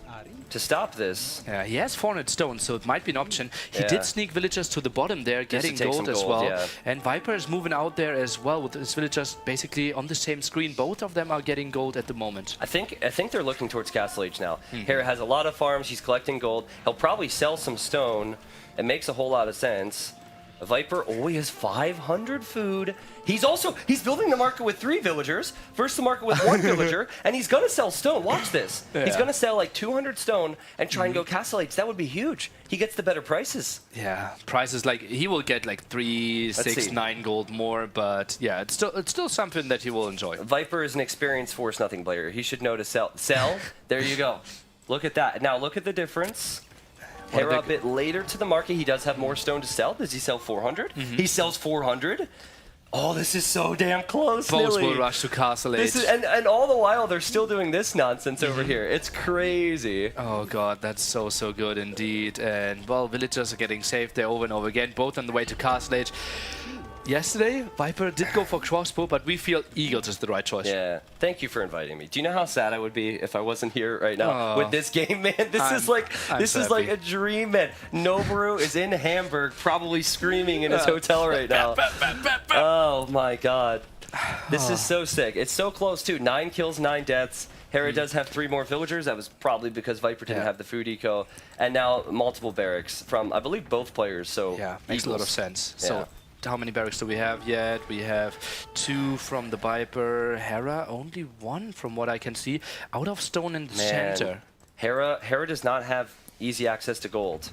A: to stop this.
B: Yeah, he has 400 stones, so it might be an option. He did sneak villagers to the bottom there, getting gold as well.
A: Yeah.
B: And Viper is moving out there as well with his villagers basically on the same screen. Both of them are getting gold at the moment.
A: I think they're looking towards Castle Age now. Hera has a lot of farms. He's collecting gold. He'll probably sell some stone. It makes a whole lot of sense. Viper only has 500 food. He's building the market with 3 villagers versus the market with 1 villager, and he's gonna sell stone. Watch this. Yeah. He's gonna sell like 200 stone and try and go Castle Age. That would be huge. He gets the better prices.
B: Yeah, prices like he will get like 3, 6, 9 gold more, but yeah, it's still something that he will enjoy.
A: Viper is an experienced Force Nothing player. He should know to sell. There you go. Look at that. Now look at the difference. Hera a bit later to the market. He does have more stone to sell. Does he sell 400? He sells 400. Oh, this is so damn close,
B: Both
A: Nilly.
B: will rush to Castle Age.
A: And all the while, they're still doing this nonsense over here. It's crazy.
B: Oh god, that's so good indeed. And well, villagers are getting saved there over and over again, both on the way to Castle Age. Yesterday, Viper did go for crossbow, but we feel Eagles is the right choice.
A: Yeah. Thank you for inviting me. Do you know how sad I would be if I wasn't here right now with this game, man? This is like a dream, man. Noboru is in Hamburg, probably screaming in his hotel right now. Oh my god. This is so sick. It's so close too. 9 kills, 9 deaths. Hera does have 3 more villagers. That was probably because Viper didn't have the food eco. And now multiple barracks from, I believe, both players. So
B: yeah, makes a lot of sense.
A: Yeah.
B: So how many barracks do we have yet? We have 2 from the Viper. Hera, only 1 from what I can see. Out of stone in the center.
A: Hera does not have easy access to gold.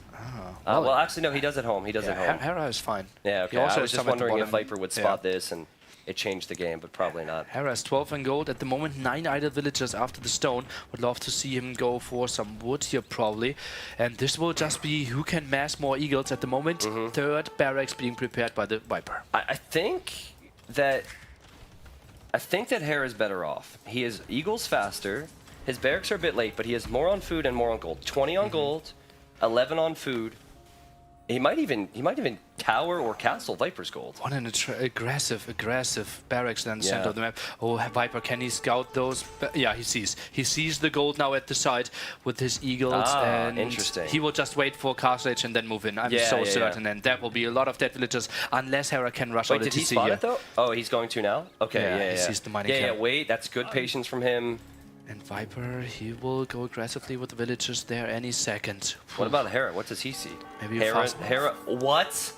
A: Oh. Well, actually, no, he does at home. He does at home.
B: Hera is fine.
A: Yeah, okay. I was just wondering if Viper would spot this. And it changed the game, but probably not.
B: Hera's 12 in gold at the moment, 9 idle villagers after the stone. Would love to see him go for some wood here probably. And this will just be who can mass more eagles at the moment. Third barracks being prepared by the Viper.
A: I think that Hera's better off. He is eagles faster. His barracks are a bit late, but he has more on food and more on gold. 20 on gold, 11 on food. He might even tower or castle Viper's gold.
B: What an aggressive barracks down the center of the map. Oh, Viper, can he scout those? Yeah, he sees the gold now at the side with his eagles. And
A: interesting.
B: He will just wait for Castle Age and then move in. I'm so certain. And there will be a lot of dead villagers unless Hera can rush out
A: did
B: to
A: he
B: see
A: spot
B: here.
A: it though? Oh, he's going to now? Okay,
B: he sees the mining camp.
A: Wait, that's good patience from him.
B: And Viper, he will go aggressively with the villagers there any second.
A: What about Hera? What does he see?
B: Maybe
A: Hera, what?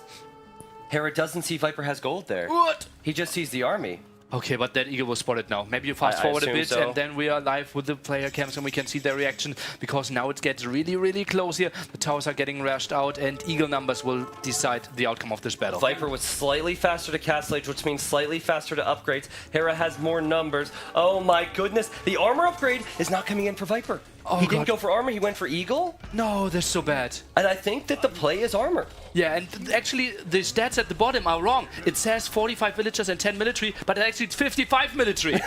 A: Hera doesn't see Viper has gold there.
B: What?
A: He just sees the army.
B: Okay, but that eagle was spotted now. Maybe you fast forward a bit
A: so.
B: and then we are live with the player cams and we can see their reaction because now it gets really close here. The towers are getting rushed out and eagle numbers will decide the outcome of this battle.
A: Viper was slightly faster to Castle Age, which means slightly faster to upgrades. Hera has more numbers. Oh my goodness. The armor upgrade is not coming in for Viper. He didn't go for armor, he went for eagle.
B: No, that's so bad.
A: And I think that the play is armor.
B: Yeah, and actually the stats at the bottom are wrong. It says 45 villagers and 10 military, but actually it's 55 military.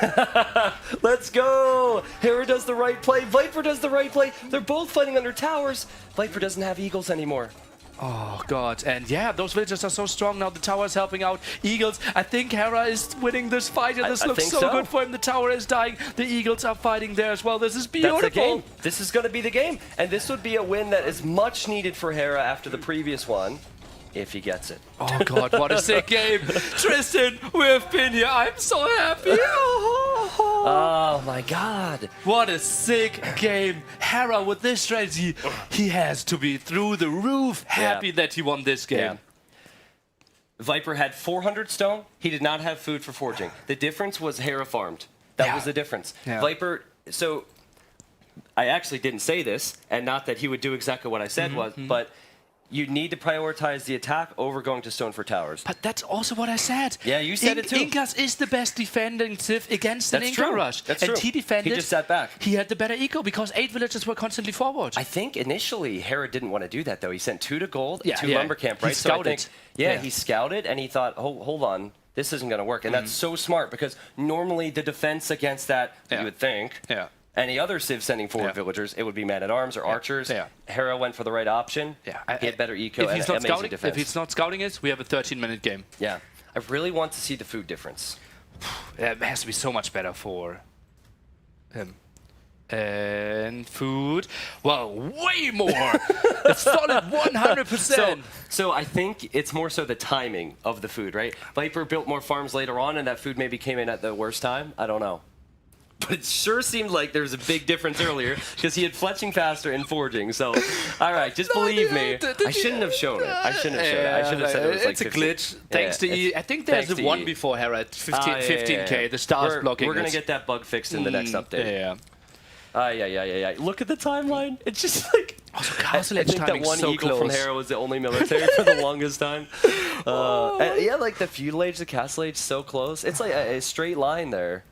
A: Let's go! Hera does the right play, Viper does the right play. They're both fighting under towers. Viper doesn't have eagles anymore.
B: Oh god, and yeah, those villagers are so strong now. The tower is helping out eagles. I think Hera is winning this fight, and this looks so good for him. The tower is dying. The eagles are fighting there as well. This is beautiful.
A: That's the game. This is going to be the game, and this would be a win that is much needed for Hera after the previous one, if he gets it.
B: Oh god, what a sick game. Tristan, we've been here. I'm so happy.
A: Oh my god.
B: What a sick game. Hera with this strategy, he has to be through the roof happy that he won this game.
A: Yeah. Viper had 400 stone. He did not have food for forging. The difference was Hera farmed. That was the difference.
B: Yeah.
A: Viper, so I actually didn't say this, and not that he would do exactly what I said but you need to prioritize the attack over going to stone for towers.
B: But that's also what I said.
A: Yeah, you said it too.
B: Incas is the best defending civ against an Inca rush.
A: That's
B: and
A: true.
B: He defended.
A: He just sat back.
B: He had the better eco because 8 villagers were constantly forward.
A: I think initially Hera didn't want to do that though. He sent 2 to gold, 2 lumber camp, right?
B: He scouted.
A: So I think, he scouted and he thought, hold on, this isn't going to work. And that's so smart because normally the defense against that, you would think, any other civ sending forward villagers, it would be man-at-arms or archers. Hera went for the right option. He had better eco and amazing defense.
B: If he's not scouting it, we have a 13-minute game.
A: Yeah. I really want to see the food difference.
B: It has to be so much better for him. And food, well, way more. It's solid 100%.
A: So I think it's more so the timing of the food, right? Viper built more farms later on, and that food maybe came in at the worst time. I don't know. But it sure seemed like there was a big difference earlier because he had fletching faster and forging. So, all right, just believe me. I shouldn't have shown it. I shouldn't have shown it. I should have said it was like 15.
B: It's a glitch. Thanks to E. I think there's a one before Hera at 15K. The stars blocking.
A: We're going to get that bug fixed in the next update. Yeah. Look at the timeline. It's just like... I think that one eagle from Hera was the only military for the longest time. Yeah, like the feudal age, the castle age, so close. It's like a straight line there.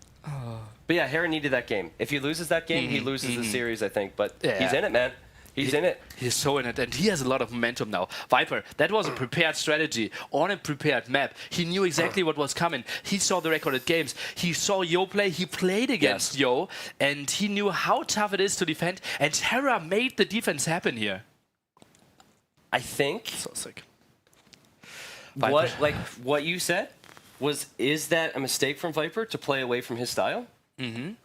A: But yeah, Hera needed that game. If he loses that game, he loses the series, I think. But he's in it, man. He's in it.
B: He's so in it, and he has a lot of momentum now. Viper, that was a prepared strategy on a prepared map. He knew exactly what was coming. He saw the recorded games. He saw Yo play. He played against Yo, and he knew how tough it is to defend. And Hera made the defense happen here.
A: I think
B: so sick.
A: What you said is that a mistake from Viper to play away from his style?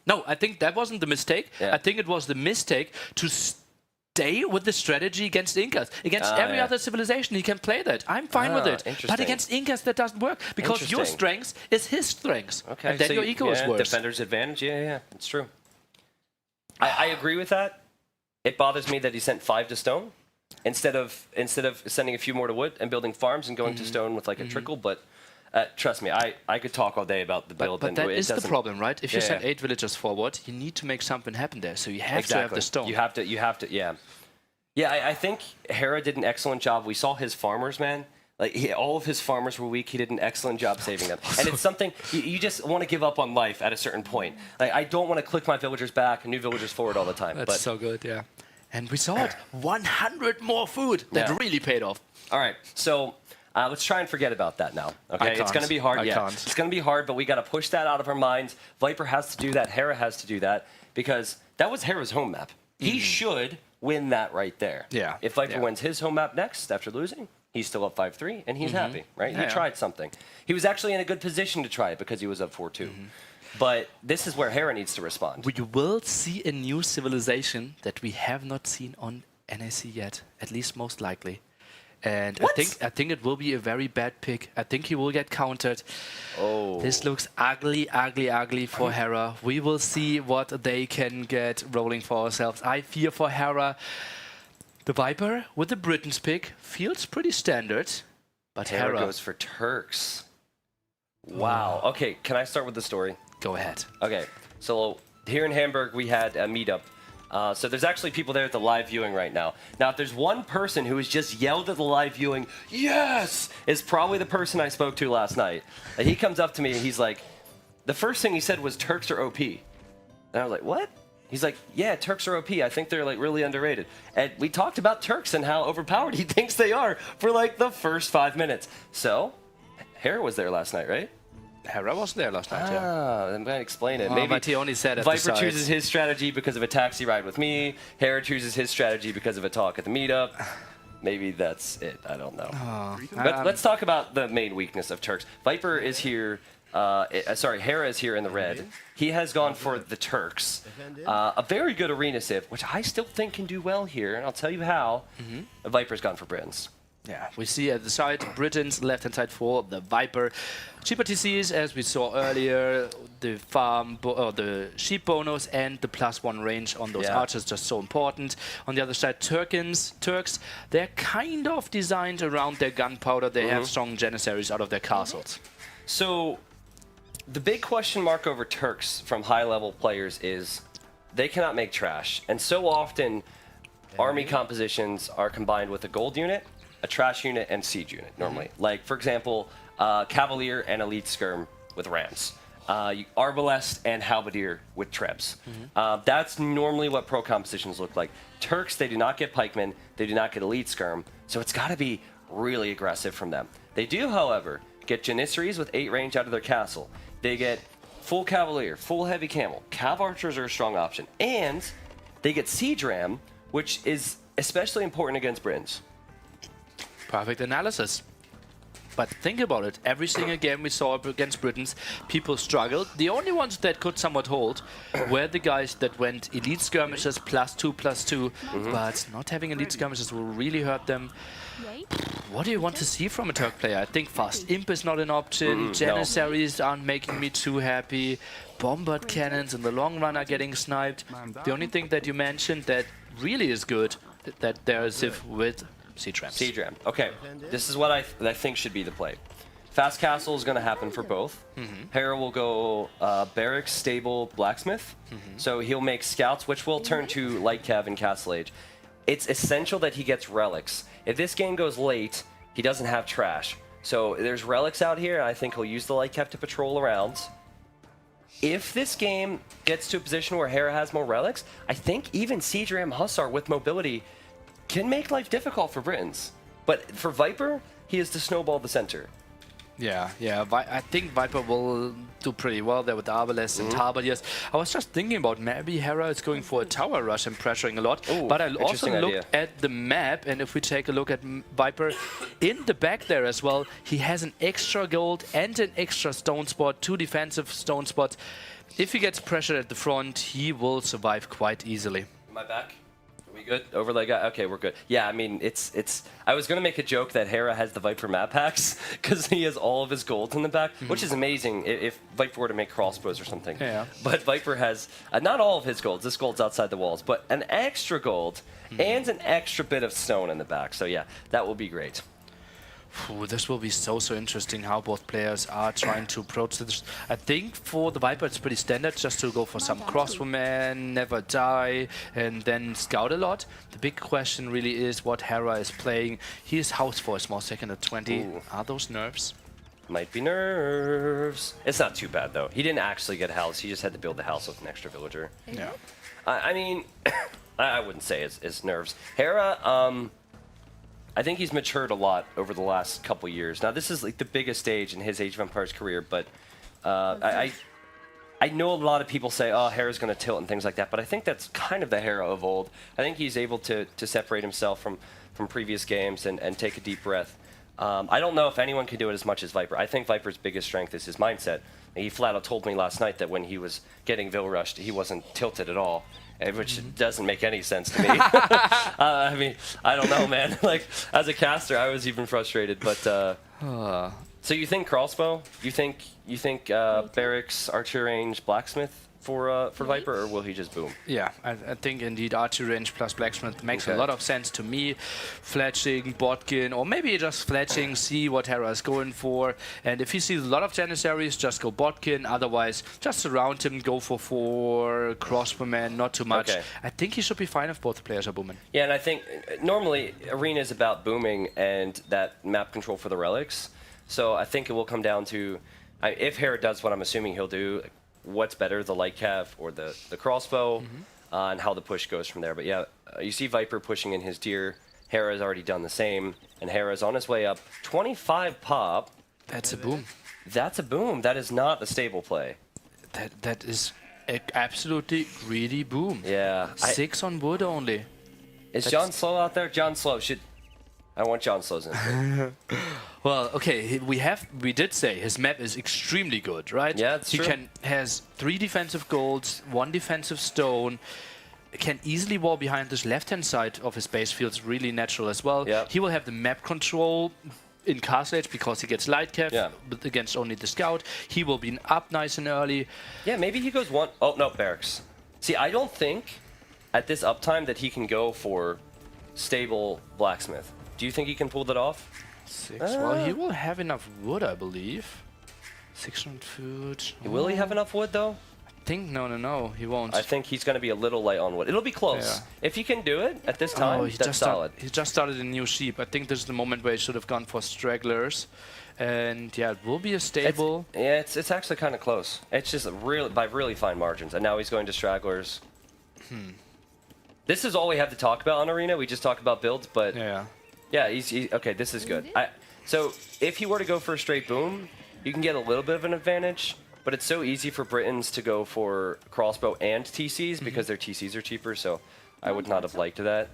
B: No, I think that wasn't the mistake. I think it was the mistake to stay with the strategy against Incas. Against every other civilization, he can play that. I'm fine with it. But against Incas, that doesn't work because your strength is his strength.
A: Okay,
B: and then
A: so
B: your eco is worse.
A: Defender's advantage. Yeah, it's true. I agree with that. It bothers me that he sent 5 to stone instead of sending a few more to wood and building farms and going to stone with like a trickle, but. Trust me, I could talk all day about the build.
B: But that is the problem, right? If you send 8 villagers forward, you need to make something happen there. So you have to have the stone.
A: You have to, yeah. Yeah, I think Hera did an excellent job. We saw his farmers, man. Like all of his farmers were weak. He did an excellent job saving them. And it's something you just want to give up on life at a certain point. Like I don't want to click my villagers back and new villagers forward all the time.
B: That's so good, yeah. And we saw it. 100 more food. That really paid off.
A: All right, so let's try and forget about that now. Okay, it's going to be hard. It's going to be hard, but we got to push that out of our minds. Viper has to do that. Hera has to do that because that was Hera's home map. He should win that right there.
B: Yeah.
A: If Viper wins his home map next after losing, he's still up 5-3 and he's happy, right? He tried something. He was actually in a good position to try it because he was up 4-2. But this is where Hera needs to respond.
B: We will see a new civilization that we have not seen on NAC yet, at least most likely. And I think it will be a very bad pick. I think he will get countered.
A: Oh.
B: This looks ugly, ugly, ugly for Hera. We will see what they can get rolling for ourselves. I fear for Hera. The Viper with the Britons pick feels pretty standard. But
A: Hera goes for Turks. Wow. Okay, can I start with the story?
B: Go ahead.
A: Okay, so here in Hamburg, we had a meetup. So there's actually people there at the live viewing right now. Now, if there's one person who has just yelled at the live viewing, yes, is probably the person I spoke to last night. And he comes up to me and he's like, the first thing he said was Turks are OP. And I was like, what? He's like, yeah, Turks are OP. I think they're like really underrated. And we talked about Turks and how overpowered he thinks they are for like the first 5 minutes. So, Hera was there last night, right?
B: Hera wasn't there last night,
A: I'm going to explain it.
B: Maybe but he only said at
A: Viper chooses his strategy because of a taxi ride with me. Hera chooses his strategy because of a talk at the meetup. Maybe that's it. I don't know. But let's talk about the main weakness of Turks. Viper is here. Hera is here in the red. He has gone for the Turks. A very good arena civ, which I still think can do well here, and I'll tell you how. Viper's gone for Britons.
B: Yeah, we see at the side, Britons, left-hand side for the Viper. Cheaper TCs, as we saw earlier, the farm, the sheep bonus and the +1 range on those archers just so important. On the other side, Turks, they're kind of designed around their gunpowder. They have strong janissaries out of their castles.
A: So, the big question mark over Turks from high-level players is they cannot make trash. And so often, army compositions are combined with a gold unit, a trash unit, and siege unit, normally. Like, for example, Cavalier and Elite Skirm with Rams. Arbalest and Halberdier with Trebs. That's normally what pro compositions look like. Turks, they do not get Pikemen, they do not get Elite Skirm, so it's got to be really aggressive from them. They do, however, get Janissaries with 8 range out of their castle. They get full Cavalier, full Heavy Camel. Cav Archers are a strong option. And they get Siege Ram, which is especially important against Britons.
B: Perfect analysis. But think about it. Every single game we saw against Britons, people struggled. The only ones that could somewhat hold were the guys that went Elite Skirmishes +2/+2. But not having Elite Skirmishes will really hurt them. What do you want to see from a Turk player? I think Fast Imp is not an option. Janissaries aren't making me too happy. Bombard cannons in the long run are getting sniped. The only thing that you mentioned that really is good, that there is Civ with Siege Rams.
A: Siege Ram. Okay, this is what I think should be the play. Fast Castle is going to happen for both. Hera will go Barracks, Stable, Blacksmith. So he'll make Scouts, which will turn to Light Cav and Castle Age. It's essential that he gets Relics. If this game goes late, he doesn't have trash. So there's Relics out here, and I think he'll use the Light Cav to patrol around. If this game gets to a position where Hera has more Relics, I think even Siege Ram Hussar with mobility can make life difficult for Britons. But for Viper, he has to snowball the center.
B: Yeah. I think Viper will do pretty well there with Arbalest and Halberdiers. I was just thinking about maybe Hera is going for a tower rush and pressuring a lot. But I also looked at the map, and if we take a look at Viper, in the back there as well, he has an extra gold and an extra stone spot, 2 defensive stone spots. If he gets pressured at the front, he will survive quite easily.
A: Am I back? We good? Overlay guy? Okay, we're good. Yeah, I mean, it's I was going to make a joke that Hera has the Viper map packs because he has all of his golds in the back, which is amazing if Viper were to make crossbows or something.
B: Yeah.
A: But Viper has not all of his golds. This gold's outside the walls, but an extra gold and an extra bit of stone in the back. So yeah, that will be great.
B: Ooh, this will be so interesting how both players are trying to approach this. I think for the Viper it's pretty standard just to go for some crossbowman, never die, and then scout a lot. The big question really is what Hera is playing. He is house for a small second at 20.
A: Ooh.
B: Are those nerfs?
A: Might be nerves. It's not too bad though. He didn't actually get a house. He just had to build the house with an extra villager.
B: Yeah.
A: I mean, I wouldn't say it's nerves. Hera, I think he's matured a lot over the last couple years. Now, this is like the biggest stage in his Age of Empires career, but I know a lot of people say, oh, Hera's going to tilt and things like that, but I think that's kind of the Hera of old. I think he's able to separate himself from previous games and take a deep breath. I don't know if anyone can do it as much as Viper. I think Viper's biggest strength is his mindset. He flat out told me last night that when he was getting Vil rushed, he wasn't tilted at all. Which doesn't make any sense to me. I mean, I don't know, man. Like, as a caster, I was even frustrated. But so you think crossbow? You think barracks, archer range, blacksmith for Viper, or will he just boom?
B: Yeah, I think indeed archer range plus blacksmith makes a lot of sense to me. Fletching, botkin, or maybe just fletching, see what Hera is going for. And if he sees a lot of Janissaries, just go botkin. Otherwise, just surround him, go for 4 crossbowmen, not too much.
A: Okay.
B: I think he should be fine if both players are booming.
A: Yeah, and I think normally Arena is about booming and that map control for the relics. So I think it will come down to, if Hera does what I'm assuming he'll do, what's better, the light cav or the crossbow, and how the push goes from there. But yeah, you see Viper pushing in his deer. Hera's already done the same, and Hera's on his way up. 25 pop.
B: That's a boom.
A: That's a boom. That is not the stable play.
B: That is absolutely really boom.
A: Yeah.
B: 6 on wood only.
A: Is John Slow out there? John Slow should... I want John Slow's in.
B: Well, okay, we did say his map is extremely good, right?
A: Yeah, that's true.
B: Has 3 defensive golds, 1 defensive stone, can easily wall behind this left-hand side of his base, feels really natural as well.
A: Yeah.
B: He will have the map control in Castle Age because he gets light cap but against only the scout. He will be up nice and early.
A: Yeah, maybe he goes one... Oh, no, barracks. See, I don't think at this uptime that he can go for stable blacksmith. Do you think he can pull that off?
B: 6. Well, he will have enough wood, I believe. 600 food.
A: Will he have enough wood, though?
B: I think no, he won't.
A: I think he's going to be a little light on wood. It'll be close.
B: Yeah.
A: If he can do it at this time, that's solid.
B: He just started a new sheep. I think this is the moment where he should have gone for stragglers. And yeah, it will be a stable.
A: It's actually kind of close. It's just by really fine margins. And now he's going to stragglers. This is all we have to talk about on Arena. We just talked about builds, but... Yeah, he's okay, this is good. So, if he were to go for a straight boom, you can get a little bit of an advantage, but it's so easy for Britons to go for crossbow and TCs because their TCs are cheaper, so I would not have liked that.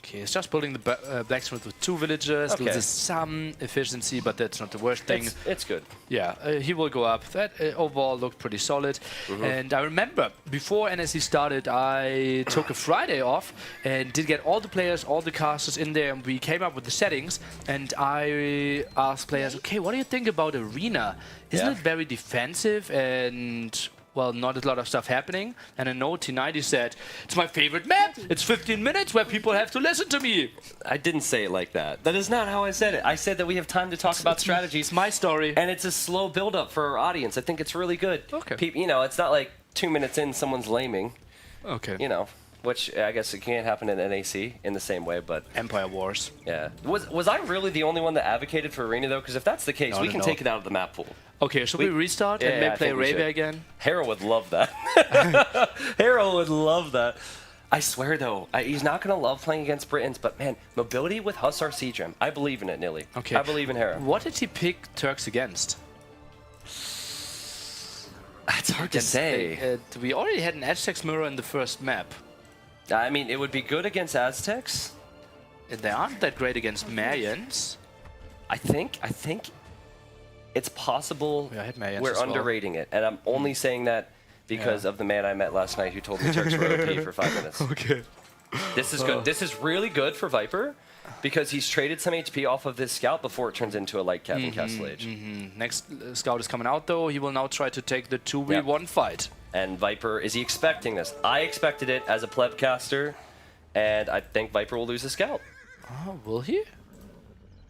B: Okay, it's just building the blacksmith with 2 villagers.
A: Okay.
B: Loses some efficiency, but that's not the worst thing.
A: It's good.
B: Yeah, he will go up. That overall looked pretty solid. And I remember before NSC started, I took a Friday off and did get all the players, all the casters in there, and we came up with the settings. And I asked players, okay, what do you think about Arena? Isn't it very defensive and... well, not a lot of stuff happening. And I know T90 said, it's my favorite map. It's 15 minutes where people have to listen to me.
A: I didn't say it like that. That is not how I said it. I said that we have time to talk about strategies.
B: It's my story.
A: And it's a slow build-up for our audience. I think it's really good.
B: Okay.
A: You know, it's not like 2 minutes in, someone's laming.
B: Okay.
A: You know, which I guess it can't happen in NAC in the same way, but...
B: Empire Wars.
A: Yeah. Was I really the only one that advocated for Arena, though? Because if that's the case, we can take it out of the map pool.
B: Okay, should we restart and maybe play Arabia again?
A: Hera would love that. Hera would love that. I swear, though, he's not going to love playing against Britons, but, man, mobility with Hussar Siege Gem. I believe in it, Nilly.
B: Okay.
A: I believe in Hera.
B: What did he pick Turks against?
A: It's hard to say.
B: We already had an Aztecs mirror in the first map.
A: I mean, it would be good against Aztecs.
B: They aren't that great against Mayans.
A: I think it's possible we're underrating it. And I'm only saying that because of the man I met last night who told me Turks were OP for 5 minutes.
B: Okay.
A: This is good. This is really good for Viper because he's traded some HP off of this scout before it turns into a light cap in Castle Age.
B: Next scout is coming out, though. He will now try to take the 2v1 fight.
A: And Viper, is he expecting this? I expected it as a pleb caster, and I think Viper will lose the scout.
B: Oh, will he?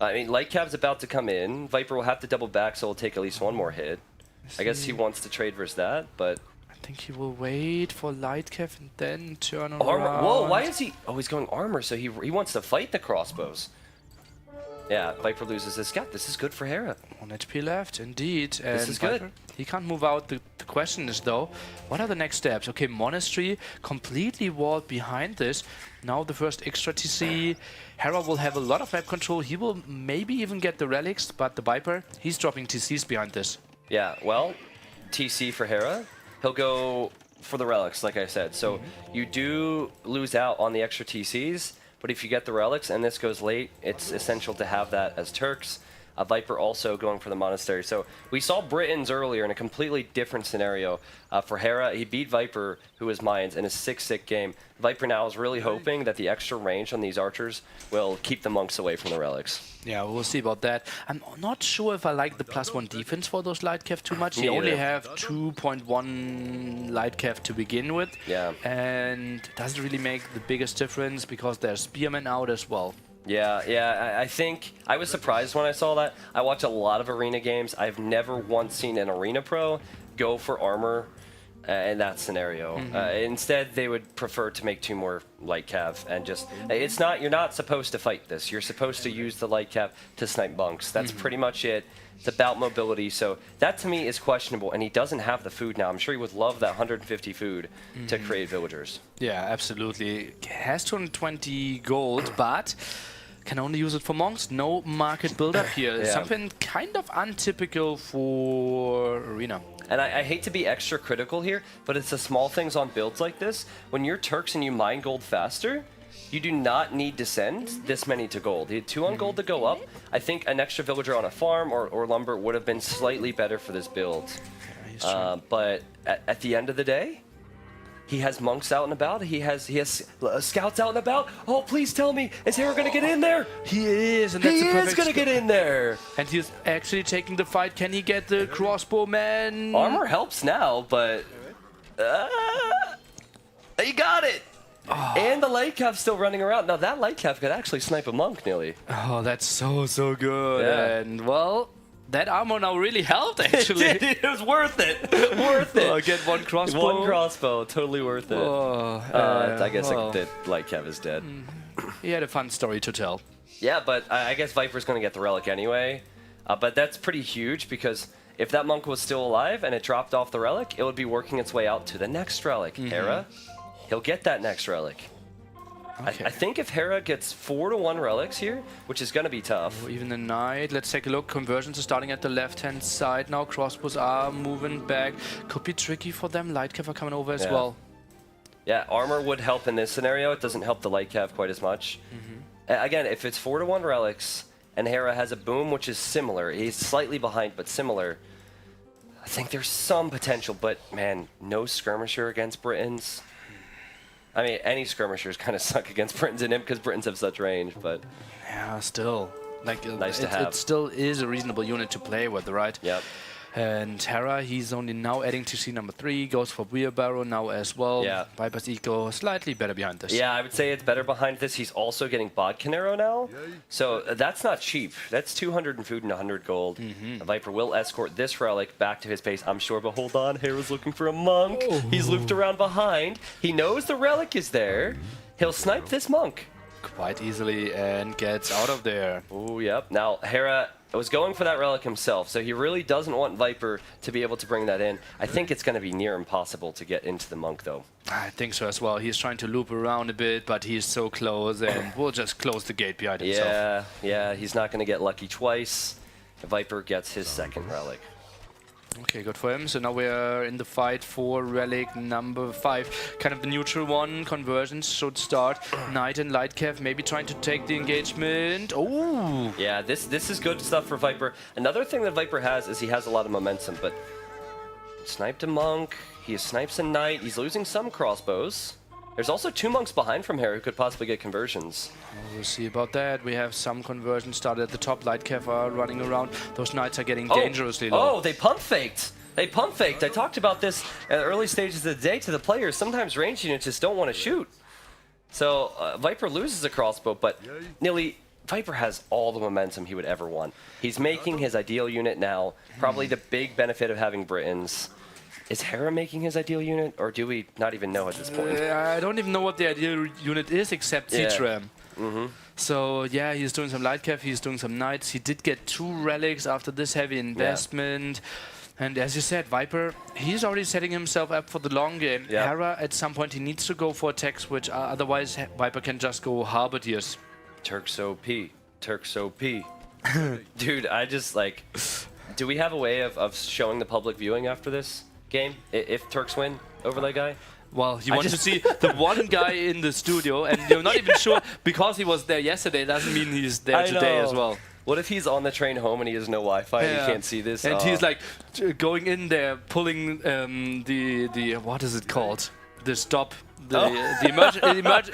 A: I mean, Light Cav's about to come in. Viper will have to double back, so he'll take at least one more hit. I guess he wants to trade versus that, but...
B: I think he will wait for Light Cav and then turn around.
A: Armor. Whoa, why is he... Oh, he's going armor, so he wants to fight the crossbows. Yeah, Viper loses his scout. This is good for Hera.
B: 1 HP left, indeed. And
A: This is
B: Viper,
A: good.
B: he can't move out. The question is, though, what are the next steps? Okay, Monastery completely walled behind this. Now the first extra TC. Hera will have a lot of map control. He will maybe even get the relics, but the Viper, he's dropping TCs behind this.
A: Yeah, well, TC for Hera. He'll go for the relics, like I said. So you do lose out on the extra TCs, but if you get the relics and this goes late, it's essential to have that as Turks. Viper also going for the Monastery. So we saw Britons earlier in a completely different scenario. For Hera, he beat Viper, who was Mayans, in a 6-6 game. Viper now is really hoping that the extra range on these archers will keep the monks away from the relics.
B: Yeah, we'll see about that. I'm not sure if I like the +1 defense for those Light Cav too much.
A: Me
B: They only
A: either.
B: have 2.1 Light Cav to begin with.
A: Yeah.
B: And doesn't really make the biggest difference because there's Spearmen out as well.
A: Yeah, I think I was surprised when I saw that. I watch a lot of arena games. I've never once seen an arena pro go for armor in that scenario. Instead, they would prefer to make 2 more light cav and just. It's not. You're not supposed to fight this. You're supposed to use the light cav to snipe monks. That's pretty much it. It's about mobility. So that to me is questionable. And he doesn't have the food now. I'm sure he would love that 150 food to create villagers.
B: Yeah, absolutely. Has 220 gold, but can only use it for monks. No market build-up here.
A: Yeah.
B: Something kind of untypical for arena.
A: And I hate to be extra critical here, but it's the small things on builds like this. When you're Turks and you mine gold faster, you do not need to send this many to gold. You had 2 on gold to go up. I think an extra villager on a farm or lumber would have been slightly better for this build. But at the end of the day, he has monks out and about. He has scouts out and about. Oh, please tell me, is Hera going to get in there?
B: He is, and that's
A: He
B: a
A: is
B: perfect
A: going to get in there.
B: And he's actually taking the fight. Can he get the crossbowman?
A: Armor helps now, but he got it. And the light cav's still running around. Now that light cav could actually snipe a monk nearly.
B: Oh, that's so good.
A: Yeah.
B: And well, that armor now really helped actually.
A: It was worth it. Worth it.
B: Oh, get 1 crossbow.
A: 1 crossbow, totally worth it.
B: Oh,
A: I guess the light cav is dead.
B: He had a fun story to tell.
A: Yeah, but I guess Viper's going to get the relic anyway. But that's pretty huge because if that monk was still alive and it dropped off the relic, it would be working its way out to the next relic. Hera, he'll get that next relic.
B: Okay.
A: I think if Hera gets 4 to 1 relics here, which is going to be tough.
B: Even the knight. Let's take a look. Conversions are starting at the left-hand side now. Crossbows are moving back. Could be tricky for them. Light cav are coming over as well.
A: Yeah, armor would help in this scenario. It doesn't help the light cav quite as much. Again, if it's 4 to 1 relics and Hera has a boom, which is similar, he's slightly behind, but similar. I think there's some potential, but man, no skirmisher against Britons. I mean, any skirmishers kind of suck against Britons and him because Britons have such range, but
B: Yeah, still. Like,
A: Nice to have.
B: It still is a reasonable unit to play with, right?
A: yep.
B: And Hera, he's only now adding TC number 3, goes for wheelbarrow now as well.
A: Yeah.
B: Viper's eco slightly better behind this.
A: Yeah, I would say it's better behind this. He's also getting Bodcanero now, so that's not cheap. That's 200 in food and 100 gold. Viper will escort this relic back to his base, I'm sure, but hold on, Hera's looking for a monk. He's looped around behind. He knows the relic is there. He'll snipe this monk.
B: Quite easily and gets out of there.
A: Oh, yep. Now, Hera was going for that relic himself, so he really doesn't want Viper to be able to bring that in. I think it's going to be near impossible to get into the monk, though.
B: I think so as well. He's trying to loop around a bit, but he's so close, and we'll just close the gate behind himself.
A: Yeah, he's not going to get lucky twice. Viper gets his second relic.
B: Okay, good for him. So now we're in the fight for relic number 5. Kind of the neutral one. Conversions should start. Knight and Light Cav maybe trying to take the engagement. Oh!
A: Yeah, this is good stuff for Viper. Another thing that Viper has is he has a lot of momentum, but sniped a monk, he snipes a knight, he's losing some crossbows. There's also 2 monks behind from Hera who could possibly get conversions.
B: We'll see about that. We have some conversions started at the top. Light Cav are running around. Those knights are getting dangerously low.
A: Oh, they pump faked. They pump faked. I talked about this at the early stages of the day to the players. Sometimes range units just don't want to shoot. So Viper loses a crossbow, but nearly Viper has all the momentum he would ever want. He's making his ideal unit now. Probably the big benefit of having Britons. Is Hera making his ideal unit, or do we not even know at this point?
B: I don't even know what the ideal unit is except Citram.
A: Mm-hmm.
B: So yeah, he's doing some light cav, he's doing some knights. He did get 2 relics after this heavy investment. And as you said, Viper, he's already setting himself up for the long game.
A: Yeah.
B: Hera, at some point, he needs to go for attacks, which otherwise Viper can just go halberdiers.
A: Turks OP. Turks OP. Dude, I just like... Do we have a way of showing the public viewing after this game? If Turks win over that guy?
B: Well, you want to see the one guy in the studio, and you're not even sure, because he was there yesterday, doesn't mean he's there today as well.
A: What if he's on the train home and he has no Wi-Fi and he can't see this?
B: And he's like going in there, pulling the what is it called? The stop, the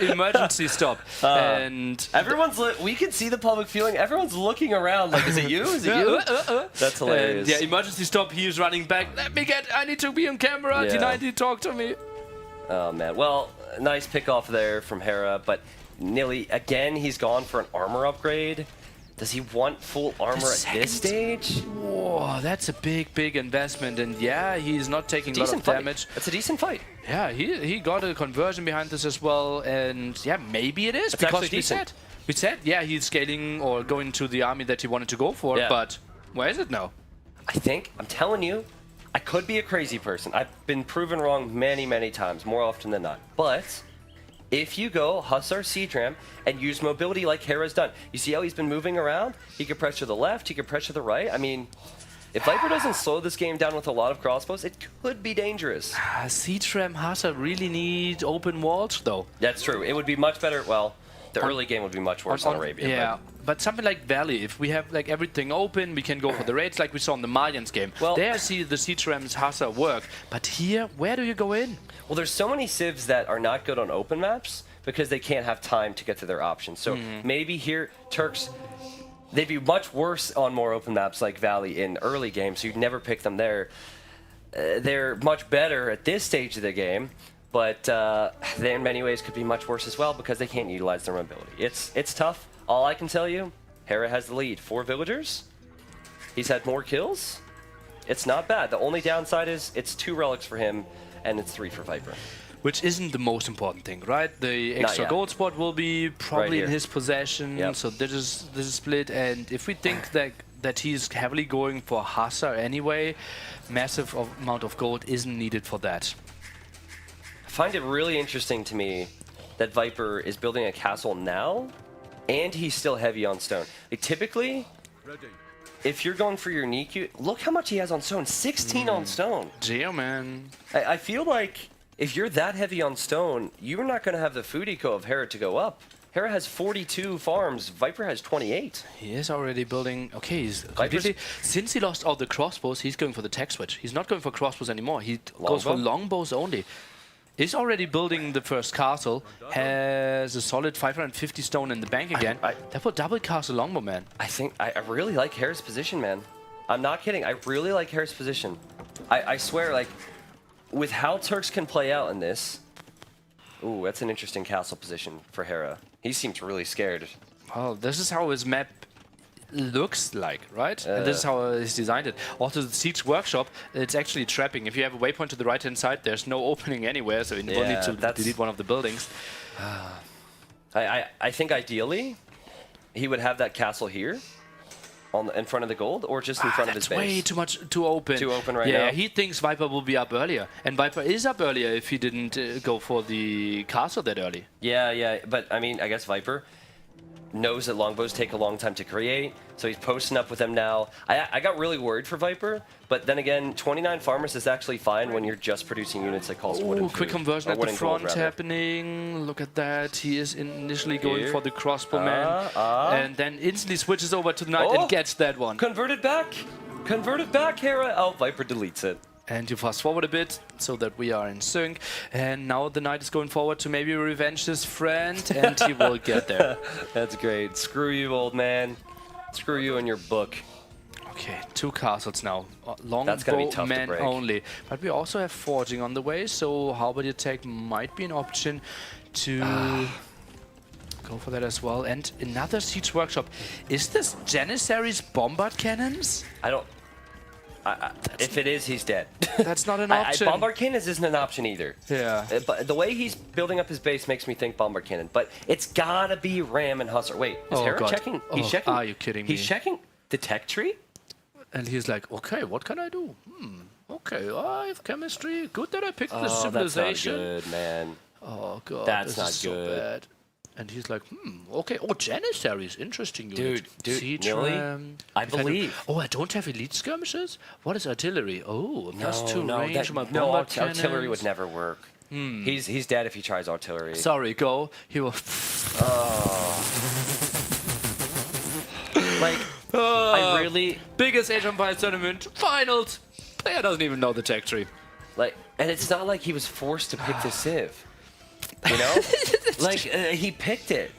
B: emergency stop. And
A: everyone's we can see the public viewing. Everyone's looking around like, is it you? Is it you? That's hilarious.
B: Yeah, emergency stop. He's running back. I need to be on camera. D90, talk to me.
A: Oh man. Well, nice pick off there from Hera, but Nilly again. He's gone for an armor upgrade. Does he want full armor at this stage?
B: Whoa, that's a big investment, and yeah, he's not taking a lot of damage.
A: It's a decent fight.
B: Yeah, he got a conversion behind this as well, and yeah, maybe it is,
A: it's
B: because we said, yeah, he's scaling or going to the army that he wanted to go for, but where is it now?
A: I'm telling you, I could be a crazy person. I've been proven wrong many times, more often than not. But if you go Hussar Seedram and use mobility like Hera's done, you see how he's been moving around? He can pressure the left, he can pressure the right. I mean, if Viper doesn't slow this game down with a lot of crossbows, it could be dangerous.
B: Seedram Hussar really need open walls, though.
A: That's true. It would be much better. Well, the early game would be much worse on Arabia.
B: Yeah, but something like Valley, if we have like everything open, we can go for the raids like we saw in the Mayans game. Well, there I see the Seedram's Hussar work, but here, where do you go in?
A: Well, there's so many civs that are not good on open maps because they can't have time to get to their options. So maybe here, Turks, they'd be much worse on more open maps like Valley in early games, so you'd never pick them there. They're much better at this stage of the game, but they in many ways could be much worse as well because they can't utilize their mobility. It's tough. All I can tell you, Hera has the lead. 4 villagers. He's had more kills. It's not bad. The only downside is it's 2 relics for him, and it's 3 for Viper.
B: Which isn't the most important thing, right? The extra gold spot will be probably in his possession, so this is split. And if we think that he's heavily going for Hussar anyway, massive amount of gold isn't needed for that.
A: I find it really interesting to me that Viper is building a castle now, and he's still heavy on stone. Like, typically, if you're going for your NAC, look how much he has on stone. 16 on stone.
B: Geo, man.
A: I feel like if you're that heavy on stone, you're not going to have the food eco of Hera to go up. Hera has 42 farms. Viper has 28.
B: He is already building... Okay, he's completely... Since he lost all the crossbows, he's going for the tech switch. He's not going for crossbows anymore. He goes for longbows only. He's already building the first castle. Has a solid 550 stone in the bank again. That will double cast a longbow, man.
A: I really like Hera's position, man. I'm not kidding. I really like Hera's position. I swear, like, with how Turks can play out in this... Ooh, that's an interesting castle position for Hera. He seems really scared.
B: Well, this is how his map looks like, right? And this is how he's designed it. Also, the Siege Workshop, it's actually trapping. If you have a waypoint to the right-hand side, there's no opening anywhere, so you will need to delete one of the buildings.
A: I think ideally, he would have that castle here, in front of the gold, or just in front of his base.
B: Way too much, too open.
A: Too open right now.
B: Yeah, he thinks Viper will be up earlier, and Viper is up earlier if he didn't go for the castle that early.
A: Yeah, but I mean, I guess Viper knows that longbows take a long time to create, so he's posting up with them now. I got really worried for Viper, but then again, 29 farmers is actually fine when you're just producing units that calls wood and food.
B: Quick conversion at the front happening. Look at that. He is initially going for the crossbow man, and then instantly switches over to the knight and gets that one.
A: Converted back, Hera. Oh, Viper deletes it.
B: And you fast forward a bit so that we are in sync. And now the knight is going forward to maybe revenge his friend, and he will get there.
A: That's great. Screw you, old man. Screw you and your book.
B: Okay, 2 castles now. Longbow men only. But we also have forging on the way, so halberd attack might be an option to Go for that as well. And another Siege Workshop. Is this Janissary's Bombard Cannons?
A: I don't... if it is, he's dead.
B: That's not an option.
A: Bombard Cannons isn't an option either.
B: Yeah.
A: But the way he's building up his base makes me think Bombard Cannon. But it's gotta be Ram and Hussar. Wait, is Hera checking? He's checking.
B: Are you kidding me?
A: He's checking the tech tree?
B: And he's like, okay, what can I do? Okay, I have chemistry. Good that I picked the civilization.
A: That's not good, man.
B: Oh, God.
A: That's
B: this
A: not
B: is
A: good.
B: So bad. And he's like, okay. Oh, Janissaries, interesting unit.
A: Dude,
B: Siege
A: Nilly,
B: Ram,
A: I believe.
B: Oh, I don't have elite skirmishes? What is artillery? Oh, +2 range.
A: No, artillery would never work. He's dead if he tries artillery.
B: Sorry, go. He will...
A: Like, I really...
B: Biggest Age of Empires tournament, finals. Player doesn't even know the tech tree.
A: Like, and it's not like he was forced to pick the Civ. You know? Like, he picked it.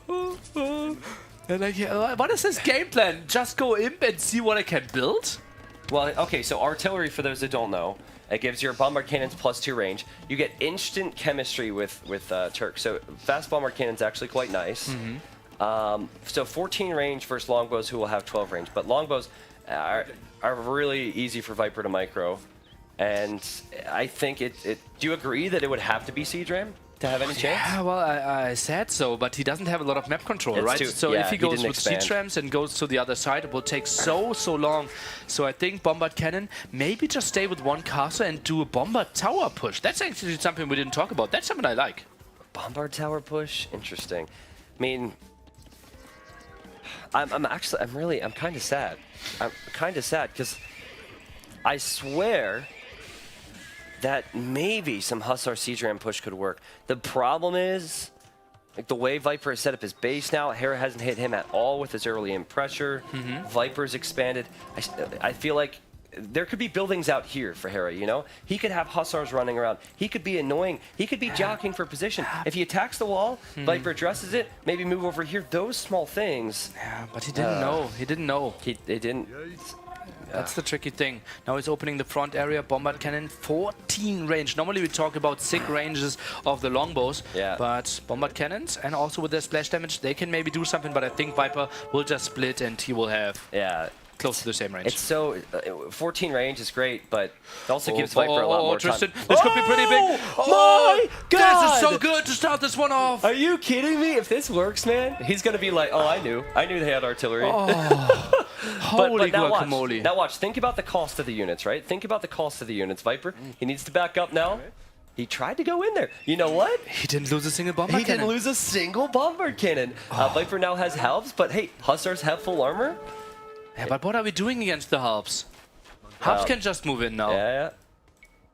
B: And like, what is his game plan? Just go imp and see what I can build?
A: Well, okay, so artillery, for those that don't know, it gives your bombard cannons +2 range. You get instant chemistry with Turk. So fast bombard cannon's actually quite nice. So 14 range versus longbows, who will have 12 range. But longbows are really easy for Viper to micro. And I think do you agree that it would have to be Siege Ram to have any chance?
B: Yeah, well, I said so, but he doesn't have a lot of map control,
A: It's
B: right? So
A: yeah,
B: if he goes with
A: expand.
B: Siege Rams and goes to the other side, it will take so long. So I think Bombard Cannon, maybe just stay with one castle and do a Bombard Tower push. That's actually something we didn't talk about. That's something I like.
A: Bombard Tower push? Interesting. I mean, I'm kind of sad. I'm kind of sad because I swear that maybe some Hussar Siege Ram push could work. The problem is, like, the way Viper has set up his base now, Hera hasn't hit him at all with his early in pressure. Viper's expanded. I feel like there could be buildings out here for Hera, you know? He could have Hussars running around. He could be annoying. He could be jockeying for position. If he attacks the wall, Viper addresses it, maybe move over here. Those small things.
B: Yeah, but he didn't know. He didn't know.
A: They didn't.
B: That's the tricky thing. Now he's opening the front area. Bombard Cannon, 14 range. Normally we talk about 6 ranges of the longbows.
A: Yeah.
B: But Bombard Cannons, and also with their splash damage, they can maybe do something. But I think Viper will just split and he will have close to the same range.
A: It's so 14 range is great, but it also gives Viper a lot more
B: Tristan,
A: time.
B: this could be pretty big.
A: My God!
B: This is so good to start this one off.
A: Are you kidding me? If this works, man, he's gonna be like, oh, I knew they had artillery.
B: Holy
A: now
B: guacamole.
A: Now watch. Think about the cost of the units, right? Think about the cost of the units. Viper, he needs to back up now. He tried to go in there. You know what?
B: He didn't lose a single bombard cannon.
A: He didn't lose a single bombard cannon. Viper now has halves, but hey, Hussars have full armor.
B: Yeah, but what are we doing against the halves? Halves can just move in now.
A: Yeah.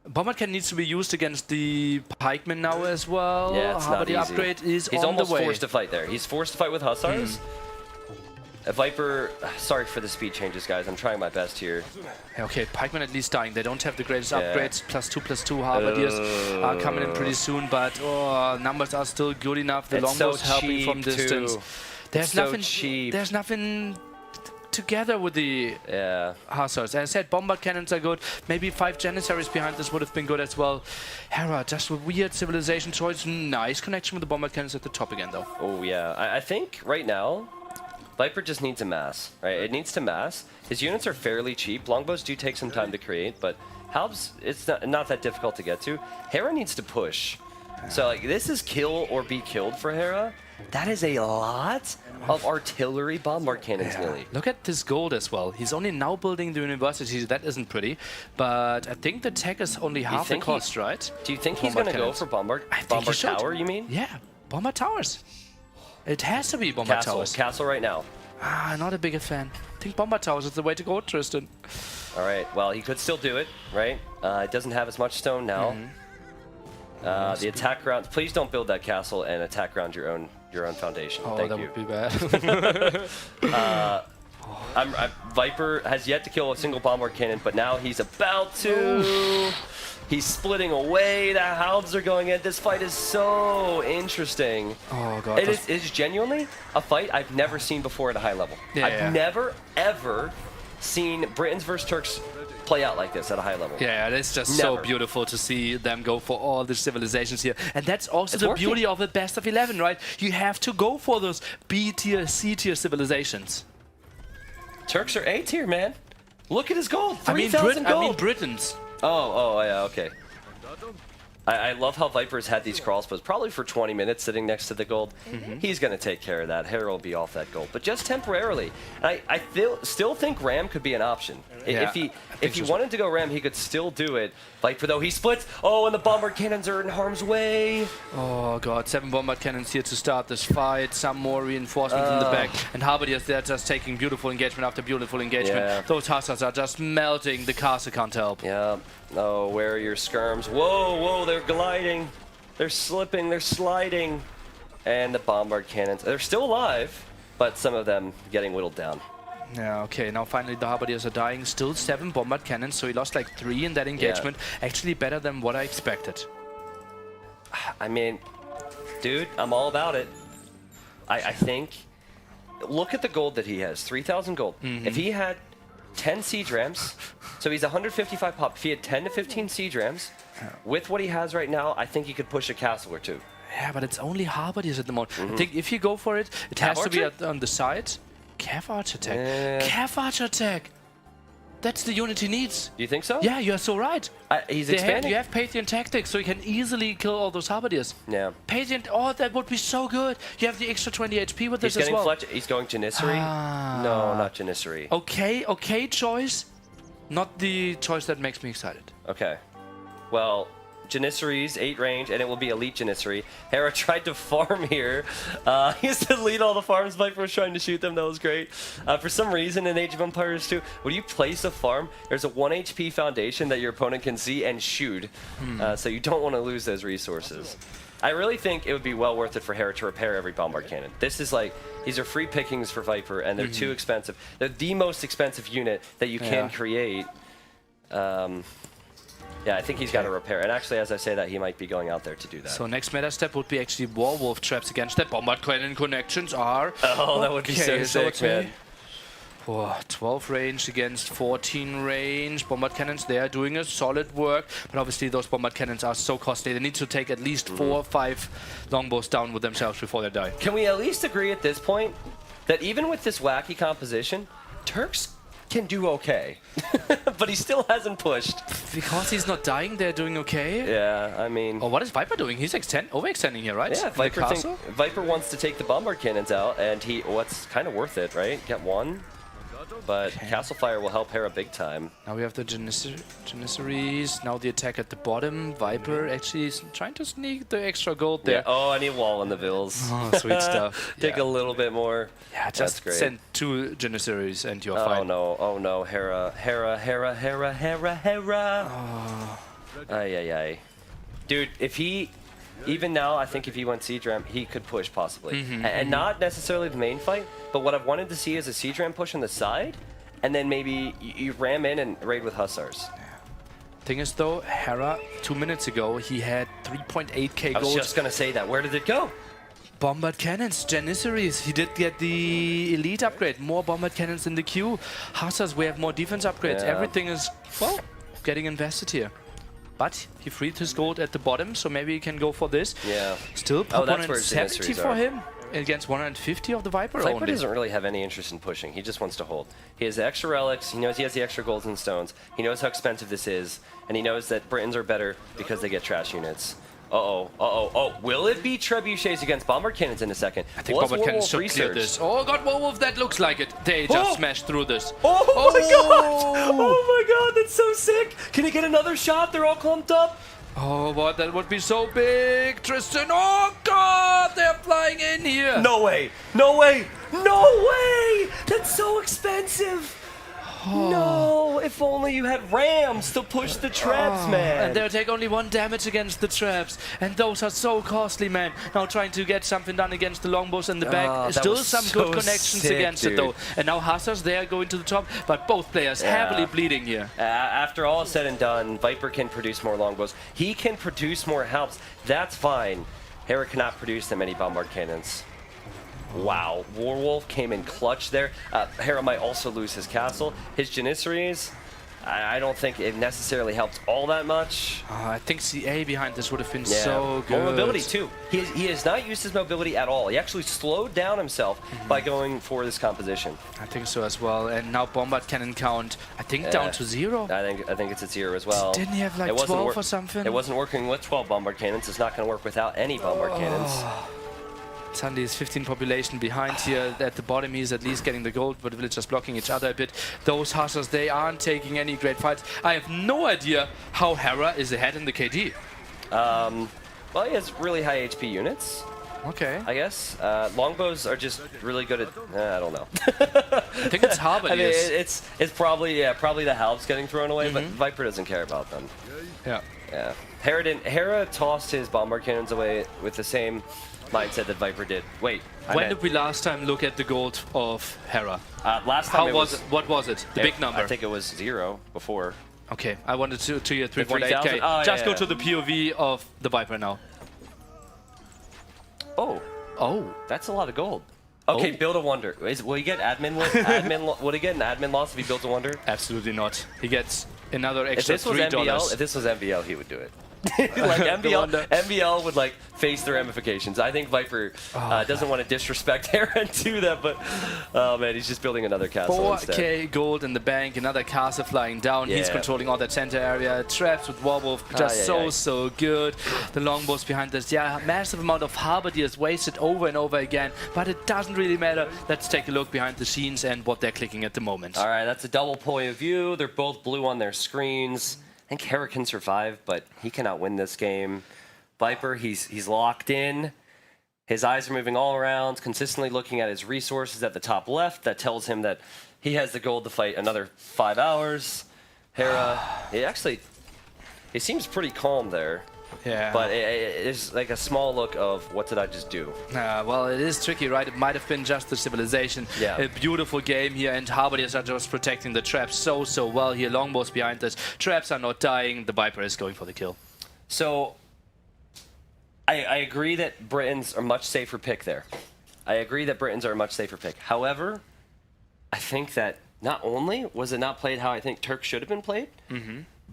B: Bombard cannon needs to be used against the pikemen now as well.
A: Yeah, it's not
B: but the
A: easy.
B: upgrade is
A: He's
B: on
A: almost
B: the way.
A: forced to fight there. He's forced to fight with Hussars. Viper, sorry for the speed changes, guys. I'm trying my best here.
B: Okay, pikemen at least dying. They don't have the greatest upgrades. +2/+2 halberdiers are coming in pretty soon, but numbers are still good enough. The longbows helping from distance. There's nothing cheap. There's nothing together with the Hussars. As I said, bombard cannons are good. Maybe 5 Janissaries behind this would have been good as well. Hera, just a weird civilization choice. Nice connection with the bombard cannons at the top again, though.
A: Oh, yeah. I think right now, Viper just needs a mass, right? It needs to mass. His units are fairly cheap. Longbows do take some time to create, but halves, it's not that difficult to get to. Hera needs to push. So, like, this is kill or be killed for Hera. That is a lot of artillery bombard cannons, Nilly.
B: Look at this gold as well. He's only now building the university. That isn't pretty. But I think the tech is only half the cost, right?
A: Do you think he's going to go for bombard tower, you mean?
B: Yeah, bombard towers. It has to be bombard towers.
A: Castle right now.
B: Not a bigger fan. I think bombard towers is the way to go, Tristan.
A: All right, well, he could still do it, right? It doesn't have as much stone now. The attack grounds. Please don't build that castle and attack around your own foundation. Thank you.
B: That would be bad.
A: Viper has yet to kill a single bombard cannon, but now he's about to. He's splitting away. The halves are going in. This fight is so interesting.
B: Oh god!
A: It is genuinely a fight I've never seen before at a high level. I've never ever seen Britons versus Turks play out like this at a high level.
B: Yeah, it's just
A: Never.
B: so beautiful to see them go for all the civilizations here. And that's also
A: It's
B: the
A: working.
B: beauty of a best of 11, right? You have to go for those B tier, C tier civilizations.
A: Turks are A tier, man. Look at his gold.
B: I mean,
A: 3,000 gold.
B: I mean Britons.
A: Oh, yeah, okay. I love how Viper's had these crawl spells, probably for 20 minutes sitting next to the gold. He's going to take care of that. Hera will be off that gold, but just temporarily. And I still think Ram could be an option.
B: Yeah,
A: If he wanted to go Ram, he could still do it. Viper, though, he splits. Oh, and the bombard cannons are in harm's way.
B: Oh god, 7 bombard cannons here to start this fight. Some more reinforcements in the back. And Halberdiers, they're just taking beautiful engagement after beautiful engagement.
A: Yeah.
B: Those hussars are just melting. The castle can't help.
A: Yeah. Oh, where are your skirms? Whoa, they're gliding. They're slipping, they're sliding. And the bombard cannons, they're still alive, but some of them getting whittled down.
B: Yeah, okay, now finally the Halberdiers are dying. Still 7 bombard cannons, so he lost like 3 in that engagement. Actually better than what I expected.
A: I mean, dude, I'm all about it. I think, look at the gold that he has, 3,000 gold. If he had 10 siege rams, so he's 155 pop. If he had 10 to 15 siege rams, with what he has right now, I think he could push a castle or two.
B: Yeah, but it's only Halberdiers at the moment. I think if you go for it, it has to be on the side. Cav Archer attack. Cav Archer attack. That's the unit he needs.
A: Do you think so?
B: Yeah, you're so right.
A: He's expanding.
B: You have Pathian tactics, so you can easily kill all those Halberdiers.
A: Yeah.
B: Pathian, oh, that would be so good. You have the extra 20 HP with this as well.
A: He's going Janissary. No, not Janissary.
B: Okay choice. Not the choice that makes me excited.
A: Okay. Well, Janissary's 8 range, and it will be elite Janissary. Hera tried to farm here. He used to lead all the farms. Viper was trying to shoot them. That was great. For some reason in Age of Empires 2, when you place a farm, there's a 1 HP foundation that your opponent can see and shoot. So you don't want to lose those resources. I really think it would be well worth it for Hera to repair every bombard cannon. This is like, these are free pickings for Viper, and they're too expensive. They're the most expensive unit that you can create. Yeah, I think he's got to repair. And actually, as I say that, he might be going out there to do that.
B: So next meta step would be actually Warwolf traps against that. Bombard cannon connections are...
A: Oh, that would be so sick, man.
B: Oh, 12 range against 14 range. Bombard cannons, they are doing a solid work. But obviously, those bombard cannons are so costly. They need to take at least 4 or 5 longbows down with themselves before they die.
A: Can we at least agree at this point that even with this wacky composition, Turks can do okay, but he still hasn't pushed.
B: Because he's not dying, they're doing okay?
A: Yeah, I mean...
B: Oh, what is Viper doing? He's overextending here, right?
A: Yeah, Viper wants to take the bombard cannons out, and what's kind of worth it, right? Get 1. But Castle Fire will help Hera big time.
B: Now we have the Janissaries. Now the attack at the bottom. Viper actually is trying to sneak the extra gold there.
A: Yeah. Oh, I need wall in the Vills.
B: Oh, sweet stuff.
A: Take a little bit more.
B: Yeah, just send 2 Janissaries and you're fine.
A: Oh no, Hera.
B: Oh.
A: Ay. Dude, if he... Even now, I think if he went Siege Ram, he could push possibly. And not necessarily the main fight, but what I've wanted to see is a Siege Ram push on the side, and then maybe you ram in and raid with Hussars.
B: Thing is though, Hera, 2 minutes ago, he had 3.8k gold.
A: I was just going to say that. Where did it go?
B: Bombard cannons, Janissaries. He did get the elite upgrade. More bombard cannons in the queue. Hussars, we have more defense upgrades.
A: Yeah.
B: Everything is, well, getting invested here. But he freed his gold at the bottom, so maybe he can go for this.
A: Yeah.
B: Still,
A: that's where
B: 170 for him against 150 of the Viper only.
A: Viper doesn't really have any interest in pushing. He just wants to hold. He has the extra relics. He knows he has the extra golds and stones. He knows how expensive this is. And he knows that Britons are better because they get trash units. Oh, will it be trebuchets against bombard cannons in a second?
B: I think bombard cannons should clear this. Oh god, Warwolf, that looks like it. They just smashed through this.
A: Oh my god, that's so sick. Can he get another shot? They're all clumped up.
B: Oh, but that would be so big. Tristan, oh god, they're flying in here.
A: No way. That's so expensive. No, if only you had rams to push the traps, man.
B: And they'll take only 1 damage against the traps. And those are so costly, man. Now trying to get something done against the longbows in the back. Still some good connections against it, though. And now Hussars, they are going to the top. But both players heavily bleeding here.
A: After all is said and done, Viper can produce more longbows. He can produce more helps. That's fine. Hera cannot produce that many bombard cannons. Wow, Warwolf came in clutch there. Hera might also lose his castle. His Janissaries, I don't think it necessarily helped all that much.
B: I think CA behind this would have been so good.
A: More mobility too. He has not used his mobility at all. He actually slowed down himself by going for this composition.
B: I think so as well. And now Bombard cannon count, I think down to 0.
A: I think it's at 0 as well.
B: Didn't he have like 12 or something?
A: It wasn't working with 12 bombard cannons. It's not going to work without any bombard cannons.
B: Suddenly is 15 population behind here. At the bottom he's at least getting the gold, but the villagers blocking each other a bit. Those Hussars, they aren't taking any great fights. I have no idea how Hera is ahead in the KD.
A: Well, he has really high HP units.
B: Okay.
A: I guess. Longbows are just really good at... I don't know.
B: I think it's Harbour.
A: I mean, it's probably the Halbs getting thrown away, but Viper doesn't care about them.
B: Yeah.
A: Yeah. Hera tossed his bombard cannons away with the same mindset that Viper did. Wait.
B: When did we last time look at the gold of Hera?
A: Last time
B: what was it? The big number?
A: I think it was 0 before.
B: Okay, I wanted to hear 3.8k.
A: Oh,
B: Just go to the POV of the Viper now.
A: Oh, that's a lot of gold. Okay, build a wonder. Will he get admin? Would he get an admin loss if he builds a wonder?
B: Absolutely not. He gets another extra $3.
A: If this was MBL, he would do it. Like MBL would like face the ramifications. I think Viper doesn't want to disrespect Hera and do that, but oh man, he's just building another castle
B: 4k
A: instead.
B: gold in the bank, another castle flying down. He's controlling all that center area. Traps with Warwolf, just so good. The longbows behind this, massive amount of halberdiers wasted over and over again, but it doesn't really matter. Let's take a look behind the scenes and what they're clicking at the moment.
A: All right, that's a double point of view. They're both blue on their screens. I think Hera can survive, but he cannot win this game. Viper, he's locked in. His eyes are moving all around, consistently looking at his resources at the top left. That tells him that he has the gold to fight another 5 hours. Hera, he seems pretty calm there.
B: Yeah.
A: But it's like a small look of, what did I just do?
B: Well, it is tricky, right? It might have been just the civilization.
A: Yeah.
B: A beautiful game here, and Halberdiers are just protecting the traps so well here. Longbows behind us. Traps are not dying. The Viper is going for the kill.
A: So, I agree that Britons are much safer pick there. However, I think that not only was it not played how I think Turk should have been played,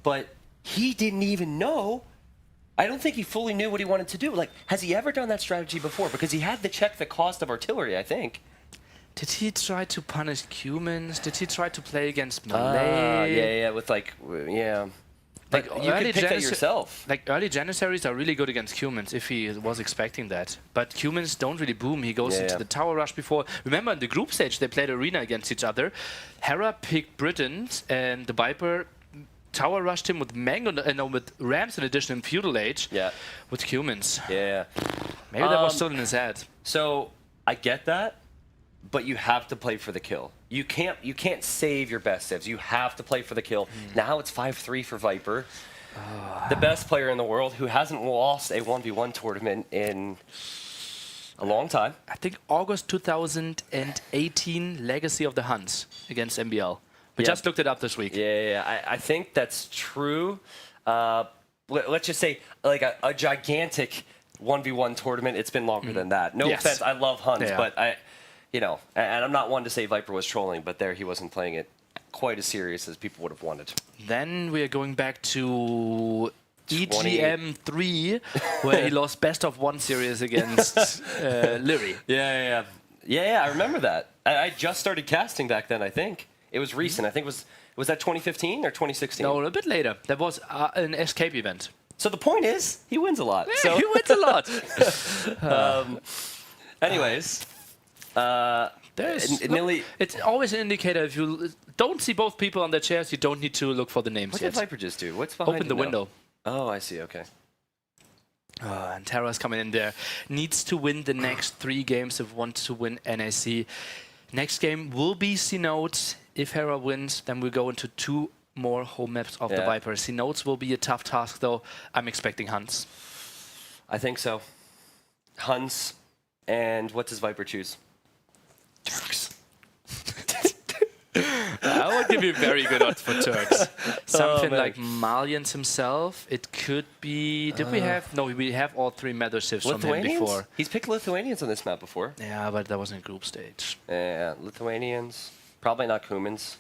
A: but he didn't even know. I don't think he fully knew what he wanted to do. Like, has he ever done that strategy before? Because he had to check the cost of artillery, I think.
B: Did he try to punish humans? Did he try to play against Malay?
A: With like. Like, you
B: early
A: could pick that yourself.
B: Like, early Janissaries are really good against humans, if he was expecting that. But humans don't really boom. He goes into the tower rush before. Remember, in the group stage, they played arena against each other. Hera picked Britons, and the Viper tower rushed him with with Rams in addition in Feudal Age. Yeah. With humans.
A: Yeah.
B: Maybe that was still in his head.
A: So, I get that, but you have to play for the kill. You can't save your best civs. You have to play for the kill. Now it's 5-3 for Viper. The best player in the world who hasn't lost a 1v1 tournament in a long time.
B: I think August 2018 Legacy of the Huns against MBL. We just looked it up this week.
A: I think that's true. Let's just say like a gigantic 1v1 tournament. It's been longer than that. No offense, I love Huns, but and I'm not one to say Viper was trolling, but there he wasn't playing it quite as serious as people would have wanted.
B: Then we are going back to EGM 3, where he lost best of 1 series against Lyri.
A: Yeah, I remember that. I just started casting back then, I think. It was recent. I think was that 2015 or 2016?
B: No, a bit later. That was an escape event.
A: So the point is, he wins a lot.
B: Yeah, he wins a lot.
A: Anyways,
B: it's always an indicator. If you don't see both people on their chairs, you don't need to look for the names yet.
A: What did Viper just do? What's behind
B: Open the window.
A: Oh, I see. Okay.
B: And Terra's coming in there. Needs to win the next 3 games if wants to win NAC. Next game will be C-Notes. If Hera wins, then we'll go into 2 more home maps of the Viper. C-Notes will be a tough task, though. I'm expecting Huns.
A: I think so. Huns. And what does Viper choose? Turks.
B: I would give you very good odds for Turks. Something like Mayans himself. It could be... Did we have... No, we have all 3 Mothership's from him before.
A: He's picked Lithuanians on this map before.
B: Yeah, but that wasn't group stage.
A: Yeah, Lithuanians. Probably not Cumans.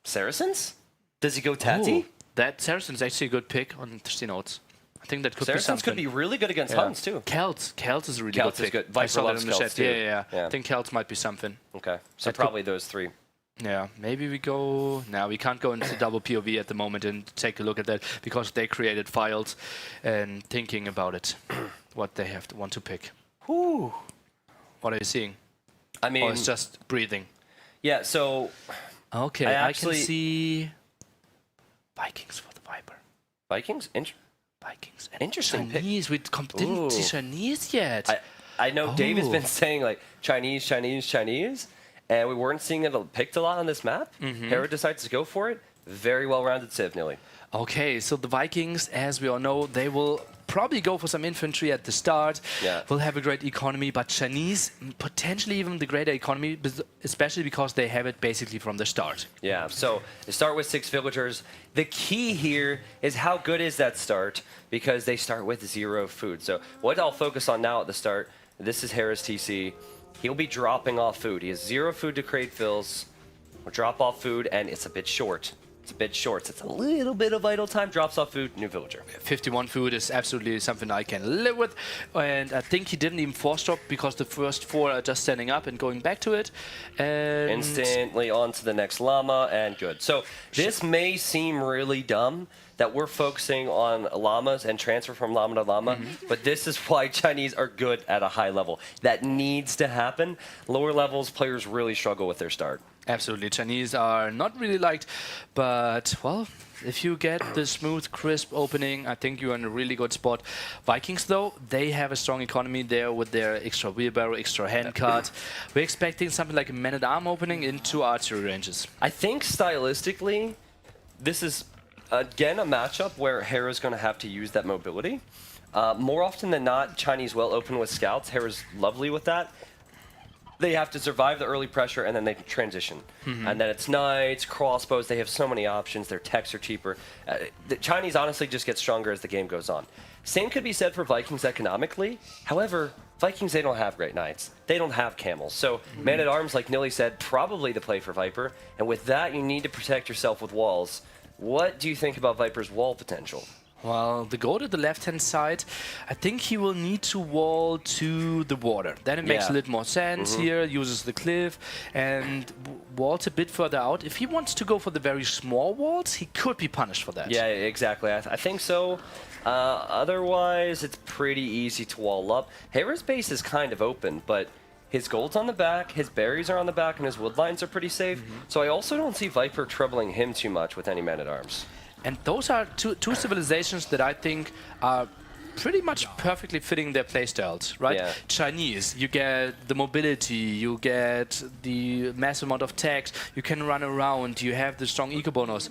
A: Saracens? Does he go Tati?
B: That Saracen's actually a good pick on Interesting Notes. I think that could be
A: Saracens
B: something.
A: could be really good against Huns, too.
B: Celts is a really
A: Celts
B: good
A: is
B: pick.
A: good. Viper
B: I saw that
A: loves
B: in the
A: Celts,
B: chat.
A: too.
B: Yeah.
A: Yeah.
B: I think Celts might be something.
A: Okay, so
B: That
A: probably those 3.
B: Yeah, maybe we go... No, we can't go into double POV at the moment and take a look at that because they created files and thinking about it, what they want to pick.
A: Whew.
B: What are you seeing?
A: I mean...
B: Or it's just breathing?
A: Yeah, so...
B: Okay, I can see... Vikings for the Viper.
A: Vikings?
B: Vikings. And
A: Interesting pick.
B: Chinese. We didn't see Chinese yet.
A: I know David's been saying, like, Chinese, Chinese, Chinese, and we weren't seeing it picked a lot on this map. Hera decides to go for it. Very well-rounded Civ, Nilly.
B: Okay, so the Vikings, as we all know, they will probably go for some infantry at the start.
A: Yeah.
B: Will have a great economy, but Chinese, potentially even the greater economy, especially because they have it basically from the start.
A: Yeah, so they start with 6 villagers. The key here is how good is that start, because they start with 0 food. So what I'll focus on now at the start, this is Hera's TC. He'll be dropping off food. He has 0 food to create fills. We'll drop off food, and it's a bit short. It's a bit short, so it's a little bit of idle time. Drops off food, new villager.
B: 51 food is absolutely something I can live with. And I think he didn't even force drop because the first 4 are just standing up and going back to it. And
A: Instantly on to the next llama, and good. So this may seem really dumb that we're focusing on llamas and transfer from llama to llama, but this is why Chinese are good at a high level. That needs to happen. Lower levels, players really struggle with their start.
B: Absolutely. Chinese are not really liked, but, well, if you get the smooth, crisp opening, I think you're in a really good spot. Vikings, though, they have a strong economy there with their extra wheelbarrow, extra handcart. We're expecting something like a man-at-arm opening into archery ranges.
A: I think stylistically, this is, again, a matchup where Hera's going to have to use that mobility. More often than not, Chinese will open with scouts. Hera's lovely with that. They have to survive the early pressure, and then they transition. And then it's knights, crossbows. They have so many options. Their techs are cheaper. The Chinese honestly just get stronger as the game goes on. Same could be said for Vikings economically. However, Vikings, they don't have great knights. They don't have camels. So man-at-arms, like Nilly said, probably the play for Viper. And with that, you need to protect yourself with walls. What do you think about Viper's wall potential?
B: Well, the goat at the left-hand side, I think he will need to wall to the water. Then it makes a little more sense here, uses the cliff, and walls a bit further out. If he wants to go for the very small walls, he could be punished for that.
A: Yeah, exactly. I think so. Otherwise, it's pretty easy to wall up. Hera's base is kind of open, but his gold's on the back, his berries are on the back, and his wood lines are pretty safe. So I also don't see Viper troubling him too much with any man-at-arms.
B: And those are two civilizations that I think are pretty much perfectly fitting their playstyles, right?
A: Yeah.
B: Chinese, you get the mobility, you get the massive amount of tax, you can run around, you have the strong eco bonus,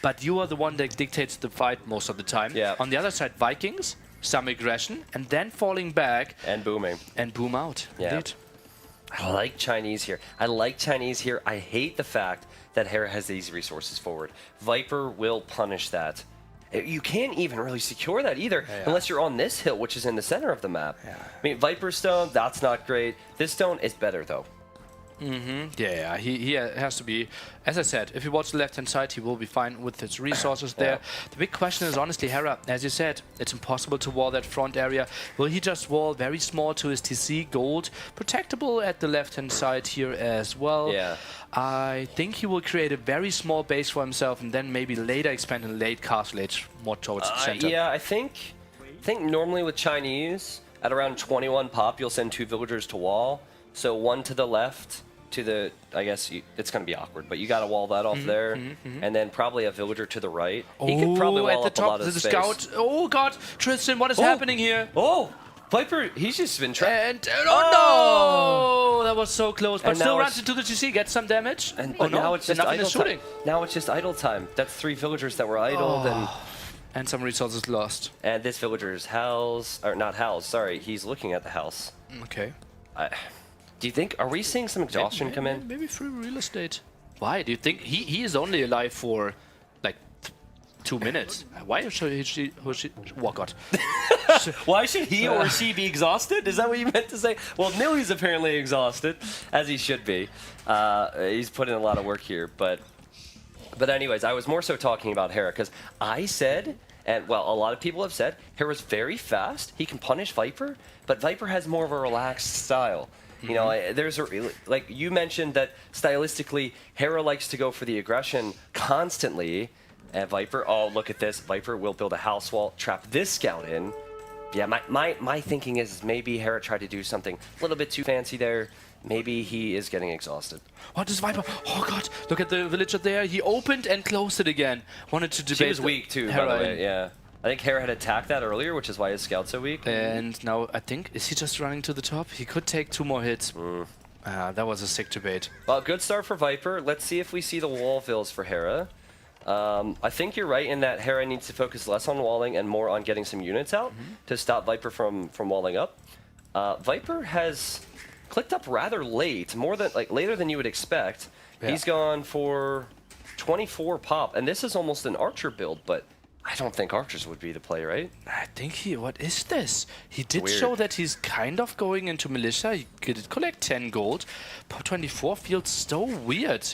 B: but you are the one that dictates the fight most of the time.
A: Yeah.
B: On the other side, Vikings, some aggression, and then falling back.
A: And booming.
B: And boom out, indeed.
A: I like Chinese here. I hate the fact that Hera has these resources forward. Viper will punish that. You can't even really secure that either unless you're on this hill, which is in the center of the map. I mean, Viper Stone, that's not great. This stone is better, though.
B: Yeah, he has to be, as I said, if you watch the left-hand side, he will be fine with his resources there. The big question is, honestly, Hera, as you said, it's impossible to wall that front area. Will he just wall very small to his TC, gold, protectable at the left-hand side here as well?
A: Yeah.
B: I think he will create a very small base for himself and then maybe later expand in late castle age more towards the center.
A: Yeah, I think normally with Chinese, at around 21 pop, you'll send 2 villagers to wall. So 1 to the left, to the, I guess it's going to be awkward, but you got to wall that off there. And then probably a villager to the right. He could probably wall up a lot of space.
B: Scout. Oh god, Tristan, what is happening here?
A: Oh, Viper, he's just been trapped.
B: And oh no, that was so close. But
A: And
B: still
A: now
B: runs into the GC, gets some damage.
A: And
B: oh no,
A: now it's just
B: nothing
A: idle
B: is shooting.
A: time. Now it's just idle time. That's 3 villagers that were idled,
B: And some resources lost.
A: and this villager's house, or not house, sorry, he's looking at the house.
B: Okay.
A: Do you think, are we seeing some exhaustion come in?
B: Maybe free real estate. Why? Do you think he is only alive for like 2 minutes? Why should he oh god.
A: Why should he or she be exhausted? Is that what you meant to say? Well, Nilly's apparently exhausted, as he should be. He's put in a lot of work here, but But anyways, I was more so talking about Hera because I said, and well, a lot of people have said, Hera's very fast. He can punish Viper, but Viper has more of a relaxed style. You know, there's like you mentioned that stylistically, Hera likes to go for the aggression constantly. And Viper, oh, look at this. Viper will build a house wall, trap this scout in. Yeah, my thinking is maybe Hera tried to do something a little bit too fancy there. Maybe he is getting exhausted.
B: What is Viper? Oh god, look at the villager there. He opened and closed it again. Wanted to debate.
A: She was weak too, by the way, yeah. I think Hera had attacked that earlier, which is why his scout's so weak.
B: And now I think, is he just running to the top? He could take 2 more hits. That was a sick debate.
A: Well, good start for Viper. Let's see if we see the wall fills for Hera. I think you're right in that Hera needs to focus less on walling and more on getting some units out to stop Viper from walling up. Viper has clicked up rather late, more than later than you would expect. Yeah. He's gone for 24 pop, and this is almost an archer build, but I don't think archers would be the play, right?
B: I think what is this? He did show that he's kind of going into militia. He could collect 10 gold. But 24 feels so weird.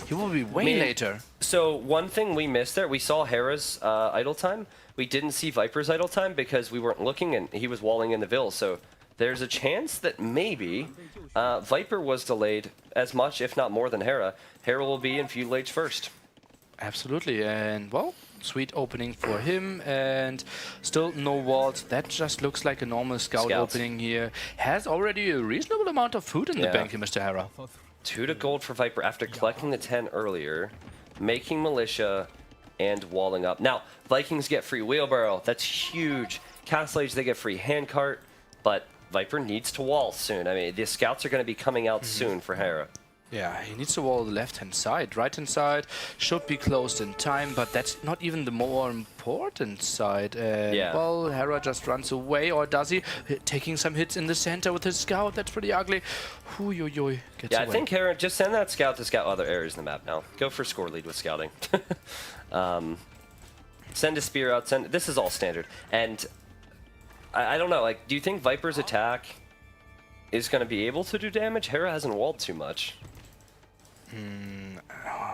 B: He will be way later.
A: So one thing we missed there, we saw Hera's idle time. We didn't see Viper's idle time because we weren't looking and he was walling in the Ville. So there's a chance that maybe Viper was delayed as much, if not more than Hera. Hera will be in feudal age first.
B: Absolutely, and well, sweet opening for him, and still no walls. That just looks like a normal scout opening here. Has already a reasonable amount of food in the bank here, Mr. Hera.
A: 2 to gold for Viper after collecting the 10 earlier, making militia, and walling up. Now, Vikings get free wheelbarrow. That's huge. Castle Age, they get free handcart, but Viper needs to wall soon. I mean, the scouts are going to be coming out soon for Hera.
B: Yeah, he needs to wall the left-hand side. Right-hand side should be closed in time, but that's not even the more important side. Well, Hera just runs away, or does he? Taking some hits in the center with his scout. That's pretty ugly. Gets away.
A: I think Hera, just send that scout to scout other areas in the map now. Go for score lead with scouting. Send a spear out. This is all standard. And I don't know, like, do you think Viper's attack is going to be able to do damage? Hera hasn't walled too much.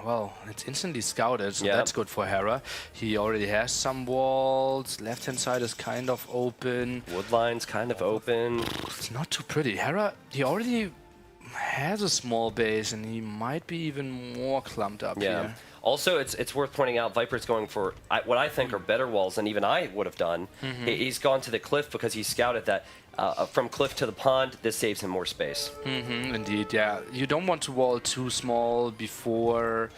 B: Well, it's instantly scouted, so that's good for Hera. He already has some walls. Left-hand side is kind of open.
A: Woodline's kind of open.
B: It's not too pretty. Hera, he already has a small base, and he might be even more clumped up here.
A: Also, it's worth pointing out, Viper's going for what I think are better walls than even I would have done. He's gone to the cliff because he scouted that from cliff to the pond. This saves him more space.
B: Indeed, yeah. You don't want to wall too small before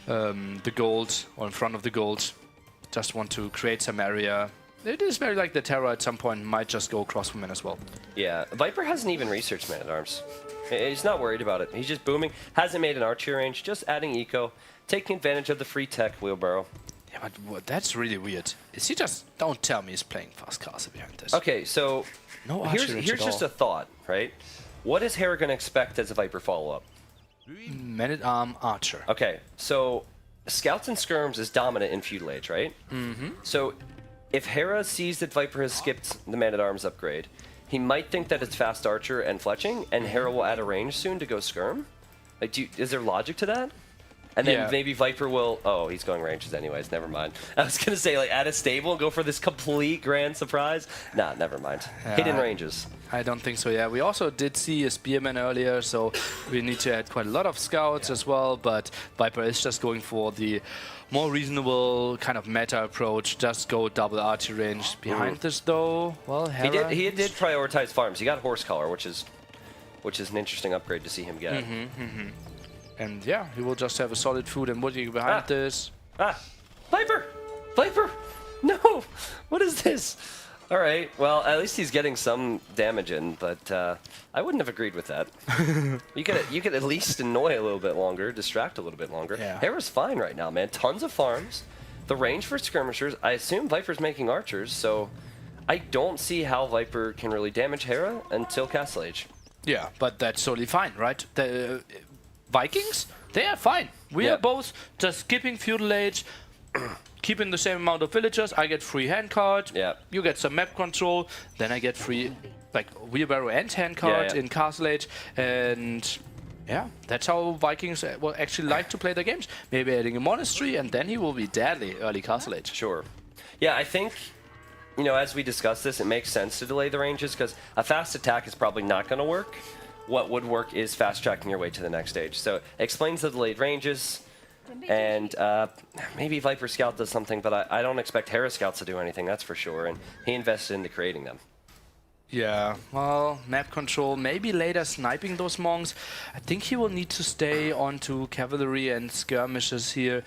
B: the gold or in front of the gold. Just want to create some area. It is very like the Terra at some point might just go across women as well. Yeah,
A: Viper hasn't even researched Man-at-Arms. He's not worried about it. He's just booming. Hasn't made an archery range, just adding eco, taking advantage of the free tech wheelbarrow.
B: Yeah, but that's really weird. Is he just... Don't tell me he's playing fast castle behind this.
A: Okay, so
B: no
A: here's just a thought, right? What is Hera going to expect as a Viper follow-up?
B: Man-at-Arm archer.
A: Okay, so Scouts and Skirms is dominant in feudal age, right? So if Hera sees that Viper has skipped the Man-at-Arms upgrade, he might think that it's fast archer and fletching, and Hera will add a range soon to go skirm. Like, is there logic to that? And then maybe Viper will... Oh, he's going ranges anyways. Never mind. I was going to say, like, add a stable and go for this complete grand surprise. Nah, never mind. Hidden ranges.
B: I don't think so, yeah. We also did see a spearman earlier, so we need to add quite a lot of scouts as well, but Viper is just going for the more reasonable kind of meta approach. Just go double archery range. Behind this, though, well, Hera...
A: He did prioritize farms. He got horse collar, which is an interesting upgrade to see him get.
B: And yeah, he will just have a solid food and woody behind this.
A: Viper! Viper! No! What is this? All right, well, at least he's getting some damage in, but I wouldn't have agreed with that. You could at least annoy a little bit longer, distract a little bit longer.
B: Yeah.
A: Hera's fine right now, man. Tons of farms. The range for skirmishers. I assume Viper's making archers, so I don't see how Viper can really damage Hera until Castle Age.
B: Yeah, but that's totally fine, right? The Vikings, they are fine. We are both just skipping feudal age, keeping the same amount of villagers. I get free handcart. You get some map control. Then I get free, like, wheelbarrow and handcart in Castle Age. And Yeah, that's how Vikings will actually like to play their games. Maybe adding a monastery, and then he will be deadly early Castle Age.
A: Sure. Yeah, I think, you know, as we discussed this, it makes sense to delay the ranges because a fast attack is probably not going to work. What would work is fast-tracking your way to the next stage. So it explains the delayed ranges, and maybe Viper Scout does something, but I don't expect Hera Scouts to do anything, that's for sure, and he invested into creating them.
B: Yeah, well, map control, maybe later sniping those monks. I think he will need to stay onto cavalry and skirmishes here.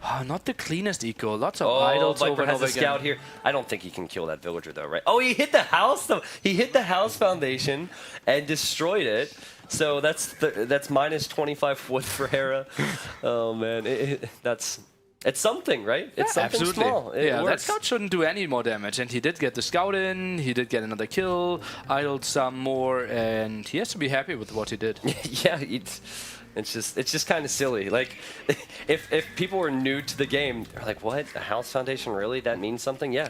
B: Oh, not the cleanest eco, lots of idols
A: Viper
B: over and
A: has
B: over
A: a scout
B: again.
A: here. I don't think he can kill that villager though, right? Oh, he hit the house though. He hit the house foundation and destroyed it. So that's minus 25 wood for Hera. Oh man, it's something, right? It's something
B: Absolutely.
A: small. It
B: That
A: works.
B: scout shouldn't do any more damage, and he did get the scout in, he did get another kill, idled some more, and he has to be happy with what he did.
A: Yeah, it's just kind of silly. Like, if people were new to the game, they're like, "What? A house foundation? Really? That means something?" Yeah,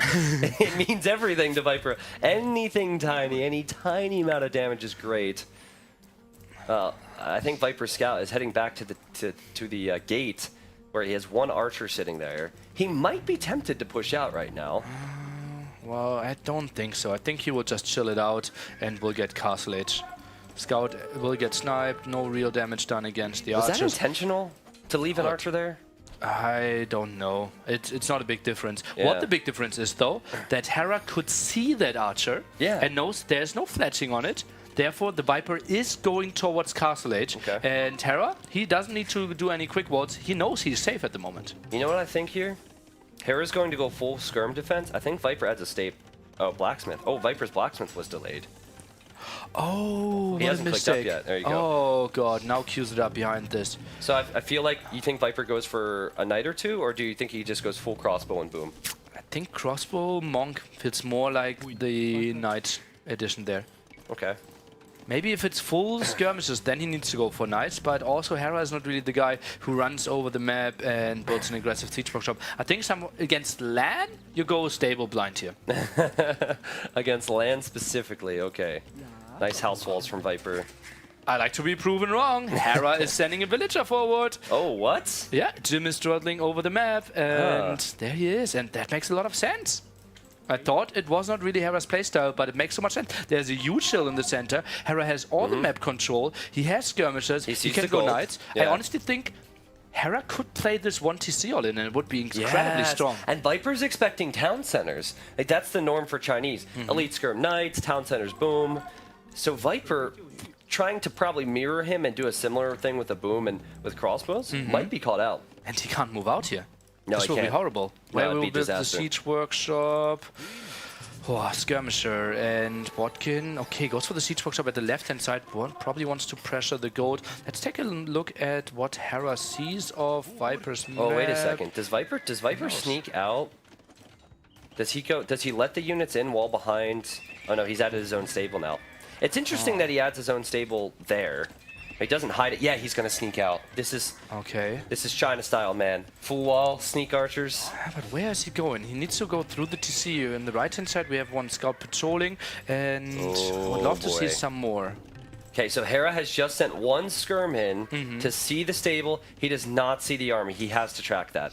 A: it means everything to Viper. Anything tiny, any tiny amount of damage is great. I think Viper Scout is heading back to the gate, where he has one archer sitting there. He might be tempted to push out right now.
B: Well, I don't think so. I think he will just chill it out and will get Castle Age. Scout will get sniped, no real damage done against the
A: Was
B: archers.
A: that intentional to leave an archer there?
B: I don't know. It's not a big difference.
A: Yeah.
B: What the big difference is, though, that Hera could see that archer and knows there's no fletching on it. Therefore, the Viper is going towards Castle Age.
A: Okay.
B: And Hera, he doesn't need to do any quick wards. He knows he's safe at the moment.
A: You know what I think here? Hera's going to go full skirm defense. I think Viper adds a staple. Oh, blacksmith. Oh, Viper's blacksmith was delayed.
B: Oh,
A: He
B: what
A: hasn't
B: a
A: clicked up
B: mistake.
A: yet. There you go.
B: Oh, God. Now Q's it up behind this.
A: So I feel like you think Viper goes for a knight or two, or do you think he just goes full crossbow and boom?
B: I think crossbow monk fits more like the knight edition there.
A: Okay.
B: Maybe if it's full skirmishes, then he needs to go for knights, but also Hera is not really the guy who runs over the map and builds an aggressive siege workshop. I think against LAN, you go stable blind here.
A: Against land specifically, okay. Nice house walls from Viper.
B: I like to be proven wrong. Hera is sending a villager forward.
A: Oh, what?
B: Yeah, Jim is struggling over the map, and there he is, and that makes a lot of sense. I thought it was not really Hera's playstyle, but it makes so much sense. There's a huge hill in the center. Hera has all the map control. He has skirmishes. He can go knights.
A: Yeah.
B: I honestly think Hera could play this 1 TC all in, and it would be incredibly strong.
A: And Viper's expecting town centers. Like, that's the norm for Chinese. Elite skirm knights, town centers, boom. So Viper, trying to probably mirror him and do a similar thing with a boom and with crossbows, might be caught out.
B: And he can't move out here.
A: No,
B: this
A: he
B: will be
A: can't.
B: horrible.
A: No,
B: Where
A: it'd
B: will
A: be
B: build the
A: disaster.
B: siege workshop? Oh, skirmisher and Watkin. Okay, goes for the siege workshop at the left-hand side. Probably wants to pressure the gold. Let's take a look at what Hera sees of Viper's map.
A: Oh, wait a second. Does Viper sneak out? Does he let the units in while behind? Oh no, he's added his own stable now. It's interesting that he adds his own stable there. He doesn't hide it. Yeah, he's gonna sneak out. This is China style, man. Full wall, sneak archers.
B: But where is he going? He needs to go through the TC. On the right-hand side, we have one scout patrolling, and would love to see some more.
A: Okay, so Hera has just sent one skirm in to see the stable. He does not see the army. He has to track that.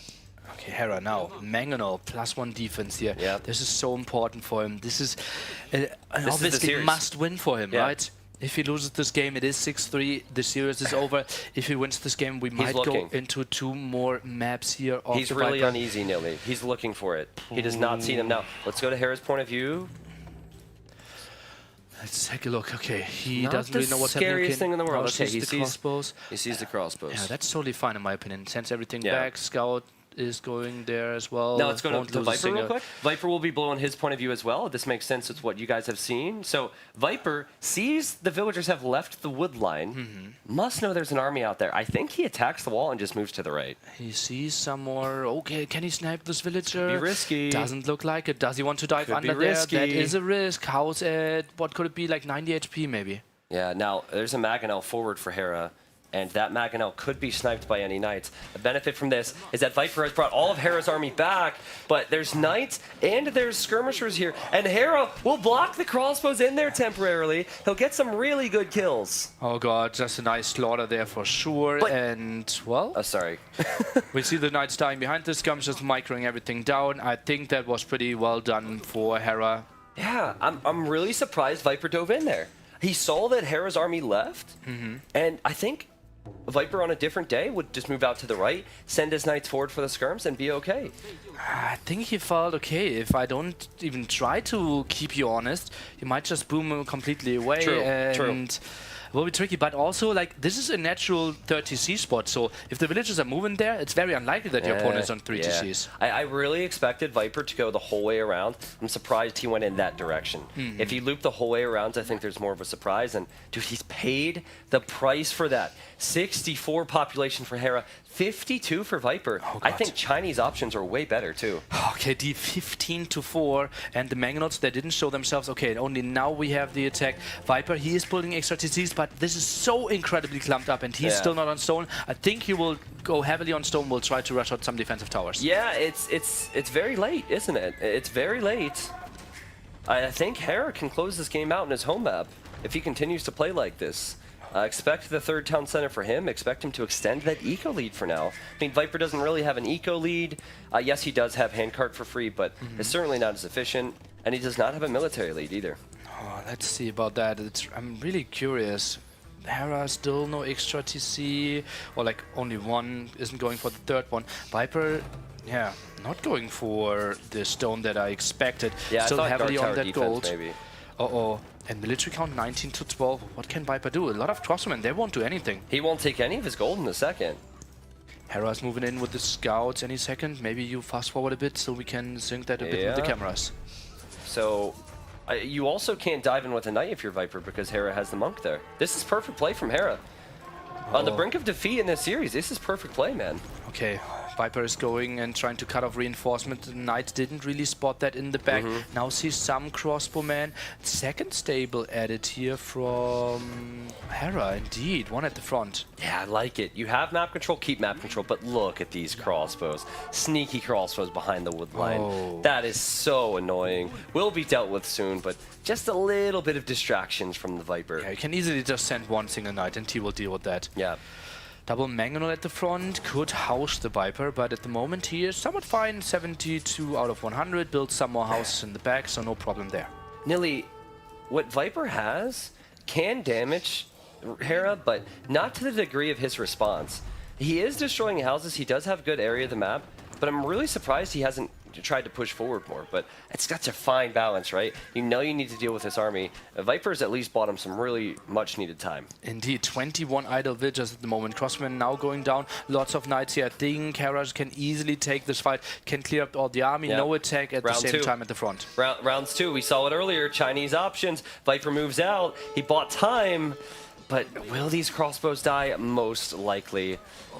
B: Okay, Hera now. Mangonel, +1 defense here.
A: Yeah.
B: This is so important for him. This is an
A: the
B: obviously
A: series.
B: must win for him,
A: Yeah.
B: right? If he loses this game, it is 6-3. The series is over. If he wins this game, we might go into 2 more maps here.
A: He's really uneasy, Nilly. He's looking for it. He does not see them now. Let's go to Hera's point of view.
B: Let's take a look. Okay, he
A: Not
B: doesn't
A: the
B: really know what's happening.
A: scariest thing in the world.
B: Now
A: Okay,
B: sees
A: he
B: the
A: sees
B: crossbows.
A: He sees the crossbows.
B: Yeah, that's totally fine in my opinion. Sends everything
A: Yeah.
B: back. Scout is going there as well.
A: Now let's go
B: Won't
A: to
B: lose a
A: Viper real
B: single-
A: quick. Viper will be blowing his point of view as well. This makes sense. It's what you guys have seen. So Viper sees the villagers have left the wood line. Must know there's an army out there. I think he attacks the wall and just moves to the right.
B: He sees some more. Okay, can he snipe this villager?
A: Be risky.
B: Doesn't look like it. Does he want to dive
A: Could be
B: under there?
A: risky.
B: That is a risk. How's it? What could it be? Like 90 HP maybe?
A: Yeah, now there's a Mangonel forward for Hera, and that Mangonel could be sniped by any Knights. The benefit from this is that Viper has brought all of Hera's army back, but there's Knights and there's skirmishers here, and Hera will block the crossbows in there temporarily. He'll get some really good kills.
B: Oh god, just a nice slaughter there for sure.
A: But,
B: and well,
A: sorry.
B: we see the Knights dying behind the skirms, just microing everything down. I think that was pretty well done for Hera.
A: Yeah, I'm really surprised Viper dove in there. He saw that Hera's army left, and I think Viper on a different day would just move out to the right, send his Knights forward for the skirms, and be okay.
B: I think he felt, okay, if I don't even try to keep you honest, you might just boom him completely away.
A: True,
B: and
A: true.
B: It will be tricky, but also, like, this is a natural 30C spot, so if the villagers are moving there, it's very unlikely that your opponent is on 3TCs.
A: I really expected Viper to go the whole way around. I'm surprised he went in that direction. If he looped the whole way around, I think there's more of a surprise, and dude, he's paid the price for that. 64 population for Hera, 52 for Viper.
B: Oh,
A: I think Chinese options are way better too.
B: Okay, the 15-4, and the Mangonauts, they didn't show themselves. Okay, only now we have the attack. Viper, he is pulling extra TCs, but this is so incredibly clumped up, and he's still not on stone. I think he will go heavily on stone, will try to rush out some defensive towers.
A: Yeah, it's very late, isn't it? It's very late. I think Hera can close this game out in his home map if he continues to play like this. Expect the third town center for him. Expect him to extend that eco lead for now. I mean, Viper doesn't really have an eco lead. Yes, he does have handcart for free, but it's certainly not as efficient. And he does not have a military lead either.
B: Oh, let's see about that. I'm really curious. Hera still no extra TC, or like only one, isn't going for the third one. Viper, yeah, not going for the stone that I expected.
A: Yeah,
B: still
A: I thought
B: heavily
A: guard
B: on
A: tower
B: that
A: defense,
B: gold.
A: maybe.
B: Uh-oh. And military count 19-12. What can Viper do? A lot of crossmen, they won't do anything.
A: He won't take any of his gold in a second.
B: Hera's moving in with the scouts any second. Maybe you fast forward a bit so we can sync that a bit with the cameras.
A: So, you also can't dive in with a knight if you're Viper because Hera has the monk there. This is perfect play from Hera. On the brink of defeat in this series, this is perfect play, man.
B: Okay, Viper is going and trying to cut off reinforcement. The Knight didn't really spot that in the back. Now sees some crossbowman. Second stable added here from Hera, indeed. One at the front.
A: Yeah, I like it. You have map control, keep map control, but look at these crossbows. Sneaky crossbows behind the wood line.
B: Oh.
A: That is so annoying. Will be dealt with soon, but just a little bit of distractions from the Viper.
B: Yeah, you can easily just send one single Knight and he will deal with that.
A: Yeah.
B: Double Mangonel at the front could house the Viper, but at the moment he is somewhat fine. 72 out of 100, builds some more houses in the back, so no problem there.
A: Nilly, what Viper has can damage Hera, but not to the degree of his response. He is destroying houses, he does have good area of the map, but I'm really surprised he hasn't tried to push forward more, but it's such a fine balance, right? You know you need to deal with this army. Viper's at least bought him some really much needed time.
B: Indeed, 21 idle villagers at the moment. Crossmen now going down. Lots of knights here. I think Hera can easily take this fight, can clear up all the army.
A: Yeah.
B: No attack at
A: Round
B: the same
A: two.
B: time at the front.
A: Rounds 2, we saw it earlier, Chinese options. Viper moves out, he bought time, but will these crossbows die? Most likely.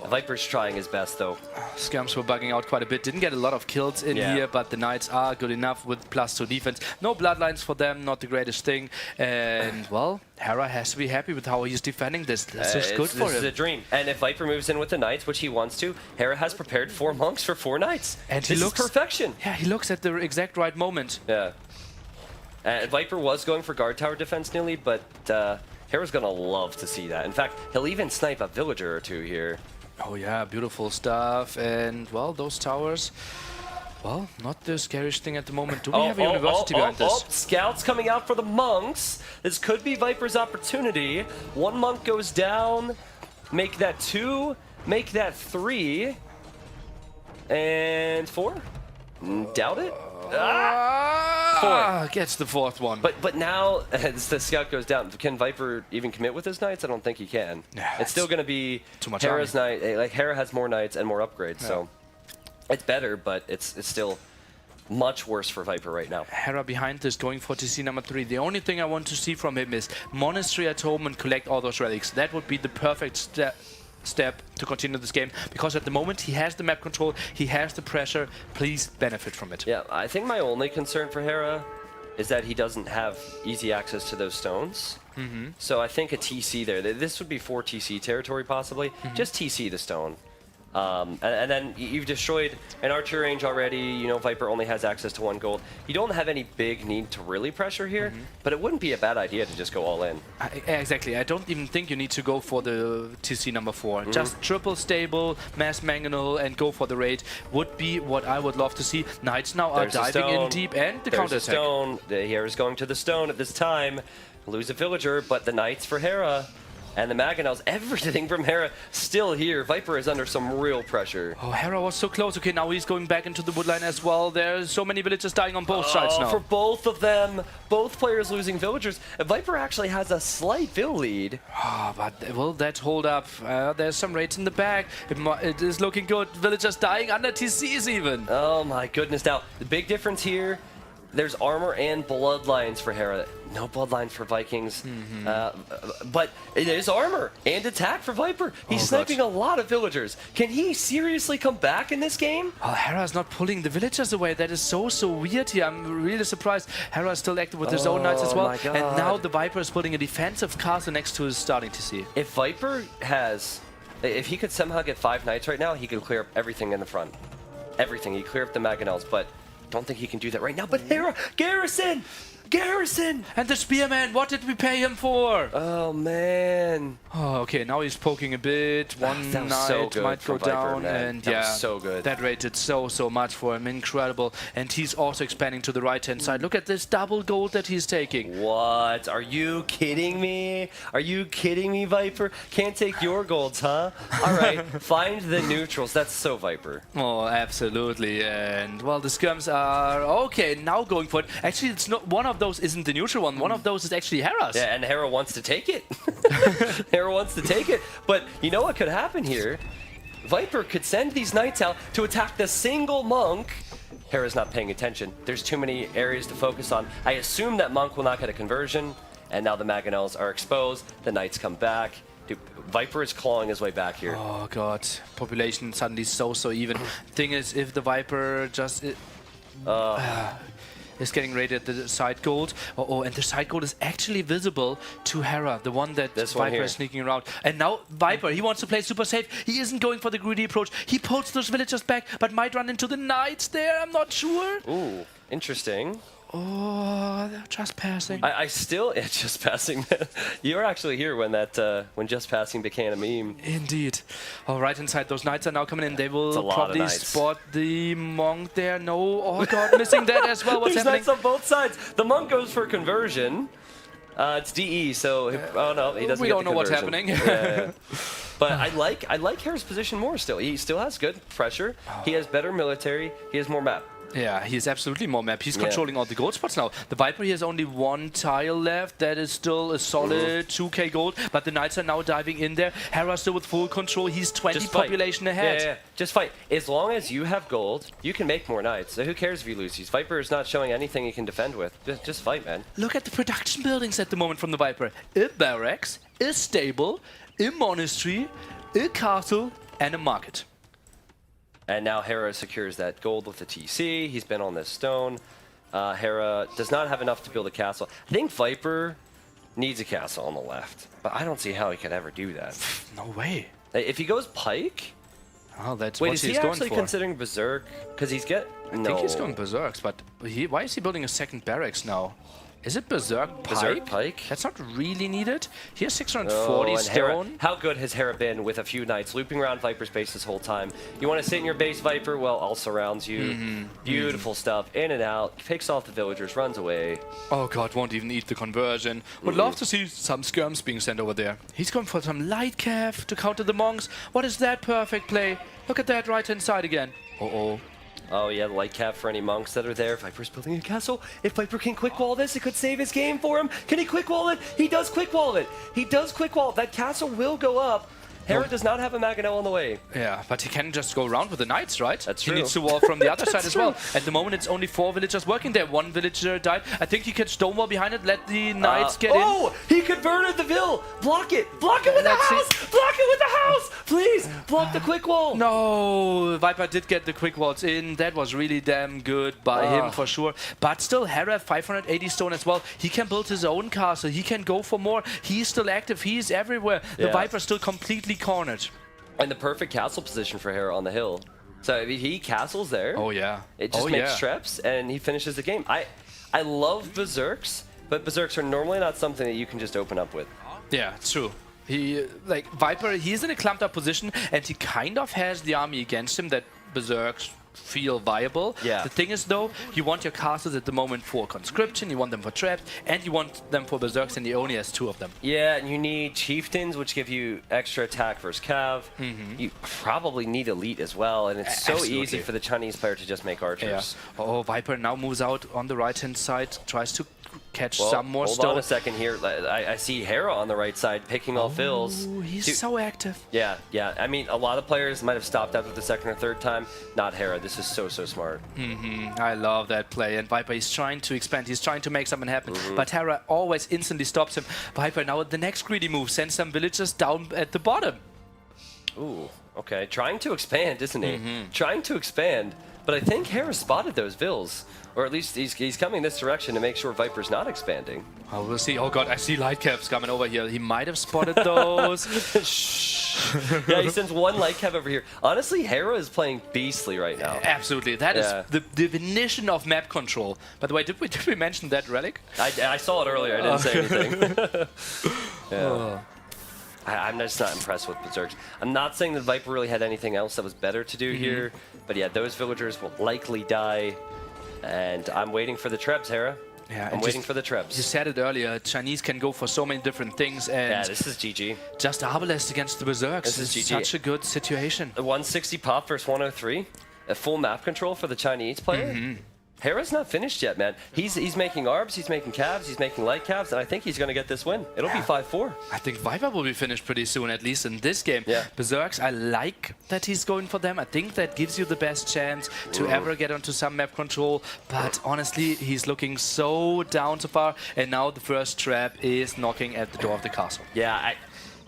A: Viper's trying his best though.
B: Scams were bugging out quite a bit. Didn't get a lot of kills in here, but the knights are good enough with +2 defense. No bloodlines for them, not the greatest thing. And, well, Hera has to be happy with how he's defending this. This is good for him.
A: This is a dream. And if Viper moves in with the knights, which he wants to, Hera has prepared 4 monks for 4 knights.
B: And
A: this is perfection.
B: Yeah, he looks at the exact right moment.
A: Yeah. Viper was going for guard tower defense nearly, but Hera's gonna love to see that. In fact, he'll even snipe a villager or 2 here.
B: Oh yeah, beautiful stuff. And, well, those towers, well, not the scariest thing at the moment. Do we have a university behind this?
A: Scouts coming out for the monks. This could be Viper's opportunity. 1 monk goes down. Make that 2. Make that 3. And 4? Doubt it?
B: Gets the 4th one.
A: But now, as the scout goes down, can Viper even commit with his knights? I don't think he can.
B: Yeah,
A: it's still going to be
B: too much
A: Hera's knight. Like Hera has more knights and more upgrades, so it's better, but it's still much worse for Viper right now.
B: Hera behind this, going for TC number 3. The only thing I want to see from him is Monastery at home and collect all those relics. That would be the perfect step to continue this game, because at the moment he has the map control, he has the pressure. Please benefit from it.
A: Yeah, I think my only concern for Hera is that he doesn't have easy access to those stones. So I think a TC there. This would be 4 TC territory possibly. Just TC the stone. And then you've destroyed an archer range already. You know, Viper only has access to 1 gold. You don't have any big need to really pressure here, but it wouldn't be a bad idea to just go all in.
B: Exactly. I don't even think you need to go for the TC number 4. Just triple stable, mass mangonel, and go for the raid would be what I would love to see. Knights now are diving in deep, and the counter attack.
A: Stone. The Hera's going to the stone at this time. Lose a villager, but the Knights for Hera. And the Mangonels, everything from Hera still here. Viper is under some real pressure.
B: Oh, Hera was so close. Okay, now he's going back into the woodline as well. There's so many villagers dying on both sides now.
A: For both of them, both players losing villagers. Viper actually has a slight vill lead.
B: Oh, but will that hold up? There's some raids in the back. It is looking good. Villagers dying under TCs even.
A: Oh my goodness. Now, the big difference here, there's armor and bloodlines for Hera. No bloodlines for Vikings. But it is armor and attack for Viper. He's sniping a lot of villagers. Can he seriously come back in this game?
B: Oh, Hera's not pulling the villagers away. That is so weird here. I'm really surprised. Hera is still active with his own knights as well.
A: My God.
B: And now the Viper is building a defensive castle next to his starting TC.
A: If Viper has... If he could somehow get 5 knights right now, he could clear up everything in the front. Everything. He'd clear up the Mangonels, but... don't think he can do that right now, but Hera, Garrison! Garrison!
B: And the Spearman, what did we pay him for?
A: Oh, man.
B: Oh, okay, now he's poking a bit. One
A: that was
B: knight
A: so good
B: might go
A: for Viper,
B: down,
A: man.
B: and
A: That
B: yeah,
A: was so good.
B: That rated so much for him. Incredible. And he's also expanding to the right-hand side. Look at this double gold that he's taking.
A: What? Are you kidding me? Are you kidding me, Viper? Can't take your golds, huh? All right, find the neutrals. That's so Viper.
B: Oh, absolutely. And well, the scums are okay now going for it. Actually, it's not one of those. Isn't the neutral one? One of those is actually Hera's.
A: Yeah, and Hera wants to take it. Hera wants to take it. But you know what could happen here? Viper could send these knights out to attack the single monk. Hera's not paying attention. There's too many areas to focus on. I assume that monk will not get a conversion. And now the Mangonels are exposed. The knights come back. Dude, Viper is clawing his way back here.
B: Oh god, population suddenly so even. Thing is, if the Viper just is getting raided at the side gold, and the side gold is actually visible to Hera, the one that Viper is sneaking around. And now Viper, he wants to play super safe. He isn't going for the greedy approach. He pulls those villagers back, but might run into the knights there. I'm not sure.
A: Ooh, interesting.
B: Oh, just passing.
A: I still just passing. You were actually here when that when just passing became a meme.
B: Indeed. All right, inside those knights are now coming in. They will probably spot the monk there. No, oh god, missing that as well. What's happening?
A: There's knights on both sides. The monk goes for conversion. It's DE, so oh no, he doesn't.
B: We don't know what's happening.
A: Yeah. But I like Hera's position more still. He still has good pressure. He has better military. He has more map.
B: Yeah, he's absolutely more map. He's controlling all the gold spots now. The Viper, he has only 1 tile left. That is still a solid 2k gold. But the Knights are now diving in there. Hera still with full control. He's 20 population ahead.
A: Yeah. Just fight. As long as you have gold, you can make more Knights. So who cares if you lose these? Viper is not showing anything he can defend with. Just fight, man.
B: Look at the production buildings at the moment from the Viper. A barracks, a stable, a monastery, a castle, and a market.
A: And now Hera secures that gold with the TC. He's been on this stone. Hera does not have enough to build a castle. I think Viper needs a castle on the left, but I don't see how he could ever do that.
B: No way.
A: If he goes Pike...
B: Oh, that's
A: wait,
B: what
A: is
B: he's
A: he
B: going
A: actually
B: for.
A: Considering Berserk? Because he's I
B: think he's going Berserks, but why is he building a second barracks now? Is it Berserk Pike?
A: Berserk Pike?
B: That's not really needed. He has 640 stone.
A: Hera, how good has Hera been with a few knights looping around Viper's base this whole time? You want to sit in your base, Viper? Well, I'll surround you. Beautiful stuff. In and out. Picks off the villagers, runs away.
B: Oh god, won't even eat the conversion. Would love to see some skirms being sent over there. He's going for some light cav to counter the monks. What is that perfect play? Look at that right hand side again. Uh-oh.
A: Oh yeah, light cap for any monks that are there. Viper's building a castle. If Viper can quick wall this, it could save his game for him. Can he quick wall it? He does quick wall it. He does quick wall it. That castle will go up. Hera does not have a Maganel on the way.
B: Yeah, but he can just go around with the knights, right?
A: That's
B: He
A: true.
B: needs to wall from the other side as well. At the moment, it's only 4 villagers working there. 1 villager died. I think he can stonewall behind it, let the knights get in.
A: Oh, he converted the Vil. Block it. Block it with the
B: Let's see.
A: house. Block it with the house. Please, block the quick wall.
B: No, Viper did get the quick walls in. That was really damn good by him for sure. But still, Hera 580 stone as well. He can build his own castle. He can go for more. He's still active. He's everywhere. The
A: Yeah.
B: Viper's still completely cornered.
A: And the perfect castle position for Hera on the hill. So if he castles there.
B: Oh yeah.
A: It just makes traps and he finishes the game. I love Berserks, but Berserks are normally not something that you can just open up with.
B: Yeah, it's true. He, like, Viper, he's in a clumped up position and he kind of has the army against him that Berserks feel viable.
A: Yeah.
B: The thing is though, you want your castles at the moment for conscription, you want them for traps, and you want them for Berserks, and he only has 2 of them.
A: Yeah, and you need chieftains, which give you extra attack versus cav. You probably need elite as well, and it's so
B: Absolutely.
A: easy for the Chinese player to just make archers.
B: Yeah. Oh, Viper now moves out on the right-hand side, tries to catch
A: Well,
B: some more
A: hold
B: stone.
A: on a second here. I see Hera on the right side picking all fills.
B: Ooh, he's
A: Dude,
B: so active.
A: yeah, yeah. I mean, a lot of players might have stopped after the second or third time. Not Hera. This is so smart.
B: I love that play, and Viper is trying to expand, he's trying to make something happen, but Hera always instantly stops him. Viper now the next greedy move, sends some villagers down at the bottom.
A: Ooh, okay. Trying to expand, isn't he? Trying to expand. But I think Hera spotted those Vils. Or at least he's coming this direction to make sure Viper's not expanding.
B: Oh, we'll see. Oh god, I see light caps coming over here. He might have spotted those.
A: Yeah, he sends 1 light cav over here. Honestly, Hera is playing beastly right now.
B: Absolutely, that is
A: Yeah.
B: the definition of map control. By the way, did we mention that relic?
A: I saw it earlier. I didn't say anything. Yeah. I'm just not impressed with Berserks. I'm not saying that Viper really had anything else that was better to do here, but yeah, those villagers will likely die. And I'm waiting for the trebs, Hera.
B: Yeah,
A: I'm waiting for the trebs.
B: You said it earlier, Chinese can go for so many different things, and
A: Yeah, this is GG.
B: just Arbalest against the Berserks
A: This is
B: is
A: GG.
B: such a good situation.
A: The 160 pop versus 103. A full map control for the Chinese player. Hera's not finished yet, man. He's making arbs, he's making calves, he's making light calves, and I think he's going to get this win. It'll be 5-4.
B: I think Viper will be finished pretty soon, at least in this game.
A: Yeah.
B: Berserks, I like that he's going for them. I think that gives you the best chance to ever get onto some map control. But honestly, he's looking so down so far. And now the first trap is knocking at the door of the castle.
A: Yeah,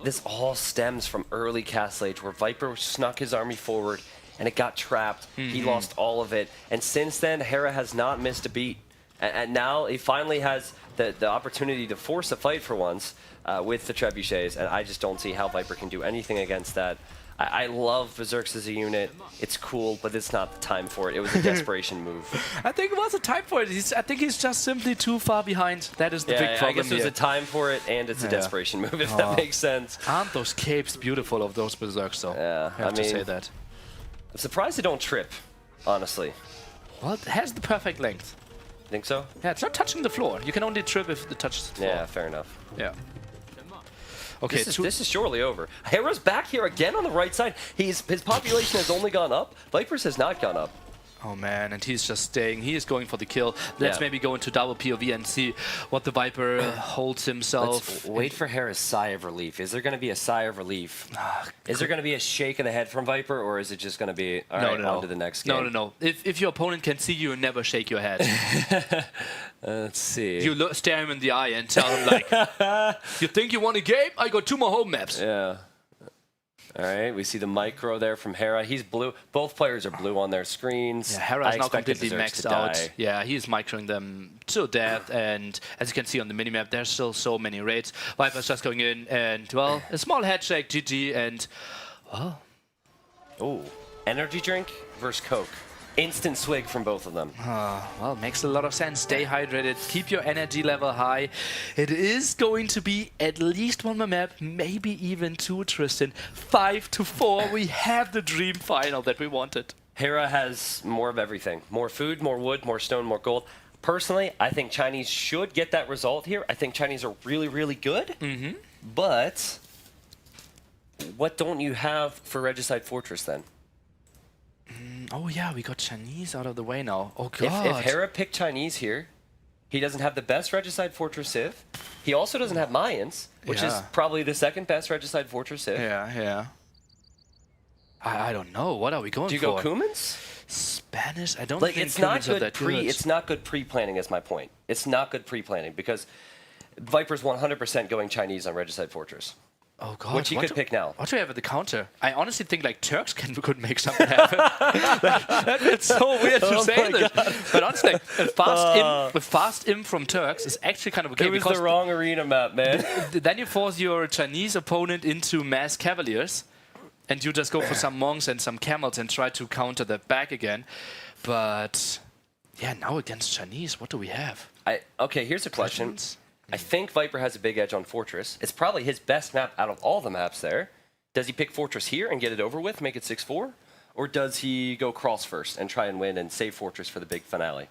A: this all stems from early Castle Age where Viper snuck his army forward and it got trapped. He lost all of it. And since then, Hera has not missed a beat. And now he finally has the opportunity to force a fight for once with the trebuchets. And I just don't see how Viper can do anything against that. I love Berserks as a unit. It's cool, but it's not the time for it. It was a desperation move.
B: I think it was a time for it. I think he's just simply too far behind. That is the big problem
A: I guess it was
B: here.
A: a time for it, and it's a desperation move, if that makes sense.
B: Aren't those capes beautiful of those Berserks, though?
A: Yeah,
B: I have to say that.
A: I'm surprised they don't trip, honestly.
B: Well, it has the perfect length.
A: Think so?
B: Yeah, it's not touching the floor. You can only trip if it touches the floor.
A: Yeah, fair enough.
B: Yeah. Okay,
A: This is surely over. Hera's back here again on the right side. His population has only gone up. Viper's has not gone up.
B: Oh man, and he's just staying. He is going for the kill. Let's
A: Yeah.
B: maybe go into double POV and see what the Viper holds himself.
A: Let's wait for Hera's sigh of relief. Is there going to be a sigh of relief? Is there going to be a shake of the head from Viper, or is it just going to be, all right, on to the next game?
B: No. If your opponent can see you, never shake your head.
A: Let's see.
B: You stare him in the eye and tell him, like, you think you won a game? I got 2 more home maps.
A: Yeah. All right, we see the micro there from Hera. He's blue. Both players are blue on their screens.
B: Yeah, Hera is now
A: expected
B: completely
A: Berserks
B: maxed
A: to
B: out.
A: die.
B: Yeah, he's microing them to death, and as you can see on the minimap, there's still so many raids. Viper's just going in, and, well, a small head shake, GG, and, well...
A: Ooh, energy drink versus Coke. Instant swig from both of them.
B: Well, makes a lot of sense. Stay hydrated, keep your energy level high. It is going to be at least 1 more map, maybe even 2, Tristan. 5-4, we have the dream final that we wanted.
A: Hera has more of everything. More food, more wood, more stone, more gold. Personally, I think Chinese should get that result here. I think Chinese are really, really good. But what don't you have for Regicide Fortress then?
B: Oh yeah, we got Chinese out of the way now. Oh
A: If
B: god.
A: Hera picked Chinese here, He doesn't have the best Regicide Fortress Civ. He also doesn't have Mayans, which is probably the second best Regicide Fortress Civ.
B: Yeah. I don't know. What are we going for?
A: Do you go Cumans?
B: Spanish? I don't
A: Like,
B: think
A: it's not
B: Cumans are
A: good
B: that good.
A: It's not good pre-planning is my point. It's not good pre-planning because Viper's 100% going Chinese on Regicide Fortress.
B: Oh god,
A: which he could pick now.
B: What do we have at the counter? I honestly think like Turks could make something happen. It's so weird to say this, but honestly, a fast im from Turks is actually kind of okay.
A: It was the wrong arena map, man.
B: Then you force your Chinese opponent into mass cavaliers, and you just go for some monks and some camels and try to counter that back again. But yeah, now against Chinese, what do we have?
A: Okay, here's a question. I think Viper has a big edge on Fortress. It's probably his best map out of all the maps there. Does he pick Fortress here and get it over with, make it 6-4? Or does he go Cross first and try and win and save Fortress for the big finale?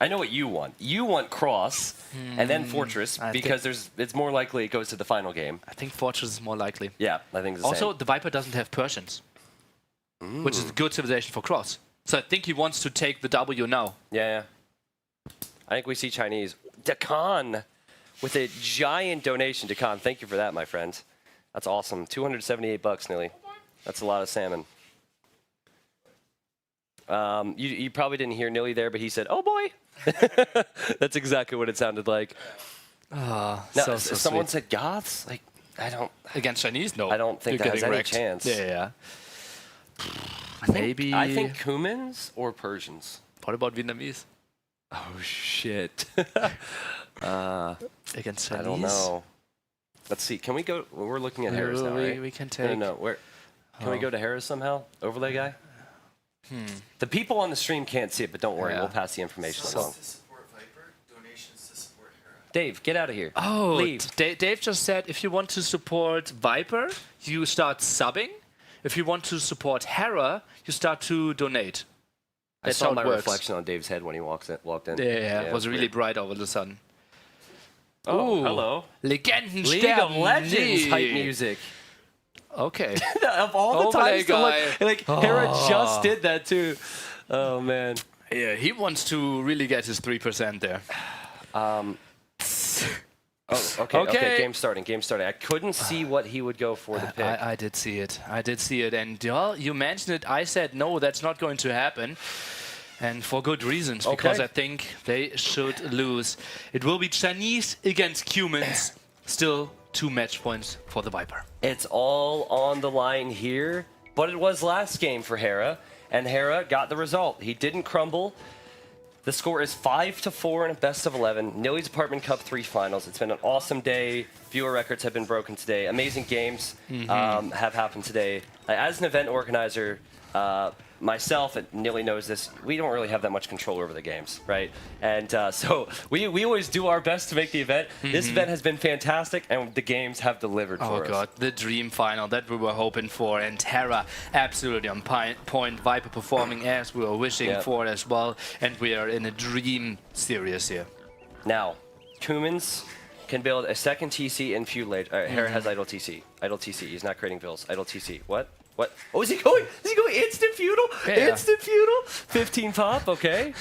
A: I know what you want. You want Cross and then Fortress because it's more likely it goes to the final game.
B: I think Fortress is more likely.
A: Yeah, I think it's the
B: also,
A: same.
B: the Viper doesn't have Persians, which is a good civilization for Cross. So I think he wants to take the W now.
A: Yeah. I think we see Chinese. Dakan with a giant donation. Dakan, thank you for that, my friend. That's awesome. 278 bucks nearly. That's a lot of salmon. You probably didn't hear Nilly there, but he said, "Oh boy." That's exactly what it sounded like.
B: Now,
A: so someone said Goths? Like, I don't...
B: Against Chinese? No.
A: I don't think that has any chance.
B: Yeah. Maybe...
A: I think Cumans or Persians.
B: What about Vietnamese?
A: Oh, shit.
B: Against Chinese?
A: I don't know. Let's see. Can we go... We're looking at Harris now, right?
B: We can take...
A: No. Where... Can we go to Harris somehow? Overlay guy? The people on the stream can't see it, but don't worry. We'll pass the information along.
C: To support Viper, donations to support Hera.
A: Dave, get out of here.
B: Oh,
A: leave.
B: Dave just said if you want to support Viper, you start subbing. If you want to support Hera, you start to donate.
A: I saw my reflection on Dave's head when he walked in.
B: Yeah, it was really bright all of a sudden.
A: Oh, hello.
B: Legenden
A: League of Legends hype music.
B: Okay.
A: Of all the times to look, like Hera just did that too. Oh man.
B: Yeah, he wants to really get his 3% there.
A: Okay. Game starting. I couldn't see what he would go for the pick.
B: I did see it. And well, you mentioned it. I said no, that's not going to happen. And for good reasons, because I think they should lose. It will be Chinese against Cumans. Still 2 match points for the Viper.
A: It's all on the line here, but it was last game for Hera, and Hera got the result. He didn't crumble. The score is 5-4 in a best of 11. Nilly's Apartment Cup 3 finals. It's been an awesome day. Viewer records have been broken today. Amazing games have happened today. As an event organizer, myself, and Nilly knows this, we don't really have that much control over the games, right? And so we always do our best to make the event. This event has been fantastic, and the games have delivered for us.
B: Oh god, the dream final that we were hoping for, and Hera absolutely on point. Viper performing as we were wishing for as well, and we are in a dream series here.
A: Now, Cumans can build a second TC in feud later. Hera has idle TC. Idle TC. He's not creating bills. Idle TC. What? Oh, is he going? Instant feudal?
B: Yeah.
A: Instant feudal? 15 pop, okay.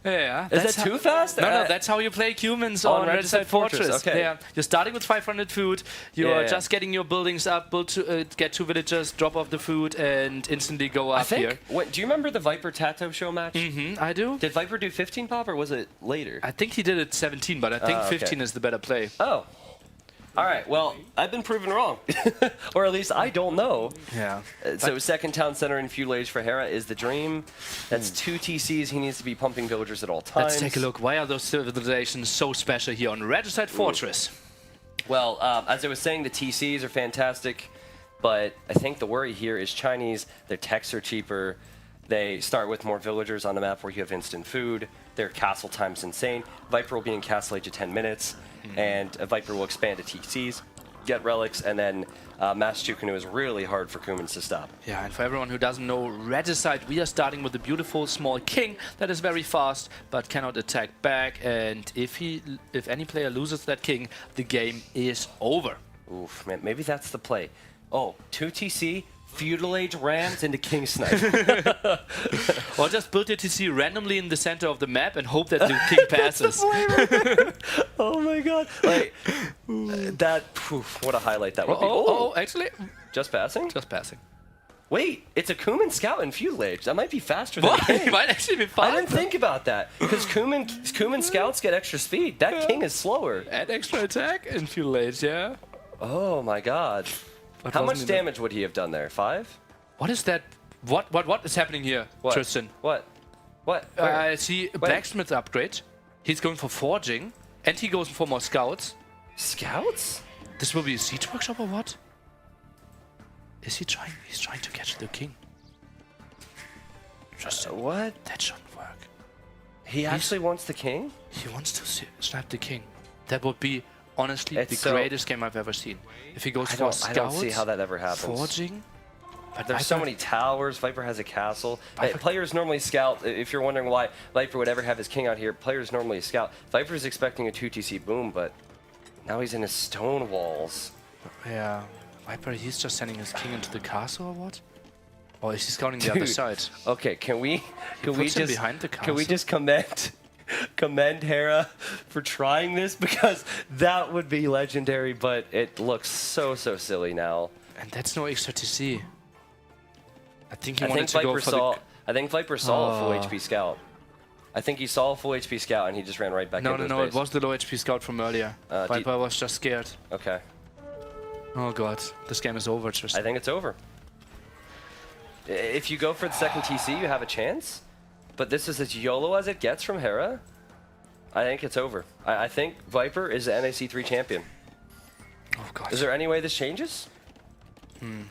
B: Yeah.
A: Is that too fast?
B: No, that's how you play Cumans on Regicide Fortress.
A: Okay.
B: Yeah. You're starting with 500 food. You're just getting your buildings up, get 2 villagers, drop off the food, and instantly go up here.
A: Do you remember the Viper Tato show match?
B: I do.
A: Did Viper do 15 pop, or was it later?
B: I think he did it 17, but I think 15 is the better play.
A: Oh. All right, well, I've been proven wrong. Or at least I don't know.
B: Yeah.
A: So second town center in feud age for Hera is the dream. That's 2 TCs. He needs to be pumping villagers at all times.
B: Let's take a look. Why are those civilizations so special here on Regicide Fortress?
A: Well, as I was saying, the TCs are fantastic, but I think the worry here is Chinese. Their techs are cheaper. They start with more villagers on the map where you have instant food. Their castle time's insane. Viper will be in castle age of 10 minutes. And a Viper will expand to TCs, get relics, and then Mass Chukunu is really hard for Cumans to stop.
B: Yeah, and for everyone who doesn't know Regicide, we are starting with a beautiful small king that is very fast but cannot attack back. And if any player loses that king, the game is over.
A: Oof, man, maybe that's the play. Oh, 2 TC, feudal age rams into king snipe.
B: Or just build your TC randomly in the center of the map and hope that the king passes.
A: Oh my god! Like that. What a highlight that would be.
B: Oh, actually,
A: Just passing?
B: just passing.
A: Wait, it's a Kuman scout in feudal age. That might be faster than
B: What?
A: the king.
B: It might actually be
A: I
B: fast.
A: didn't think about that because Kuman scouts get extra speed. That king is slower.
B: Add extra attack in feudal age, yeah.
A: Oh my god!
B: But
A: How
B: wasn't
A: much
B: he
A: damage would he have done there? 5?
B: What is that? What is happening here,
A: What?
B: Tristan?
A: What? Where?
B: I see a blacksmith upgrade. He's going for forging, and he goes for more scouts.
A: Scouts?
B: This will be a siege workshop or what? Is he trying? He's trying to catch the king. Tristan,
A: What?
B: that shouldn't work.
A: He actually wants the king?
B: He wants to snipe the king. That would be honestly
A: It's
B: the
A: so-
B: greatest game I've ever seen. If he goes
A: I
B: for
A: don't
B: scouts,
A: see how that ever happens.
B: forging. But
A: There's so
B: Viper-
A: many towers. Viper has a castle. Hey,
B: Viper-
A: players normally scout. If you're wondering why Viper would ever have his king out here, players normally scout. Viper's expecting a 2TC boom, but now he's in his stone walls.
B: Yeah, Viper. He's just sending his king into the castle or what? Or is he scouting the other
A: Dude.
B: side?
A: Okay, can we
B: puts him
A: just
B: behind the
A: can we
B: castle?
A: just commend Hera for trying this because that would be legendary, but it looks so silly now.
B: And that's no extra TC. I think he
A: I
B: wanted
A: think
B: to go
A: Viper
B: for
A: saw.
B: the.
A: I think Viper saw a full
B: Oh.
A: HP scout. I think he saw a full HP scout and he just ran right back
B: No,
A: into
B: no,
A: his
B: no.
A: base.
B: It was the low HP scout from earlier. Viper was just scared.
A: Okay,
B: Oh god, this game is over, Tristan.
A: I think it's over. If you go for the second TC, you have a chance. But this is as YOLO as it gets from Hera. I think it's over. I think Viper is the NAC 3 champion.
B: Oh god.
A: Is there any way this changes?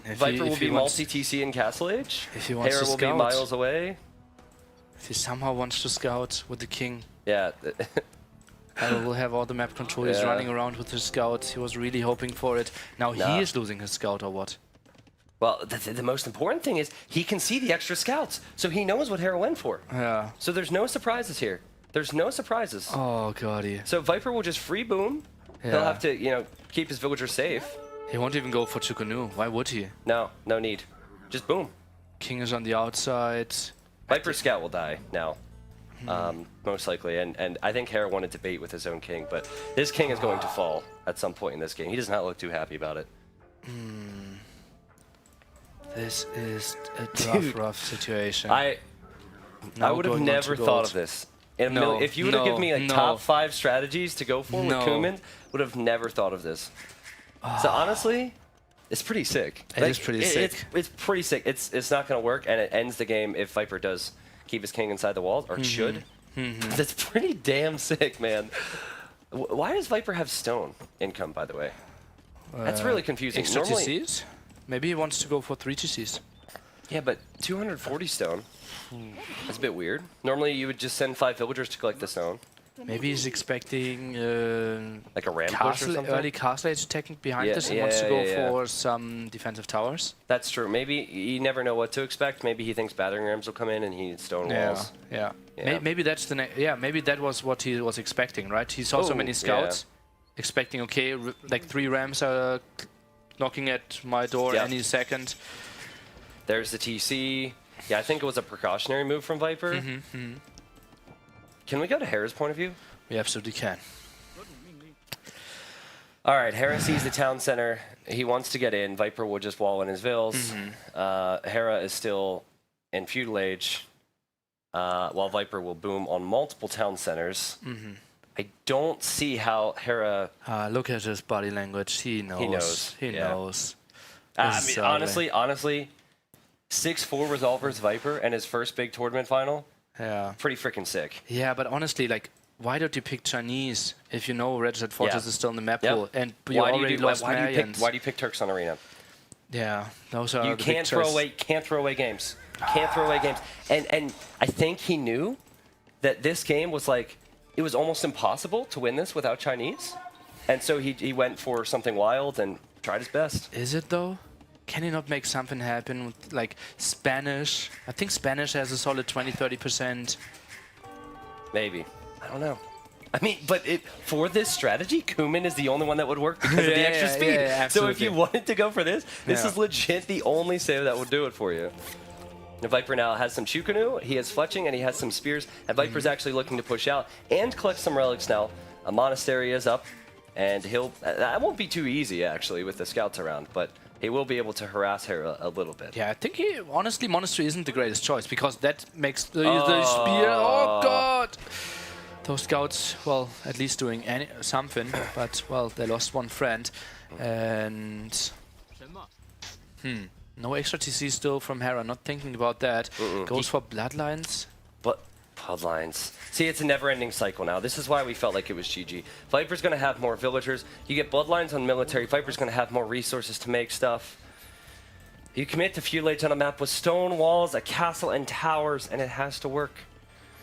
B: If
A: Viper will
B: he
A: be
B: wants-
A: multi-TC in Castle Age.
B: If he wants
A: Hera
B: to
A: will be
B: scout.
A: miles away.
B: If he somehow wants to scout with the king,
A: Yeah.
B: Hera will have all the map control. He's
A: Yeah.
B: running around with his scouts. He was really hoping for it. Now
A: Nah.
B: he is losing his scout or what?
A: Well, the most important thing is he can see the extra scouts, so he knows what Hera went for.
B: Yeah.
A: So there's no surprises here. There's no surprises.
B: Oh god.
A: So Viper will just free boom. He'll
B: Yeah.
A: have to, keep his villagers safe.
B: He won't even go for Chukunu. Why would he?
A: No need. Just boom.
B: King is on the outside.
A: Viper scout will die now, most likely. And I think Hera wanted to bait with his own king, but his king is going to fall at some point in this game. He does not look too happy about it.
B: This is a
A: Dude,
B: rough situation.
A: I would have
B: going on
A: never
B: to
A: thought
B: gold.
A: of this. In a
B: No,
A: million, if you would have given me like
B: no.
A: top 5 strategies to go for
B: No.
A: with Kuman, would have never thought of this. So honestly, it's pretty sick.
B: It is pretty sick.
A: It's pretty sick. It's not going to work, and it ends the game if Viper does keep his king inside the walls, or it should. That's pretty damn sick, man. Why does Viper have stone income, by the way? That's really confusing.
B: Extra
A: Normally,
B: TCs? Maybe he wants to go for 3 TCs.
A: yeah, but 240 stone. That's a bit weird. Normally, you would just send 5 villagers to collect the stone,
B: Maybe he's expecting
A: like a ram push or
B: castle,
A: something.
B: early castle age attacking behind
A: Yeah,
B: this and wants to go
A: yeah.
B: for some defensive towers.
A: That's true. Maybe you never know what to expect. Maybe he thinks battering rams will come in and he needs stone walls.
B: Yeah.
A: Yeah.
B: Maybe that's the maybe that was what he was expecting, right? He saw so
A: Oh,
B: many scouts, expecting like 3 rams are knocking at my door
A: Yep.
B: any second.
A: There's the TC. Yeah, I think it was a precautionary move from Viper. Can we go to Hera's point of view?
B: We absolutely can.
A: All right, Hera sees the town center. He wants to get in. Viper will just wall in his vills. Hera is still in feudal age, while Viper will boom on multiple town centers. I don't see how Hera...
B: Look at his body language. He knows. He
A: yeah.
B: knows.
A: I
B: This is
A: mean, honestly, 6-4 Resolver's Viper and his first big tournament final,
B: Yeah.
A: pretty freaking sick.
B: Yeah, but honestly, like, why don't you pick Chinese if you know Registered Fortress is still in the map
A: Yep.
B: pool and you already lost Mayans?
A: Why do you pick Turks on Arena?
B: Yeah, those are
A: You
B: the big
A: can't throw
B: choice.
A: away games. Can't throw away games. And I think he knew that this game was like, it was almost impossible to win this without Chinese. And so he went for something wild and tried his best.
B: Is it though? Can he not make something happen with like Spanish? I think Spanish has a solid 20-30%.
A: Maybe. I don't know. I mean, but for this strategy, Kuman is the only one that would work because of the extra speed.
B: Yeah,
A: so if you wanted to go for this, this is legit the only save that would do it for you. The Viper now has some Chukunu, he has Fletching, and he has some Spears. And Viper's actually looking to push out and collect some relics now. A Monastery is up, and that won't be too easy, actually, with the scouts around, but he will be able to harass Hera a little bit.
B: Yeah, I think honestly, Monastery isn't the greatest choice, because that makes the Spear... Oh, God! Those scouts, well, at least doing something, but, well, they lost one friend. And... No extra TC still from Hera, not thinking about that. Goes for Bloodlines.
A: But Bloodlines. See, it's a never-ending cycle now. This is why we felt like it was GG. Viper's going to have more villagers. You get Bloodlines on military. Viper's going to have more resources to make stuff. You commit to few lates on a map with stone walls, a castle, and towers, and it has to work.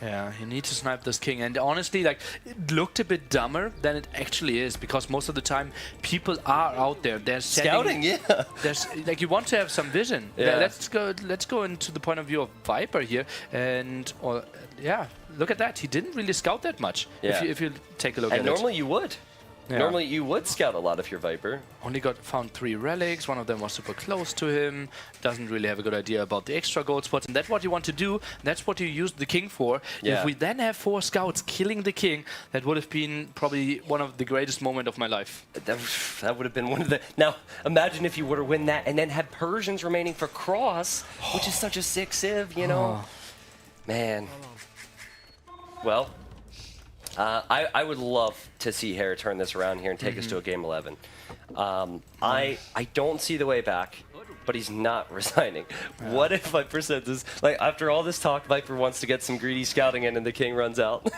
B: Yeah, you need to snipe this king, and honestly, like, it looked a bit dumber than it actually is, because most of the time people are out there. They're
A: scouting, yeah.
B: There's like, you want to have some vision.
A: Yeah.
B: Let's go into the point of view of Viper here, and yeah, look at that. He didn't really scout that much.
A: Yeah.
B: If you take a look at it.
A: And normally you would.
B: Yeah.
A: Normally you would scout a lot if you're Viper.
B: Only found 3 relics, one of them was super close to him, doesn't really have a good idea about the extra gold spots, and that's what you want to do, that's what you use the king for.
A: Yeah.
B: If we then have 4 scouts killing the king, that would have been probably one of the greatest moments of my life.
A: That would have been one of the... Now, imagine if you were to win that and then had Persians remaining for Cross, which is such a sick civ, you know? Man. Well... I would love to see Hera turn this around here and take us to a game 11. I don't see the way back, but he's not resigning. What if Viper said this? Like, after all this talk, Viper wants to get some greedy scouting in and the king runs out.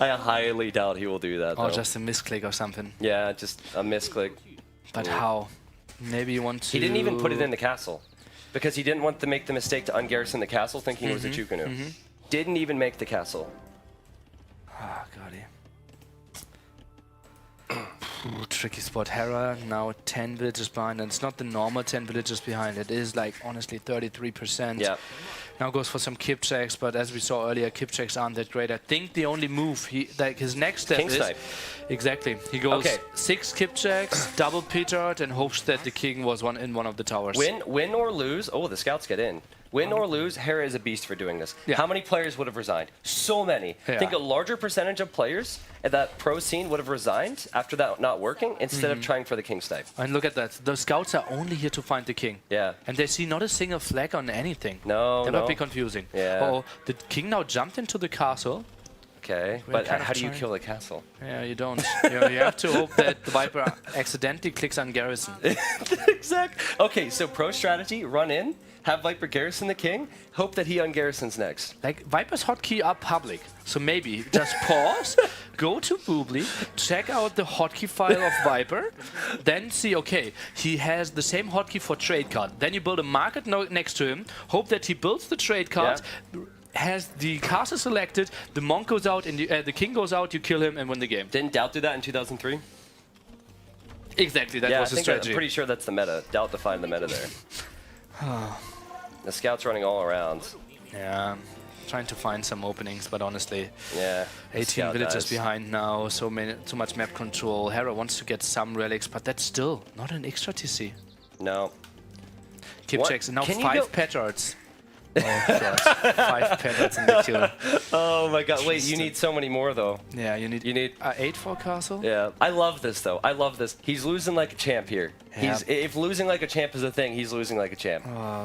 A: I highly doubt he will do that, though.
B: Or just a misclick or something.
A: Yeah, just a misclick.
B: But how? Maybe you want to...
A: He didn't even put it in the castle, because he didn't want to make the mistake to ungarrison the castle thinking it was a Chukunu. Didn't even make the castle.
B: Ah, God. Tricky spot. Hera now 10 villages behind, and it's not the normal 10 villages behind. It is like honestly 33%.
A: Yeah.
B: Now goes for some kip checks, but as we saw earlier, kip checks aren't that great. I think the only move his next step
A: King
B: is
A: snipe.
B: Exactly. He goes 6 kip checks, double petard, and hopes that the king was in one of the towers.
A: Win or lose. Oh, the scouts get in. Win or lose, Hera is a beast for doing this.
B: Yeah.
A: How many players would have resigned? So many.
B: Yeah.
A: I think a larger percentage of players at that pro scene would have resigned after that not working instead of trying for the king snipe.
B: And look at that. The scouts are only here to find the king.
A: Yeah.
B: And they see not a single flag on anything.
A: No,
B: That might be confusing.
A: Yeah.
B: Oh, the king now jumped into the castle.
A: Okay,
B: We're
A: but
B: kind of
A: how do you
B: trying-
A: kill the castle?
B: Yeah, you don't. You have to hope that the Viper accidentally clicks on garrison.
A: Exact. Okay, so pro strategy, run in, have Viper garrison the king, hope that he ungarrisons next.
B: Like, Viper's hotkey are public, so maybe just pause, go to Boobly, check out the hotkey file of Viper, then see, okay, he has the same hotkey for trade card. Then you build a market next to him, hope that he builds the trade card, has the castle selected, the monk goes out, and the king goes out, you kill him and win the game.
A: Didn't Doubt do that in 2003?
B: Exactly, that was the strategy.
A: I'm pretty sure that's the meta. Doubt defined the meta there. The scouts running all around.
B: Yeah, trying to find some openings, but honestly,
A: Yeah.
B: 18 villages behind now, so much map control. Hera wants to get some relics, but that's still not an extra TC.
A: No.
B: Kip
A: What?
B: checks, and now
A: Can you go-
B: 5 petards. Oh god, 5 petards in the kill.
A: Oh my god, wait, you need so many more though.
B: Yeah, you need 8 for castle.
A: Yeah, I love this though. I love this. He's losing like a champ here.
B: Yeah.
A: If losing like a champ is a thing, he's losing like a champ.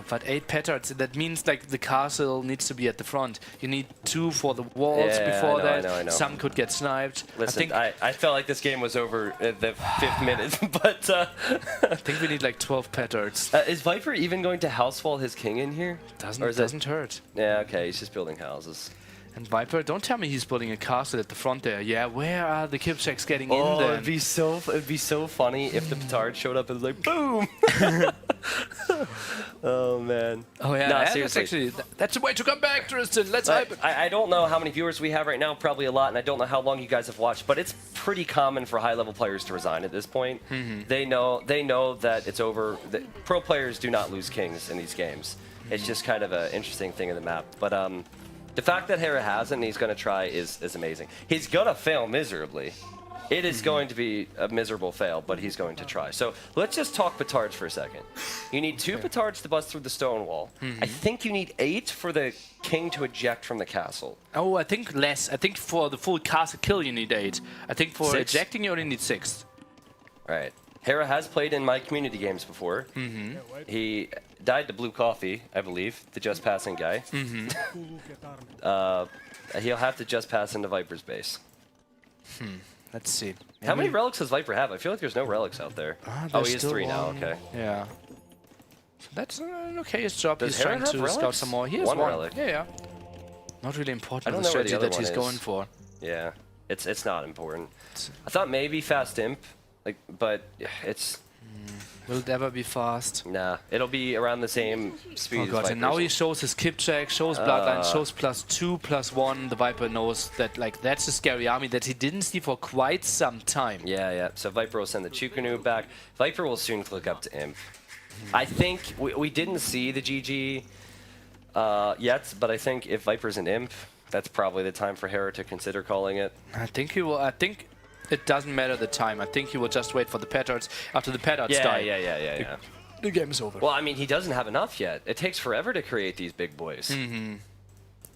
B: But 8 petards, that means like the castle needs to be at the front. You need 2 for the walls before that.
A: I know.
B: Some could get sniped.
A: Listen, I felt like this game was over at the 5th minute, but
B: I think we need like 12 petards.
A: is Viper even going to housewall his king in here?
B: Doesn't hurt.
A: Yeah, okay, he's just building houses.
B: And Viper, don't tell me he's building a castle at the front there. Yeah, where are the kip checks getting in
A: Oh,
B: there?
A: it'd be so funny if the petard showed up and was like, boom! Oh man.
B: Oh yeah,
A: No,
B: that's
A: seriously.
B: actually that's the way to come back, Tristan. Let's hype it.
A: I don't know how many viewers we have right now, probably a lot, and I don't know how long you guys have watched, but it's pretty common for high-level players to resign at this point. They know that it's over. Pro players do not lose kings in these games. It's just kind of an interesting thing in the map. But The fact that Hera hasn't and he's going to try is amazing. He's going to fail miserably. It is going to be a miserable fail, but he's going to try. So let's just talk petards for a second. You need 2 petards to bust through the stone wall. I think you need 8 for the king to eject from the castle.
B: Oh, I think less. I think for the full castle kill you need 8. I think for
A: 6?
B: ejecting you only need 6.
A: All right. Hera has played in my community games before. He died to blue coffee, I believe, the just passing guy. He'll have to just pass into Viper's base.
B: Let's see.
A: How many relics does Viper have? I feel like there's no relics out there. Oh, he has 3 now, okay.
B: Yeah. So that's an okay-ish job.
A: Does
B: He's
A: Hera
B: trying
A: have
B: to
A: relics?
B: scout some more. He has 1.
A: Relic.
B: Yeah. Not really important
A: I don't
B: the
A: know where the
B: strategy
A: other
B: that he's
A: one is.
B: going for.
A: Yeah, it's not important. I thought maybe fast imp, like, but it's
B: Will it ever be fast?
A: nah. It'll be around the same speed.
B: Oh
A: as
B: god, and now he
A: Viper's.
B: shows his kip check, shows bloodline, shows +2/+1. The Viper knows that, like, that's a scary army that he didn't see for quite some time.
A: Yeah. So Viper will send the Chukunu back. Viper will soon click up to imp. I think we didn't see the GG yet, but I think if Viper's an imp, that's probably the time for Hera to consider calling it.
B: I think he will. I think it doesn't matter the time. I think he will just wait for the petards. After the petards die,
A: Yeah.
B: the game is over.
A: Well, I mean, he doesn't have enough yet. It takes forever to create these big boys.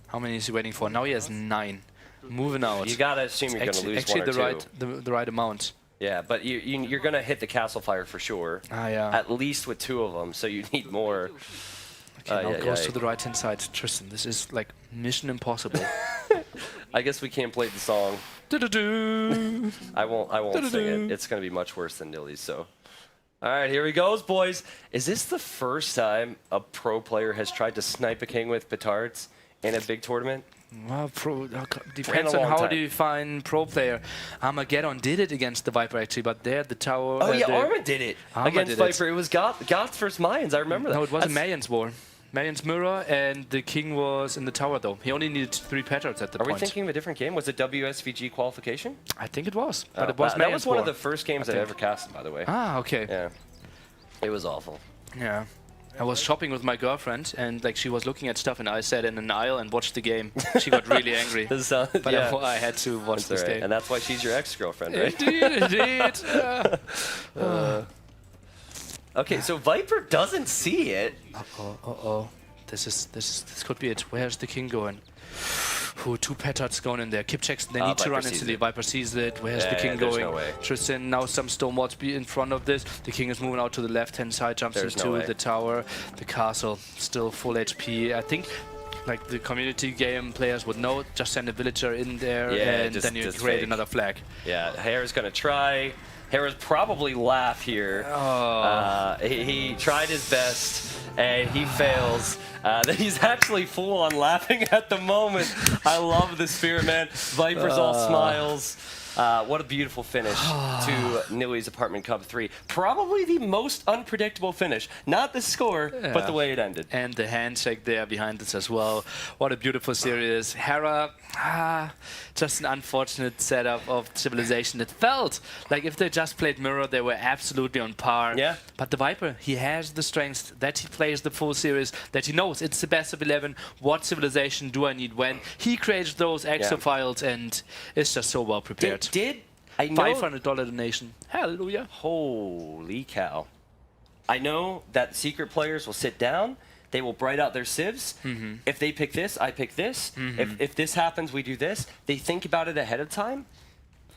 B: How many is he waiting for? Now he has 9. Moving out.
A: You gotta assume you're gonna lose
B: actually
A: one or
B: the right amount.
A: Yeah, but you're gonna hit the castle fire for sure.
B: Yeah.
A: At least with 2 of them, so you need more.
B: Okay, now goes to the right hand side. Tristan, this is like mission impossible.
A: I guess we can't play the song.
B: Do-do-do.
A: I won't sing it. It's gonna be much worse than Nilly's. So, all right, here he goes, boys. Is this the first time a pro player has tried to snipe a king with petards in a big tournament?
B: Well, depends on how do you find pro player. Armageddon did it against the Viper actually, but there the tower.
A: Oh yeah, Arma did it against Viper. It was Goth versus Mayans. I remember that.
B: No, it was a Mayans war. Mayans mirror, and the king was in the tower though. He only needed 3 petards at the point.
A: Are we thinking of a different game? Was it WSVG qualification?
B: I think it was, but it was Mayans
A: That was one
B: war.
A: of the first games I ever casted, by the way.
B: Ah, okay.
A: Yeah, it was awful.
B: Yeah. I was shopping with my girlfriend, and like she was looking at stuff, and I sat in an aisle and watched the game. She got really angry, but
A: yeah.
B: I had to watch
A: That's
B: this
A: right.
B: game.
A: And that's why she's your ex-girlfriend, right?
B: Indeed.
A: Okay, so Viper doesn't see it.
B: Uh-oh. This could be it. Where's the king going? Ooh, 2 petards going in there. Kip checks. They need to
A: Viper
B: run
A: sees
B: into the
A: it.
B: Viper sees it. Where's the
A: Yeah,
B: king
A: there's
B: going?
A: no way.
B: Tristan, now some stonewalls be in front of this. The king is moving out to the left-hand side, jumps
A: There's no
B: into
A: way.
B: the tower. The castle, still full HP. I think like the community game players would know, just send a villager in there and then you create another flag.
A: Yeah, Hera's gonna try. Hera's probably laugh here. He tried his best and he fails. He's actually full on laughing at the moment. I love the spirit, man. Viper's all smiles. What a beautiful finish to Nilly's Apartment Cup 3. Probably the most unpredictable finish. Not the score, but the way it ended.
B: And the handshake there behind us as well. What a beautiful series. Hera, just an unfortunate setup of Civilization. It felt like if they just played Mirror, they were absolutely on par.
A: Yeah.
B: But the Viper, he has the strength that he plays the full series, that he knows it's the best of 11. What Civilization do I need when? He creates those exo files and is just so well prepared.
A: I know
B: $500 donation. Hallelujah.
A: Holy cow. I know that secret players will sit down. They will bright out their civs. If they pick this, I pick this. If this happens, we do this. They think about it ahead of time.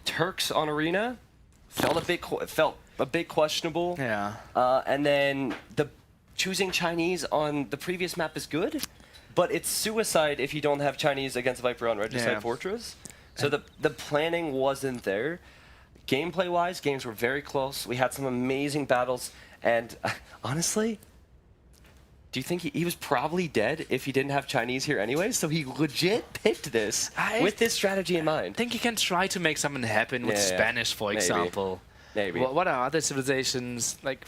A: Turks on Arena felt a bit questionable.
B: Yeah.
A: And then choosing Chinese on the previous map is good, but it's suicide if you don't have Chinese against Viper on Regicide Fortress. So the planning wasn't there. Gameplay-wise, games were very close. We had some amazing battles, and honestly, do you think he was probably dead if he didn't have Chinese here anyway? So he legit picked this with this strategy in mind.
B: I think you can try to make something happen with Spanish, for example.
A: Maybe.
B: What are other civilizations like?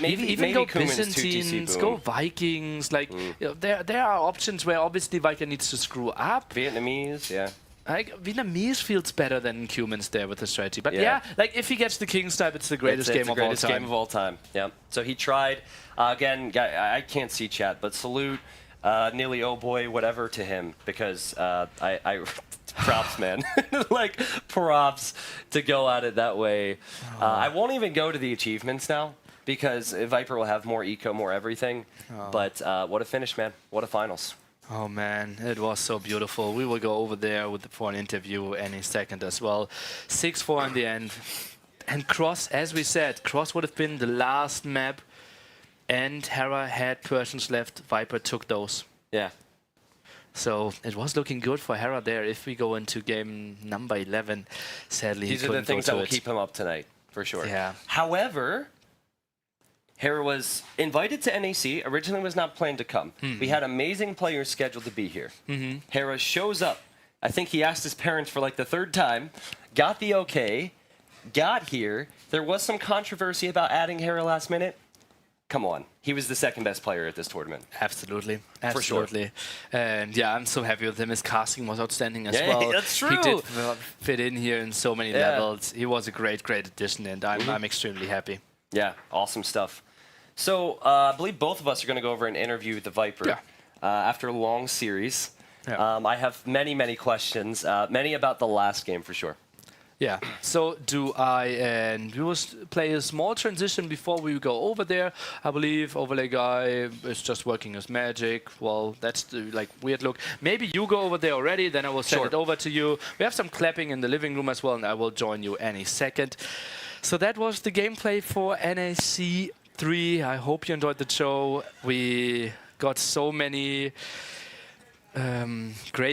A: Maybe
B: go
A: Cuman's 2
B: Byzantines,
A: TC
B: go
A: boom.
B: Vikings. Like you know, there are options where obviously Viking needs to screw up.
A: Vietnamese, yeah.
B: Like Vietnamese feels better than Cumans there with the strategy, but yeah, like if he gets the King's type, it's the greatest game of all time.
A: It's the greatest game of all time. Yeah. So he tried again. I can't see chat, but salute Nearly oh boy, whatever to him, because I props, man. Like, props to go at it that way. I won't even go to the achievements now, because Viper will have more eco, more everything. But what a finish, man. What a finals.
B: Oh man, it was so beautiful. We will go over there for an interview any second as well. 6-4 in the end. And Cross, as we said, Cross would have been the last map. And Hera had Persians left. Viper took those.
A: Yeah.
B: So it was looking good for Hera there. If we go into game number 11, sadly
A: These
B: he
A: are the
B: couldn't
A: things
B: go
A: that
B: to
A: will
B: it.
A: keep him up tonight, for sure.
B: Yeah.
A: However, Hera was invited to NAC, originally was not planned to come. We had amazing players scheduled to be here. Hera shows up. I think he asked his parents for like the 3rd time, got the okay, got here. There was some controversy about adding Hera last minute. Come on. He was the 2nd best player at this tournament.
B: Absolutely.
A: For sure.
B: Absolutely. And yeah, I'm so happy with him. His casting was outstanding as
A: Yeah,
B: well.
A: that's true.
B: He did fit in here in so many
A: Yeah.
B: levels. He was a great, great addition, and I'm extremely happy.
A: Yeah, awesome stuff. So I believe both of us are going to go over and interview the Viper after a long series.
B: Yeah.
A: I have many, many questions, many about the last game for sure.
B: Yeah, so do I, and we will play a small transition before we go over there. I believe Overlay Guy is just working his magic. Well, that's the like weird look. Maybe you go over there already, then I will send it over to you. We have some clapping in the living room as well, and I will join you any second. So that was the gameplay for NAC 3. I hope you enjoyed the show. We got so many great